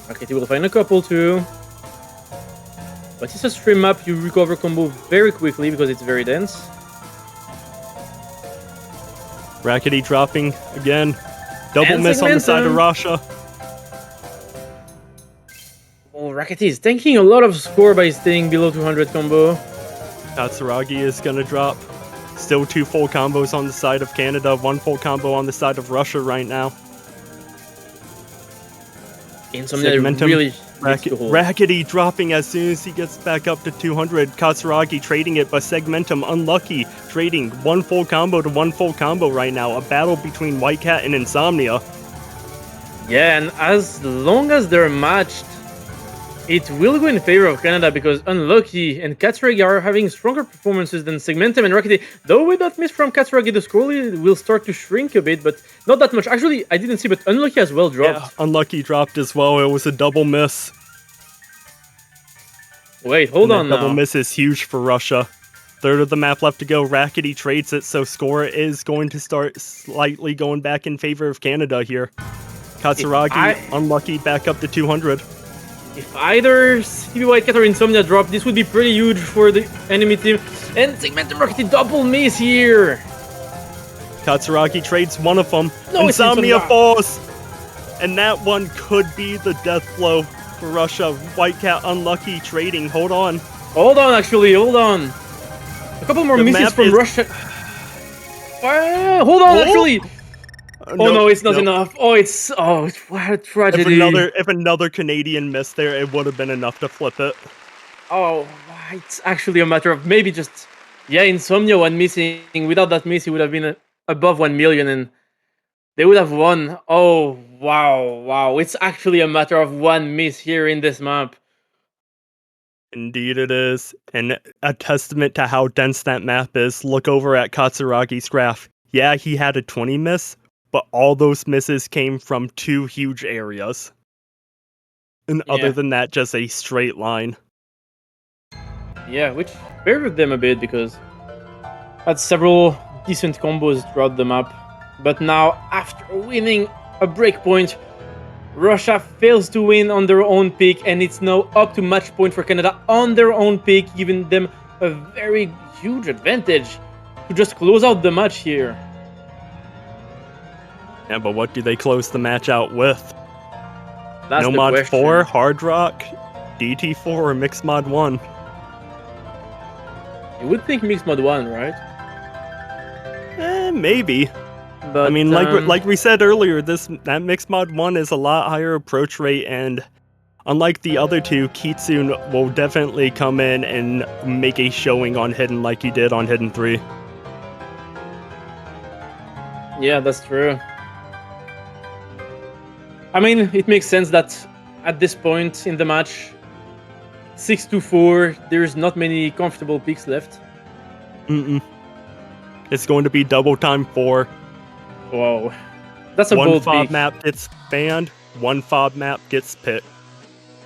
Okay, he will find a couple too. But it's a stream map, you recover combo very quickly because it's very dense.
Rackety dropping again. Double
And
miss on the side of
Segmentum.
Russia.
Oh, Rackety is tanking a lot of score by staying below 200 combo.
Katsuragi is gonna drop. Still 2 full combos on the side of Canada, 1 full combo on the side of Russia right now.
Insomnia
Segmentum,
really needs to hold.
Rackety dropping as soon as he gets back up to 200. Katsuragi trading it, but Segmentum unlucky. Trading 1 full combo to 1 full combo right now. A battle between White Cat and Insomnia.
Yeah, and as long as they're matched, it will go in favor of Canada, because Unlucky and Katsuragi are having stronger performances than Segmentum and Rackety. Though with that miss from Katsuragi, the score will start to shrink a bit, but not that much. Actually, I didn't see, but Unlucky as well dropped.
Yeah, unlucky dropped as well. It was a double miss.
Wait, hold
And
on
that double
now.
miss is huge for Russia. Third of the map left to go. Rackety trades it, so score is going to start slightly going back in favor of Canada here. Katsuragi, unlucky, back up to 200.
If either CB White Cat or Insomnia drop, this would be pretty huge for the enemy team. And Segmentum Rackety double miss here.
Katsuragi trades one of them.
No, it's
Insomnia
Insomnia.
falls. And that one could be the death blow for Russia. White Cat unlucky trading. Hold on.
Hold on, actually, hold on. A couple more
The
misses
map
from
is-
Russia. Hold on, actually. Oh no, it's not enough. Oh, what a tragedy.
If another Canadian missed there, it would have been enough to flip it.
Oh, it's actually a matter of maybe just, yeah, Insomnia one missing. Without that miss, he would have been above 1 million and they would have won. Oh, wow. It's actually a matter of one miss here in this map.
Indeed it is. And a testament to how dense that map is. Look over at Katsuragi's graph. Yeah, he had a 20 miss, but all those misses came from 2 huge areas. And
Yeah.
other than that, just a straight line.
Yeah, which favored them a bit because had several decent combos throughout the map. But now, after winning a breakpoint, Russia fails to win on their own pick, and it's now up to match point for Canada on their own pick, giving them a very huge advantage to just close out the match here.
Yeah, but what do they close the match out with?
That's the
Nomad
question.
4, Hard Rock, DT4, or Mixed Mod 1?
You would think Mixed Mod 1, right?
Maybe.
But
I mean, like we said earlier, that Mixed Mod 1 is a lot higher approach rate, and unlike the other two, Kitsune will definitely come in and make a showing on Hidden like he did on Hidden 3.
yeah, that's true. I mean, it makes sense that at this point in the match, 6-4, there's not many comfortable picks left.
It's going to be Double Time 4.
Wow. That's a
One
bold
fob
pick.
map gets banned, one fob map gets picked.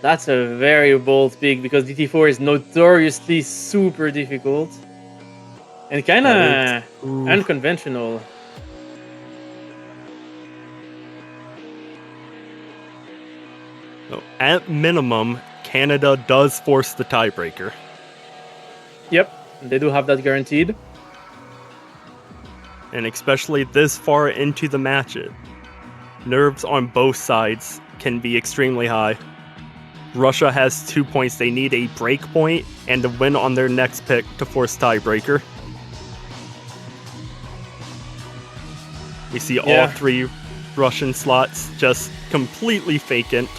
That's a very bold pick because DT4 is notoriously super difficult. And kinda
Ooh.
unconventional.
So, at minimum, Canada does force the tiebreaker.
Yep, they do have that guaranteed.
And especially this far into the match, nerves on both sides can be extremely high. Russia has 2 points. They need a break point and a win on their next pick to force tiebreaker. We see all 3 Russian slots just completely vacant.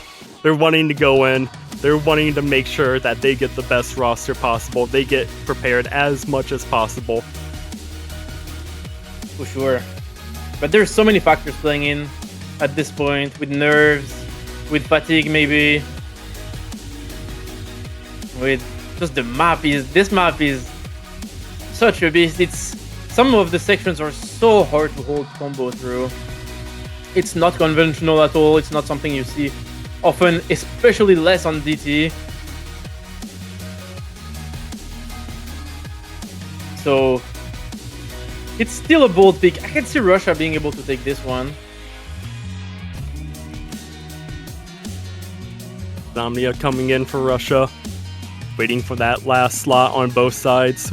They're wanting to go in. They're wanting to make sure that they get the best roster possible. They get prepared as much as possible.
For sure. But there's so many factors playing in at this point, with nerves, with fatigue maybe, with just the map. This map is such a beast. Some of the sections are so hard to hold combo through. It's not conventional at all. It's not something you see often, especially less on DT. So it's still a bold pick. I can see Russia being able to take this one.
Insomnia coming in for Russia, waiting for that last slot on both sides,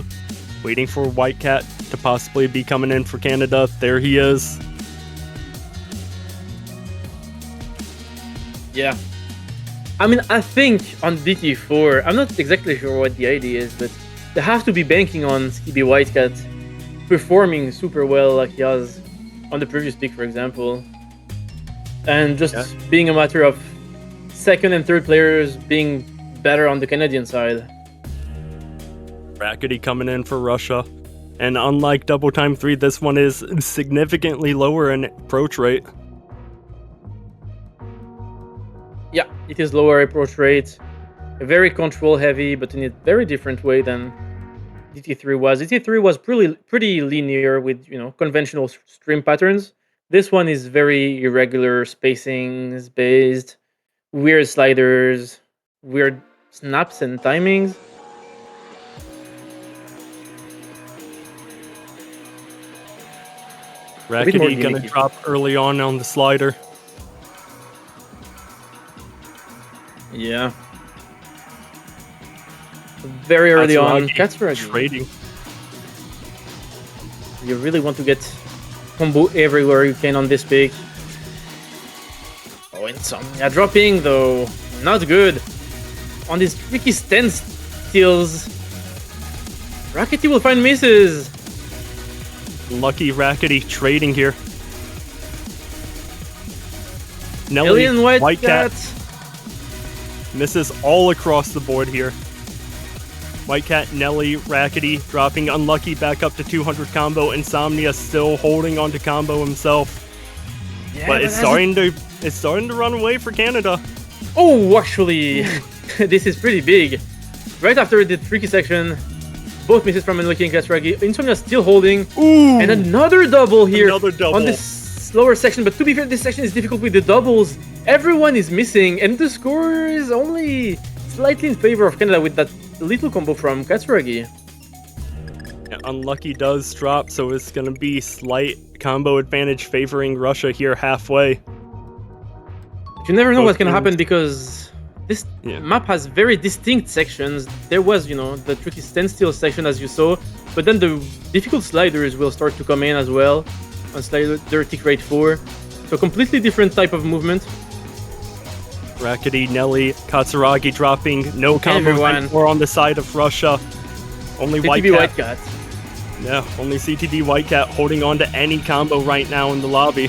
waiting for White Cat to possibly be coming in for Canada. There he is.
Yeah. I mean, I think on DT4, I'm not exactly sure what the idea is, but they have to be banking on Skibby White Cat performing super well like he has on the previous pick, for example. And just being a matter of second and third players being better on the Canadian side.
Rackety coming in for Russia. And unlike Double Time 3, this one is significantly lower in approach rate.
Yeah, it is lower approach rate. Very control heavy, but in a very different way than DT3 was. DT3 was pretty linear with, conventional stream patterns. This one is very irregular spacings based, weird sliders, weird snaps and timings.
Rackety gonna drop early on the slider.
Yeah. Very early on.
Katsuragi trading.
You really want to get combo everywhere you can on this pick. Oh, Insomnia dropping though. Not good. On these tricky standstills. Rackety will find misses.
Lucky Rackety trading here. Nelly,
Alien White Cat
misses all across the board here. White Cat, Nelly, Rackety dropping unlucky back up to 200 combo. Insomnia still holding on to combo himself. Yeah, but it's starting to run away for Canada.
Oh, actually, this is pretty big. Right after the tricky section, both misses from Unlucky and Katsuragi. Insomnia still holding.
Ooh,
and another double here
on
this slower section. But to be fair, this section is difficult with the doubles. Everyone is missing, and the score is only slightly in favor of Canada with that little combo from Katsuragi.
Yeah, Unlucky does drop, so it's going to be slight combo advantage favoring Russia here halfway.
You never know what's going to happen because this map has very distinct sections. There was, the tricky standstill section as you saw, but then the difficult sliders will start to come in as well on slider tick rate 4. So completely different type of movement.
Rackety, Nelly, Katsuragi dropping, no combo or on the side of Russia. Only White Cat. Yeah, only CTD White Cat holding on to any combo right now in the lobby.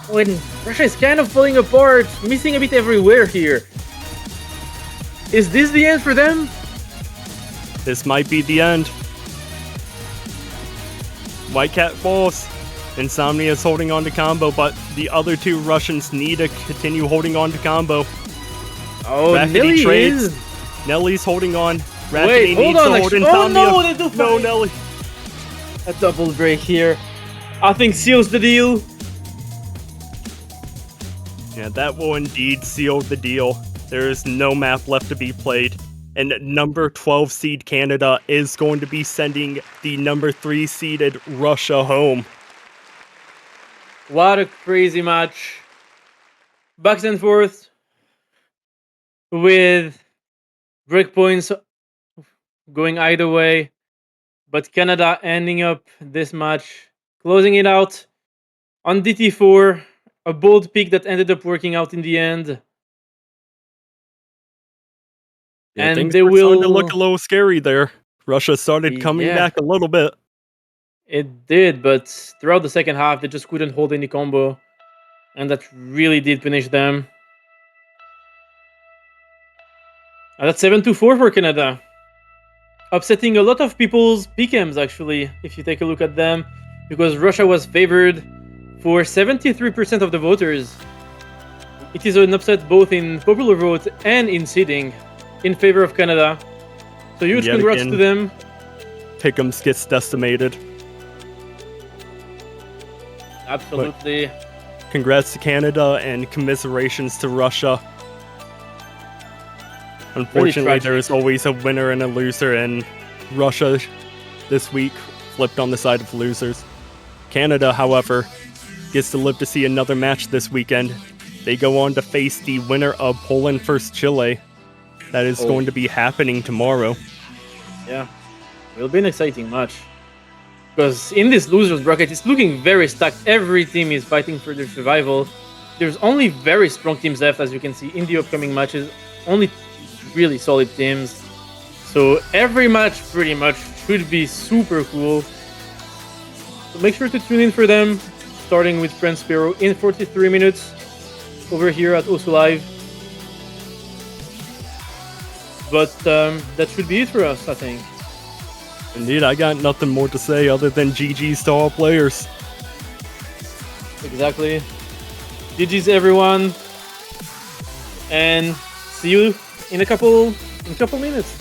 When Russia is kind of falling apart, missing a bit everywhere here. Is this the end for them?
This might be the end. White Cat falls. Insomnia is holding on to combo, but the other two Russians need to continue holding on to combo.
Oh, Nelly trades.
Nelly's holding on.
Wait, hold on. Oh no, they do
no, Nelly.
A double break here. I think seals the deal.
Yeah, that will indeed seal the deal. There is no map left to be played. And number 12 seed Canada is going to be sending the number 3 seeded Russia home.
What a crazy match. Back and forth. with breakpoints going either way. But Canada ending up this match, closing it out on DT4. A bold pick that ended up working out in the end.
Yeah,
And
things
they
were starting to look
will.
a little scary there. Russia started coming
Yeah,
back a little bit.
it did, but throughout the second half, they just couldn't hold any combo. And that really did finish them. And that's 7-4 for Canada. Upsetting a lot of people's PKMs, actually, if you take a look at them, because Russia was favored for 73% of the voters. It is an upset both in popular vote and in seeding in favor of Canada. So huge
Yet
congrats
again,
to them.
Pick'ems gets decimated.
Absolutely.
Congrats to Canada and commiserations to Russia. Unfortunately, there is always a winner and a loser, and Russia this week flipped on the side of losers. Canada, however, gets to live to see another match this weekend. They go on to face the winner of Poland vs. Chile. That is going to be happening tomorrow.
Yeah, it'll be an exciting match. Because in this losers bracket, it's looking very stacked. Every team is fighting for their survival. There's only very strong teams left, as you can see in the upcoming matches. Only really solid teams. So every match pretty much should be super cool. So make sure to tune in for them, starting with Friend Spiro in 43 minutes over here at Osu Live. But that should be it for us, I think.
Indeed, I got nothing more to say other than GG's to all players.
Exactly. GG's everyone. And see you in a couple minutes.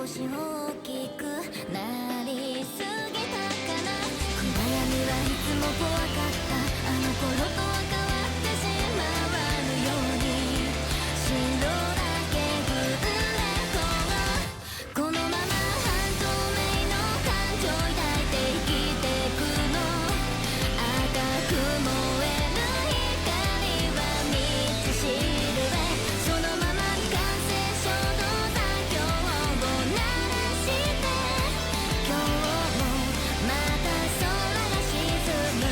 少し大きくなりすぎたかな。暗闇はいつも怖かったあの頃とは変わってしまわぬように白だけ踏んでこのまま半透明の感情抱いて生きてくの。赤く燃える光は道しるべ。そのまま完成衝動作業を鳴らして今日もまた空が沈む。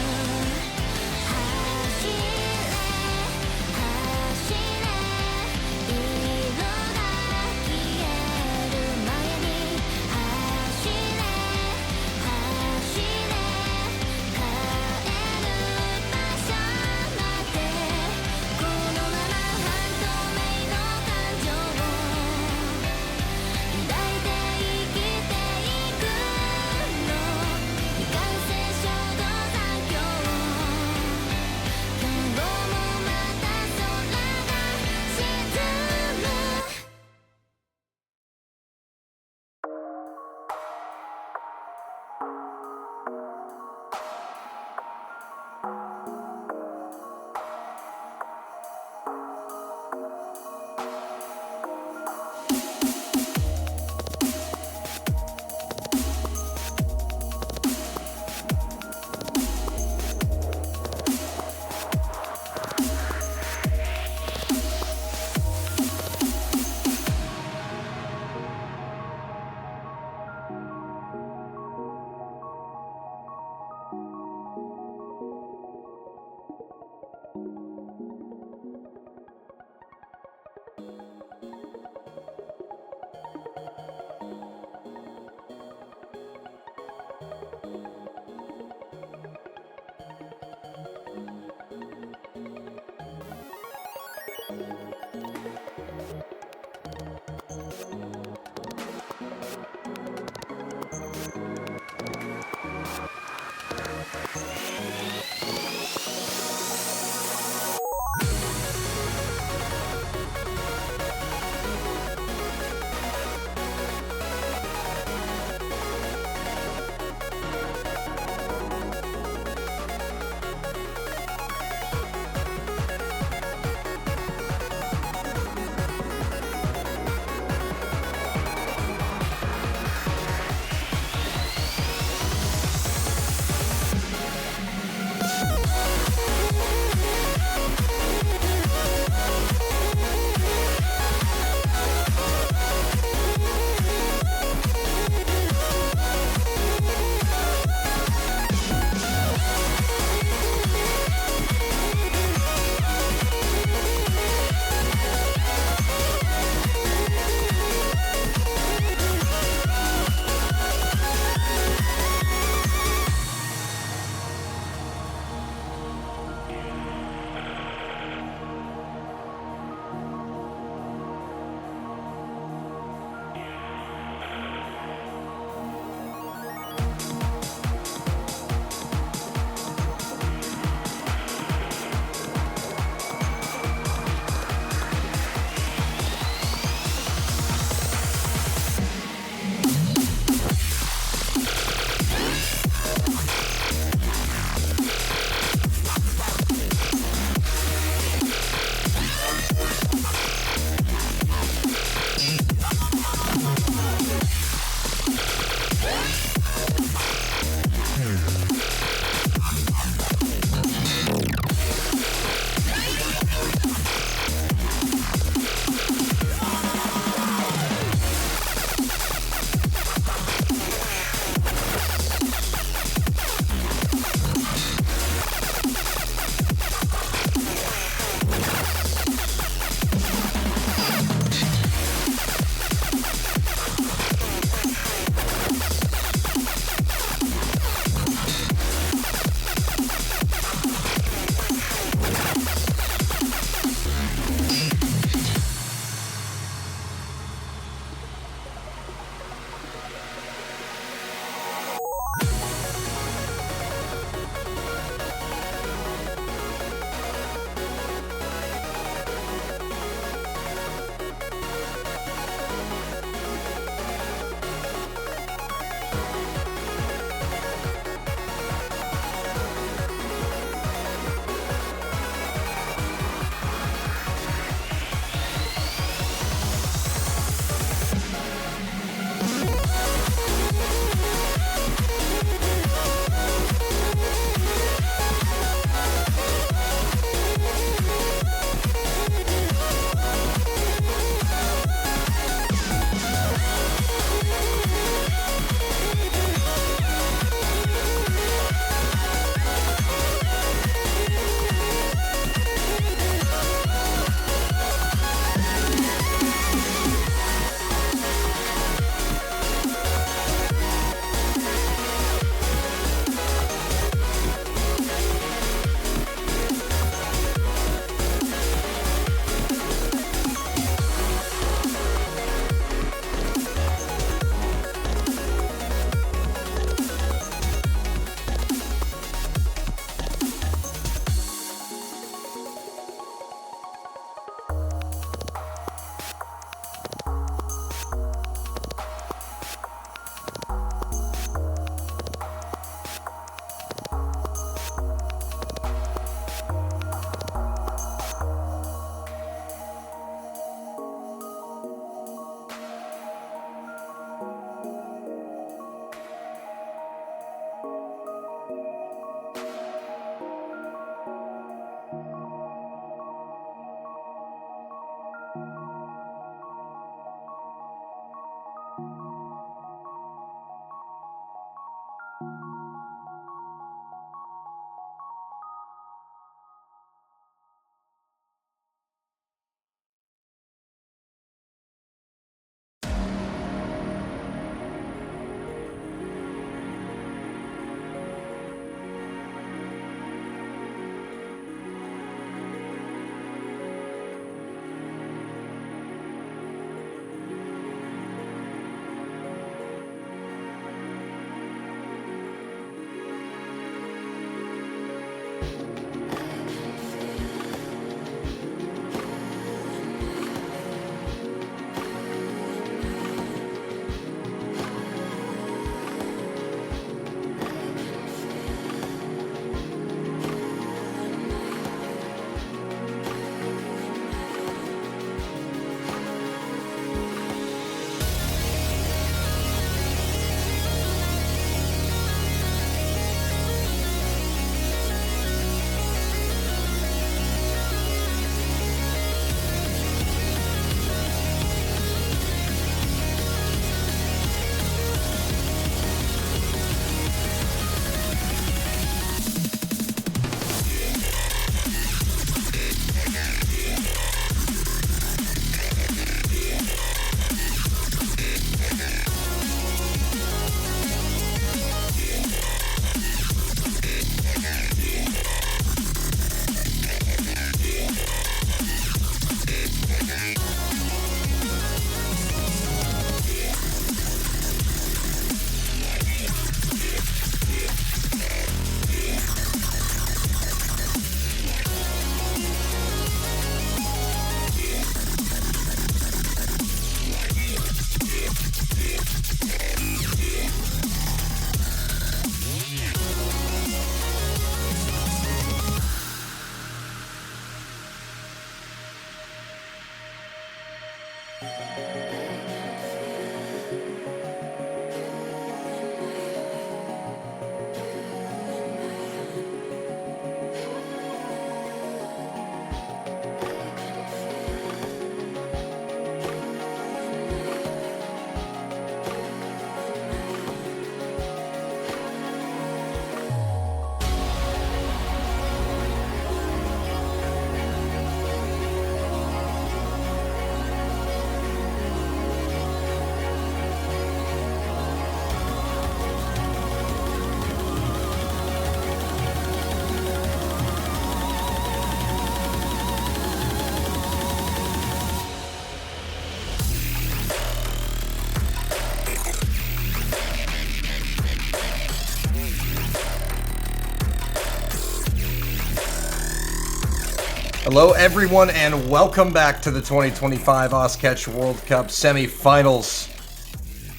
Hello, everyone, and welcome back to the 2025 Osketch World Cup semifinals.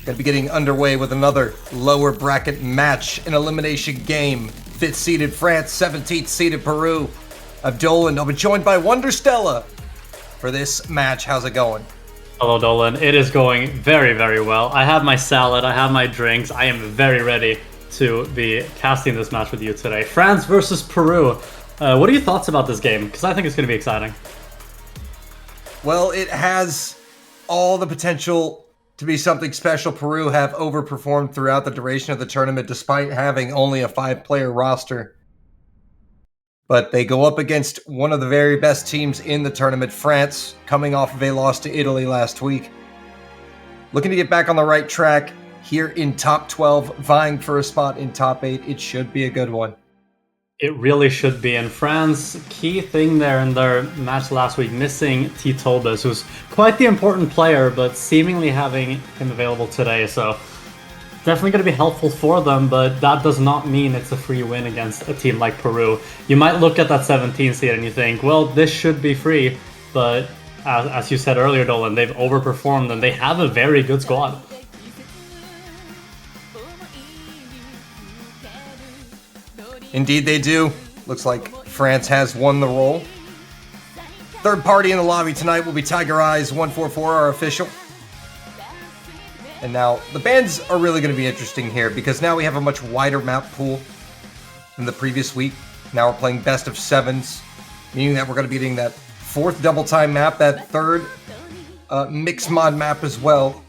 Going to be getting underway with another lower bracket match, an elimination game. 5th seeded France, 17th seeded Peru. I'm Dolan. I'll be joined by Wonder Stella for this match. How's it going?
Hello, Dolan. It is going very, very well. I have my salad. I have my drinks. I am very ready to be casting this match with you today. France versus Peru. What are your thoughts about this game? Because I think it's going to be exciting.
Well, it has all the potential to be something special. Peru have overperformed throughout the duration of the tournament despite having only a 5-player roster. But they go up against one of the very best teams in the tournament, France, coming off of a loss to Italy last week. Looking to get back on the right track here in top 12, vying for a spot in top 8. It should be a good one.
It really should be. And France, key thing there in their match last week, missing T. Tobis, who's quite the important player, but seemingly having him available today. So definitely going to be helpful for them, but that does not mean it's a free win against a team like Peru. You might look at that 17 seed and you think, well, this should be free. But as you said earlier, Dolan, they've overperformed and they have a very good squad.
Indeed they do. Looks like France has won the role. Third party in the lobby tonight will be Tiger Eyes 144, our official. And now, the bans are really going to be interesting here because now we have a much wider map pool than the previous week. Now we're playing best of 7s, meaning that we're going to be getting that 4th double time map, that 3rd mix mod map as well.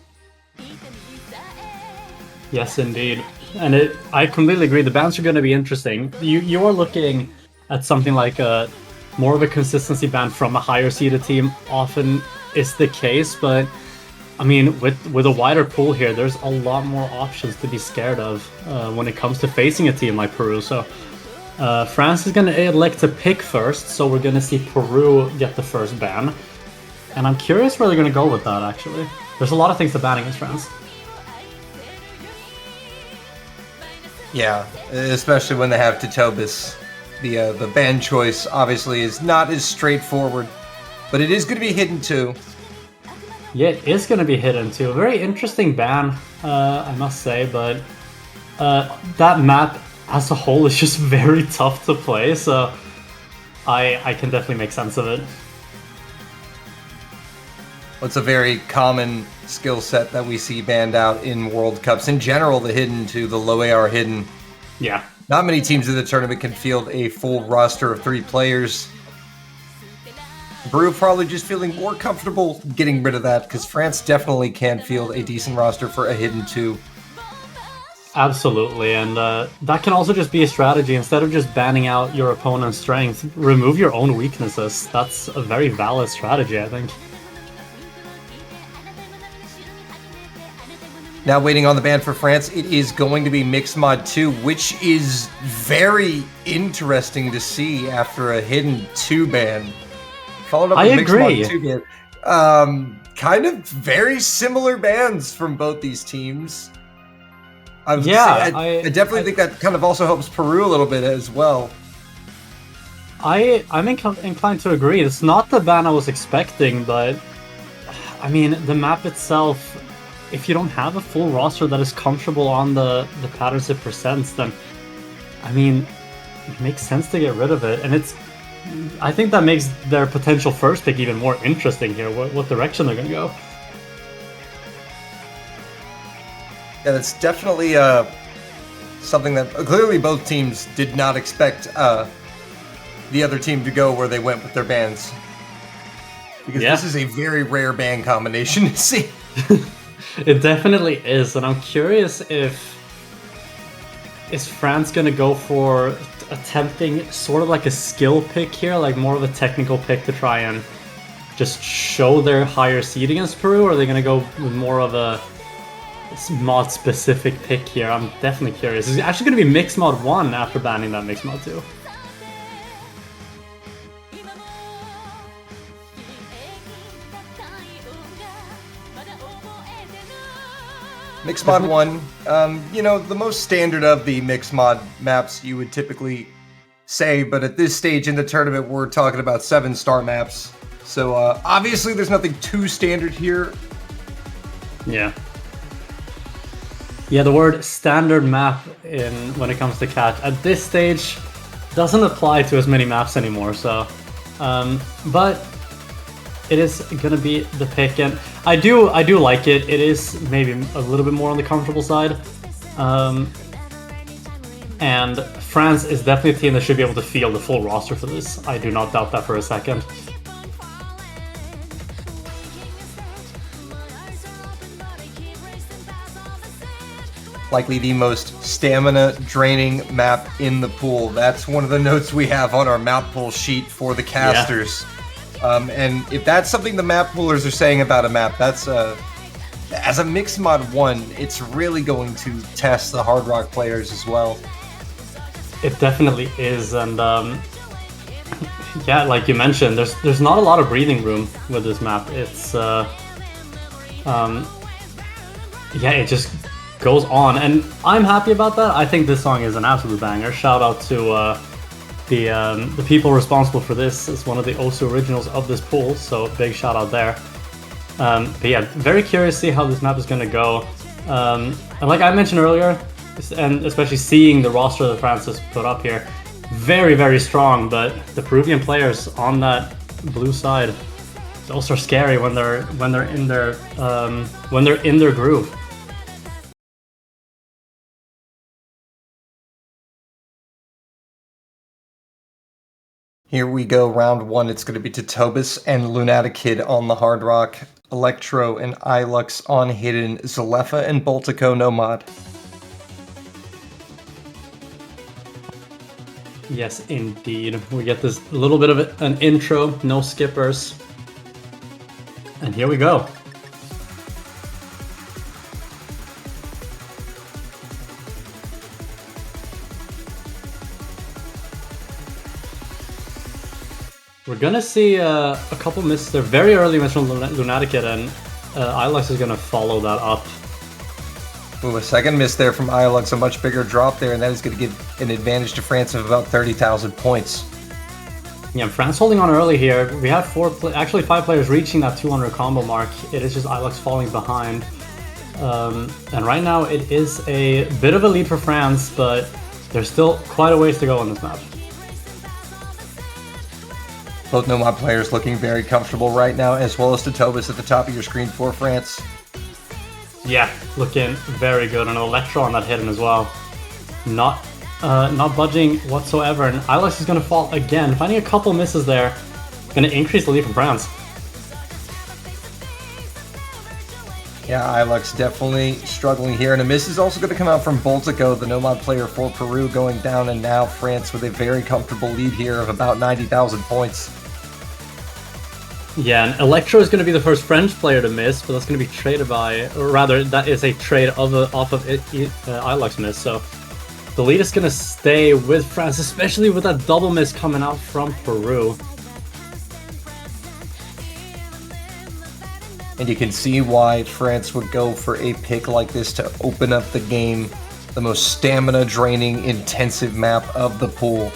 Yes, indeed. And I completely agree. The bans are going to be interesting. You are looking at something like more of a consistency ban from a higher seeded team. Often is the case, but I mean, with a wider pool here, there's a lot more options to be scared of when it comes to facing a team like Peru. So France is going to elect to pick first, so we're going to see Peru get the first ban. And I'm curious where they're going to go with that, actually. There's a lot of things to ban against France.
Yeah, especially when they have Titobis. The ban choice obviously is not as straightforward, but it is going to be hidden too.
Yeah, it is going to be hidden too. A very interesting ban, I must say, but that map as a whole is just very tough to play, so I can definitely make sense of it.
It's a very common skill set that we see banned out in World Cups. In general, the hidden to the low AR hidden.
Yeah.
Not many teams in the tournament can field a full roster of 3 players. Peru probably just feeling more comfortable getting rid of that because France definitely can field a decent roster for a hidden 2.
Absolutely, and that can also just be a strategy. Instead of just banning out your opponent's strength, remove your own weaknesses. That's a very valid strategy, I think.
Now waiting on the ban for France, it is going to be Mixed Mod 2, which is very interesting to see after a hidden 2 ban. Followed up with Mixed Mod 2 ban. Kind of very similar bans from both these teams. I definitely think that kind of also helps Peru a little bit as well.
I'm inclined to agree. It's not the ban I was expecting, but I mean, the map itself, if you don't have a full roster that is comfortable on the patterns it presents, then I mean, it makes sense to get rid of it. And I think that makes their potential first pick even more interesting here, what direction they're going to go.
Yeah, that's definitely something that clearly both teams did not expect the other team to go where they went with their bans. Because this is a very rare ban combination to see.
It definitely is, and I'm curious if is France gonna go for attempting sort of like a skill pick here, like more of a technical pick to try and just show their higher seed against Peru, or are they gonna go with more of a mod specific pick here? I'm definitely curious. It's actually gonna be mixed mod 1 after banning that mixed mod 2.
Mixed mod 1, you know, the most standard of the mixed mod maps you would typically say, but at this stage in the tournament, we're talking about 7-star maps. So obviously there's nothing too standard here.
Yeah. Yeah, the word standard map when it comes to catch at this stage doesn't apply to as many maps anymore, so but it is gonna be the pick, and I do like it. It is maybe a little bit more on the comfortable side. And France is definitely a team that should be able to field the full roster for this. I do not doubt that for a second.
Likely the most stamina draining map in the pool. That's one of the notes we have on our map pool sheet for the casters. Yeah. And if that's something the map poolers are saying about a map, that's as a mixed mod 1, it's really going to test the Hard Rock players as well.
It definitely is, and yeah, like you mentioned, there's not a lot of breathing room with this map. It's yeah, it just goes on, and I'm happy about that. I think this song is an absolute banger. Shout out to the people responsible for this. It's one of the Osu originals of this pool, so big shout out there. But yeah, very curious to see how this map is going to go. And like I mentioned earlier, and especially seeing the roster that France has put up here, very, very strong, but the Peruvian players on that blue side, those are scary when they're in their groove.
Here we go, round 1. It's going to be Totobus and Lunaticid on the Hard Rock, Electro and Ilux on Hidden, Zalefa and Boltico no mod.
Yes, indeed. We get this little bit of an intro, no skippers. And here we go. We're gonna see a couple misses there. Very early miss from Lunaticid, and Ilux is gonna follow that up.
Ooh, a second miss there from Ilux, a much bigger drop there, and that is going to give an advantage to France of about 30,000 points.
Yeah, France holding on early here. We have 5 players reaching that 200 combo mark. It is just Ilux falling behind. And right now it is a bit of a lead for France, but there's still quite a ways to go on this map.
Both Nomad players looking very comfortable right now, as well as Totobus at the top of your screen for France.
Yeah, looking very good, and Electro on that hidden as well. Not budging whatsoever, and Ilux is going to fall again. Finding a couple misses there, going to increase the lead from France.
Yeah, Ilux definitely struggling here, and a miss is also going to come out from Boltico, the Nomad player for Peru, going down, and now France with a very comfortable lead here of about 90,000 points.
Yeah, and Electro is going to be the first French player to miss, but that's going to be traded by, or rather, that is a trade off of Ilux miss, so the lead is going to stay with France, especially with that double miss coming out from Peru.
And you can see why France would go for a pick like this to open up the game, the most stamina-draining, intensive map of the pool,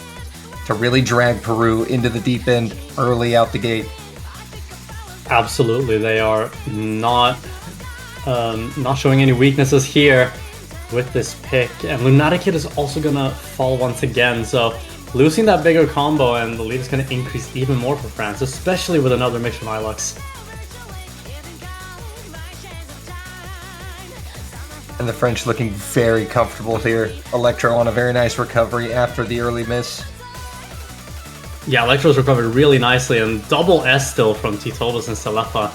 to really drag Peru into the deep end early out the gate.
Absolutely, they are not showing any weaknesses here with this pick, and Lunaticid is also gonna fall once again, so losing that bigger combo, and the lead is gonna increase even more for France, especially with another mix from Ilux.
And the French looking very comfortable here. Electro on a very nice recovery after the early miss.
Yeah, Electro's recovered really nicely, and double S still from Titobus and Selefa.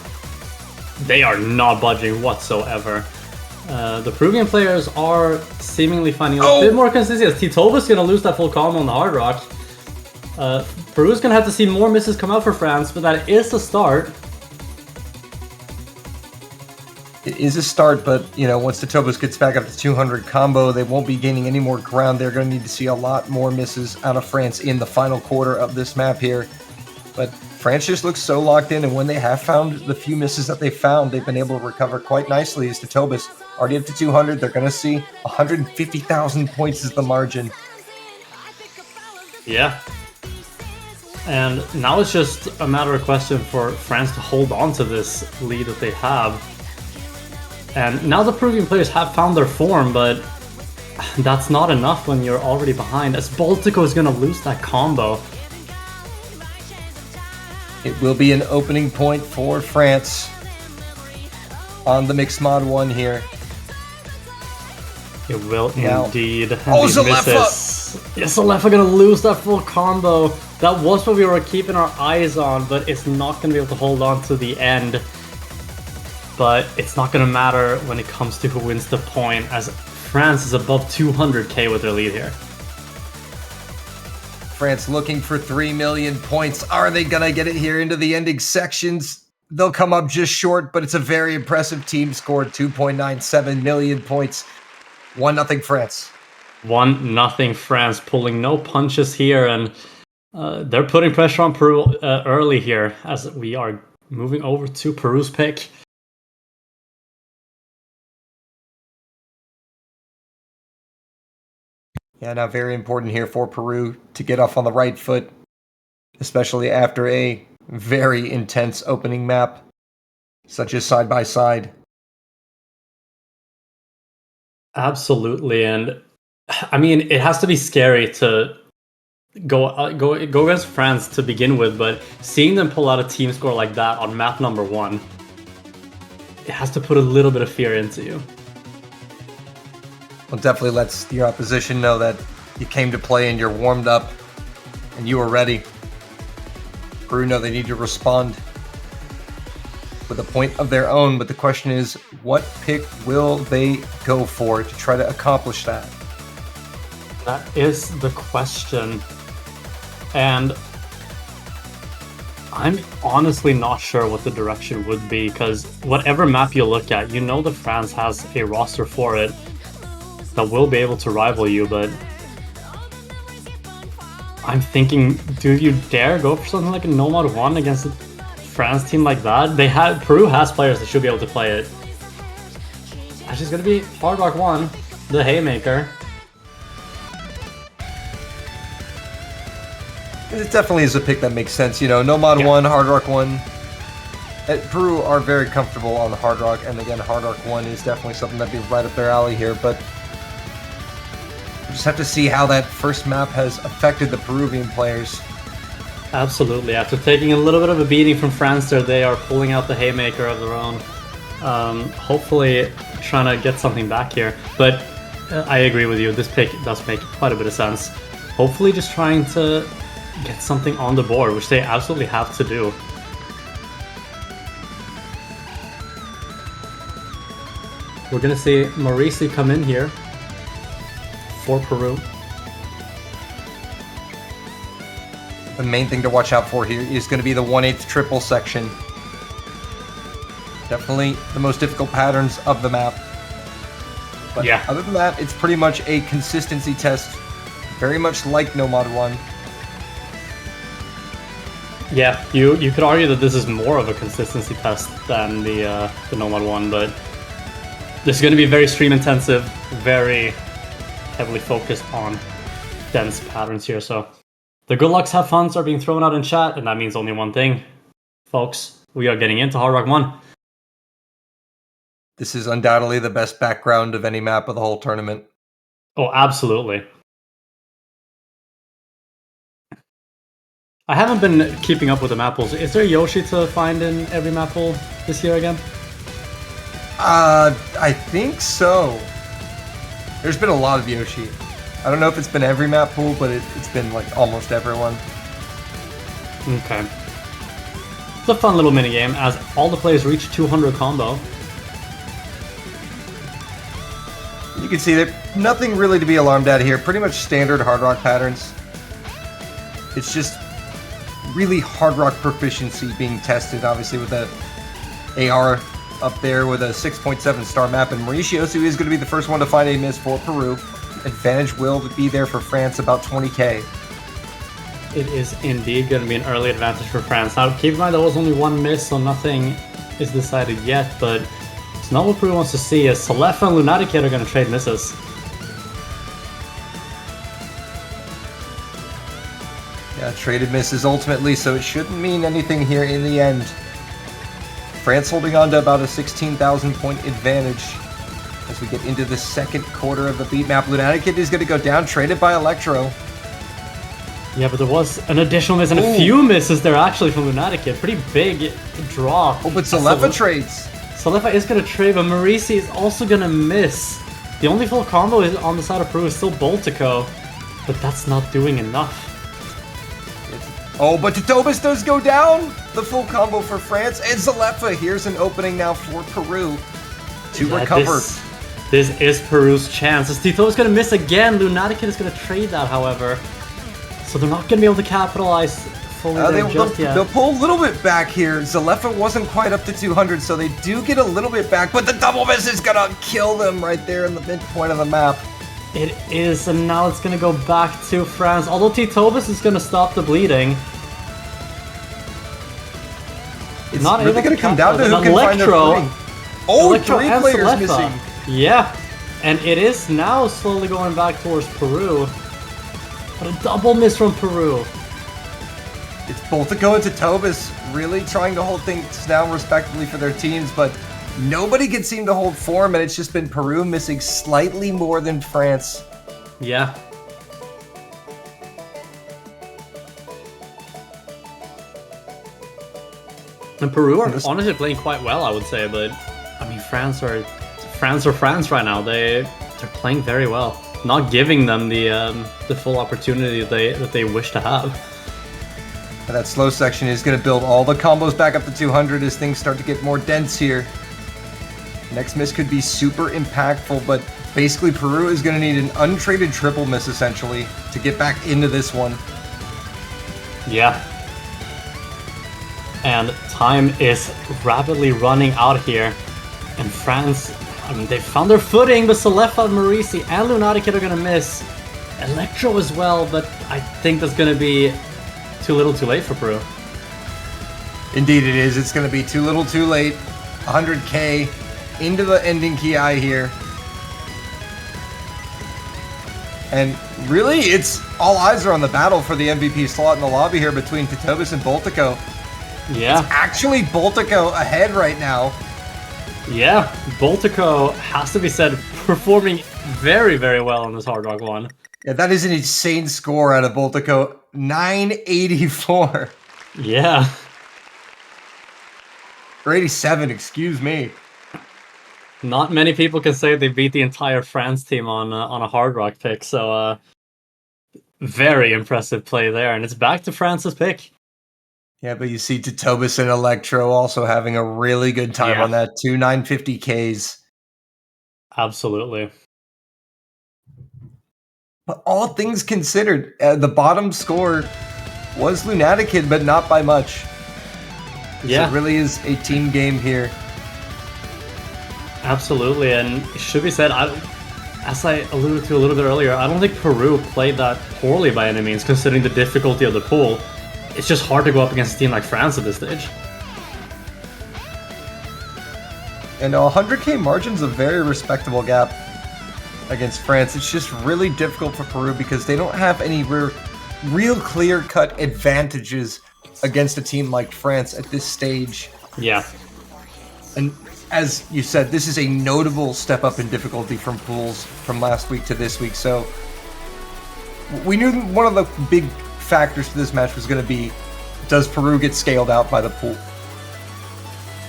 They are not budging whatsoever. The Peruvian players are seemingly finding a bit more consistency. Titobus gonna lose that full combo on the Hard Rock. Peru's gonna have to see more misses come out for France, but that is the start.
It is a start, but once Titobus gets back up to 200 combo, they won't be gaining any more ground. They're going to need to see a lot more misses out of France in the final quarter of this map here. But France just looks so locked in, and when they have found the few misses that they found, they've been able to recover quite nicely. As Titobus already up to 200, they're going to see 150,000 points as the margin.
Yeah. And now it's just a matter of question for France to hold on to this lead that they have. And now the Peruvian players have found their form, but that's not enough when you're already behind, as Baltico is going to lose that combo.
It will be an opening point for France on the Mixed Mod 1 here.
It will
now,
indeed.
Zalefa!
Yes, Zalefa going to lose that full combo. That was what we were keeping our eyes on, but it's not going to be able to hold on to the end. But it's not going to matter when it comes to who wins the point, as France is above 200k with their lead here.
France looking for 3 million points. Are they going to get it here into the ending sections? They'll come up just short, but it's a very impressive team score. 2.97 million points. 1-0 France.
1-0 France, pulling no punches here, and they're putting pressure on Peru early here, as we are moving over to Peru's pick.
Yeah, now very important here for Peru to get off on the right foot, especially after a very intense opening map, such as side by side.
Absolutely, and I mean, it has to be scary to go against France to begin with, but seeing them pull out a team score like that on map number 1, it has to put a little bit of fear into you.
Well, definitely lets your opposition know that you came to play and you're warmed up and you are ready. Peru know they need to respond with a point of their own, but the question is, what pick will they go for to try to accomplish that?
That is the question. And I'm honestly not sure what the direction would be, because whatever map you look at, you know that France has a roster for it that will be able to rival you, but I'm thinking, do you dare go for something like a Nomad 1 against a France team like that? Peru has players that should be able to play it. It's just gonna be Hard Rock 1, the Haymaker.
It definitely is a pick that makes sense. Nomad 1, Hard Rock 1. Peru are very comfortable on the Hard Rock, and again, Hard Rock 1 is definitely something that'd be right up their alley here, but we just have to see how that first map has affected the Peruvian players.
Absolutely. After taking a little bit of a beating from France there, they are pulling out the Haymaker of their own. Hopefully trying to get something back here. But I agree with you, this pick does make quite a bit of sense. Hopefully just trying to get something on the board, which they absolutely have to do. We're going to see Mauricio come in here for Peru.
The main thing to watch out for here is going to be the 1/8 triple section. Definitely the most difficult patterns of the map. But
yeah,
other than that, it's pretty much a consistency test, very much like Nomad 1.
Yeah, you could argue that this is more of a consistency test than the Nomad 1, but this is going to be very stream intensive, very heavily focused on dense patterns here. So the good lucks, have funs are being thrown out in chat, and that means only one thing, folks. We are getting into Hard Rock 1.
This is undoubtedly the best background of any map of the whole tournament.
Oh, absolutely. I haven't been keeping up with the map pools. Is there Yoshi to find in every map pool this year again?
I think so. There's been a lot of Yoshi. I don't know if it's been every map pool, but it's been like almost everyone.
Okay. It's a fun little mini game as all the players reach 200 combo.
You can see that nothing really to be alarmed at here. Pretty much standard Hard Rock patterns. It's just really Hard Rock proficiency being tested, obviously with the AR up there with a 6.7 star map, and Mauricioso is going to be the first one to find a miss for Peru. Advantage will be there for France, about 20k.
It is indeed going to be an early advantage for France. Now, keep in mind there was only one miss, so nothing is decided yet, but it's not what Peru wants to see, as Salefa and Lunaticate are going to trade misses.
Yeah, traded misses ultimately, so it shouldn't mean anything here in the end. France holding on to about a 16,000 point advantage as we get into the second quarter of the beat map. Lunaticate is going to go down, traded by Electro.
Yeah, but there was an additional miss and a few misses there actually from Lunaticate. Pretty big drop.
Oh, but Salefa trades.
Salefa is going to trade, but Marisi is also going to miss. The only full combo is on the side of Peru is still Boltico, but that's not doing enough.
Oh, but Totobus does go down! The full combo for France, and Salefa. Here's an opening now for Peru to recover.
This is Peru's chance. As Tito's going to miss again, Lunaticate is going to trade that, however. So they're not going to be able to capitalize fully just yet.
They'll pull a little bit back here. Zalefa wasn't quite up to 200, so they do get a little bit back, but the double miss is going to kill them right there in the midpoint of the map.
It is, and now it's going to go back to France, although Titobus is going to stop the bleeding.
It's not really going to come down to who can find their footing. Oh,
Electro
3
and
players
Salefa.
missing.
Yeah, and it is now slowly going back towards Peru. But a double miss from Peru.
It's Boltico and Totobus really trying to hold things down respectively for their teams, but nobody can seem to hold form, and it's just been Peru missing slightly more than France.
Yeah. And Peru are honestly playing quite well, I would say, but I mean, France are France right now. They're playing very well, not giving them the full opportunity that they wish to have.
And that slow section is going to build all the combos back up to 200 as things start to get more dense here. Next miss could be super impactful, but basically Peru is going to need an untraded triple miss essentially to get back into this one.
Yeah. And time is rapidly running out here. And France, I mean, they found their footing, but Salefa, Marisi, and Lunaticate are going to miss. Electro as well, but I think that's going to be too little too late for Peru.
Indeed it is. It's going to be too little too late. 100k into the ending KI here. And really, it's all eyes are on the battle for the MVP slot in the lobby here between Totobus and Boltico.
Yeah.
It's actually Boltico ahead right now.
Yeah, Boltico has to be said performing very, very well on this Hard Rock one.
Yeah, that is an insane score out of Boltico. 984.
Yeah.
Or 87, excuse me.
Not many people can say they beat the entire France team on a Hard Rock pick, so very impressive play there, and it's back to France's pick.
Yeah, but you see Totobus and Electro also having a really good time on that. 2 950Ks.
Absolutely.
But all things considered, the bottom score was Lunaticate, but not by much.
Yeah.
So it really is a team game here.
Absolutely, and it should be said, as I alluded to a little bit earlier, I don't think Peru played that poorly by any means, considering the difficulty of the pool. It's just hard to go up against a team like France at this stage.
And a 100k margin's a very respectable gap against France. It's just really difficult for Peru because they don't have any real clear-cut advantages against a team like France at this stage.
Yeah.
And as you said, this is a notable step up in difficulty from pools from last week to this week. So we knew one of the big factors for this match was going to be, does Peru get scaled out by the pool?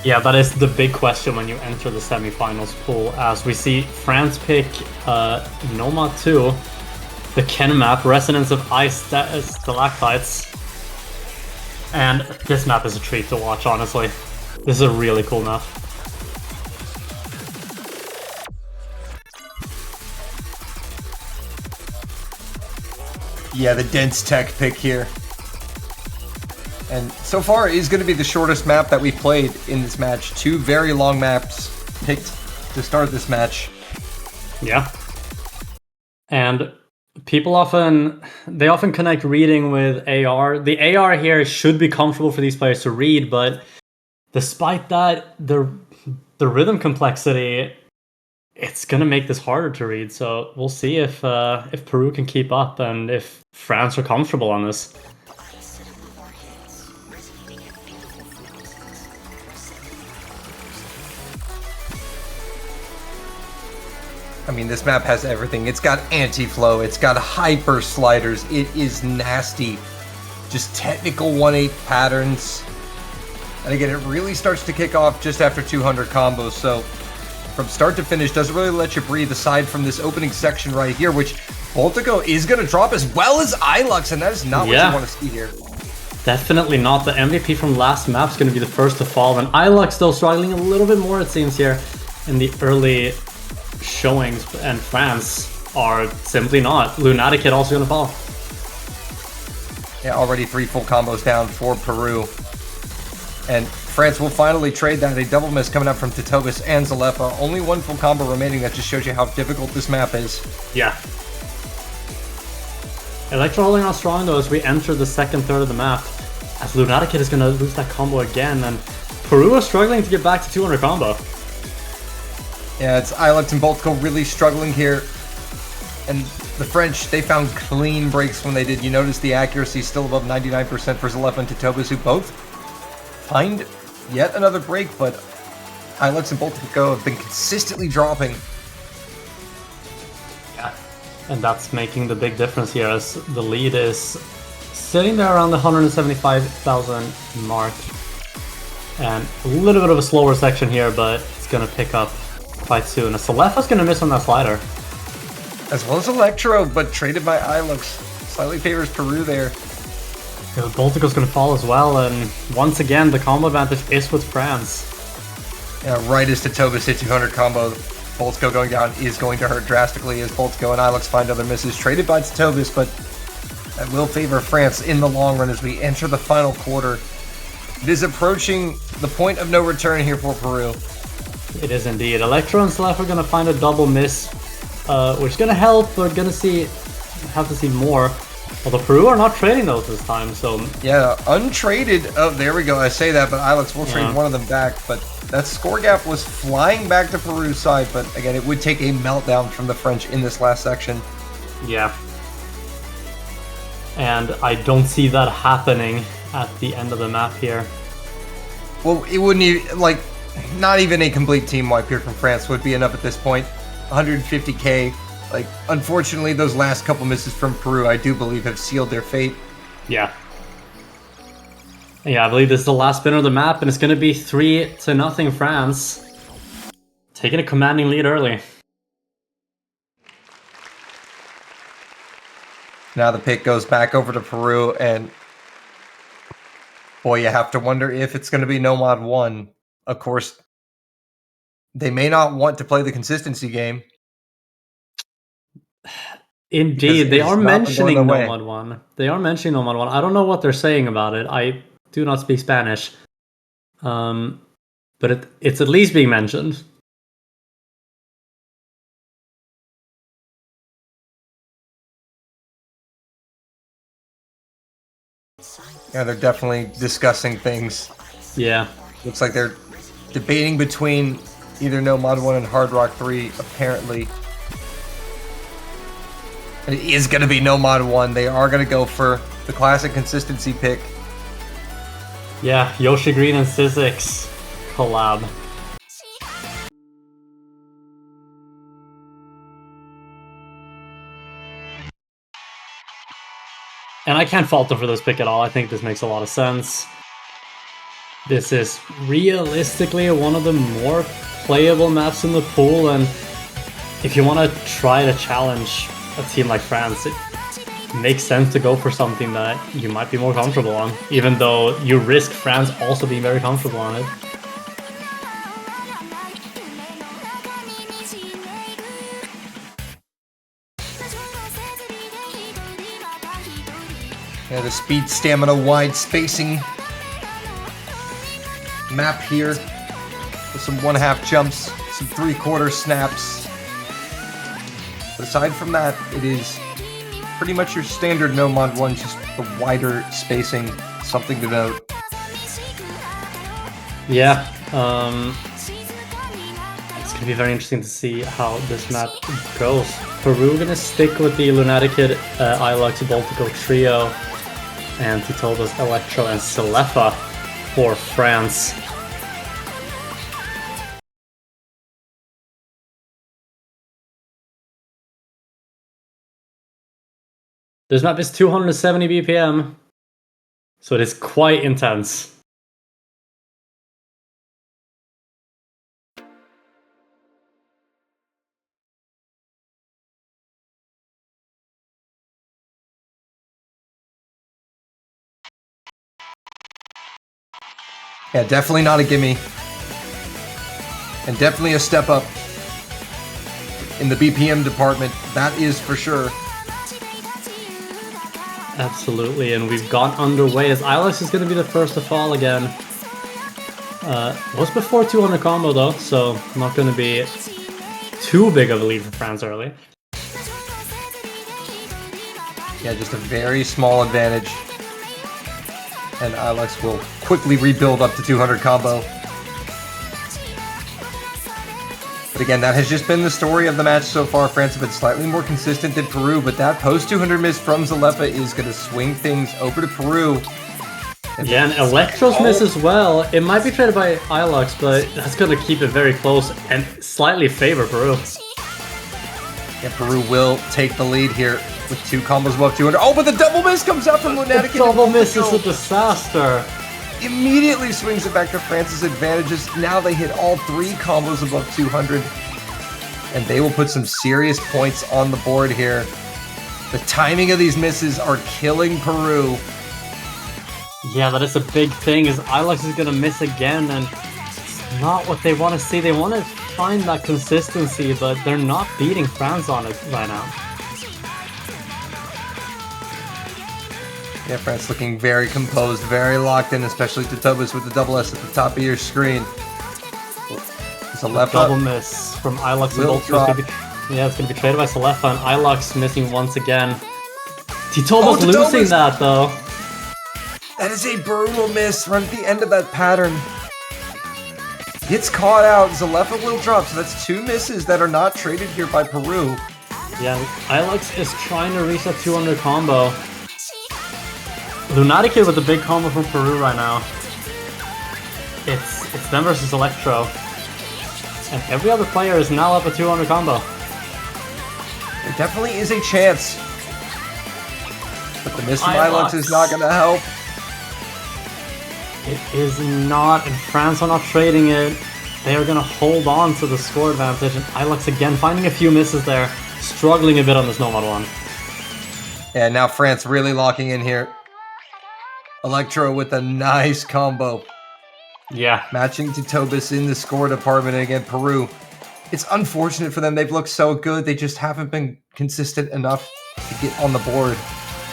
Yeah, that is the big question when you enter the semifinals pool, as we see France pick Nomad 2, the Ken map, Resonance of Ice Stalactites. And this map is a treat to watch, honestly. This is a really cool map.
Yeah, the dense tech pick here. And so far is going to be the shortest map that we played in this match. 2 very long maps picked to start this match.
Yeah. And people often connect reading with AR. The AR here should be comfortable for these players to read, but despite that, the rhythm complexity, it's gonna make this harder to read. So we'll see if Peru can keep up and if France are comfortable on this.
I mean, this map has everything. It's got anti-flow, it's got hyper sliders, it is nasty. Just technical 1-8 patterns. And again, it really starts to kick off just after 200 combos, so from start to finish, doesn't really let you breathe aside from this opening section right here, which Boltico is going to drop as well as Ilux, and that is not what you want to see here.
Definitely not. The MVP from last map is going to be the first to fall, and Ilux still struggling a little bit more, it seems, here in the early showings, and France are simply not. Lunatic Kid also going to fall.
Yeah, already 3 full combos down for Peru. And France will finally trade that. A double miss coming up from Titobis and Zalefa. Only 1 full combo remaining. That just shows you how difficult this map is.
Yeah. Electro holding on strong though as we enter the second third of the map. As Lunatic Kid is going to lose that combo again, and Peru are struggling to get back to 200 combo.
Yeah, it's Ilux and Boltico really struggling here. And the French, they found clean breaks when they did. You notice the accuracy still above 99% for Zalefa and Titobis, who both find yet another break, but Ilux and Boltico have been consistently dropping.
Yeah, and that's making the big difference here, as the lead is sitting there around the 175,000 mark. And a little bit of a slower section here, but it's going to pick up quite soon. Zalefa's going to miss on that slider.
As well as Electro, but traded by Ilux. Slightly favors Peru there.
Yeah, Boltico's going to fall as well, and once again, the combo advantage is with France.
Yeah, right as Titobis hit 200 combo, Boltico going down is going to hurt drastically as Boltico and Ilux find other misses. Traded by Titobis, but that will favor France in the long run as we enter the final quarter. It is approaching the point of no return here for Peru.
It is indeed. Electro and Zalefa are going to find a double miss, which is going to help, but going to have to see more. Although Peru are not trading those this time, so...
Yeah, untraded. Oh, there we go. I say that, but Ilux will trade one of them back. But that score gap was flying back to Peru's side. But again, it would take a meltdown from the French in this last section.
Yeah. And I don't see that happening at the end of the map here.
Well, it wouldn't even... Like, not even a complete team wipe here from France would be enough at this point. 150k. Like, unfortunately, those last couple misses from Peru, I do believe, have sealed their fate.
Yeah. Yeah, I believe this is the last spin of the map, and it's going to be 3-0 France. Taking a commanding lead early.
Now the pick goes back over to Peru, and boy, you have to wonder if it's going to be Nomad 1. Of course, they may not want to play the consistency game.
Indeed, they are mentioning Nomad 1. They are mentioning Nomad 1. I don't know what they're saying about it. I do not speak Spanish. But it's at least being mentioned.
Yeah, they're definitely discussing things.
Yeah.
Looks like they're debating between either Nomad 1 and Hard Rock 3, apparently. It is going to be Nomad 1. They are going to go for the classic consistency pick.
Yeah, Yoshi Green and Sizzix collab. And I can't fault them for this pick at all. I think this makes a lot of sense. This is realistically one of the more playable maps in the pool, and if you want to try to challenge a team like France, it makes sense to go for something that you might be more comfortable on, even though you risk France also being very comfortable on it.
Yeah, the speed, stamina, wide spacing map here with some 1/2 jumps, some 3/4 snaps. But aside from that, it is pretty much your standard No Mod 1, just the wider spacing, something to note.
Yeah, it's gonna be very interesting to see how this map goes. Peru gonna stick with the Lunatic Kid, Ilux, Baltico trio, and Titobas, Electro, and Celefa for France. This map is 270 BPM, so it is quite intense.
Yeah, definitely not a gimme. And definitely a step up in the BPM department, that is for sure.
Absolutely, and we've gone underway as Ilux is going to be the first to fall again. Was before 200 combo though, so not going to be too big of a lead for France early.
Yeah, just a very small advantage. And Ilux will quickly rebuild up to 200 combo. But again, that has just been the story of the match so far. France have been slightly more consistent than Peru, but that post 200 miss from Zalefa is going to swing things over to Peru.
Yeah, and Electro's miss as well. It might be traded by Ilux, but that's going to keep it very close and slightly favor Peru.
Yeah, Peru will take the lead here with 2 combos above 200. Oh, but the double miss comes out from Lunatic.
The double miss is a disaster.
Immediately swings it back to France's advantages. Now they hit all 3 combos above 200. And they will put some serious points on the board here. The timing of these misses are killing Peru.
Yeah, that is a big thing, is Ilux is going to miss again, and it's not what they want to see. They want to find that consistency, but they're not beating France on it right now.
Yeah, France looking very composed, very locked in, especially Titobas with the double S at the top of your screen. Zalefa.
Double miss from Ilux and Baltico. Yeah, it's going to be traded by Zalefa, and Ilux missing once again. Titobas losing that, though.
That is a brutal miss right at the end of that pattern. Gets caught out. Zalefa will drop, so that's 2 misses that are not traded here by Peru.
Yeah, Ilux is trying to reach that 200 combo. Lunatic Kid with a big combo from Peru right now. It's them versus Electro. And every other player is now up at 200 combo.
There definitely is a chance. But the miss from Ilux is not going to help.
It is not, and France are not trading it. They are going to hold on to the score advantage, and Ilux again finding a few misses there, struggling a bit on this No Mod 1.
And now France really locking in here. Electro with a nice combo.
Yeah.
Matching Titobas in the score department, and again, Peru. It's unfortunate for them. They've looked so good. They just haven't been consistent enough to get on the board.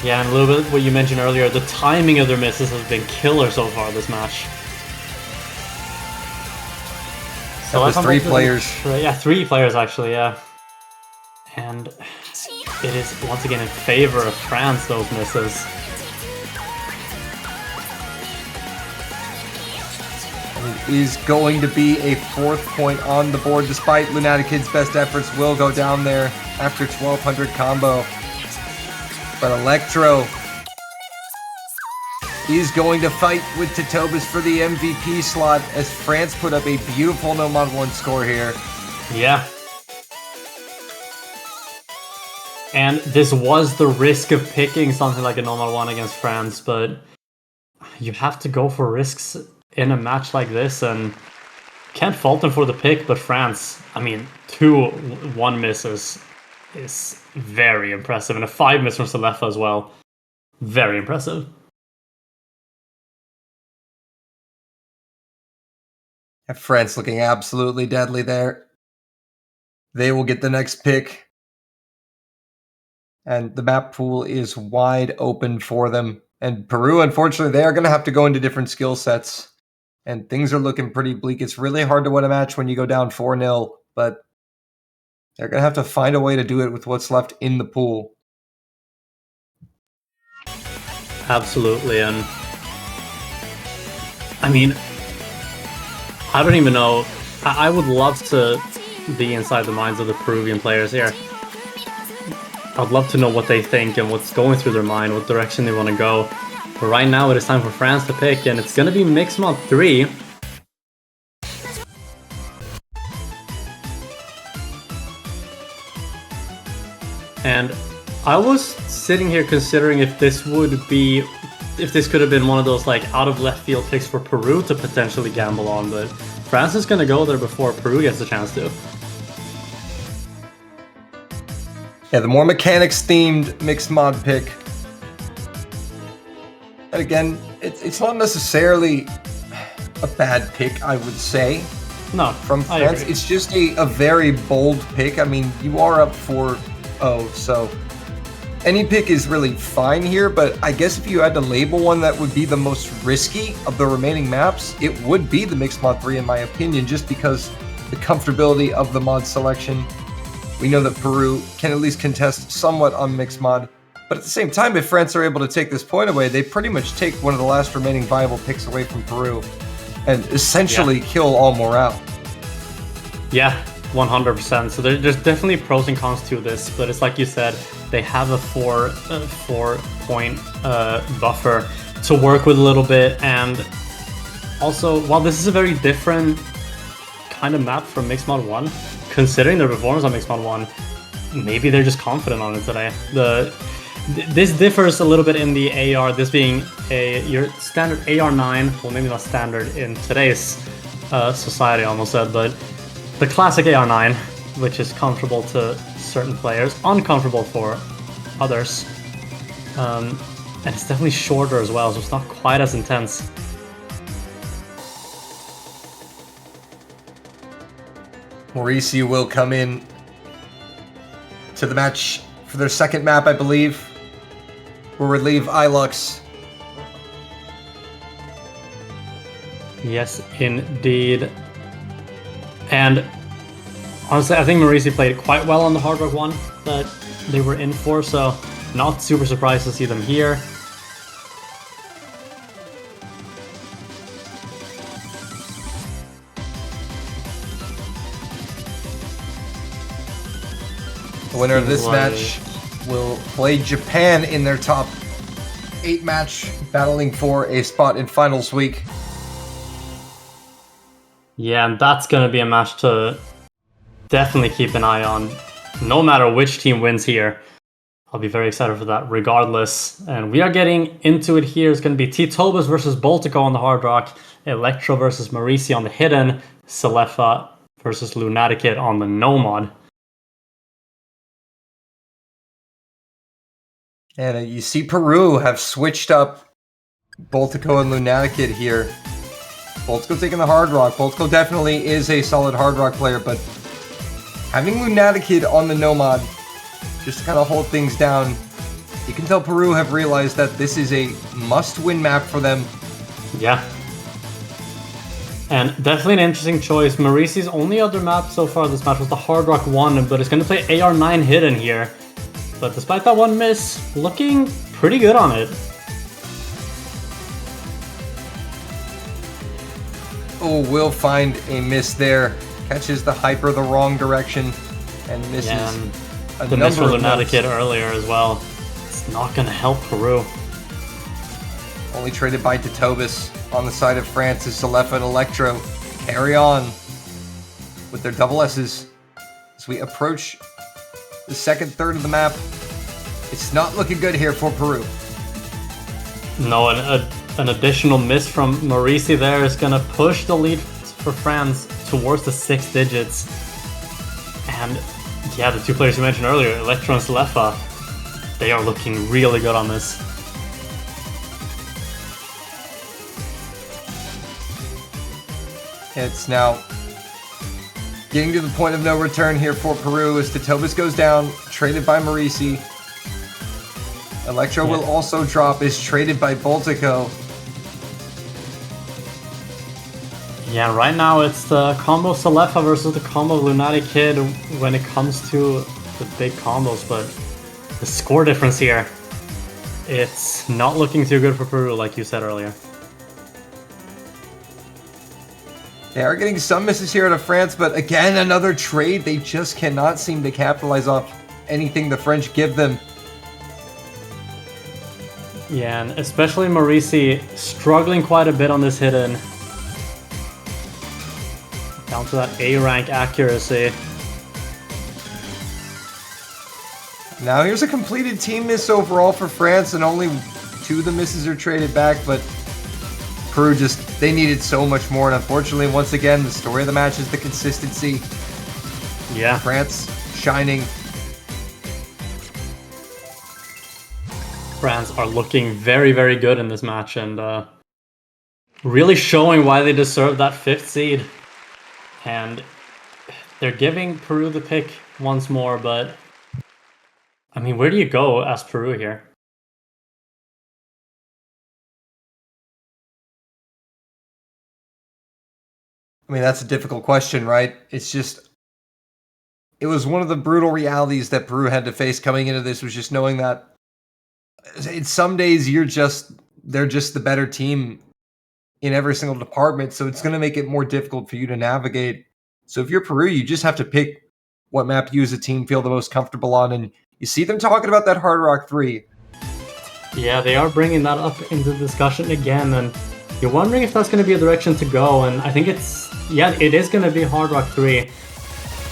Yeah, and a little bit what you mentioned earlier, the timing of their misses has been killer so far this match.
So that was 3 players.
Yeah, 3 players actually, yeah. And it is once again in favor of France, those misses.
It is going to be a 4th point on the board, despite Lunatic Kid's best efforts will go down there after 1200 combo. But Electro is going to fight with Titobas for the MVP slot as France put up a beautiful No Mod 1 score here.
Yeah. And this was the risk of picking something like a No Mod 1 against France, but you have to go for risks in a match like this, and can't fault them for the pick, but France, I mean, 2-1 misses is very impressive, and a 5 miss from Selefa as well. Very impressive.
France looking absolutely deadly there. They will get the next pick. And the map pool is wide open for them. And Peru, unfortunately, they are going to have to go into different skill sets. And things are looking pretty bleak. It's really hard to win a match when you go down 4-0, but they're going to have to find a way to do it with what's left in the pool.
Absolutely, and I mean, I don't even know. I would love to be inside the minds of the Peruvian players here. I'd love to know what they think and what's going through their mind, what direction they want to go. But right now it is time for France to pick, and it's going to be Mixed Mod 3. And I was sitting here considering if this could have been one of those like out of left field picks for Peru to potentially gamble on, but France is going to go there before Peru gets a chance to.
Yeah, the more mechanics themed mixed mod pick. And again, it's not necessarily a bad pick, I would say.
No,
from France. It's just a very bold pick. I mean, you are up 4-0, so any pick is really fine here, but I guess if you had to label one that would be the most risky of the remaining maps, it would be the Mixed Mod 3 in my opinion, just because the comfortability of the mod selection. We know that Peru can at least contest somewhat on Mixed Mod, but at the same time, if France are able to take this point away, they pretty much take one of the last remaining viable picks away from Peru and essentially kill all morale.
Yeah, 100%. So there's definitely pros and cons to this, but it's like you said, they have a 4-point buffer to work with a little bit, and also, while this is a very different kind of map from Mixed Mod 1, considering their performance on Mixed Mod 1, maybe they're just confident on it today. This differs a little bit in the AR, this being your standard AR9, well maybe not standard in today's society, I almost said, but the classic AR9, which is comfortable to certain players, uncomfortable for others. And it's definitely shorter as well, so it's not quite as intense.
Mauricio will come in to the match for their second map, I believe. We'll relieve Ilux.
Yes, indeed. And honestly, I think Mauricio played quite well on the Hard Rock one that they were in for, so not super surprised to see them here.
The winner of this match will play Japan in their top 8 match, battling for a spot in finals week.
Yeah, and that's going to be a match to definitely keep an eye on. No matter which team wins here, I'll be very excited for that regardless. And we are getting into it here. It's going to be T-Tobas versus Boltico on the Hard Rock, Electro versus Mauricio on the Hidden, Selefa versus Lunaticid on the Nomad.
And you see Peru have switched up Boltico and Lunaticid here. Boltico taking the Hard Rock. Boltico definitely is a solid Hard Rock player, but having Lunaticid on the Nomad just to kind of hold things down, you can tell Peru have realized that this is a must-win map for them.
Yeah. And definitely an interesting choice. Mauricio's only other map so far this match was the Hard Rock 1, but it's going to play AR9 Hidden here. But despite that one miss, looking pretty good on it.
Oh, will find a miss there. Catches the Hyper the wrong direction and misses.
Yeah, and
a
the miss
number
from
of
Lunaticid
notes.
earlier as well. It's not going to help Peru.
Only traded by Titobas on the side of France is Selefa and Electro. Carry on with their double S's as we approach the second third of the map. It's not looking good here for Peru.
No, and an additional miss from Marisi there is gonna push the lead for France towards the 6 digits. And yeah, the two players you mentioned earlier, Electro and Selefa, they are looking really good on this.
It's now getting to the point of no return here for Peru as Totobus goes down, traded by Marisi. Electro will also drop, is traded by Boltico.
Yeah, right now it's the combo Selefa versus the combo Lunatic Kid when it comes to the big combos, but the score difference here, it's not looking too good for Peru, like you said earlier.
They are getting some misses here out of France, but again, another trade. They just cannot seem to capitalize off anything the French give them.
Yeah, and especially Marisi struggling quite a bit on this hidden. Down to that A rank accuracy.
Now here's a completed team miss overall for France, and only 2 of the misses are traded back, but Peru just, they needed so much more, and unfortunately, once again, the story of the match is the consistency.
Yeah.
France shining.
France are looking very, very good in this match, and really showing why they deserve that 5th seed. And they're giving Peru the pick once more, but I mean, where do you go as Peru here?
I mean, that's a difficult question, right? It's just, it was one of the brutal realities that Peru had to face coming into this, was just knowing that some days they're just the better team in every single department, so it's going to make it more difficult for you to navigate. So if you're Peru, you just have to pick what map you as a team feel the most comfortable on, and you see them talking about that Hard Rock 3.
Yeah, they are bringing that up into discussion again, and you're wondering if that's going to be a direction to go, and I think it is going to be Hard Rock 3,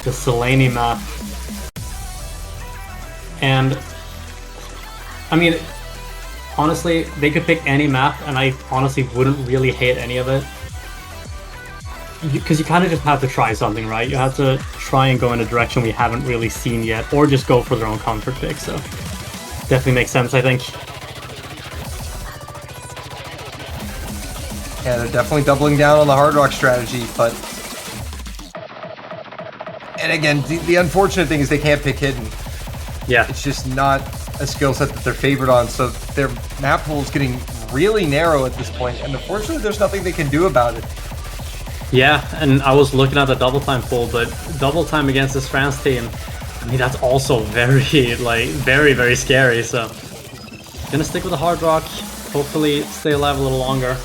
the Selene map. And, I mean, honestly, they could pick any map, and I honestly wouldn't really hate any of it. Because you kind of just have to try something, right? You have to try and go in a direction we haven't really seen yet, or just go for their own comfort pick, so definitely makes sense, I think.
Yeah, they're definitely doubling down on the Hard Rock strategy, but... And again, the unfortunate thing is they can't pick hidden.
Yeah.
It's just not a skill set that they're favored on, so their map pool is getting really narrow at this point, and unfortunately there's nothing they can do about it.
Yeah, and I was looking at the double time pool, but double time against this France team, I mean, that's also very, very scary, so... Gonna stick with the Hard Rock, hopefully stay alive a little longer.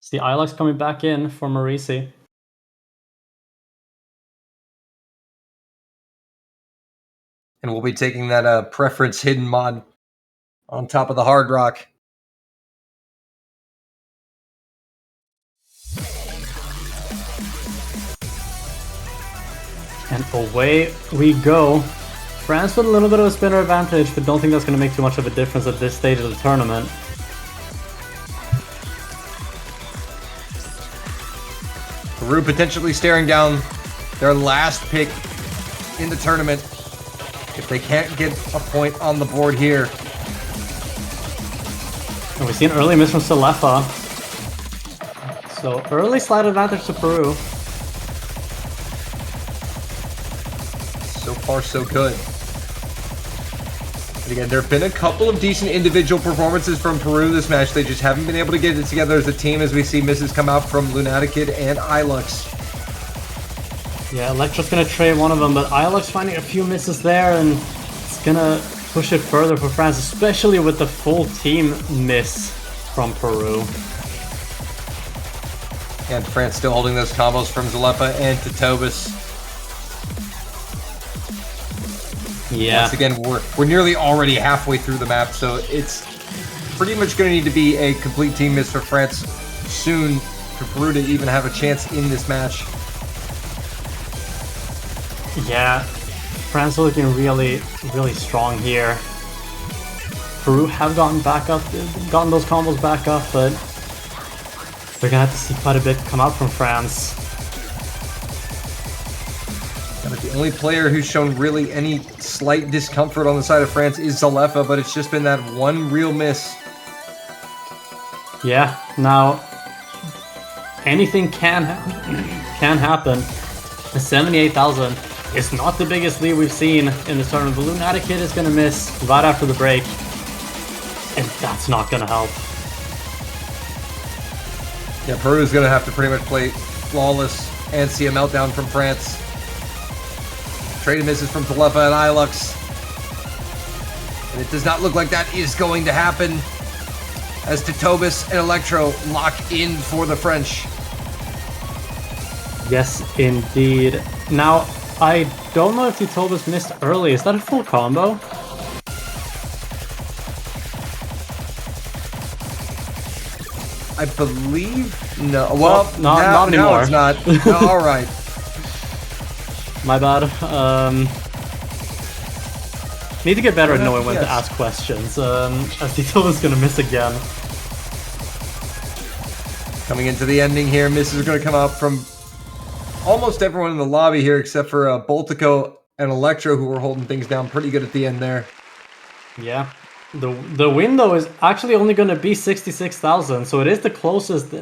See Ilex coming back in for Marisi.
And we'll be taking that preference hidden mod on top of the Hard Rock.
And away we go. France with a little bit of a spinner advantage, but don't think that's going to make too much of a difference at this stage of the tournament.
Peru potentially staring down their last pick in the tournament if they can't get a point on the board here.
And we see an early miss from Selefa. So early slight advantage to Peru.
So far, so good. And again, there have been a couple of decent individual performances from Peru this match. They just haven't been able to get it together as a team, as we see misses come out from Lunatic and Ilux.
Yeah, Electra's gonna trade one of them, but Ilux finding a few misses there, and it's gonna push it further for France, especially with the full team miss from Peru.
And France still holding those combos from Zalepa and Totobus.
Yeah.
Once again, we're nearly already halfway through the map, so it's pretty much going to need to be a complete team miss for France soon for Peru to even have a chance in this match.
Yeah. France are looking really, really strong here. Peru have gotten those combos back up, but we're gonna have to see quite a bit come out from France.
But the only player who's shown really any slight discomfort on the side of France is Zalefa, but it's just been that one real miss.
Yeah, now anything can happen. The 78,000 is not the biggest lead we've seen in this tournament. The Lunatic hit is going to miss right after the break, and that's not going to help.
Yeah, Peru's going to have to pretty much play flawless and see a meltdown from France. Traded misses from Zalefa and Ilux. And it does not look like that is going to happen as Titobus and Electro lock in for the French.
Yes, indeed. Now, I don't know if Titobus missed early. Is that a full combo?
I believe no. Well,
not anymore.
No, it's not. No, all right.
My bad. Need to get better at knowing when to ask questions. As Titobus gonna miss again.
Coming into the ending here, misses are going to come out from almost everyone in the lobby here, except for Boltico and Electro, who were holding things down pretty good at the end there.
Yeah. The window is actually only going to be 66,000, so it is the closest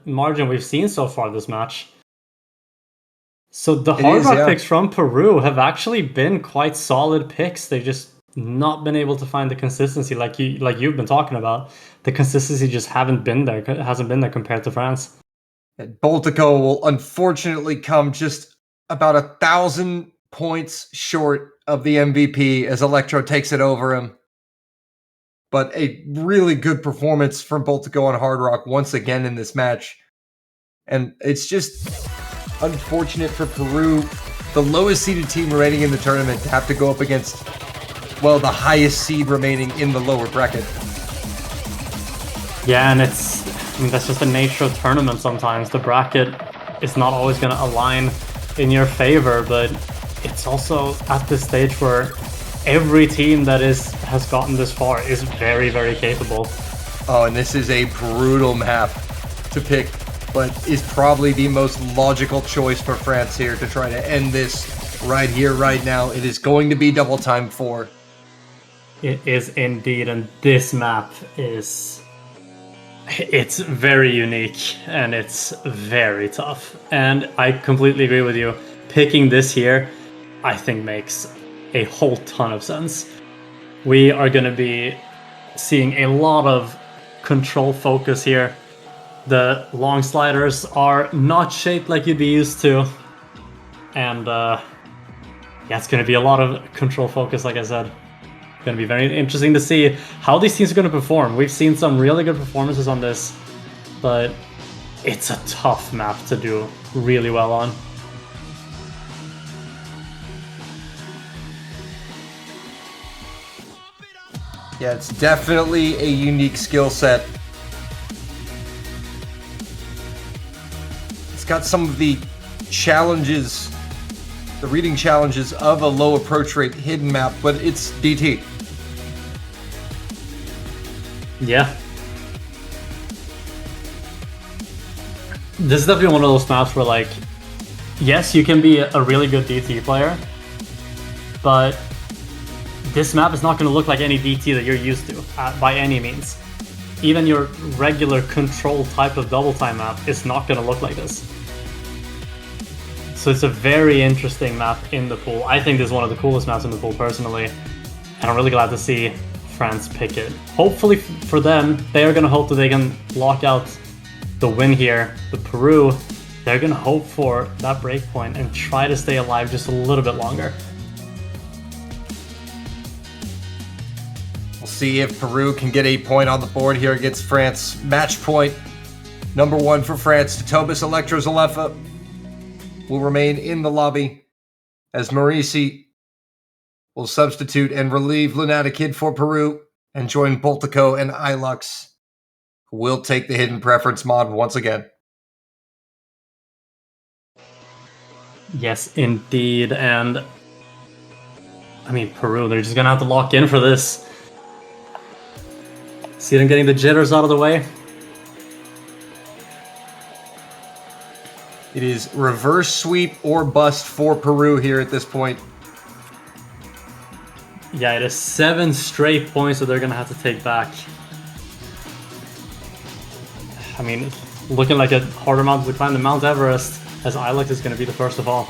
margin we've seen so far this match. So the Hard Rock picks from Peru have actually been quite solid picks. They've just not been able to find the consistency like you've been talking about. The consistency just hasn't been there compared to France.
And Boltico will unfortunately come just about 1,000 points short of the MVP as Electro takes it over him. But a really good performance from Boltico on Hard Rock once again in this match. And it's just unfortunate for Peru, the lowest seeded team remaining in the tournament, to have to go up against, well, the highest seed remaining in the lower bracket.
Yeah, and that's just the nature of tournament sometimes. The bracket is not always going to align in your favor, but it's also at this stage where every team that has gotten this far is very, very capable.
Oh, and this is a brutal map to pick, but is probably the most logical choice for France here to try to end this right here, right now. It is going to be double time 4.
It is indeed, and this map it's very unique and it's very tough. And I completely agree with you. Picking this here, I think, makes a whole ton of sense. We are going to be seeing a lot of control focus here. The long sliders are not shaped like you'd be used to. And yeah, it's going to be a lot of control focus, like I said. Going to be very interesting to see how these teams are going to perform. We've seen some really good performances on this, but it's a tough map to do really well on.
Yeah, it's definitely a unique skill set. It's got some of the challenges, the reading challenges of a low approach rate hidden map, but it's DT.
Yeah. This is definitely one of those maps where, like, yes, you can be a really good DT player, but this map is not going to look like any DT that you're used to, by any means. Even your regular control type of double time map is not going to look like this. So it's a very interesting map in the pool. I think this is one of the coolest maps in the pool, personally, and I'm really glad to see France pick it. Hopefully for them, they are going to hope that they can lock out the win here. But Peru, they're going to hope for that break point and try to stay alive just a little bit longer.
We'll see if Peru can get a point on the board here against France. Match point number 1 for France. Titobus Electro Zalefa will remain in the lobby as Marisi will substitute and relieve Lunatic Kid for Peru and join Boltico and Ilux, who will take the hidden preference mod once again.
Yes, indeed. And I mean, Peru, they're just gonna have to lock in for this. See them getting the jitters out of the way.
It is reverse sweep or bust for Peru here at this point.
Yeah, it is 7 straight points that they're gonna have to take back. I mean, looking like a harder mountain to climb than Mount Everest, as Ilex is gonna be the first of all.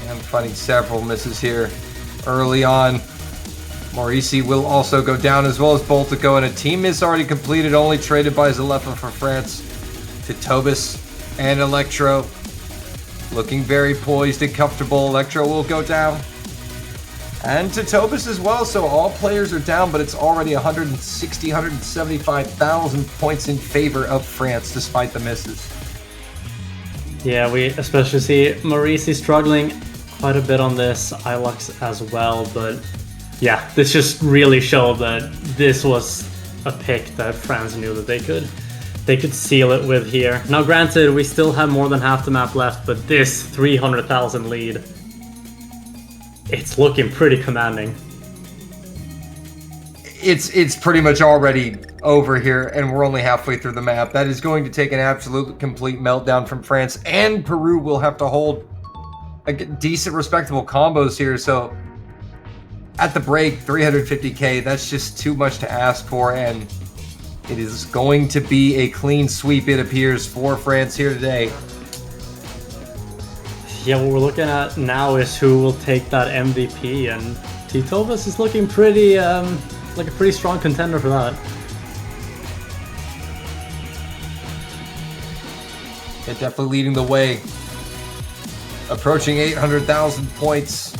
I'm finding several misses here early on. Maurici will also go down, as well as Boltico, and a team miss already completed, only traded by Zalefa for France. Titobus and Electro looking very poised and comfortable. Electro will go down. And Titobus as well, so all players are down, but it's already 160, 175,000 points in favor of France, despite the misses.
Yeah, we especially see Maurici struggling quite a bit on this, Ilux as well, but yeah, this just really showed that this was a pick that France knew that they could seal it with here. Now granted, we still have more than half the map left, but this 300,000 lead, it's looking pretty commanding.
It's pretty much already over here, and we're only halfway through the map. That is going to take an absolute complete meltdown from France, and Peru will have to hold a decent, respectable combos here. So at the break, 350k, that's just too much to ask for, and it is going to be a clean sweep, it appears, for France here today.
Yeah, what we're looking at now is who will take that MVP, and Titobus is looking pretty, like a pretty strong contender for that.
Yeah, definitely leading the way. Approaching 800,000 points.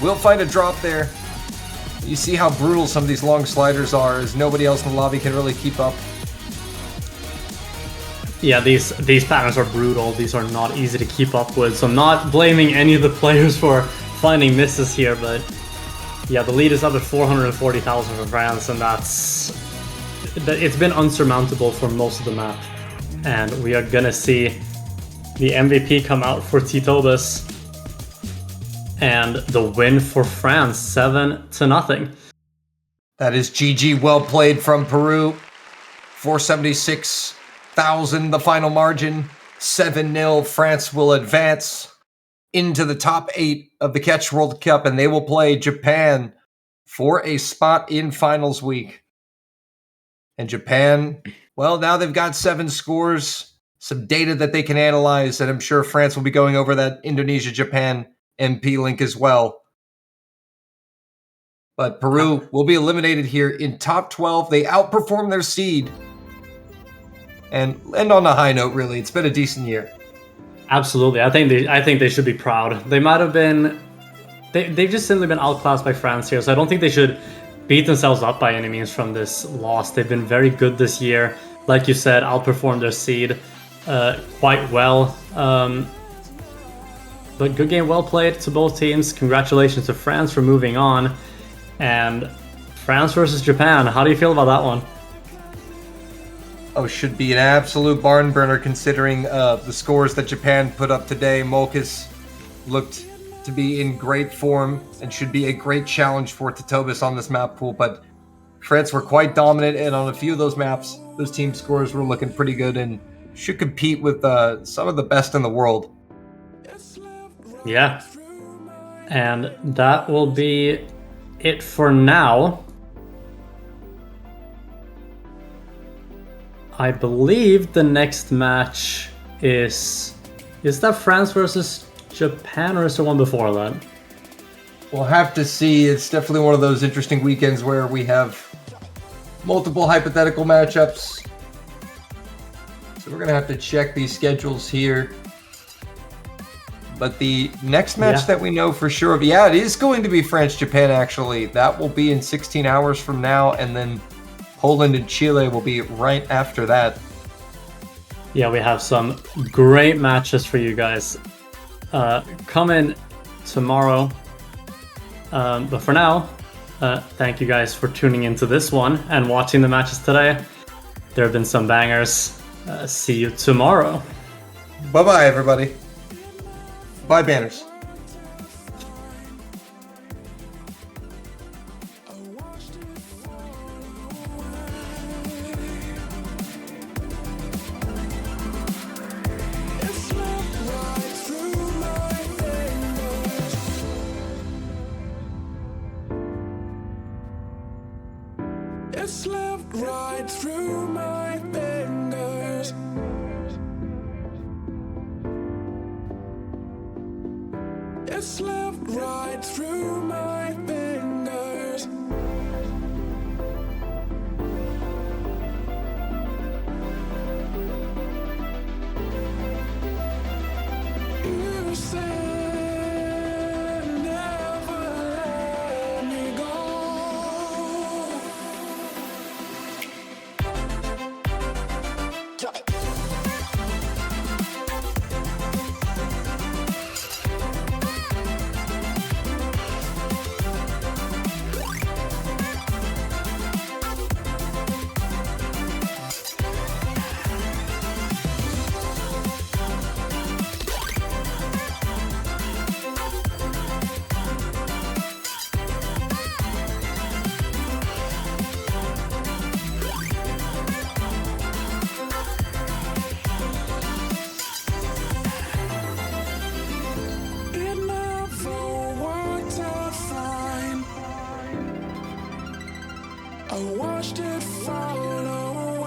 We'll find a drop there. You see how brutal some of these long sliders are, as nobody else in the lobby can really keep up.
Yeah, these patterns are brutal. These are not easy to keep up with. So I'm not blaming any of the players for finding misses here, but yeah, the lead is up at 440,000 for France, and it's been unsurmountable for most of the map. And we are gonna see the MVP come out for Titobus, and the win for France, 7-0.
That is GG, well played from Peru. 476,000, the final margin. 7-0, France will advance into the top 8 of the Catch World Cup, and they will play Japan for a spot in finals week. And Japan, well, now they've got 7 scores, some data that they can analyze, and I'm sure France will be going over that Indonesia-Japan MP link as well. But Peru will be eliminated here in top 12. They outperform their seed. And end on a high note, really. It's been a decent year.
Absolutely. I think they should be proud. They might have been... They've just simply been outclassed by France here, so I don't think they should beat themselves up by any means from this loss. They've been very good this year. Like you said, outperformed their seed quite well. But good game, well played to both teams. Congratulations to France for moving on. And France versus Japan, how do you feel about that one?
Oh, should be an absolute barn burner considering the scores that Japan put up today. Molkus looked to be in great form and should be a great challenge for Titobus on this map pool, but France were quite dominant, and on a few of those maps, those team scores were looking pretty good and should compete with some of the best in the world.
Yeah. And that will be it for now. I believe the next match is that France versus Japan, or is there one before that?
We'll have to see. It's definitely one of those interesting weekends where we have multiple hypothetical matchups. So we're going to have to check these schedules here. But the next match that we know for sure of, it is going to be France-Japan, actually. That will be in 16 hours from now, and then Poland and Chile will be right after that.
Yeah, we have some great matches for you guys coming tomorrow. But for now, thank you guys for tuning into this one and watching the matches today. There have been some bangers. See you tomorrow.
Bye-bye, everybody. Bye, banners.
It slipped right through my fingers. It slipped right through my fingers. You said never let me go. It never worked out fine. I watched it fall away.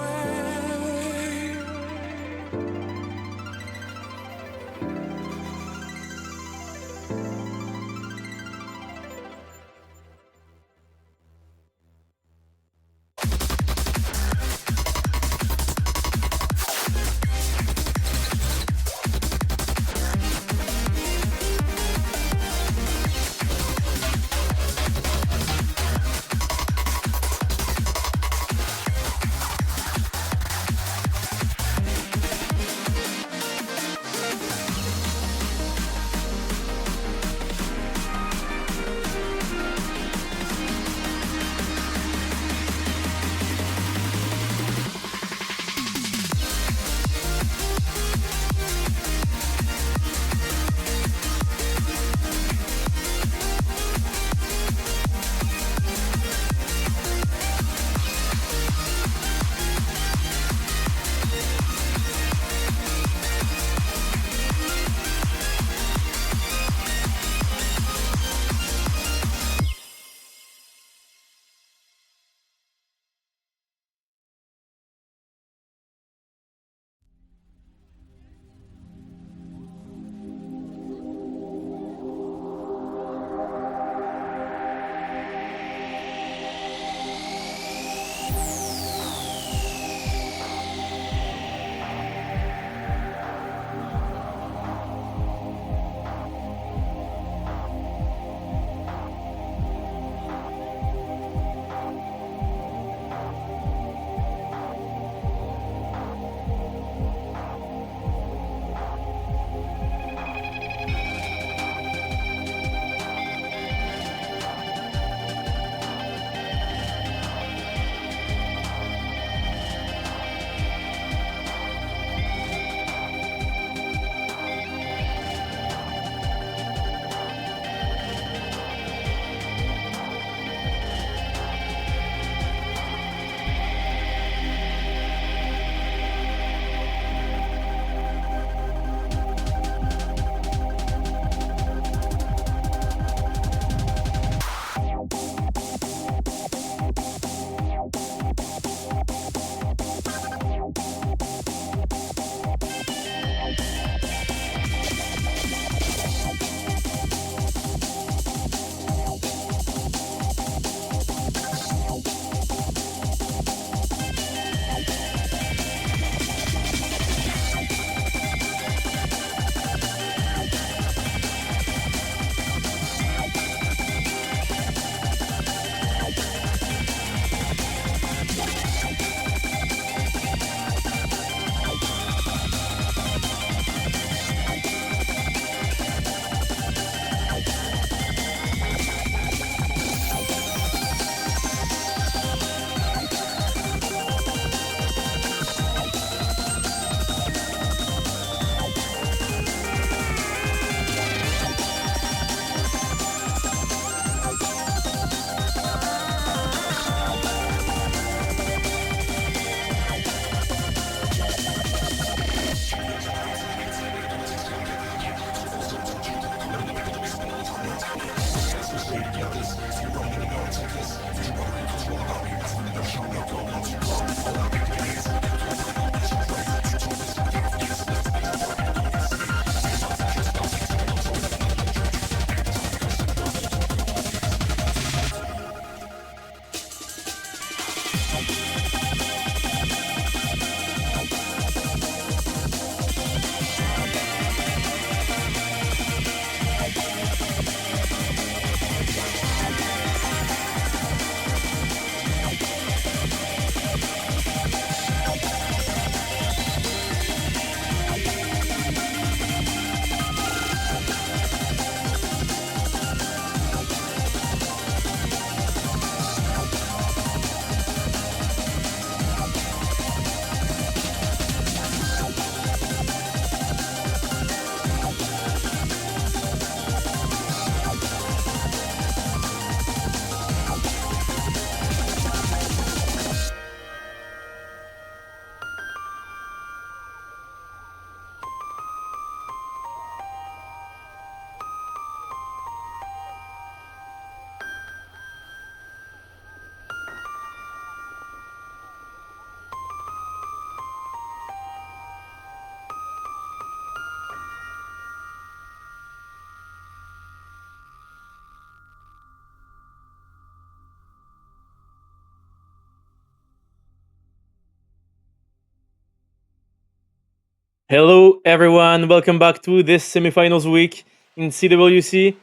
Hello, everyone. Welcome back to this semifinals week in CWC.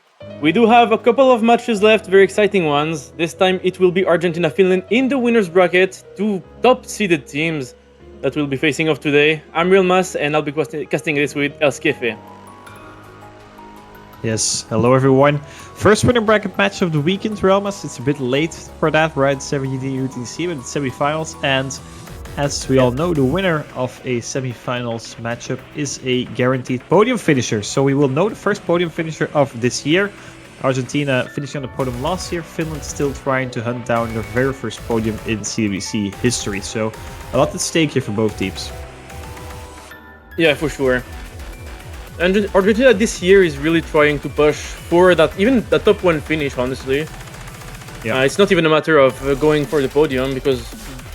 We do have a couple of matches left, very exciting ones. This time it will be Argentina Finland in the winners bracket, two top seeded teams that we'll be facing off today. I'm Real Mas, and I'll be casting this with El Skefe.
Yes, hello everyone. First winner bracket match of the weekend, Realmas. It's a bit late for that, right? 70 UTC, but it's semifinals. And as we all know, the winner of a semifinals matchup is a guaranteed podium finisher. So we will know the first podium finisher of this year. Argentina finishing on the podium last year. Finland still trying to hunt down their very first podium in CWC history. So a lot at stake here for both teams.
Yeah, for sure. And Argentina this year is really trying to push for that, even the top one finish, honestly.
Yeah.
It's not even a matter of going for the podium, because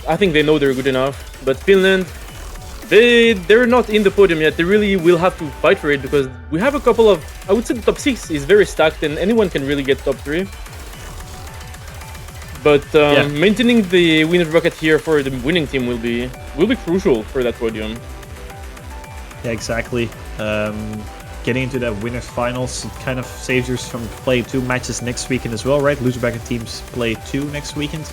I think they know they're good enough. But Finland, they're not in the podium yet. They really will have to fight for it, because we have a couple of, I would say the top 6 is very stacked and anyone can really get top 3. But maintaining the winner's bracket here for the winning team will be crucial for that podium.
Yeah, exactly. Getting into that winners finals, it kind of saves you from playing 2 matches next weekend as well, right? Loser bracket teams play 2 next weekend.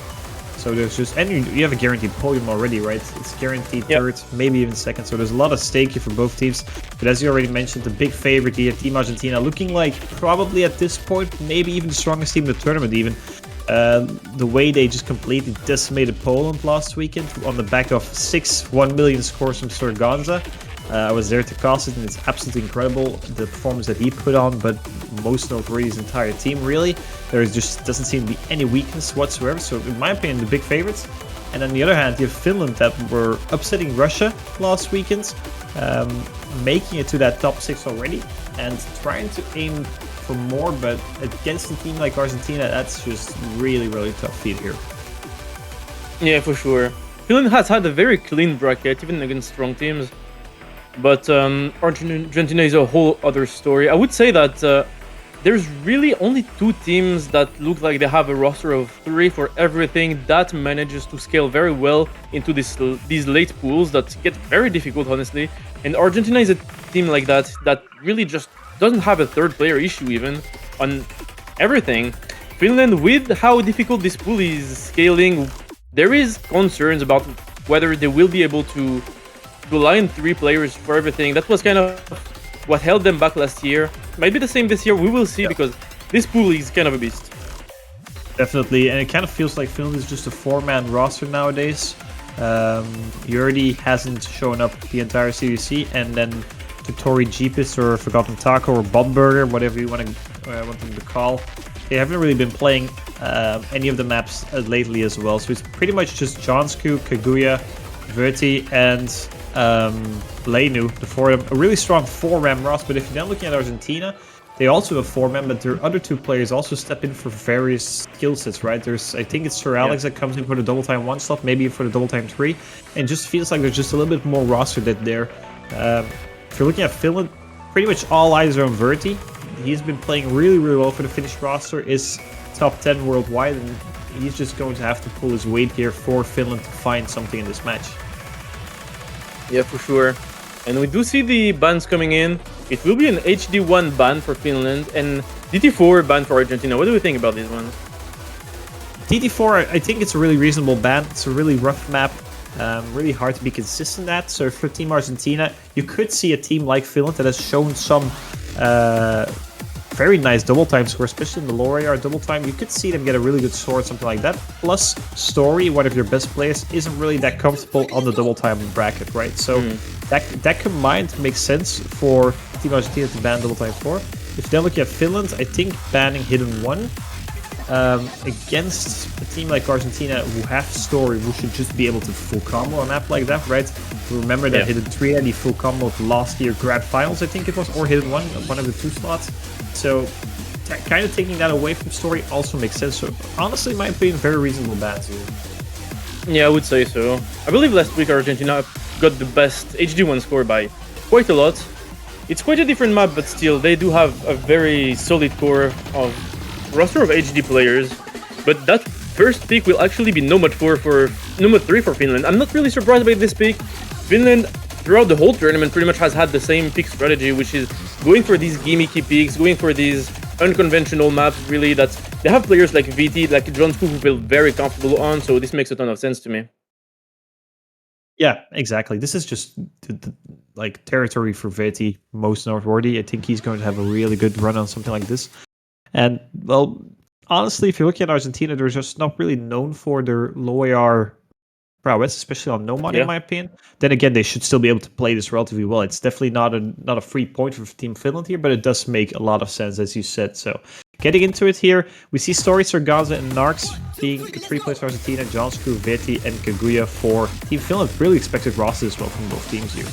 So there's just, and you have a guaranteed podium already, right? It's guaranteed third, maybe even second. So there's a lot of stake here for both teams. But as you already mentioned, the big favorite here, Team Argentina, looking like probably at this point, maybe even the strongest team in the tournament even. The way they just completely decimated Poland last weekend on the back of 6 1 million scores from Sorganza. I was there to cast it, and it's absolutely incredible, the performance that he put on, but most notably his entire team, really. There just doesn't seem to be any weakness whatsoever, so in my opinion, the big favorites. And on the other hand, you have Finland that were upsetting Russia last weekend, making it to that top 6 already, and trying to aim for more, but against a team like Argentina, that's just really, really tough feat here.
Yeah, for sure. Finland has had a very clean bracket, even against strong teams. But Argentina is a whole other story. I would say that there's really only 2 teams that look like they have a roster of 3 for everything that manages to scale very well into these late pools that get very difficult, honestly. And Argentina is a team like that really just doesn't have a third player issue even on everything. Finland, with how difficult this pool is scaling, there is concerns about whether they will be able to rely on 3 players for everything. That was kind of what held them back last year. Might be the same this year, we will see, because this pool is kind of a beast.
Definitely, and it kind of feels like Finland is just a 4-man roster nowadays. Yurdi hasn't shown up the entire CDC, and then Tori Jeepis or Forgotten Taco or Bomburger, whatever you want them to call, they haven't really been playing any of the maps lately as well. So it's pretty much just Jonsku, Kaguya, Verti, and Lenu, the 4 of them. A really strong 4-man roster, but if you're then looking at Argentina, they also have 4-man, but their other 2 players also step in for various skill sets, right? There's, I think it's Sir Alex that comes in for the double time 1 slot, maybe for the double time 3, and just feels like there's just a little bit more roster depth there. If you're looking at Finland, pretty much all eyes are on Verti. He's been playing really, really well for the Finnish roster, is top 10 worldwide, and he's just going to have to pull his weight here for Finland to find something in this match.
Yeah, for sure. And we do see the bans coming in. It will be an HD1 ban for Finland and DT4 ban for Argentina. What do we think about these ones?
DT4, I think it's a really reasonable ban. It's a really rough map. Really hard to be consistent at. So for Team Argentina, you could see a team like Finland that has shown some very nice double time score, especially in the lower AR double time. You could see them get a really good sword, something like that. Plus, Story, one of your best players, isn't really that comfortable on the double time bracket, right? So that combined makes sense for Team Argentina to ban double time 4. If you then look at Finland, I think banning Hidden 1 against a team like Argentina who have Story, who should just be able to full combo a map like that, right? Remember that Hidden 3 had the full combo last year Grand Finals, I think it was, or Hidden 1, one of the 2 slots. So kind of taking that away from Story also makes sense. So honestly, in my opinion, very reasonable bans here.
Yeah, I would say so. I believe last week Argentina got the best HD1 score by quite a lot. It's quite a different map, but still, they do have a very solid core of roster of HD players. But that first pick will actually be Nomad 4 for Nomad 3 for Finland. I'm not really surprised by this pick. Finland, throughout the whole tournament, pretty much has had the same pick strategy, which is going for these gimmicky picks, going for these unconventional maps, really, that they have players like VT, like Johnsku, who feel very comfortable on, so this makes a ton of sense to me.
Yeah, exactly. This is just like territory for VT, most noteworthy. I think he's going to have a really good run on something like this. And, well, honestly, if you look at Argentina, they're just not really known for their low AR prowess, especially on Nomad, in my opinion. Then again, they should still be able to play this relatively well. It's definitely not a free point for Team Finland here, but it does make a lot of sense, as you said. So, getting into it here, we see Story, Sargaza, and Narcs being the 3 players for Argentina, Johnsku, Veti, and Kaguya for Team Finland. Really expected roster as well from both teams here.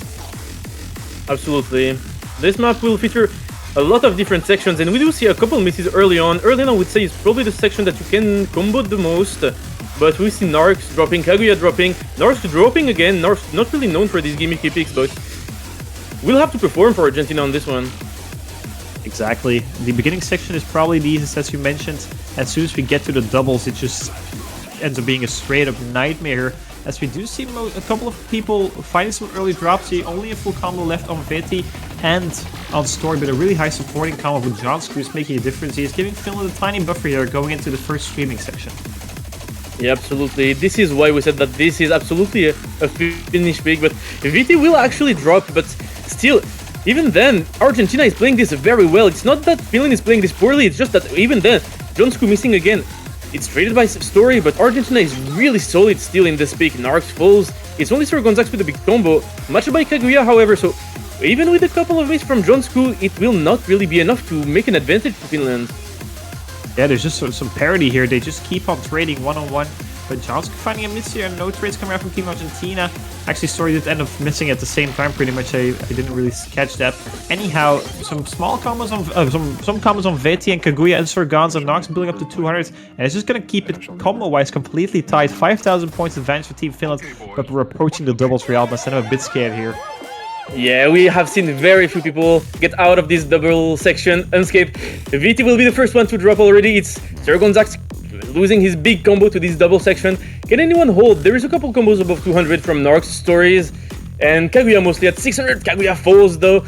Absolutely. This map will feature a lot of different sections, and we do see a couple misses early on. Early on, I would say, is probably the section that you can combo the most. But we see Narcs dropping, Kaguya dropping, Narcs dropping again. Narcs not really known for these gimmicky picks, but we'll have to perform for Argentina on this one.
Exactly. The beginning section is probably the easiest, as you mentioned. As soon as we get to the doubles, it just ends up being a straight-up nightmare. As we do see a couple of people finding some early drops here. Only a full combo left on Veti and on Story, but a really high supporting combo with Johnsku is making a difference. He is giving Finland a tiny buffer here going into the first streaming section.
Yeah, absolutely. This is why we said that this is absolutely a finish pick, but VT will actually drop, but still, even then, Argentina is playing this very well. It's not that Finland is playing this poorly, it's just that even then, Johnsku missing again. It's traded by Story, but Argentina is really solid still in this pick. Narcs falls. It's only Sir Gonzax with a big combo. Matched by Kaguya, however, so even with a couple of misses from Johnsku, it will not really be enough to make an advantage for Finland.
Yeah, there's just some parity here. They just keep on trading one-on-one. But Johnsku finding a miss here and no trades coming out from Team Argentina. Actually, Story did end up missing at the same time pretty much. I didn't really catch that. Anyhow, some small combos on some combos on Veti and Kaguya and Sarganza. Nox building up to 200. And it's just going to keep it combo-wise completely tight. 5,000 points advantage for Team Finland. But we're approaching the doubles realness and I'm a bit scared here.
Yeah, we have seen very few people get out of this double section unscathed. VT will be the first one to drop already. It's Sir Gonzax losing his big combo to this double section. Can anyone hold? There is a couple combos above 200 from Narcs, Stories, and Kaguya mostly at 600. Kaguya falls though.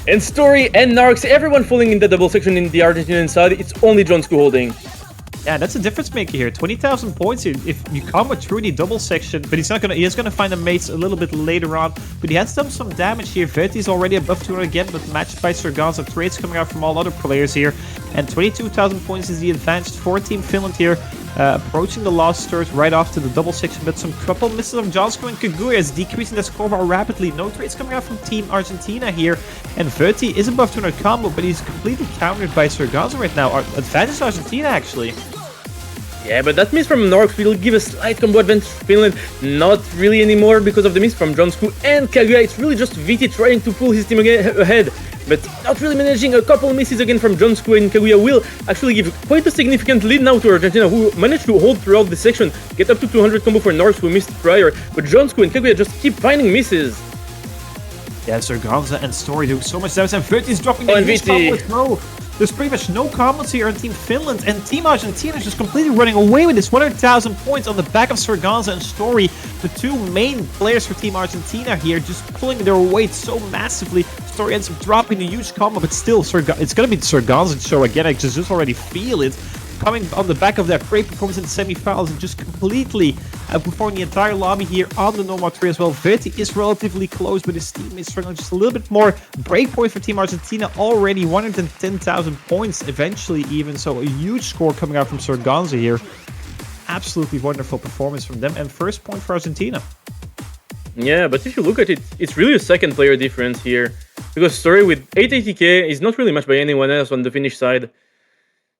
And Story and Narcs, everyone falling in the double section in the Argentinian side. It's only Johnsku holding.
Yeah, that's a difference maker here. 20,000 points here if you combo through the double section, but he is gonna find the mates a little bit later on. But he has done some damage here. Veti's already above 200 again, but matched by Sarganza. Trades coming out from all other players here. And 22,000 points is the advantage for Team Finland here. Approaching the last third right after the double section, but some couple misses of Johnsku and Kaguya is decreasing the score bar rapidly. No trades coming out from Team Argentina here. And Verti is above 200 combo, but he's completely countered by Sarganza right now. Advantage Argentina, actually.
Yeah, but that miss from Narcs will give a slight combo advantage to Finland. Not really anymore because of the miss from Johnsku and Kaguya. It's really just VT trying to pull his team ahead. But not really managing. A couple misses again from Johnsku and Kaguya will actually give quite a significant lead now to Argentina, who managed to hold throughout the section. Get up to 200 combo for Narcs, who missed prior. But Johnsku and Kaguya just keep finding misses.
Yeah, Sarganza and Story doing so much damage, and Verti's dropping the huge combo with no. There's pretty much no combos here on Team Finland, and Team Argentina is just completely running away with this 100,000 points on the back of Sorganza and Story. The two main players for Team Argentina here just pulling their weight so massively. Story ends up dropping a huge combo, but still, it's going to be the Sorganza show again. I just already feel it. Coming on the back of that great performance in the semifinals and just completely outperforming the entire lobby here on the Nomad 3 as well. Verti is relatively close, but his team is struggling just a little bit more. Breakpoint for Team Argentina already 110,000 points eventually even. So a huge score coming out from Sorganza here. Absolutely wonderful performance from them, and first point for Argentina.
Yeah, but if you look at it, it's really a second player difference here. Because Story with 880k is not really matched by anyone else on the Finnish side.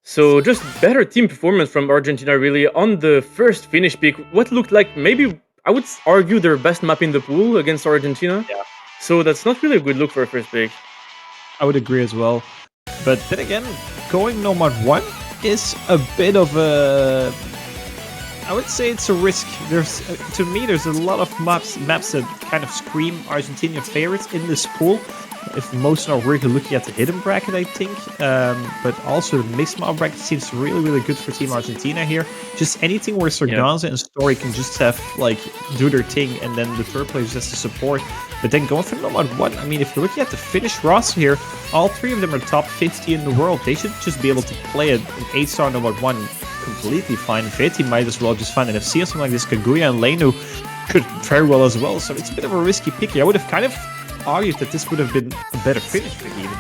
So just better team performance from Argentina really on the first Finnish pick. What looked like maybe, I would argue, their best map in the pool against Argentina.
Yeah.
So that's not really a good look for a first pick.
I would agree as well. But then again, going Nomad 1 is a bit of a... I would say it's a risk. To me, there's a lot of maps that kind of scream Argentina favorites in this pool. If most are really looking at the hidden bracket, I think. But also the mixed map bracket seems really, really good for Team Argentina here. Just anything where Sorganza and Story can just have, like, do their thing, and then the third player just has to support. But then going for Nomad 1, I mean, if you're looking at the Finnish roster here, all three of them are top 50 in the world. They should just be able to play an 8-star Nomad 1 completely fine. Verti might as well just find an FC or something like this. Kaguya and Lenu could very well as well. So it's a bit of a risky pick here. I would have kind of argued that this would have been a better Finnish pick even.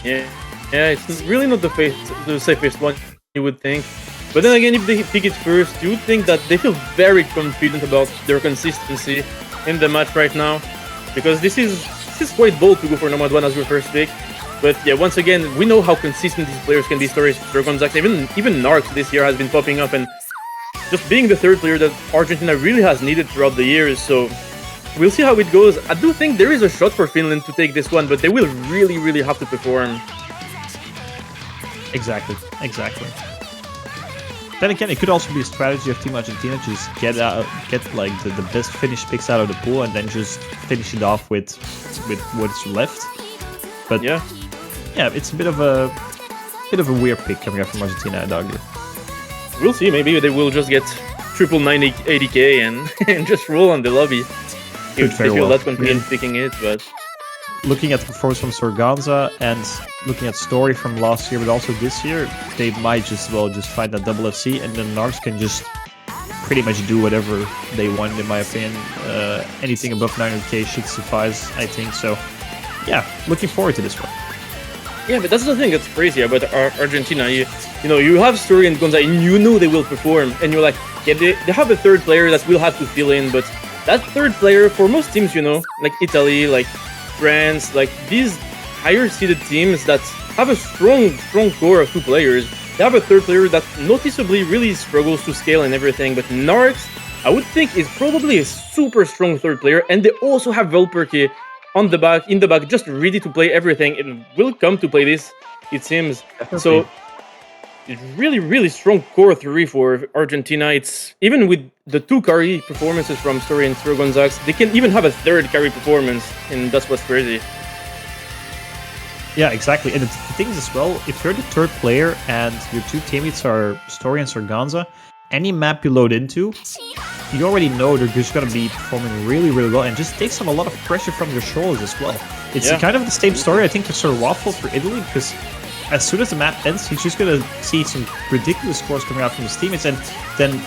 Yeah, it's really not the safest one, you would think. But then again, if they pick it first, you would think that they feel very confident about their consistency in the match right now. Because this is quite bold to go for Nomad 1 as your first pick. But yeah, once again, we know how consistent these players can be. Stories, Gonzax, even Narcs this year has been popping up, and just being the third player that Argentina really has needed throughout the years. So we'll see how it goes. I do think there is a shot for Finland to take this one, but they will really, really have to perform.
Exactly. Then again, it could also be a strategy of Team Argentina to just get like the best Finnish picks out of the pool and then just finish it off with what's left. But yeah, it's a bit of a weird pick coming out from Argentina, I'd argue.
We'll see. Maybe they will just get triple 80k and just roll on the lobby. If they feel that confident picking it, but
looking at the performance from Sorganza and looking at Story from last year, but also this year, they might just find that double FC, and then Narcs can just pretty much do whatever they want, in my opinion. Anything above 900k should suffice, I think. So, yeah, looking forward to this one.
Yeah, but that's the thing that's crazy about Argentina. You know, you have Story and Gonza, and you know they will perform, and you're like, yeah, they have a third player that will have to fill in, but that third player, for most teams, you know, like Italy, like France, like these higher seeded teams that have a strong core of two players, they have a third player that noticeably really struggles to scale and everything. But Narcs, I would think, is probably a super strong third player, and they also have Velperky in the back, just ready to play everything, and will come to play this, it seems. Definitely. So it's really, really strong core 3 for Argentina. It's even with the 2 carry performances from Story and Gonzax, they can even have a third carry performance, and that's what's crazy.
Yeah, exactly. And the thing is as well, if you're the third player and your 2 teammates are Story and Sorganza, any map you load into, you already know they're just going to be performing really, really well, and just takes a lot of pressure from your shoulders as well. It's kind of the same story, I think, for Sir Waffle for Italy, because as soon as the map ends, he's just going to see some ridiculous scores coming out from his teammates, and then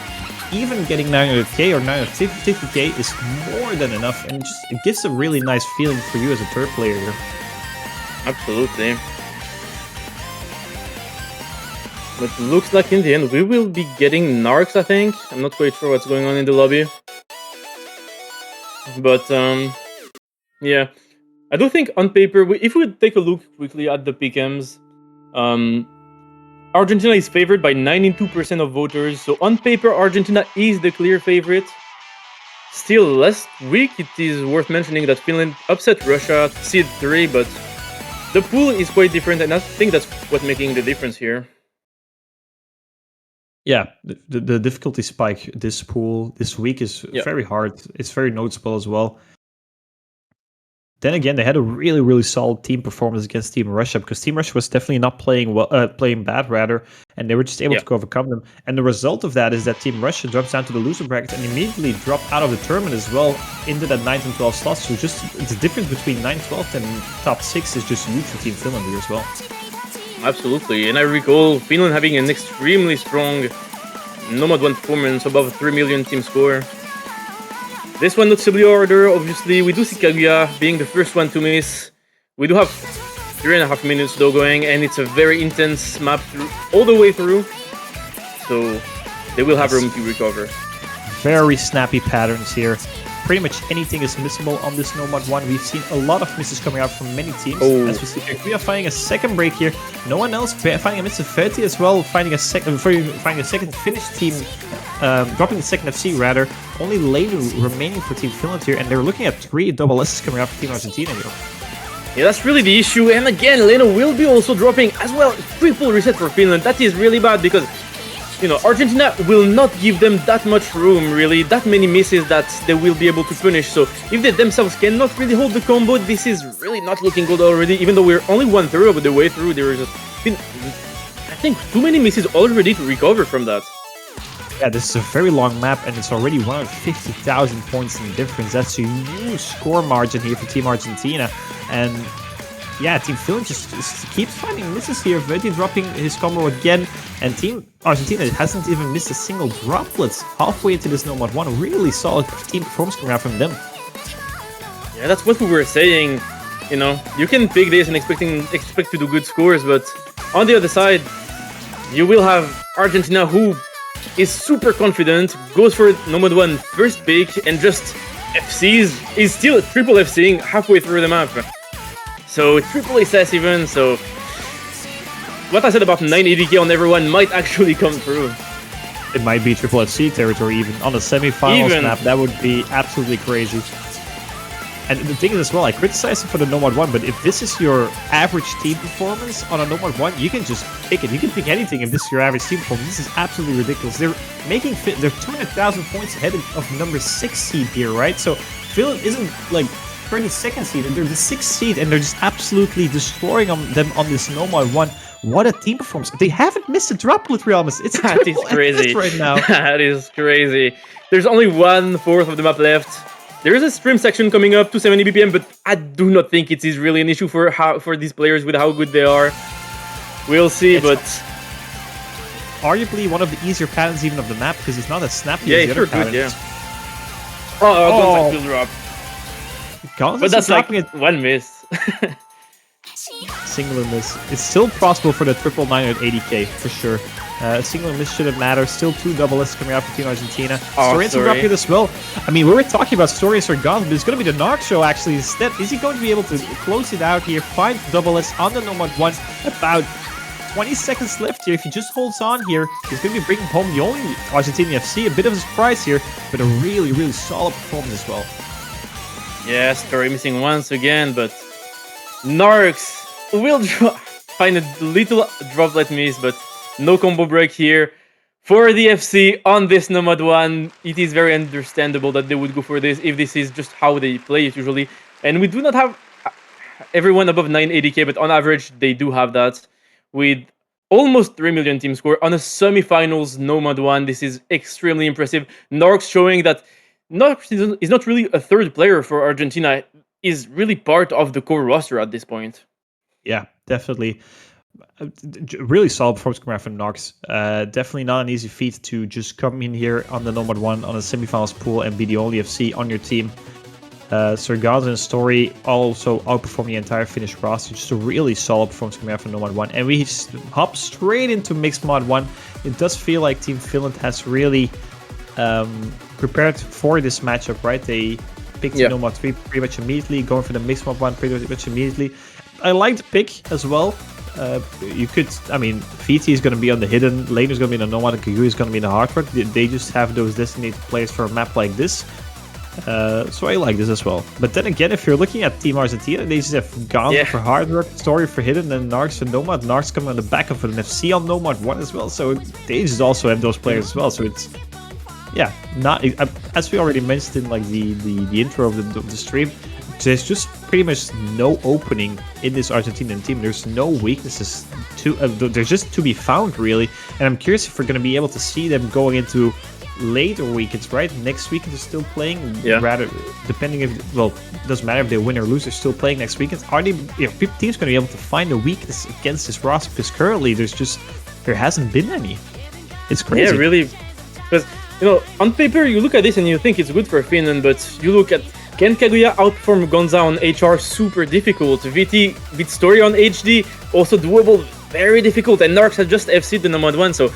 even getting 900k or 950k is more than enough, and it gives a really nice feeling for you as a third player here.
Absolutely. But looks like in the end we will be getting Narcs, I think. I'm not quite sure what's going on in the lobby. But yeah. I do think on paper, if we take a look quickly at the pick'ems, Argentina is favored by 92% of voters. So on paper, Argentina is the clear favorite. Still, last week it is worth mentioning that Finland upset Russia, seed 3, but the pool is quite different, and I think that's what's making the difference here.
Yeah, the difficulty spike this pool this week is very hard. It's very noticeable as well. Then again, they had a really, really solid team performance against Team Russia because Team Russia was definitely not playing well, playing bad rather, and they were just able to overcome them. And the result of that is that Team Russia drops down to the loser bracket and immediately drop out of the tournament as well into that 9th and 12th slot. So just the difference between 9th, 12th, and top 6 is just huge for Team Finland here as well.
Absolutely, and I recall Finland having an extremely strong Nomad 1 performance above 3 million team score. This one noticeably harder, obviously. We do see Kaguya being the first one to miss. We do have 3.5 minutes though going, and it's a very intense map all the way through. So they will have room to recover.
Very snappy patterns here. Pretty much anything is missable on this Nomad 1. We've seen a lot of misses coming out from many teams. As we see here, we are finding a second break here. No one else finding a miss of 30 as well, finding a second Finnish team, dropping the second FC rather. Only later remaining for Team Finland here, and they're looking at 3 double S's coming out for Team Argentina here.
Yeah, that's really the issue. And again, Leno will be also dropping as well. Triple reset for Finland. That is really bad because, you know, Argentina will not give them that much room, really, that many misses that they will be able to punish. So if they themselves cannot really hold the combo, this is really not looking good already. Even though we're only 1/3 of the way through, there has been, I think, too many misses already to recover from that.
Yeah, this is a very long map, and it's already 150,000 points in difference. That's a huge score margin here for Team Argentina. And yeah, Team Finland just keeps finding misses here. Verdi dropping his combo again, and Team Argentina hasn't even missed a single droplet halfway into this Nomad 1. Really solid team performance coming out from them.
Yeah, that's what we were saying. You know, you can pick this and expect to do good scores, but on the other side, you will have Argentina, who is super confident, goes for Nomad 1 first pick, and just FCs, is still triple FCing halfway through the map. So triple SS even, so what I said about 980k on everyone might actually come through.
It might be triple FC territory even on the semi-finals map. That would be absolutely crazy. And the thing is as well, I criticize it for the Nomad 1, but if this is your average team performance on a Nomad 1, you can just pick it. You can pick anything if this is your average team performance. This is absolutely ridiculous. They're 200,000 points ahead of number 6 seed here, right? So Finland isn't like 32nd seed, and they're the 6th seed, and they're just absolutely destroying them on this Nomad 1. What a team performance. They haven't missed a droplet, Realmus. It's
that is crazy
right now.
That is crazy. There's only 1/4 of the map left. There is a stream section coming up, 270 BPM, but I do not think it is really an issue for these players with how good they are. We'll see, but
arguably one of the easier patterns even of the map because it's not as snappy as the other patterns.
Good, yeah. Oh, don't drop. But that's like one miss.
Singular miss. It's still possible for the 980k for sure. Singular miss shouldn't matter. Still 2 double S's coming out for Team Argentina. Story drop here as well. I mean, we were talking about Story or Gauntlet, but it's going to be the Narc show actually instead. Is he going to be able to close it out here? 5 double S on the Nomad 1. About 20 seconds left here. If he just holds on here, he's going to be bringing home the only Argentinian FC. A bit of a surprise here, but a really, really solid performance as well.
Yeah, Story missing once again, but Narcs will find a little droplet miss, but no combo break here for the FC on this Nomad 1. It is very understandable that they would go for this if this is just how they play it usually. And we do not have everyone above 980k, but on average, they do have that. With almost 3 million team score on a semi-finals Nomad 1, this is extremely impressive. Narcs showing that Narcs is not really a third player for Argentina, is really part of the core roster at this point.
Yeah, definitely. Really solid performance coming out from Narcs. Definitely not an easy feat to just come in here on the Nomad 1 on a semifinals pool and be the only FC on your team. Sergaz and Story also outperform the entire Finnish roster. Just a really solid performance coming out from Nomad 1. And we hop straight into Mixed Mod 1. It does feel like Team Finland has really prepared for this matchup, right? They picked Nomad 3 pretty much immediately, going for the Mixed Mod 1 pretty much immediately. I like the pick as well. You could, I mean, VT is going to be on the hidden, Lane is going to be in the Nomad, and Kaguya is going to be in the hard rock. They just have those designated players for a map like this. So I like this as well. But then again, if you're looking at Team Argentina, they just have Gauntlet for hard rock, Story for hidden, and Narcs for Nomad. Narcs coming on the back of an FC on Nomad 1 as well. So they just also have those players as well. So it's, not as we already mentioned in like the intro of the stream. There's just pretty much no opening in this Argentinian team. There's no weaknesses they're just to be found, really. And I'm curious if we're going to be able to see them going into later weekends, right? Next weekend is still playing.
Yeah.
Rather, depending if it doesn't matter if they win or lose, they're still playing next weekend. Are they? Teams going to be able to find a weakness against this roster? Because currently there hasn't been any. It's crazy.
Yeah, really. Because on paper you look at this and you think it's good for Finland, but you look at can Kaguya outperform Gonza on HR? Super difficult. VT beat Story on HD, also doable, very difficult. And Narcs has just FC'd the Nomad 1, so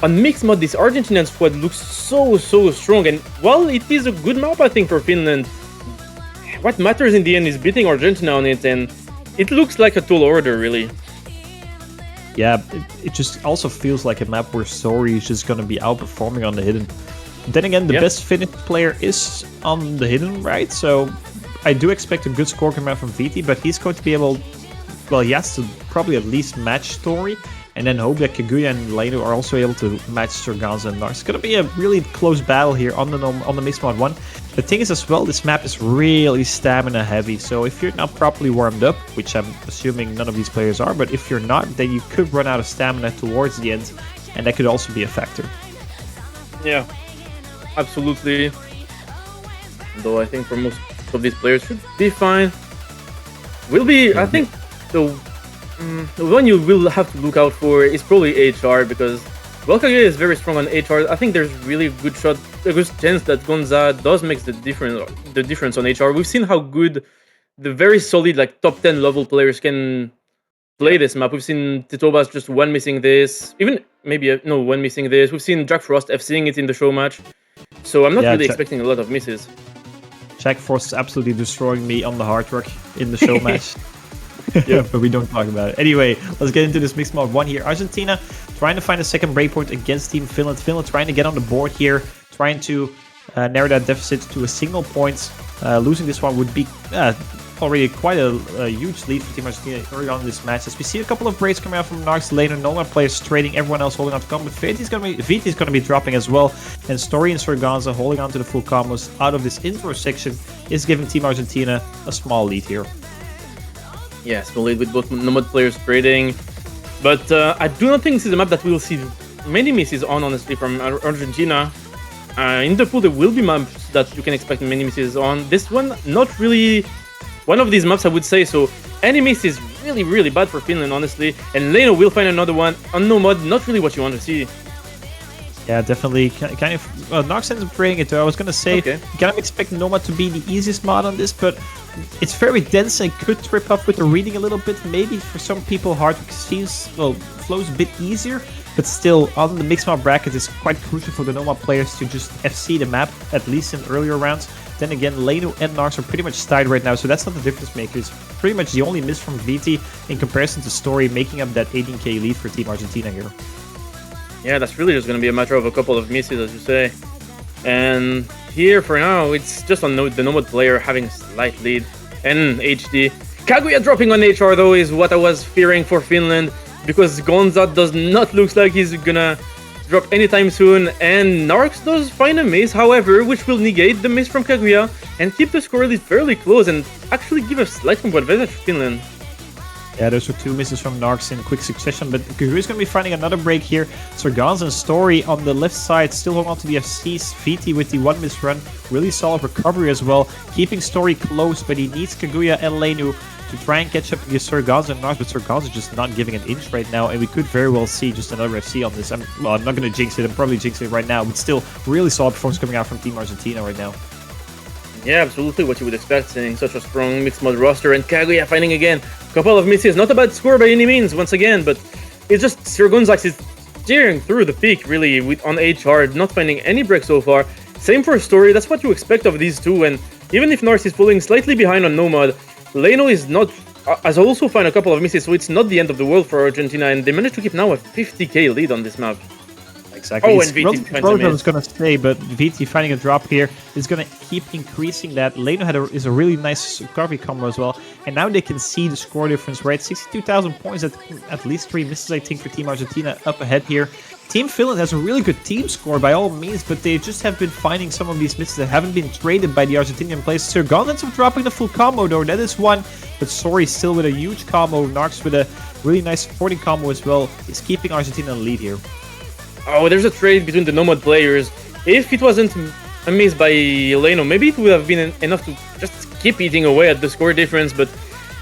on mixed mode, this Argentinian squad looks so strong. And while it is a good map, I think, for Finland, what matters in the end is beating Argentina on it, and it looks like a tall order, really.
Yeah, it just also feels like a map where Story is just going to be outperforming on the hidden. Then again, the best Finnish player is on the hidden, right? So I do expect a good score coming out from VT, but he's going to be able... Well, he has to probably at least match Story, and then hope that Kaguya and Leno are also able to match Surganza and Nars. It's going to be a really close battle here on the mixed mod 1. The thing is as well, this map is really stamina heavy, so if you're not properly warmed up, which I'm assuming none of these players are, but if you're not, then you could run out of stamina towards the end, and that could also be a factor.
Yeah, absolutely. Though I think for most of these players should be fine. Will be, I think, the one you will have to look out for is probably HR, because while Kaguya is very strong on HR, I think there's really a good chance that Gonza does make the difference on HR. We've seen how good the very solid top 10 level players can play this map. We've seen Titobas just one missing this, even maybe one missing this. We've seen Jack Frost FCing it in the show match, so I'm not really expecting a lot of misses.
Jack Frost is absolutely destroying me on the hard rock in the show match. Yeah, but we don't talk about it. Anyway, let's get into this mixed mod 1 here. Argentina trying to find a second breakpoint against Team Finland. Finland trying to get on the board here, trying to narrow that deficit to a single point. Losing this one would be already quite a huge lead for Team Argentina early on in this match. As we see a couple of breaks coming out from Narcs later, Nomad players trading, everyone else holding on to combo. VT is going to be dropping as well, and Story and Surganza holding on to the full combos out of this intro section is giving Team Argentina a small lead here.
Yeah, small lead with both Nomad players trading, but I do not think this is a map that we'll see many misses on, honestly, from Argentina. In the pool, there will be maps that you can expect many misses on. This one, not really one of these maps, I would say. So any miss is really bad for Finland, honestly. And Leno will find another one on Nomad, not really what you want to see.
Yeah, definitely. Kind of. Nox ends up trading it, though. I was going to say, you kind of expect Nomad to be the easiest mod on this, but it's very dense and could trip up with the reading a little bit. Maybe for some people, Hardwick flows a bit easier, but still, on the mixed mod bracket, it's quite crucial for the Nomad players to just FC the map, at least in earlier rounds. Then again, Leno and Narcs are pretty much tied right now, so that's not the difference maker. It's pretty much the only miss from VT in comparison to Story, making up that 18k lead for Team Argentina here.
Yeah, that's really just going to be a matter of a couple of misses, as you say. And here, for now, it's just on the Nomad player having a slight lead. And HD. Kaguya dropping on HR, though, is what I was fearing for Finland, because Gonza does not look like he's gonna drop anytime soon. And Narcs does find a miss, however, which will negate the miss from Kaguya and keep the score lead fairly close and actually give a slight combo advantage to Finland.
Yeah, those were two misses from Narcs in quick succession, but Kaguya is going to be finding another break here. Surganza and Story on the left side, still holding on to the FCs. VT with the one miss run, really solid recovery as well, keeping Story close, but he needs Kaguya and Lenu to try and catch up against Surganza and Narcs, but Surganza just not giving an inch right now, and we could very well see just another FC on this. I'm not going to jinx it, I'm probably jinxing it right now, but still, really solid performance coming out from Team Argentina right now.
Yeah, absolutely what you would expect, seeing such a strong mixed mod roster, and Kaguya finding again a couple of misses. Not a bad score by any means, once again, but it's just Surganza is steering through the peak, really, on HR, not finding any breaks so far. Same for Story, that's what you expect of these two, and even if Narcs is falling slightly behind on Nomad, Leno is not, has also found a couple of misses, so it's not the end of the world for Argentina, and they managed to keep now a 50k lead on this map.
Exactly.
Oh,
It's
and VT
relatively
finds a
close, I
miss.
was going to say, but VT finding a drop here is going to keep increasing that. Leno is a really nice recovery combo as well. And now they can see the score difference, right? 62,000 points, at least 3 misses, I think, for Team Argentina up ahead here. Team Finland has a really good team score by all means, but they just have been finding some of these misses that haven't been traded by the Argentinian players. Sir Gon ends up dropping the full combo though, that is one. But Sori still with a huge combo. Narcs with a really nice supporting combo as well is keeping Argentina in the lead here.
Oh, there's a trade between the Nomad players. If it wasn't a miss by Leno, maybe it would have been enough to just keep eating away at the score difference, but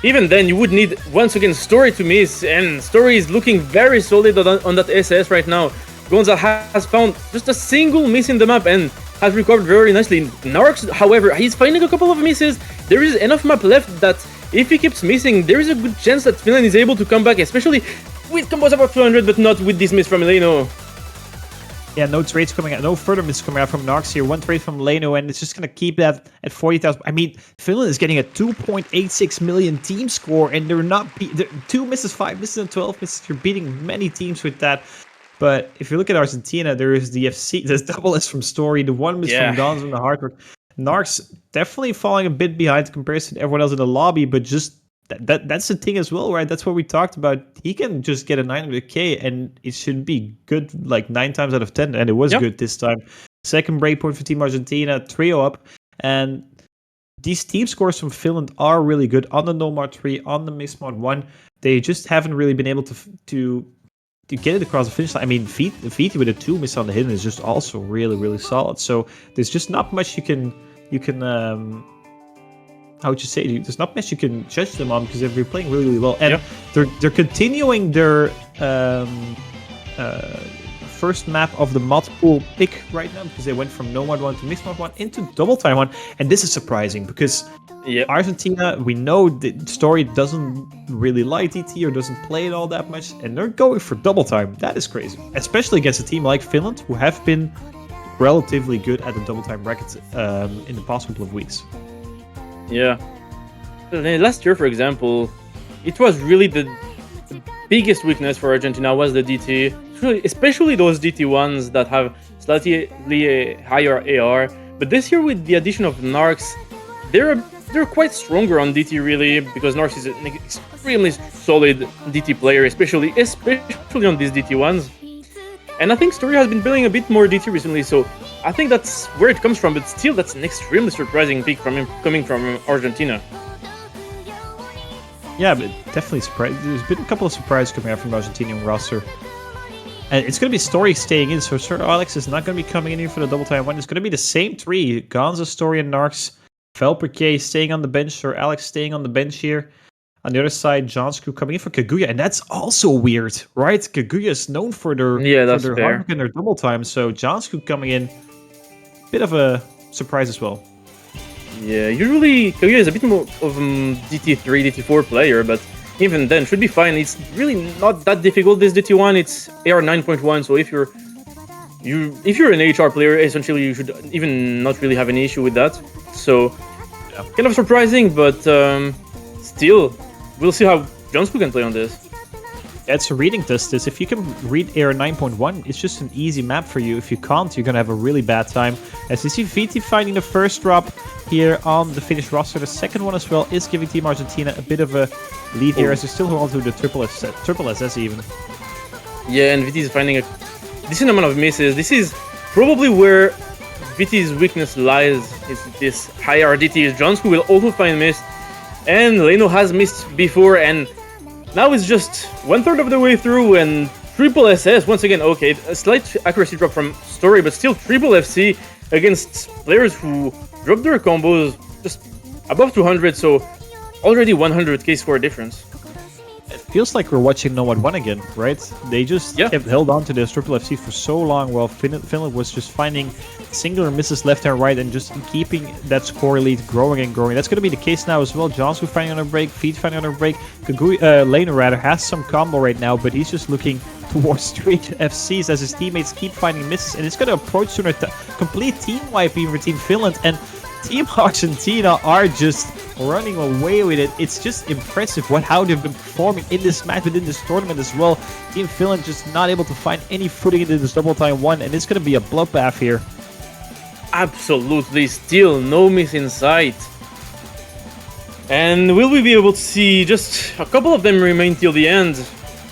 even then you would need, once again, Story to miss, and Story is looking very solid on that SS right now. Gonza has found just a single miss in the map and has recovered very nicely. Narcs, however, he's finding a couple of misses. There is enough map left that if he keeps missing, there is a good chance that Finland is able to come back, especially with combos above 200, but not with this miss from Leno.
Yeah, no trades coming out, no further misses coming out from Narcs here. One trade from Leno, and it's just going to keep that at 40,000. I mean, Finland is getting a 2.86 million team score, and they're not 2 misses, 5 misses, and 12 misses. You're beating many teams with that. But if you look at Argentina, there is the FC, there's double S from Story, the 1 miss from Gonz and the hard work. Narcs definitely falling a bit behind in comparison to everyone else in the lobby, but just that's the thing as well, right? That's what we talked about. He can just get a 900k and it should be good like 9 times out of 10, and it was good this time. Second breakpoint for Team Argentina, trio up, and these team scores from Finland are really good on the Nomad 3, on the Mixed Mod 1. They just haven't really been able to get it across the finish line. I mean, Viti with a 2 miss on the hidden is just also really, really solid. So there's just not much you can how would you say? There's not much you can judge them on because they've been playing really, really well, and they're continuing their first map of the multiple pick right now because they went from Nomad 1 to Mixed Mod 1 into Double Time 1, and this is surprising because Argentina, we know the Story doesn't really like DT or doesn't play it all that much, and they're going for Double Time. That is crazy, especially against a team like Finland who have been relatively good at the Double Time brackets in the past couple of weeks.
Yeah. Last year, for example, it was really the biggest weakness for Argentina was the DT, especially those DT ones that have slightly higher AR. But this year, with the addition of Narcs, they're quite stronger on DT really, because Narcs is an extremely solid DT player, especially on these DT ones. And I think Story has been building a bit more DT recently, so I think that's where it comes from, but still that's an extremely surprising pick coming from Argentina.
Yeah, but definitely surprised. There's been a couple of surprises coming out from the Argentinian roster. And it's going to be Story staying in, so Sir Alex is not going to be coming in here for the Double Time 1. It's going to be the same 3, Gonza, Story, and Narcs. Felperke staying on the bench, Sir Alex staying on the bench here. On the other side, Johnsku coming in for Kaguya, and that's also weird, right? Kaguya is known for their hard work and their Double Time, so Johnsku coming in, bit of a surprise as well.
Yeah, usually Kaguya is a bit more of a DT3, DT4 player, but even then should be fine. It's really not that difficult. This DT1, it's AR 9.1, so if you're an HR player, essentially you should even not really have any issue with that. So kind of surprising, but still. We'll see how Johnsku can play on this.
It's a reading test. If you can read AR 9.1, it's just an easy map for you. If you can't, you're going to have a really bad time. As you see, VT finding the first drop here on the Finnish roster. The second one as well is giving Team Argentina a bit of a lead here, as they still hold on to the triple SS even.
Yeah, and VT is finding a decent amount of misses. This is probably where VT's weakness lies, is this high RDT. Johnsku will also find miss. And Leno has missed before, and now it's just 1/3 of the way through, and triple SS once again. Okay, a slight accuracy drop from Story, but still triple FC against players who drop their combos just above 200, so already 100k score difference.
It feels like we're watching Nomad 1 again, right? They just kept held on to this triple FC for so long, while Finland was just finding singular misses left and right and just keeping that score lead growing and growing. That's going to be the case now as well. Johnsku finding on a break, Feet finding on a break. Leno rather has some combo right now, but he's just looking towards straight FCs as his teammates keep finding misses, and it's going to approach sooner. Complete team wipe even for Team Finland, and Team Argentina are just running away with it. It's just impressive how they've been performing in this match within this tournament as well. Team Finland just not able to find any footing into this double time one, and it's going to be a bloodbath here.
Absolutely, still no miss in sight. And will we be able to see just a couple of them remain till the end?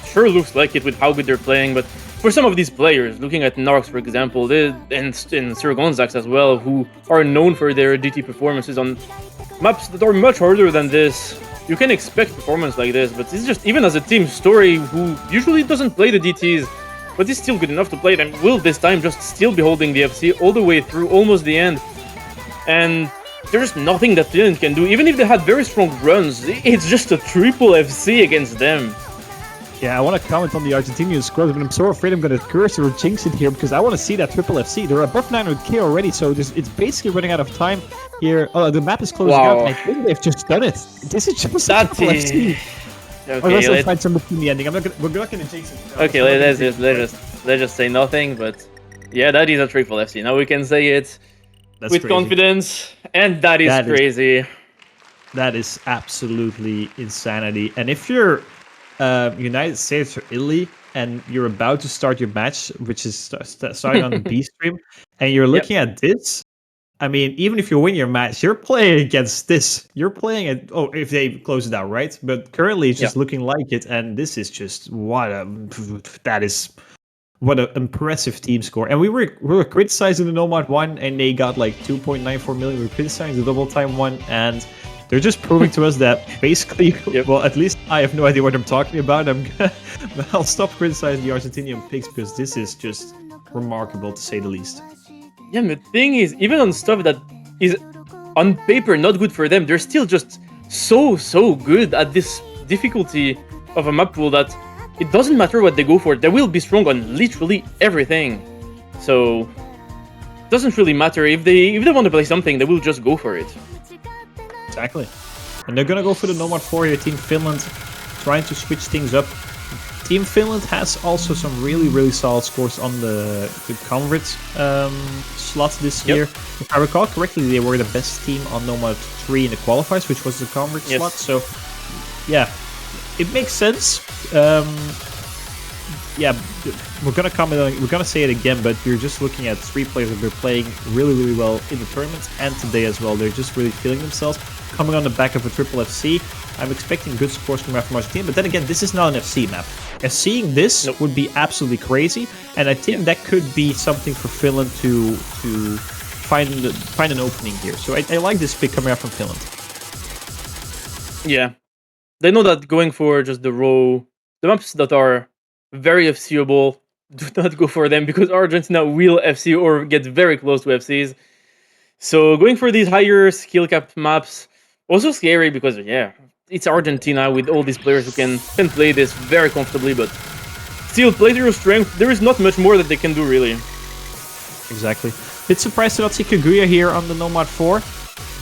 Sure looks like it with how good they're playing, but for some of these players, looking at Narx for example, and Sir Gonzax as well, who are known for their DT performances on maps that are much harder than this, you can expect performance like this, but it's just, even as a team, Story, who usually doesn't play the DTs, but is still good enough to play them, will this time just still be holding the FC all the way through, almost the end. And there's nothing that Finland can do, even if they had very strong runs, it's just a triple FC against them.
Yeah, I want to comment on the Argentinian squad, but I'm so afraid I'm going to curse or jinx it here because I want to see that triple FC. They're above 900k already, so it's basically running out of time here. Oh, the map is closing out, and I think they've just done it. This is just a triple FC.
Okay,
let's find some between the ending. We're not going to jinx it.
Okay, let's just say nothing, but yeah, that is a triple FC. Now we can say it with confidence, and that is crazy.
That is absolutely insanity. And if you're United States or Italy, and you're about to start your match, which is starting on the B stream, and you're looking at this, I mean, even if you win your match, you're playing against this. You're playing it. Oh, if they close it out, right? But currently, it's just looking like it, and this is just what an impressive team score. And we were criticizing the Nomad one, and they got like 2.94 million. We were criticizing the double time one, and they're just proving to us that basically, well, at least I have no idea what I'm talking about. I'll stop criticizing the Argentinian picks because this is just remarkable to say the least.
Yeah, the thing is, even on stuff that is on paper not good for them, they're still just so good at this difficulty of a map pool that it doesn't matter what they go for, they will be strong on literally everything. So it doesn't really matter if they want to play something, they will just go for it.
Exactly. And they're gonna go for the Nomad 4 here, Team Finland, trying to switch things up. Team Finland has also some really solid scores on the convert slots this year. If I recall correctly, they were the best team on Nomad 3 in the qualifiers, which was the convert slot. So, yeah, it makes sense. Yeah, we're gonna comment on, we're gonna say it again, but you're just looking at 3 players that are playing really well in the tournaments and today as well. They're just really feeling themselves. Coming on the back of a triple FC, I'm expecting good scores from Argentina, but then again, this is not an FC map. Seeing this would be absolutely crazy, and I think that could be something for Finland to find an opening here. So I like this pick coming out from Finland.
Yeah, they know that going for just the maps that are very FCable, do not go for them because Argentina will FC or get very close to FCs. So going for these higher skill cap maps, also scary because it's Argentina with all these players who can play this very comfortably, but still play to your strength. There is not much more that they can do really.
Exactly. Bit surprised to not see Kaguya here on the Nomad 4.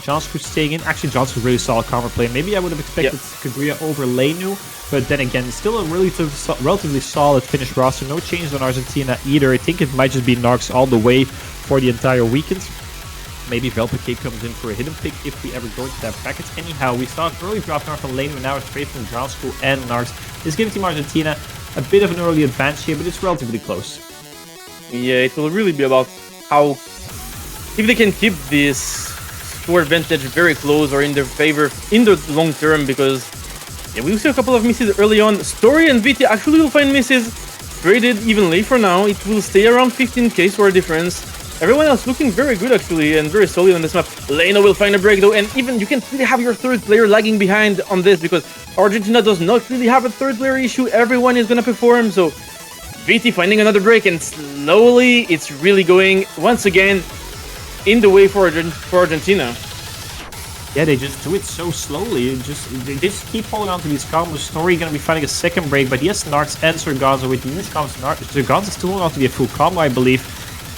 Johnson's staying in. Actually, Johnson's really solid counter play. Maybe I would have expected Kaguya over Lenu, but then again, still a relatively solid Finnish roster. No change on Argentina either. I think it might just be Narx all the way for the entire weekend. Maybe Velpike comes in for a hidden pick if we ever go into that bracket. Anyhow, we saw an early drop down from Lenu, and now it's straight from Ground School and Narx. It's giving Team Argentina a bit of an early advantage here, but it's relatively close.
Yeah, it will really be about how, if they can keep this score advantage very close or in their favor in the long term, because we'll see a couple of misses early on. Story and VT actually will find misses traded evenly for now. It will stay around 15k score difference. Everyone else looking very good actually and very solid on this map. Leno will find a break though, and even you can't really have your third player lagging behind on this because Argentina does not really have a third player issue. Everyone is gonna perform, so VT finding another break, and slowly it's really going once again in the way for Argentina.
Yeah, they just do it so slowly. They just keep holding on to these combos. Story gonna be finding a second break, but yes, Narx and Surganza with these combos. Surganza still holding on to be a full combo, I believe.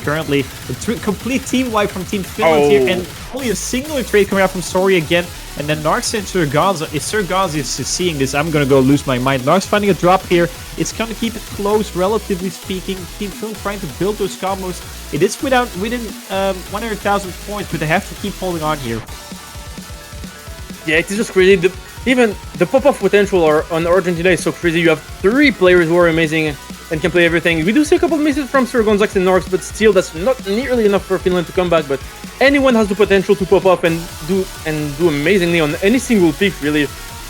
Currently, a complete team wipe from Team Finland here, and only a singular trade coming out from Story again. And then Narx and Surganza. If Surganza is seeing this, I'm gonna go lose my mind. Narx finding a drop here. It's gonna keep it close, relatively speaking. Team Finland trying to build those combos. It is within 100,000 points, but they have to keep holding on here.
Yeah, it is just crazy. Even the pop-off potential on Argentina is so crazy. You have 3 players who are amazing and can play everything. We do see a couple of misses from Sir Gonzax and Norks, but still, that's not nearly enough for Finland to come back. But anyone has the potential to pop up and do amazingly on any single pick, really.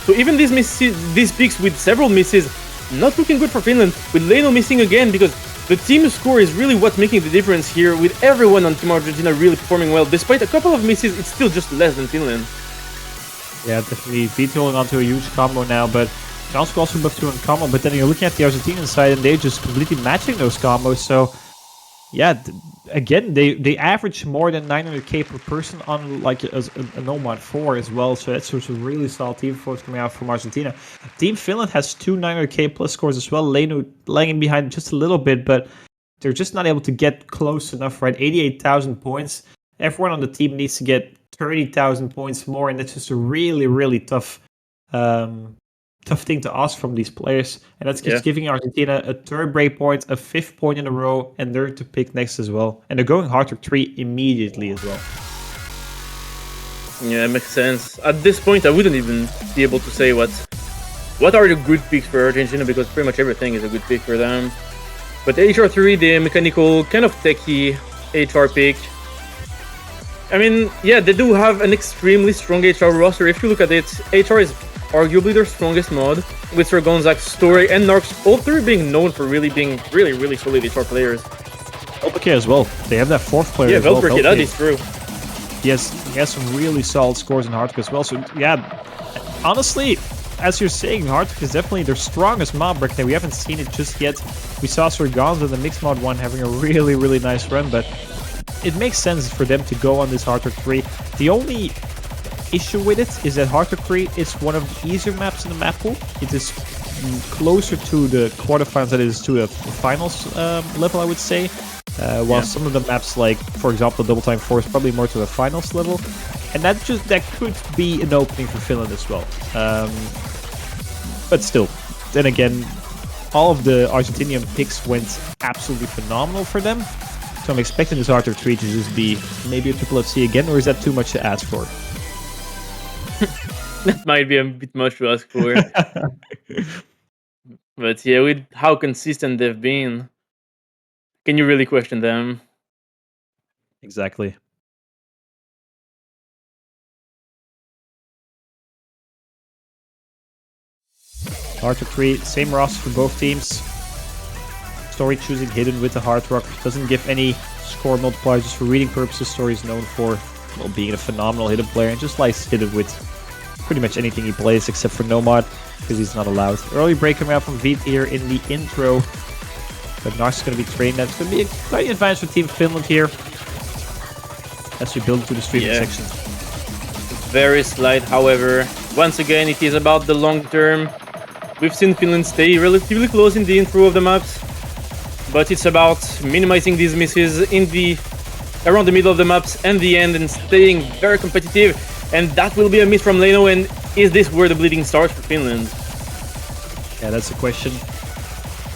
So even these picks with several misses, not looking good for Finland. With Leno missing again, because the team score is really what's making the difference here. With everyone on Team Argentina really performing well, despite a couple of misses, it's still just less than Finland.
Yeah, definitely vetoing onto a huge combo now, but Johnson also buffed 2 on combo, but then you're looking at the Argentinian side and they're just completely matching those combos, so yeah, again, they average more than 900k per person on like a Nomad 4 as well, so that's just a really solid team force coming out from Argentina. Team Finland has 2 900k plus scores as well, Leno lagging behind just a little bit, but they're just not able to get close enough, right? 88,000 points. Everyone on the team needs to get 30,000 points more, and that's just a really, really tough thing to ask from these players. And that's just giving Argentina a 3rd break point, a 5th point in a row, and they're to pick next as well. And they're going hard to 3 immediately as well.
Yeah, it makes sense. At this point, I wouldn't even be able to say what are the good picks for Argentina, because pretty much everything is a good pick for them. But HR3, the mechanical, kind of techie HR pick. I mean, yeah, they do have an extremely strong HR roster. If you look at it, HR is arguably their strongest mod, with Sir Gonzax, Story, and Narks, all 3 being known for really being really solid HR players.
Velperke as well. They have that 4th player as well.
Yeah, Velperke, that is true.
He has some really solid scores in Hardcore as well. So yeah, honestly, as you're saying, Hardcore is definitely their strongest mod break. We haven't seen it just yet. We saw Sir Gonza in the mixed mod 1 having a really nice run, but it makes sense for them to go on this Hardcore 3. The only issue with it is that Hardcore 3 is one of the easier maps in the map pool. It is closer to the quarterfinals than it is to the finals level, I would say. While some of the maps, like for example Double Time 4, is probably more to the finals level, and that could be an opening for Finland as well. But still, then again, all of the Argentinian picks went absolutely phenomenal for them. So I'm expecting this Hardcore 3 to just be maybe a triple FC again, or is that too much to ask for?
That might be a bit much to ask for. But yeah, with how consistent they've been, can you really question them?
Exactly. Hardcore 3, same roster for both teams. Story choosing Hidden with the Hard Rock. Doesn't give any score multipliers, just for reading purposes. Story is known for being a phenomenal Hidden player and just likes Hidden with pretty much anything he plays except for Nomad, because he's not allowed. Early break coming out from Vit here in the intro. But Nars is going to be trained. That's going to be a quite an advantage for Team Finland here as we build into the streaming section.
Very slight, however. Once again, it is about the long term. We've seen Finland stay relatively close in the intro of the maps, but it's about minimizing these misses around the middle of the maps and the end, and staying very competitive. And that will be a miss from Leno. And is this where the bleeding starts for Finland?
Yeah, that's the question.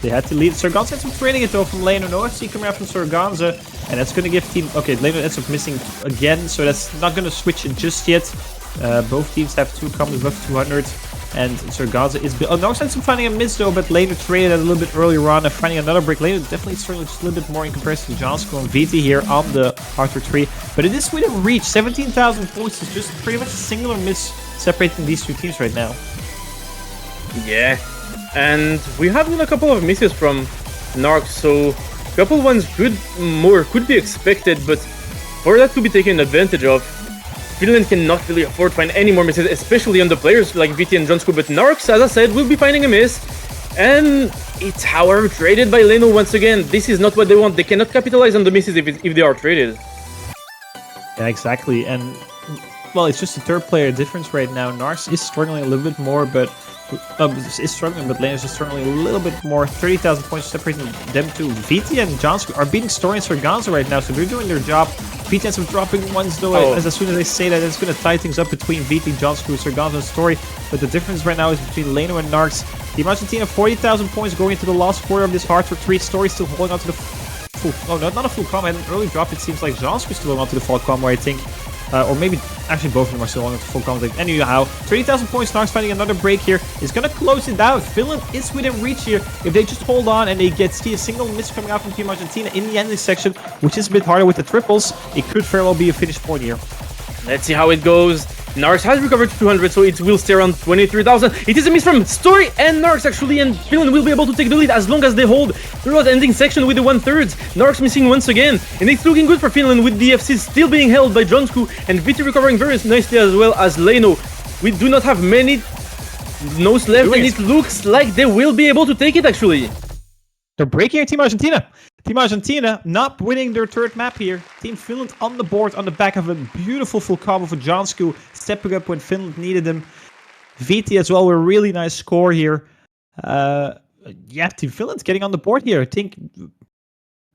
They had to lead. Sir Gonza had some training it though from Leno. No FC coming out from Sir Gonza, and that's going to give team. Okay, Leno ends up missing again, so that's not going to switch it just yet. Both teams have 2 combos above 200, and Sir Gonza is. No sense in finding a miss though, but Leno traded a little bit earlier on and finding another break. Leno definitely struggling just a little bit more in comparison to Johnsko and VT here on the Hardcore 3, but it is within reach. 17,000 points is just pretty much a singular miss separating these 2 teams right now.
Yeah. And we have a couple of misses from Narc, so a couple ones could be expected, but for that to be taken advantage of, Finland cannot really afford to find any more misses, especially on the players like VT and Jonsku. But Narcs, as I said, will be finding a miss, and it's however traded by Leno once again. This is not what they want. They cannot capitalize on the misses if they are traded.
Yeah, exactly, and well, it's just a 3rd player difference right now. Nars is struggling a little bit more, but Leno is just struggling a little bit more. 30,000 points separating them two. VT and Johnson are beating Story and Sir Gonza right now, so they're doing their job. VT ends up dropping ones though, as soon as I say that, it's going to tie things up between VT, Johnson, Sir Gonza and Story. But the difference right now is between Leno and Narcs. Team Argentina, 40,000 points going into the last quarter of this Hardcore 3. Story still holding on to the full, not a full combo, and an early drop. It seems like Johnson is still holding on to the full combo, I think. Or maybe, actually both of them are still on full contact. Anyhow, 30,000 points, Narcs finding another break here. Is going to close it down. Finland is within reach here. If they just hold on and they see a single miss coming out from Team Argentina in the ending section, which is a bit harder with the triples, it could very well be a finish point here.
Let's see how it goes. Narcs has recovered 200, so it will stay around 23,000. It is a miss from Story and Narcs, actually, and Finland will be able to take the lead as long as they hold throughout the ending section with the 1/3. Narcs missing once again, and it's looking good for Finland with the FC still being held by Jonsku and VT recovering very nicely as well as Leno. We do not have many notes left, and it looks like they will be able to take it, actually.
They're breaking here, Team Argentina. Team Argentina not winning their third map here. Team Finland on the board on the back of a beautiful full combo for Jonsku, stepping up when Finland needed them. VT as well with a really nice score here. Yeah, Team Finland's getting on the board here. I think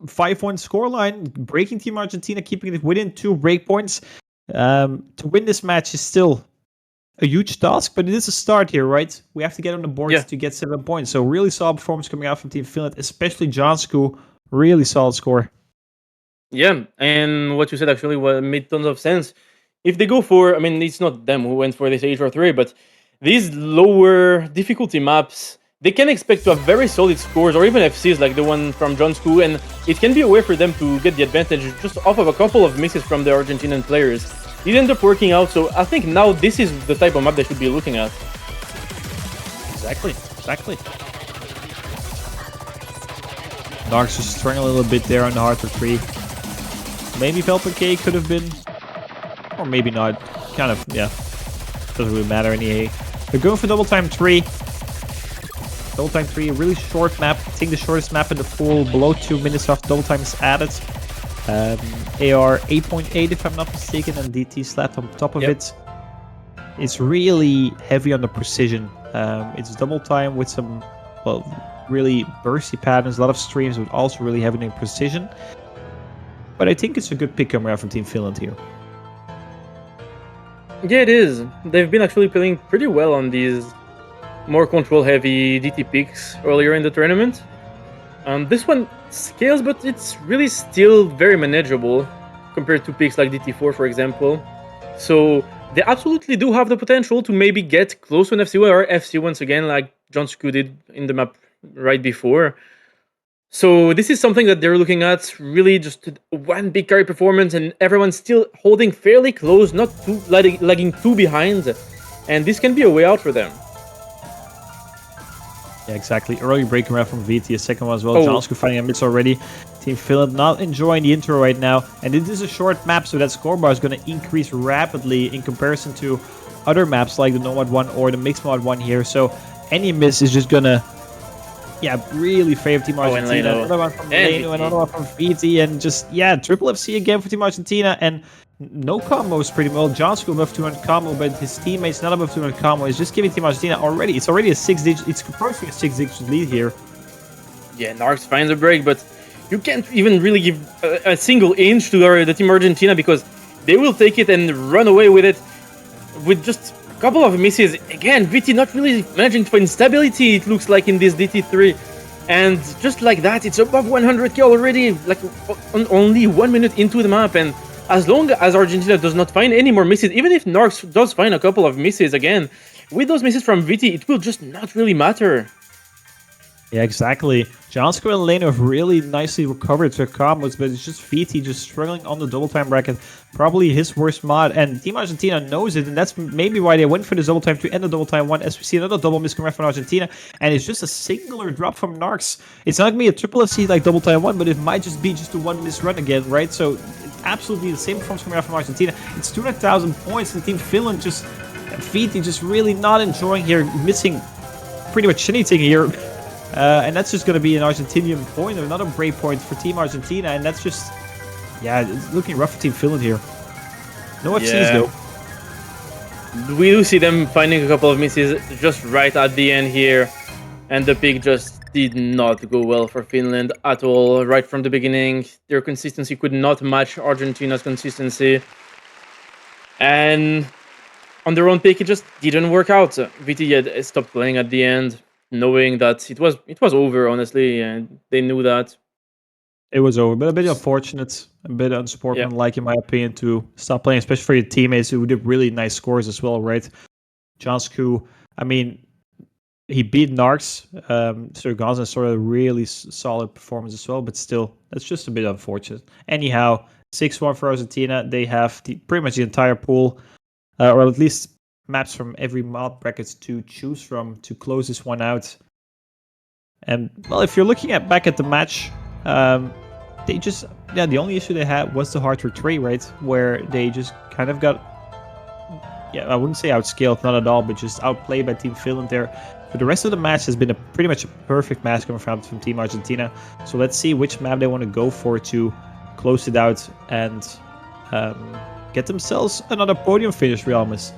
5-1 scoreline, breaking Team Argentina, keeping it within 2 breakpoints. To win this match is still a huge task, but it is a start here, right? We have to get on the board to get 7 points. So really solid performance coming out from Team Finland, especially Jonsku. Really solid score.
Yeah, and what you said actually made tons of sense. If they go for, I mean, it's not them who went for this HR3, but these lower difficulty maps, they can expect to have very solid scores, or even FCs like the one from Jonsku, and it can be a way for them to get the advantage just off of a couple of misses from the Argentinian players. It ended up working out, so I think now this is the type of map they should be looking at.
Exactly. Narcs just struggling a little bit there on the hard for 3. Maybe Velpen K could have been, or maybe not. Kind of, yeah. Doesn't really matter anyway. They're going for double time 3. Double time 3, a really short map. I think the shortest map in the pool. Below 2 minutes after double time is added. AR 8.8 if I'm not mistaken, and DT slapped on top of it. It's really heavy on the precision. It's double time with some, well, really bursty patterns, a lot of streams, but also really heavy on precision. But I think it's a good pick coming out from Team Finland here.
Yeah, it is. They've been actually playing pretty well on these more control-heavy DT picks earlier in the tournament. This one scales, but it's really still very manageable compared to picks like DT4, for example. So they absolutely do have the potential to maybe get close to an FC or FC once again, like Jonsku did in the map right before. So this is something that they're looking at, really just one big carry performance and everyone's still holding fairly close, not too lagging too behind. And this can be a way out for them.
Yeah, exactly. Early breaking round from VT, a second one as well. Jonsku finding a miss already. Team Finland not enjoying the intro right now. And it is a short map, so that score bar is going to increase rapidly in comparison to other maps like the Nomad 1 or the Mixed Mod 1 here. So any miss is just going to, yeah, really favor Team Argentina. Another one from Leno, another one from VT, and just, yeah, triple FC again for Team Argentina. And no combos pretty well. Jonsku above 200 combo, but his teammates not above 200 combo. Is just giving Team Argentina already. It's already a 6-digit. It's approaching a 6-digit lead here.
Yeah, Narcs finds a break, but you can't even really give a single inch to the Team Argentina because they will take it and run away with it with just a couple of misses. Again, VT not really managing to find stability, it looks like, in this DT3. And just like that, it's above 100k already, like only 1 minute into the map. And as long as Argentina does not find any more misses, even if Narcs does find a couple of misses again, with those misses from VT, it will just not really matter.
Yeah, exactly. Jonsku and Leno have really nicely recovered their combos, but it's just VT just struggling on the double time bracket. Probably his worst mod, and Team Argentina knows it, and that's maybe why they went for the double time to end the double time 1, as we see another double miss from Argentina, and it's just a singular drop from Narcs. It's not going to be a triple FC like double time 1, but it might just be just a 1 miss run again, right? So it's absolutely the same performance coming out from Argentina. It's 200,000 points, and Team Finland just, VT just really not enjoying here, missing pretty much anything here. And that's just going to be an Argentinian point, or another break point for Team Argentina, and that's just, yeah, it's looking rough for Team Finland here. No FCs though.
We do see them finding a couple of misses just right at the end here, and the pick just did not go well for Finland at all. Right from the beginning, their consistency could not match Argentina's consistency, and on their own pick, it just didn't work out. VT had stopped playing at the end, knowing that it was over, honestly, and they knew that.
It was over, but a bit unfortunate, a bit unsportsmanlike in my opinion to stop playing, especially for your teammates who did really nice scores as well, right? Jansku, I mean, he beat Narcs, so Gonza sort of really solid performance as well, but still, that's just a bit unfortunate. Anyhow, 6-1 for Argentina. They have pretty much the entire pool, or at least maps from every mob brackets to choose from to close this one out. And well, if you're looking back at the match, they just the only issue they had was the hard retreat, right? Where they just kind of got I wouldn't say outscaled, not at all, but just outplayed by Team Finland there. But the rest of the match has been pretty much a perfect match coming from Team Argentina. So let's see which map they want to go for to close it out and get themselves another podium finish, Realmus.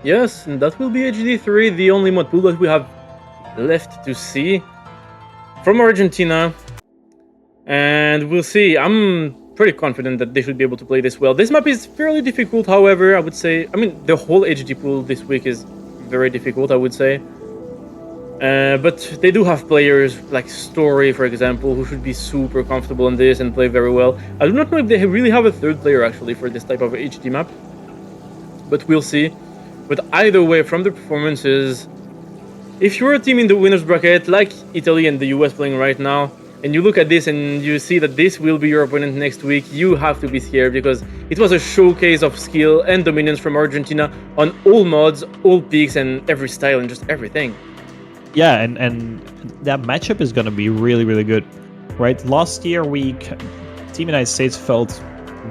Yes, and that will be HD3, the only mod pool that we have left to see from Argentina. And we'll see. I'm pretty confident that they should be able to play this well. This map is fairly difficult, however, I would say. I mean, the whole HD pool this week is very difficult, I would say. But they do have players like Story, for example, who should be super comfortable in this and play very well. I do not know if they really have a third player, actually, for this type of HD map. But we'll see. But either way, from the performances, if you're a team in the winner's bracket, like Italy and the US playing right now, and you look at this and you see that this will be your opponent next week, you have to be scared because it was a showcase of skill and dominance from Argentina on all mods, all peaks, and every style and just everything.
Yeah, and that matchup is going to be really, really good, right? Last year, Team United States felt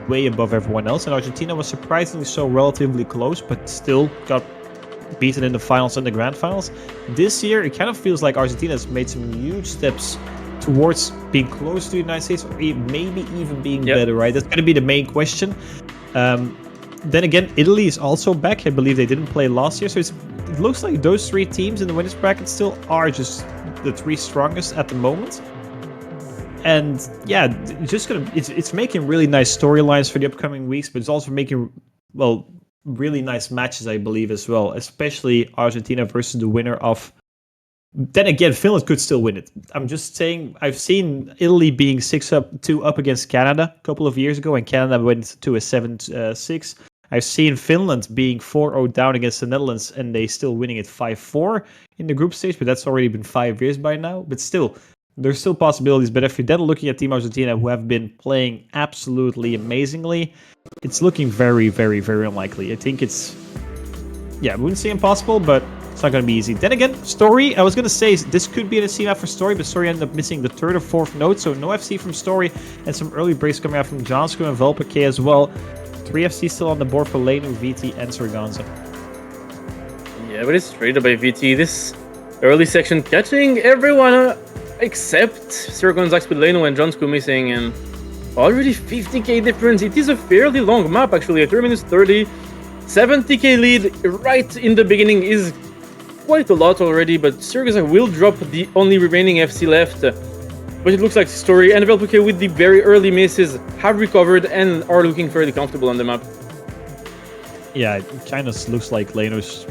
way above everyone else, and Argentina was surprisingly so relatively close, but still got beaten in the finals and the grand finals. This year, it kind of feels like Argentina has made some huge steps towards being close to the United States, or maybe even being better, right? That's going to be the main question. Then again, Italy is also back. I believe they didn't play last year, so it looks like those three teams in the winners bracket still are just the three strongest at the moment. And yeah, it's making really nice storylines for the upcoming weeks, but it's also making, well, really nice matches, I believe, as well, especially Argentina versus the winner of... Then again, Finland could still win it. I'm just saying, I've seen Italy being 6-2 up against Canada a couple of years ago, and Canada went to a 7-6. I've seen Finland being 4-0 down against the Netherlands, and they still winning it 5-4 in the group stage, but that's already been 5 years by now. But still, there's still possibilities. But if you're then looking at Team Argentina, who have been playing absolutely amazingly, it's looking very, very, very unlikely. I think it's... I wouldn't say impossible, but it's not going to be easy. Then again, Story, I was going to say this could be an FC map for Story, but Story ended up missing the third or fourth node, so no FC from Story, and some early breaks coming out from Jansku and Velpa K as well. 3 FC still on the board for Lenu, VT, and Sorganza.
Yeah, but it's straight up by VT. This early section catching everyone except Sorganza, Lenu, and Jansku missing, and already 50k difference. It is a fairly long map, actually, at 3 minutes 30. 70k lead right in the beginning is quite a lot already, but Sorganza will drop the only remaining FC left. But it looks like Story and Velpuke with the very early misses have recovered and are looking fairly comfortable on the map.
Yeah, it kind of looks like Lenu's...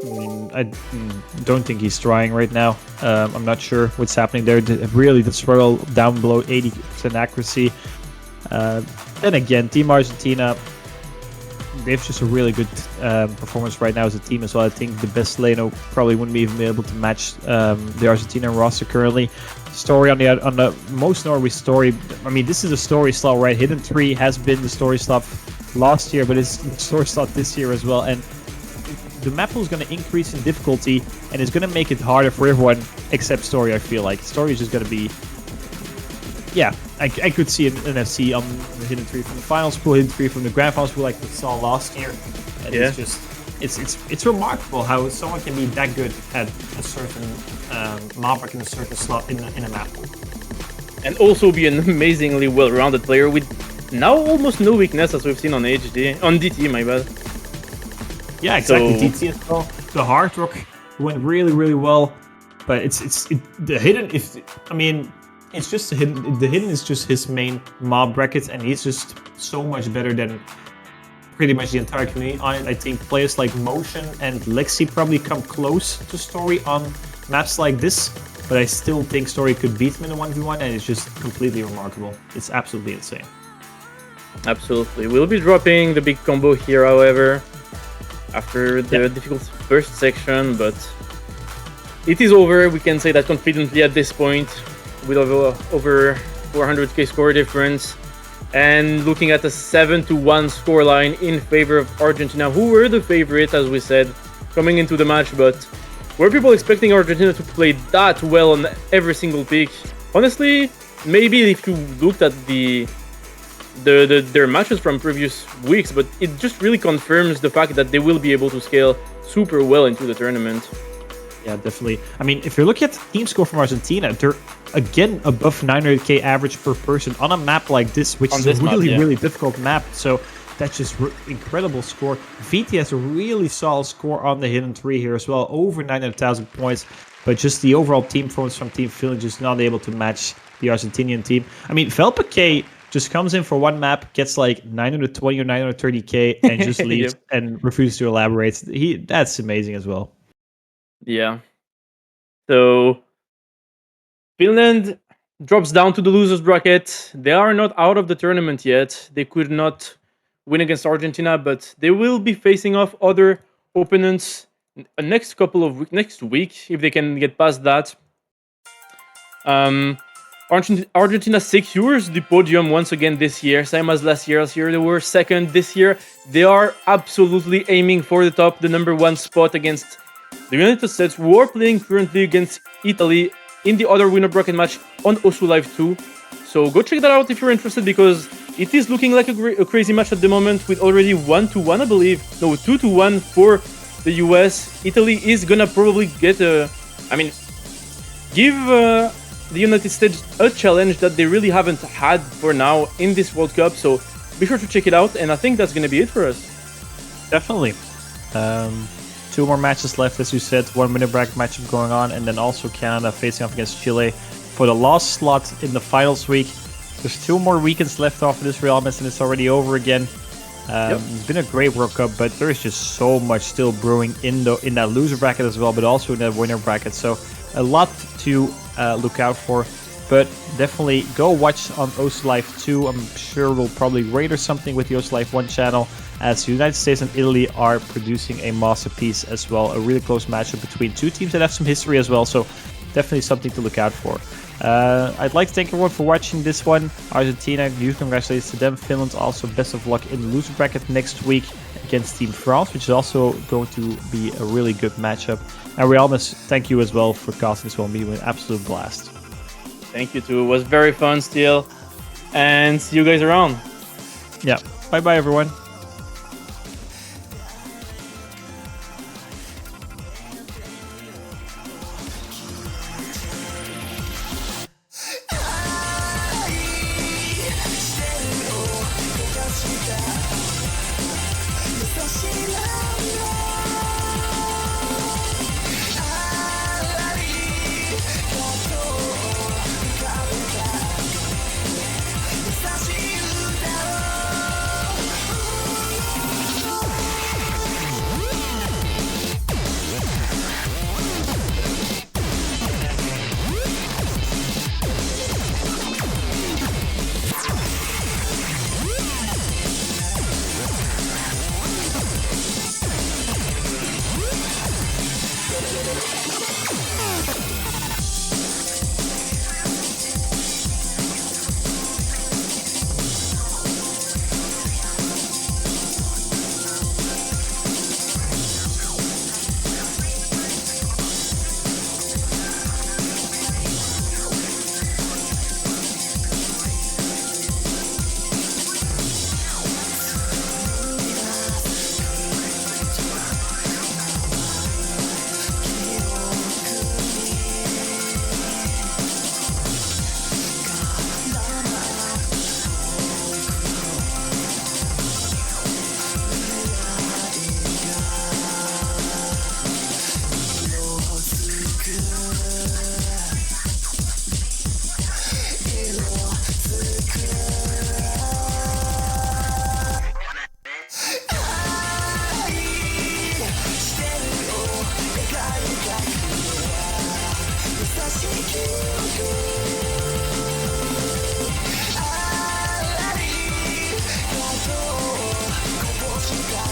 I mean, I don't think he's trying right now. I'm not sure what's happening there. Really, the struggle down below 80% accuracy. Then again, Team Argentina... They have just a really good performance right now as a team as well. I think the best Leno probably wouldn't even be able to match the Argentina roster currently. Story on the most Norway Story. I mean, this is a Story slot, right? Hidden 3 has been the Story slot last year, but it's the Story slot this year as well. And the map pool is going to increase in difficulty, and it's going to make it harder for everyone except Story, I feel like. Story is just going to be... Yeah, I could see an FC on the Hidden 3 from the finals pool, Hidden 3 from the grand finals pool like we saw last year. And it's just... It's remarkable how someone can be that good at a certain map in a certain slot in a map.
And also be an amazingly well-rounded player with now almost no weakness as we've seen on DT, my bad.
Yeah, exactly. So... DT as well. The Hard Rock went really, really well, but the Hidden. It's just the Hidden. The Hidden is just his main mob bracket, and he's just so much better than pretty much the entire community on it. I think players like Motion and Lexi probably come close to Story on maps like this, but I still think Story could beat him in a 1v1, and it's just completely remarkable. It's absolutely insane.
Absolutely. We'll be dropping the big combo here, however, after the difficult first section, but it is over. We can say that confidently at this point, with over 400k score difference, and looking at a 7-1 scoreline in favor of Argentina, who were the favorite, as we said, coming into the match, but were people expecting Argentina to play that well on every single pick? Honestly, maybe if you looked at their matches from previous weeks, but it just really confirms the fact that they will be able to scale super well into the tournament.
Yeah, definitely. I mean, if you're looking at the team score from Argentina, they're again above 900k average per person on a map like this, which is a really difficult map. So that's just incredible score. VT has a really solid score on the Hidden 3 here as well, over 900,000 points. But just the overall team performance from Team Finland just not able to match the Argentinian team. I mean, Velpake just comes in for one map, gets like 920 or 930k, and just leaves and refuses to elaborate. That's amazing as well.
Yeah. So Finland drops down to the losers bracket. They are not out of the tournament yet. They could not win against Argentina, but they will be facing off other opponents next week if they can get past that. Argentina secures the podium once again this year, same as last year. Last year they were second. This year they are absolutely aiming for the top, the number 1 spot against the United States, who are playing currently against Italy in the other winner bracket match on Osu Live 2. So go check that out if you're interested, because it is looking like a crazy match at the moment, with already 1-1, I believe. No, 2-1 for the US. Italy is gonna probably get give the United States a challenge that they really haven't had for now in this World Cup. So be sure to check it out, and I think that's gonna be it for us.
Definitely. 2 more matches left, as you said. 1 winner bracket matchup going on, and then also Canada facing off against Chile for the last slot in the finals week. There's 2 more weekends left off of this Real Madrid, and it's already over again. It's been a great World Cup, but there is just so much still brewing in that loser bracket as well, but also in that winner bracket. So a lot to look out for. But definitely go watch on Osu Live 2. I'm sure we'll probably rate or something with the Osu Live 1 channel, as the United States and Italy are producing a masterpiece as well. A really close matchup between 2 teams that have some history as well. So definitely something to look out for. I'd like to thank everyone for watching this one. Argentina, huge congratulations to them. Finland, also best of luck in the loser bracket next week against Team France, which is also going to be a really good matchup. And Realmus, thank you as well for casting this one. It was an absolute blast.
Thank you too. It was very fun still. And see you guys around.
Yeah. Bye-bye, everyone.
違う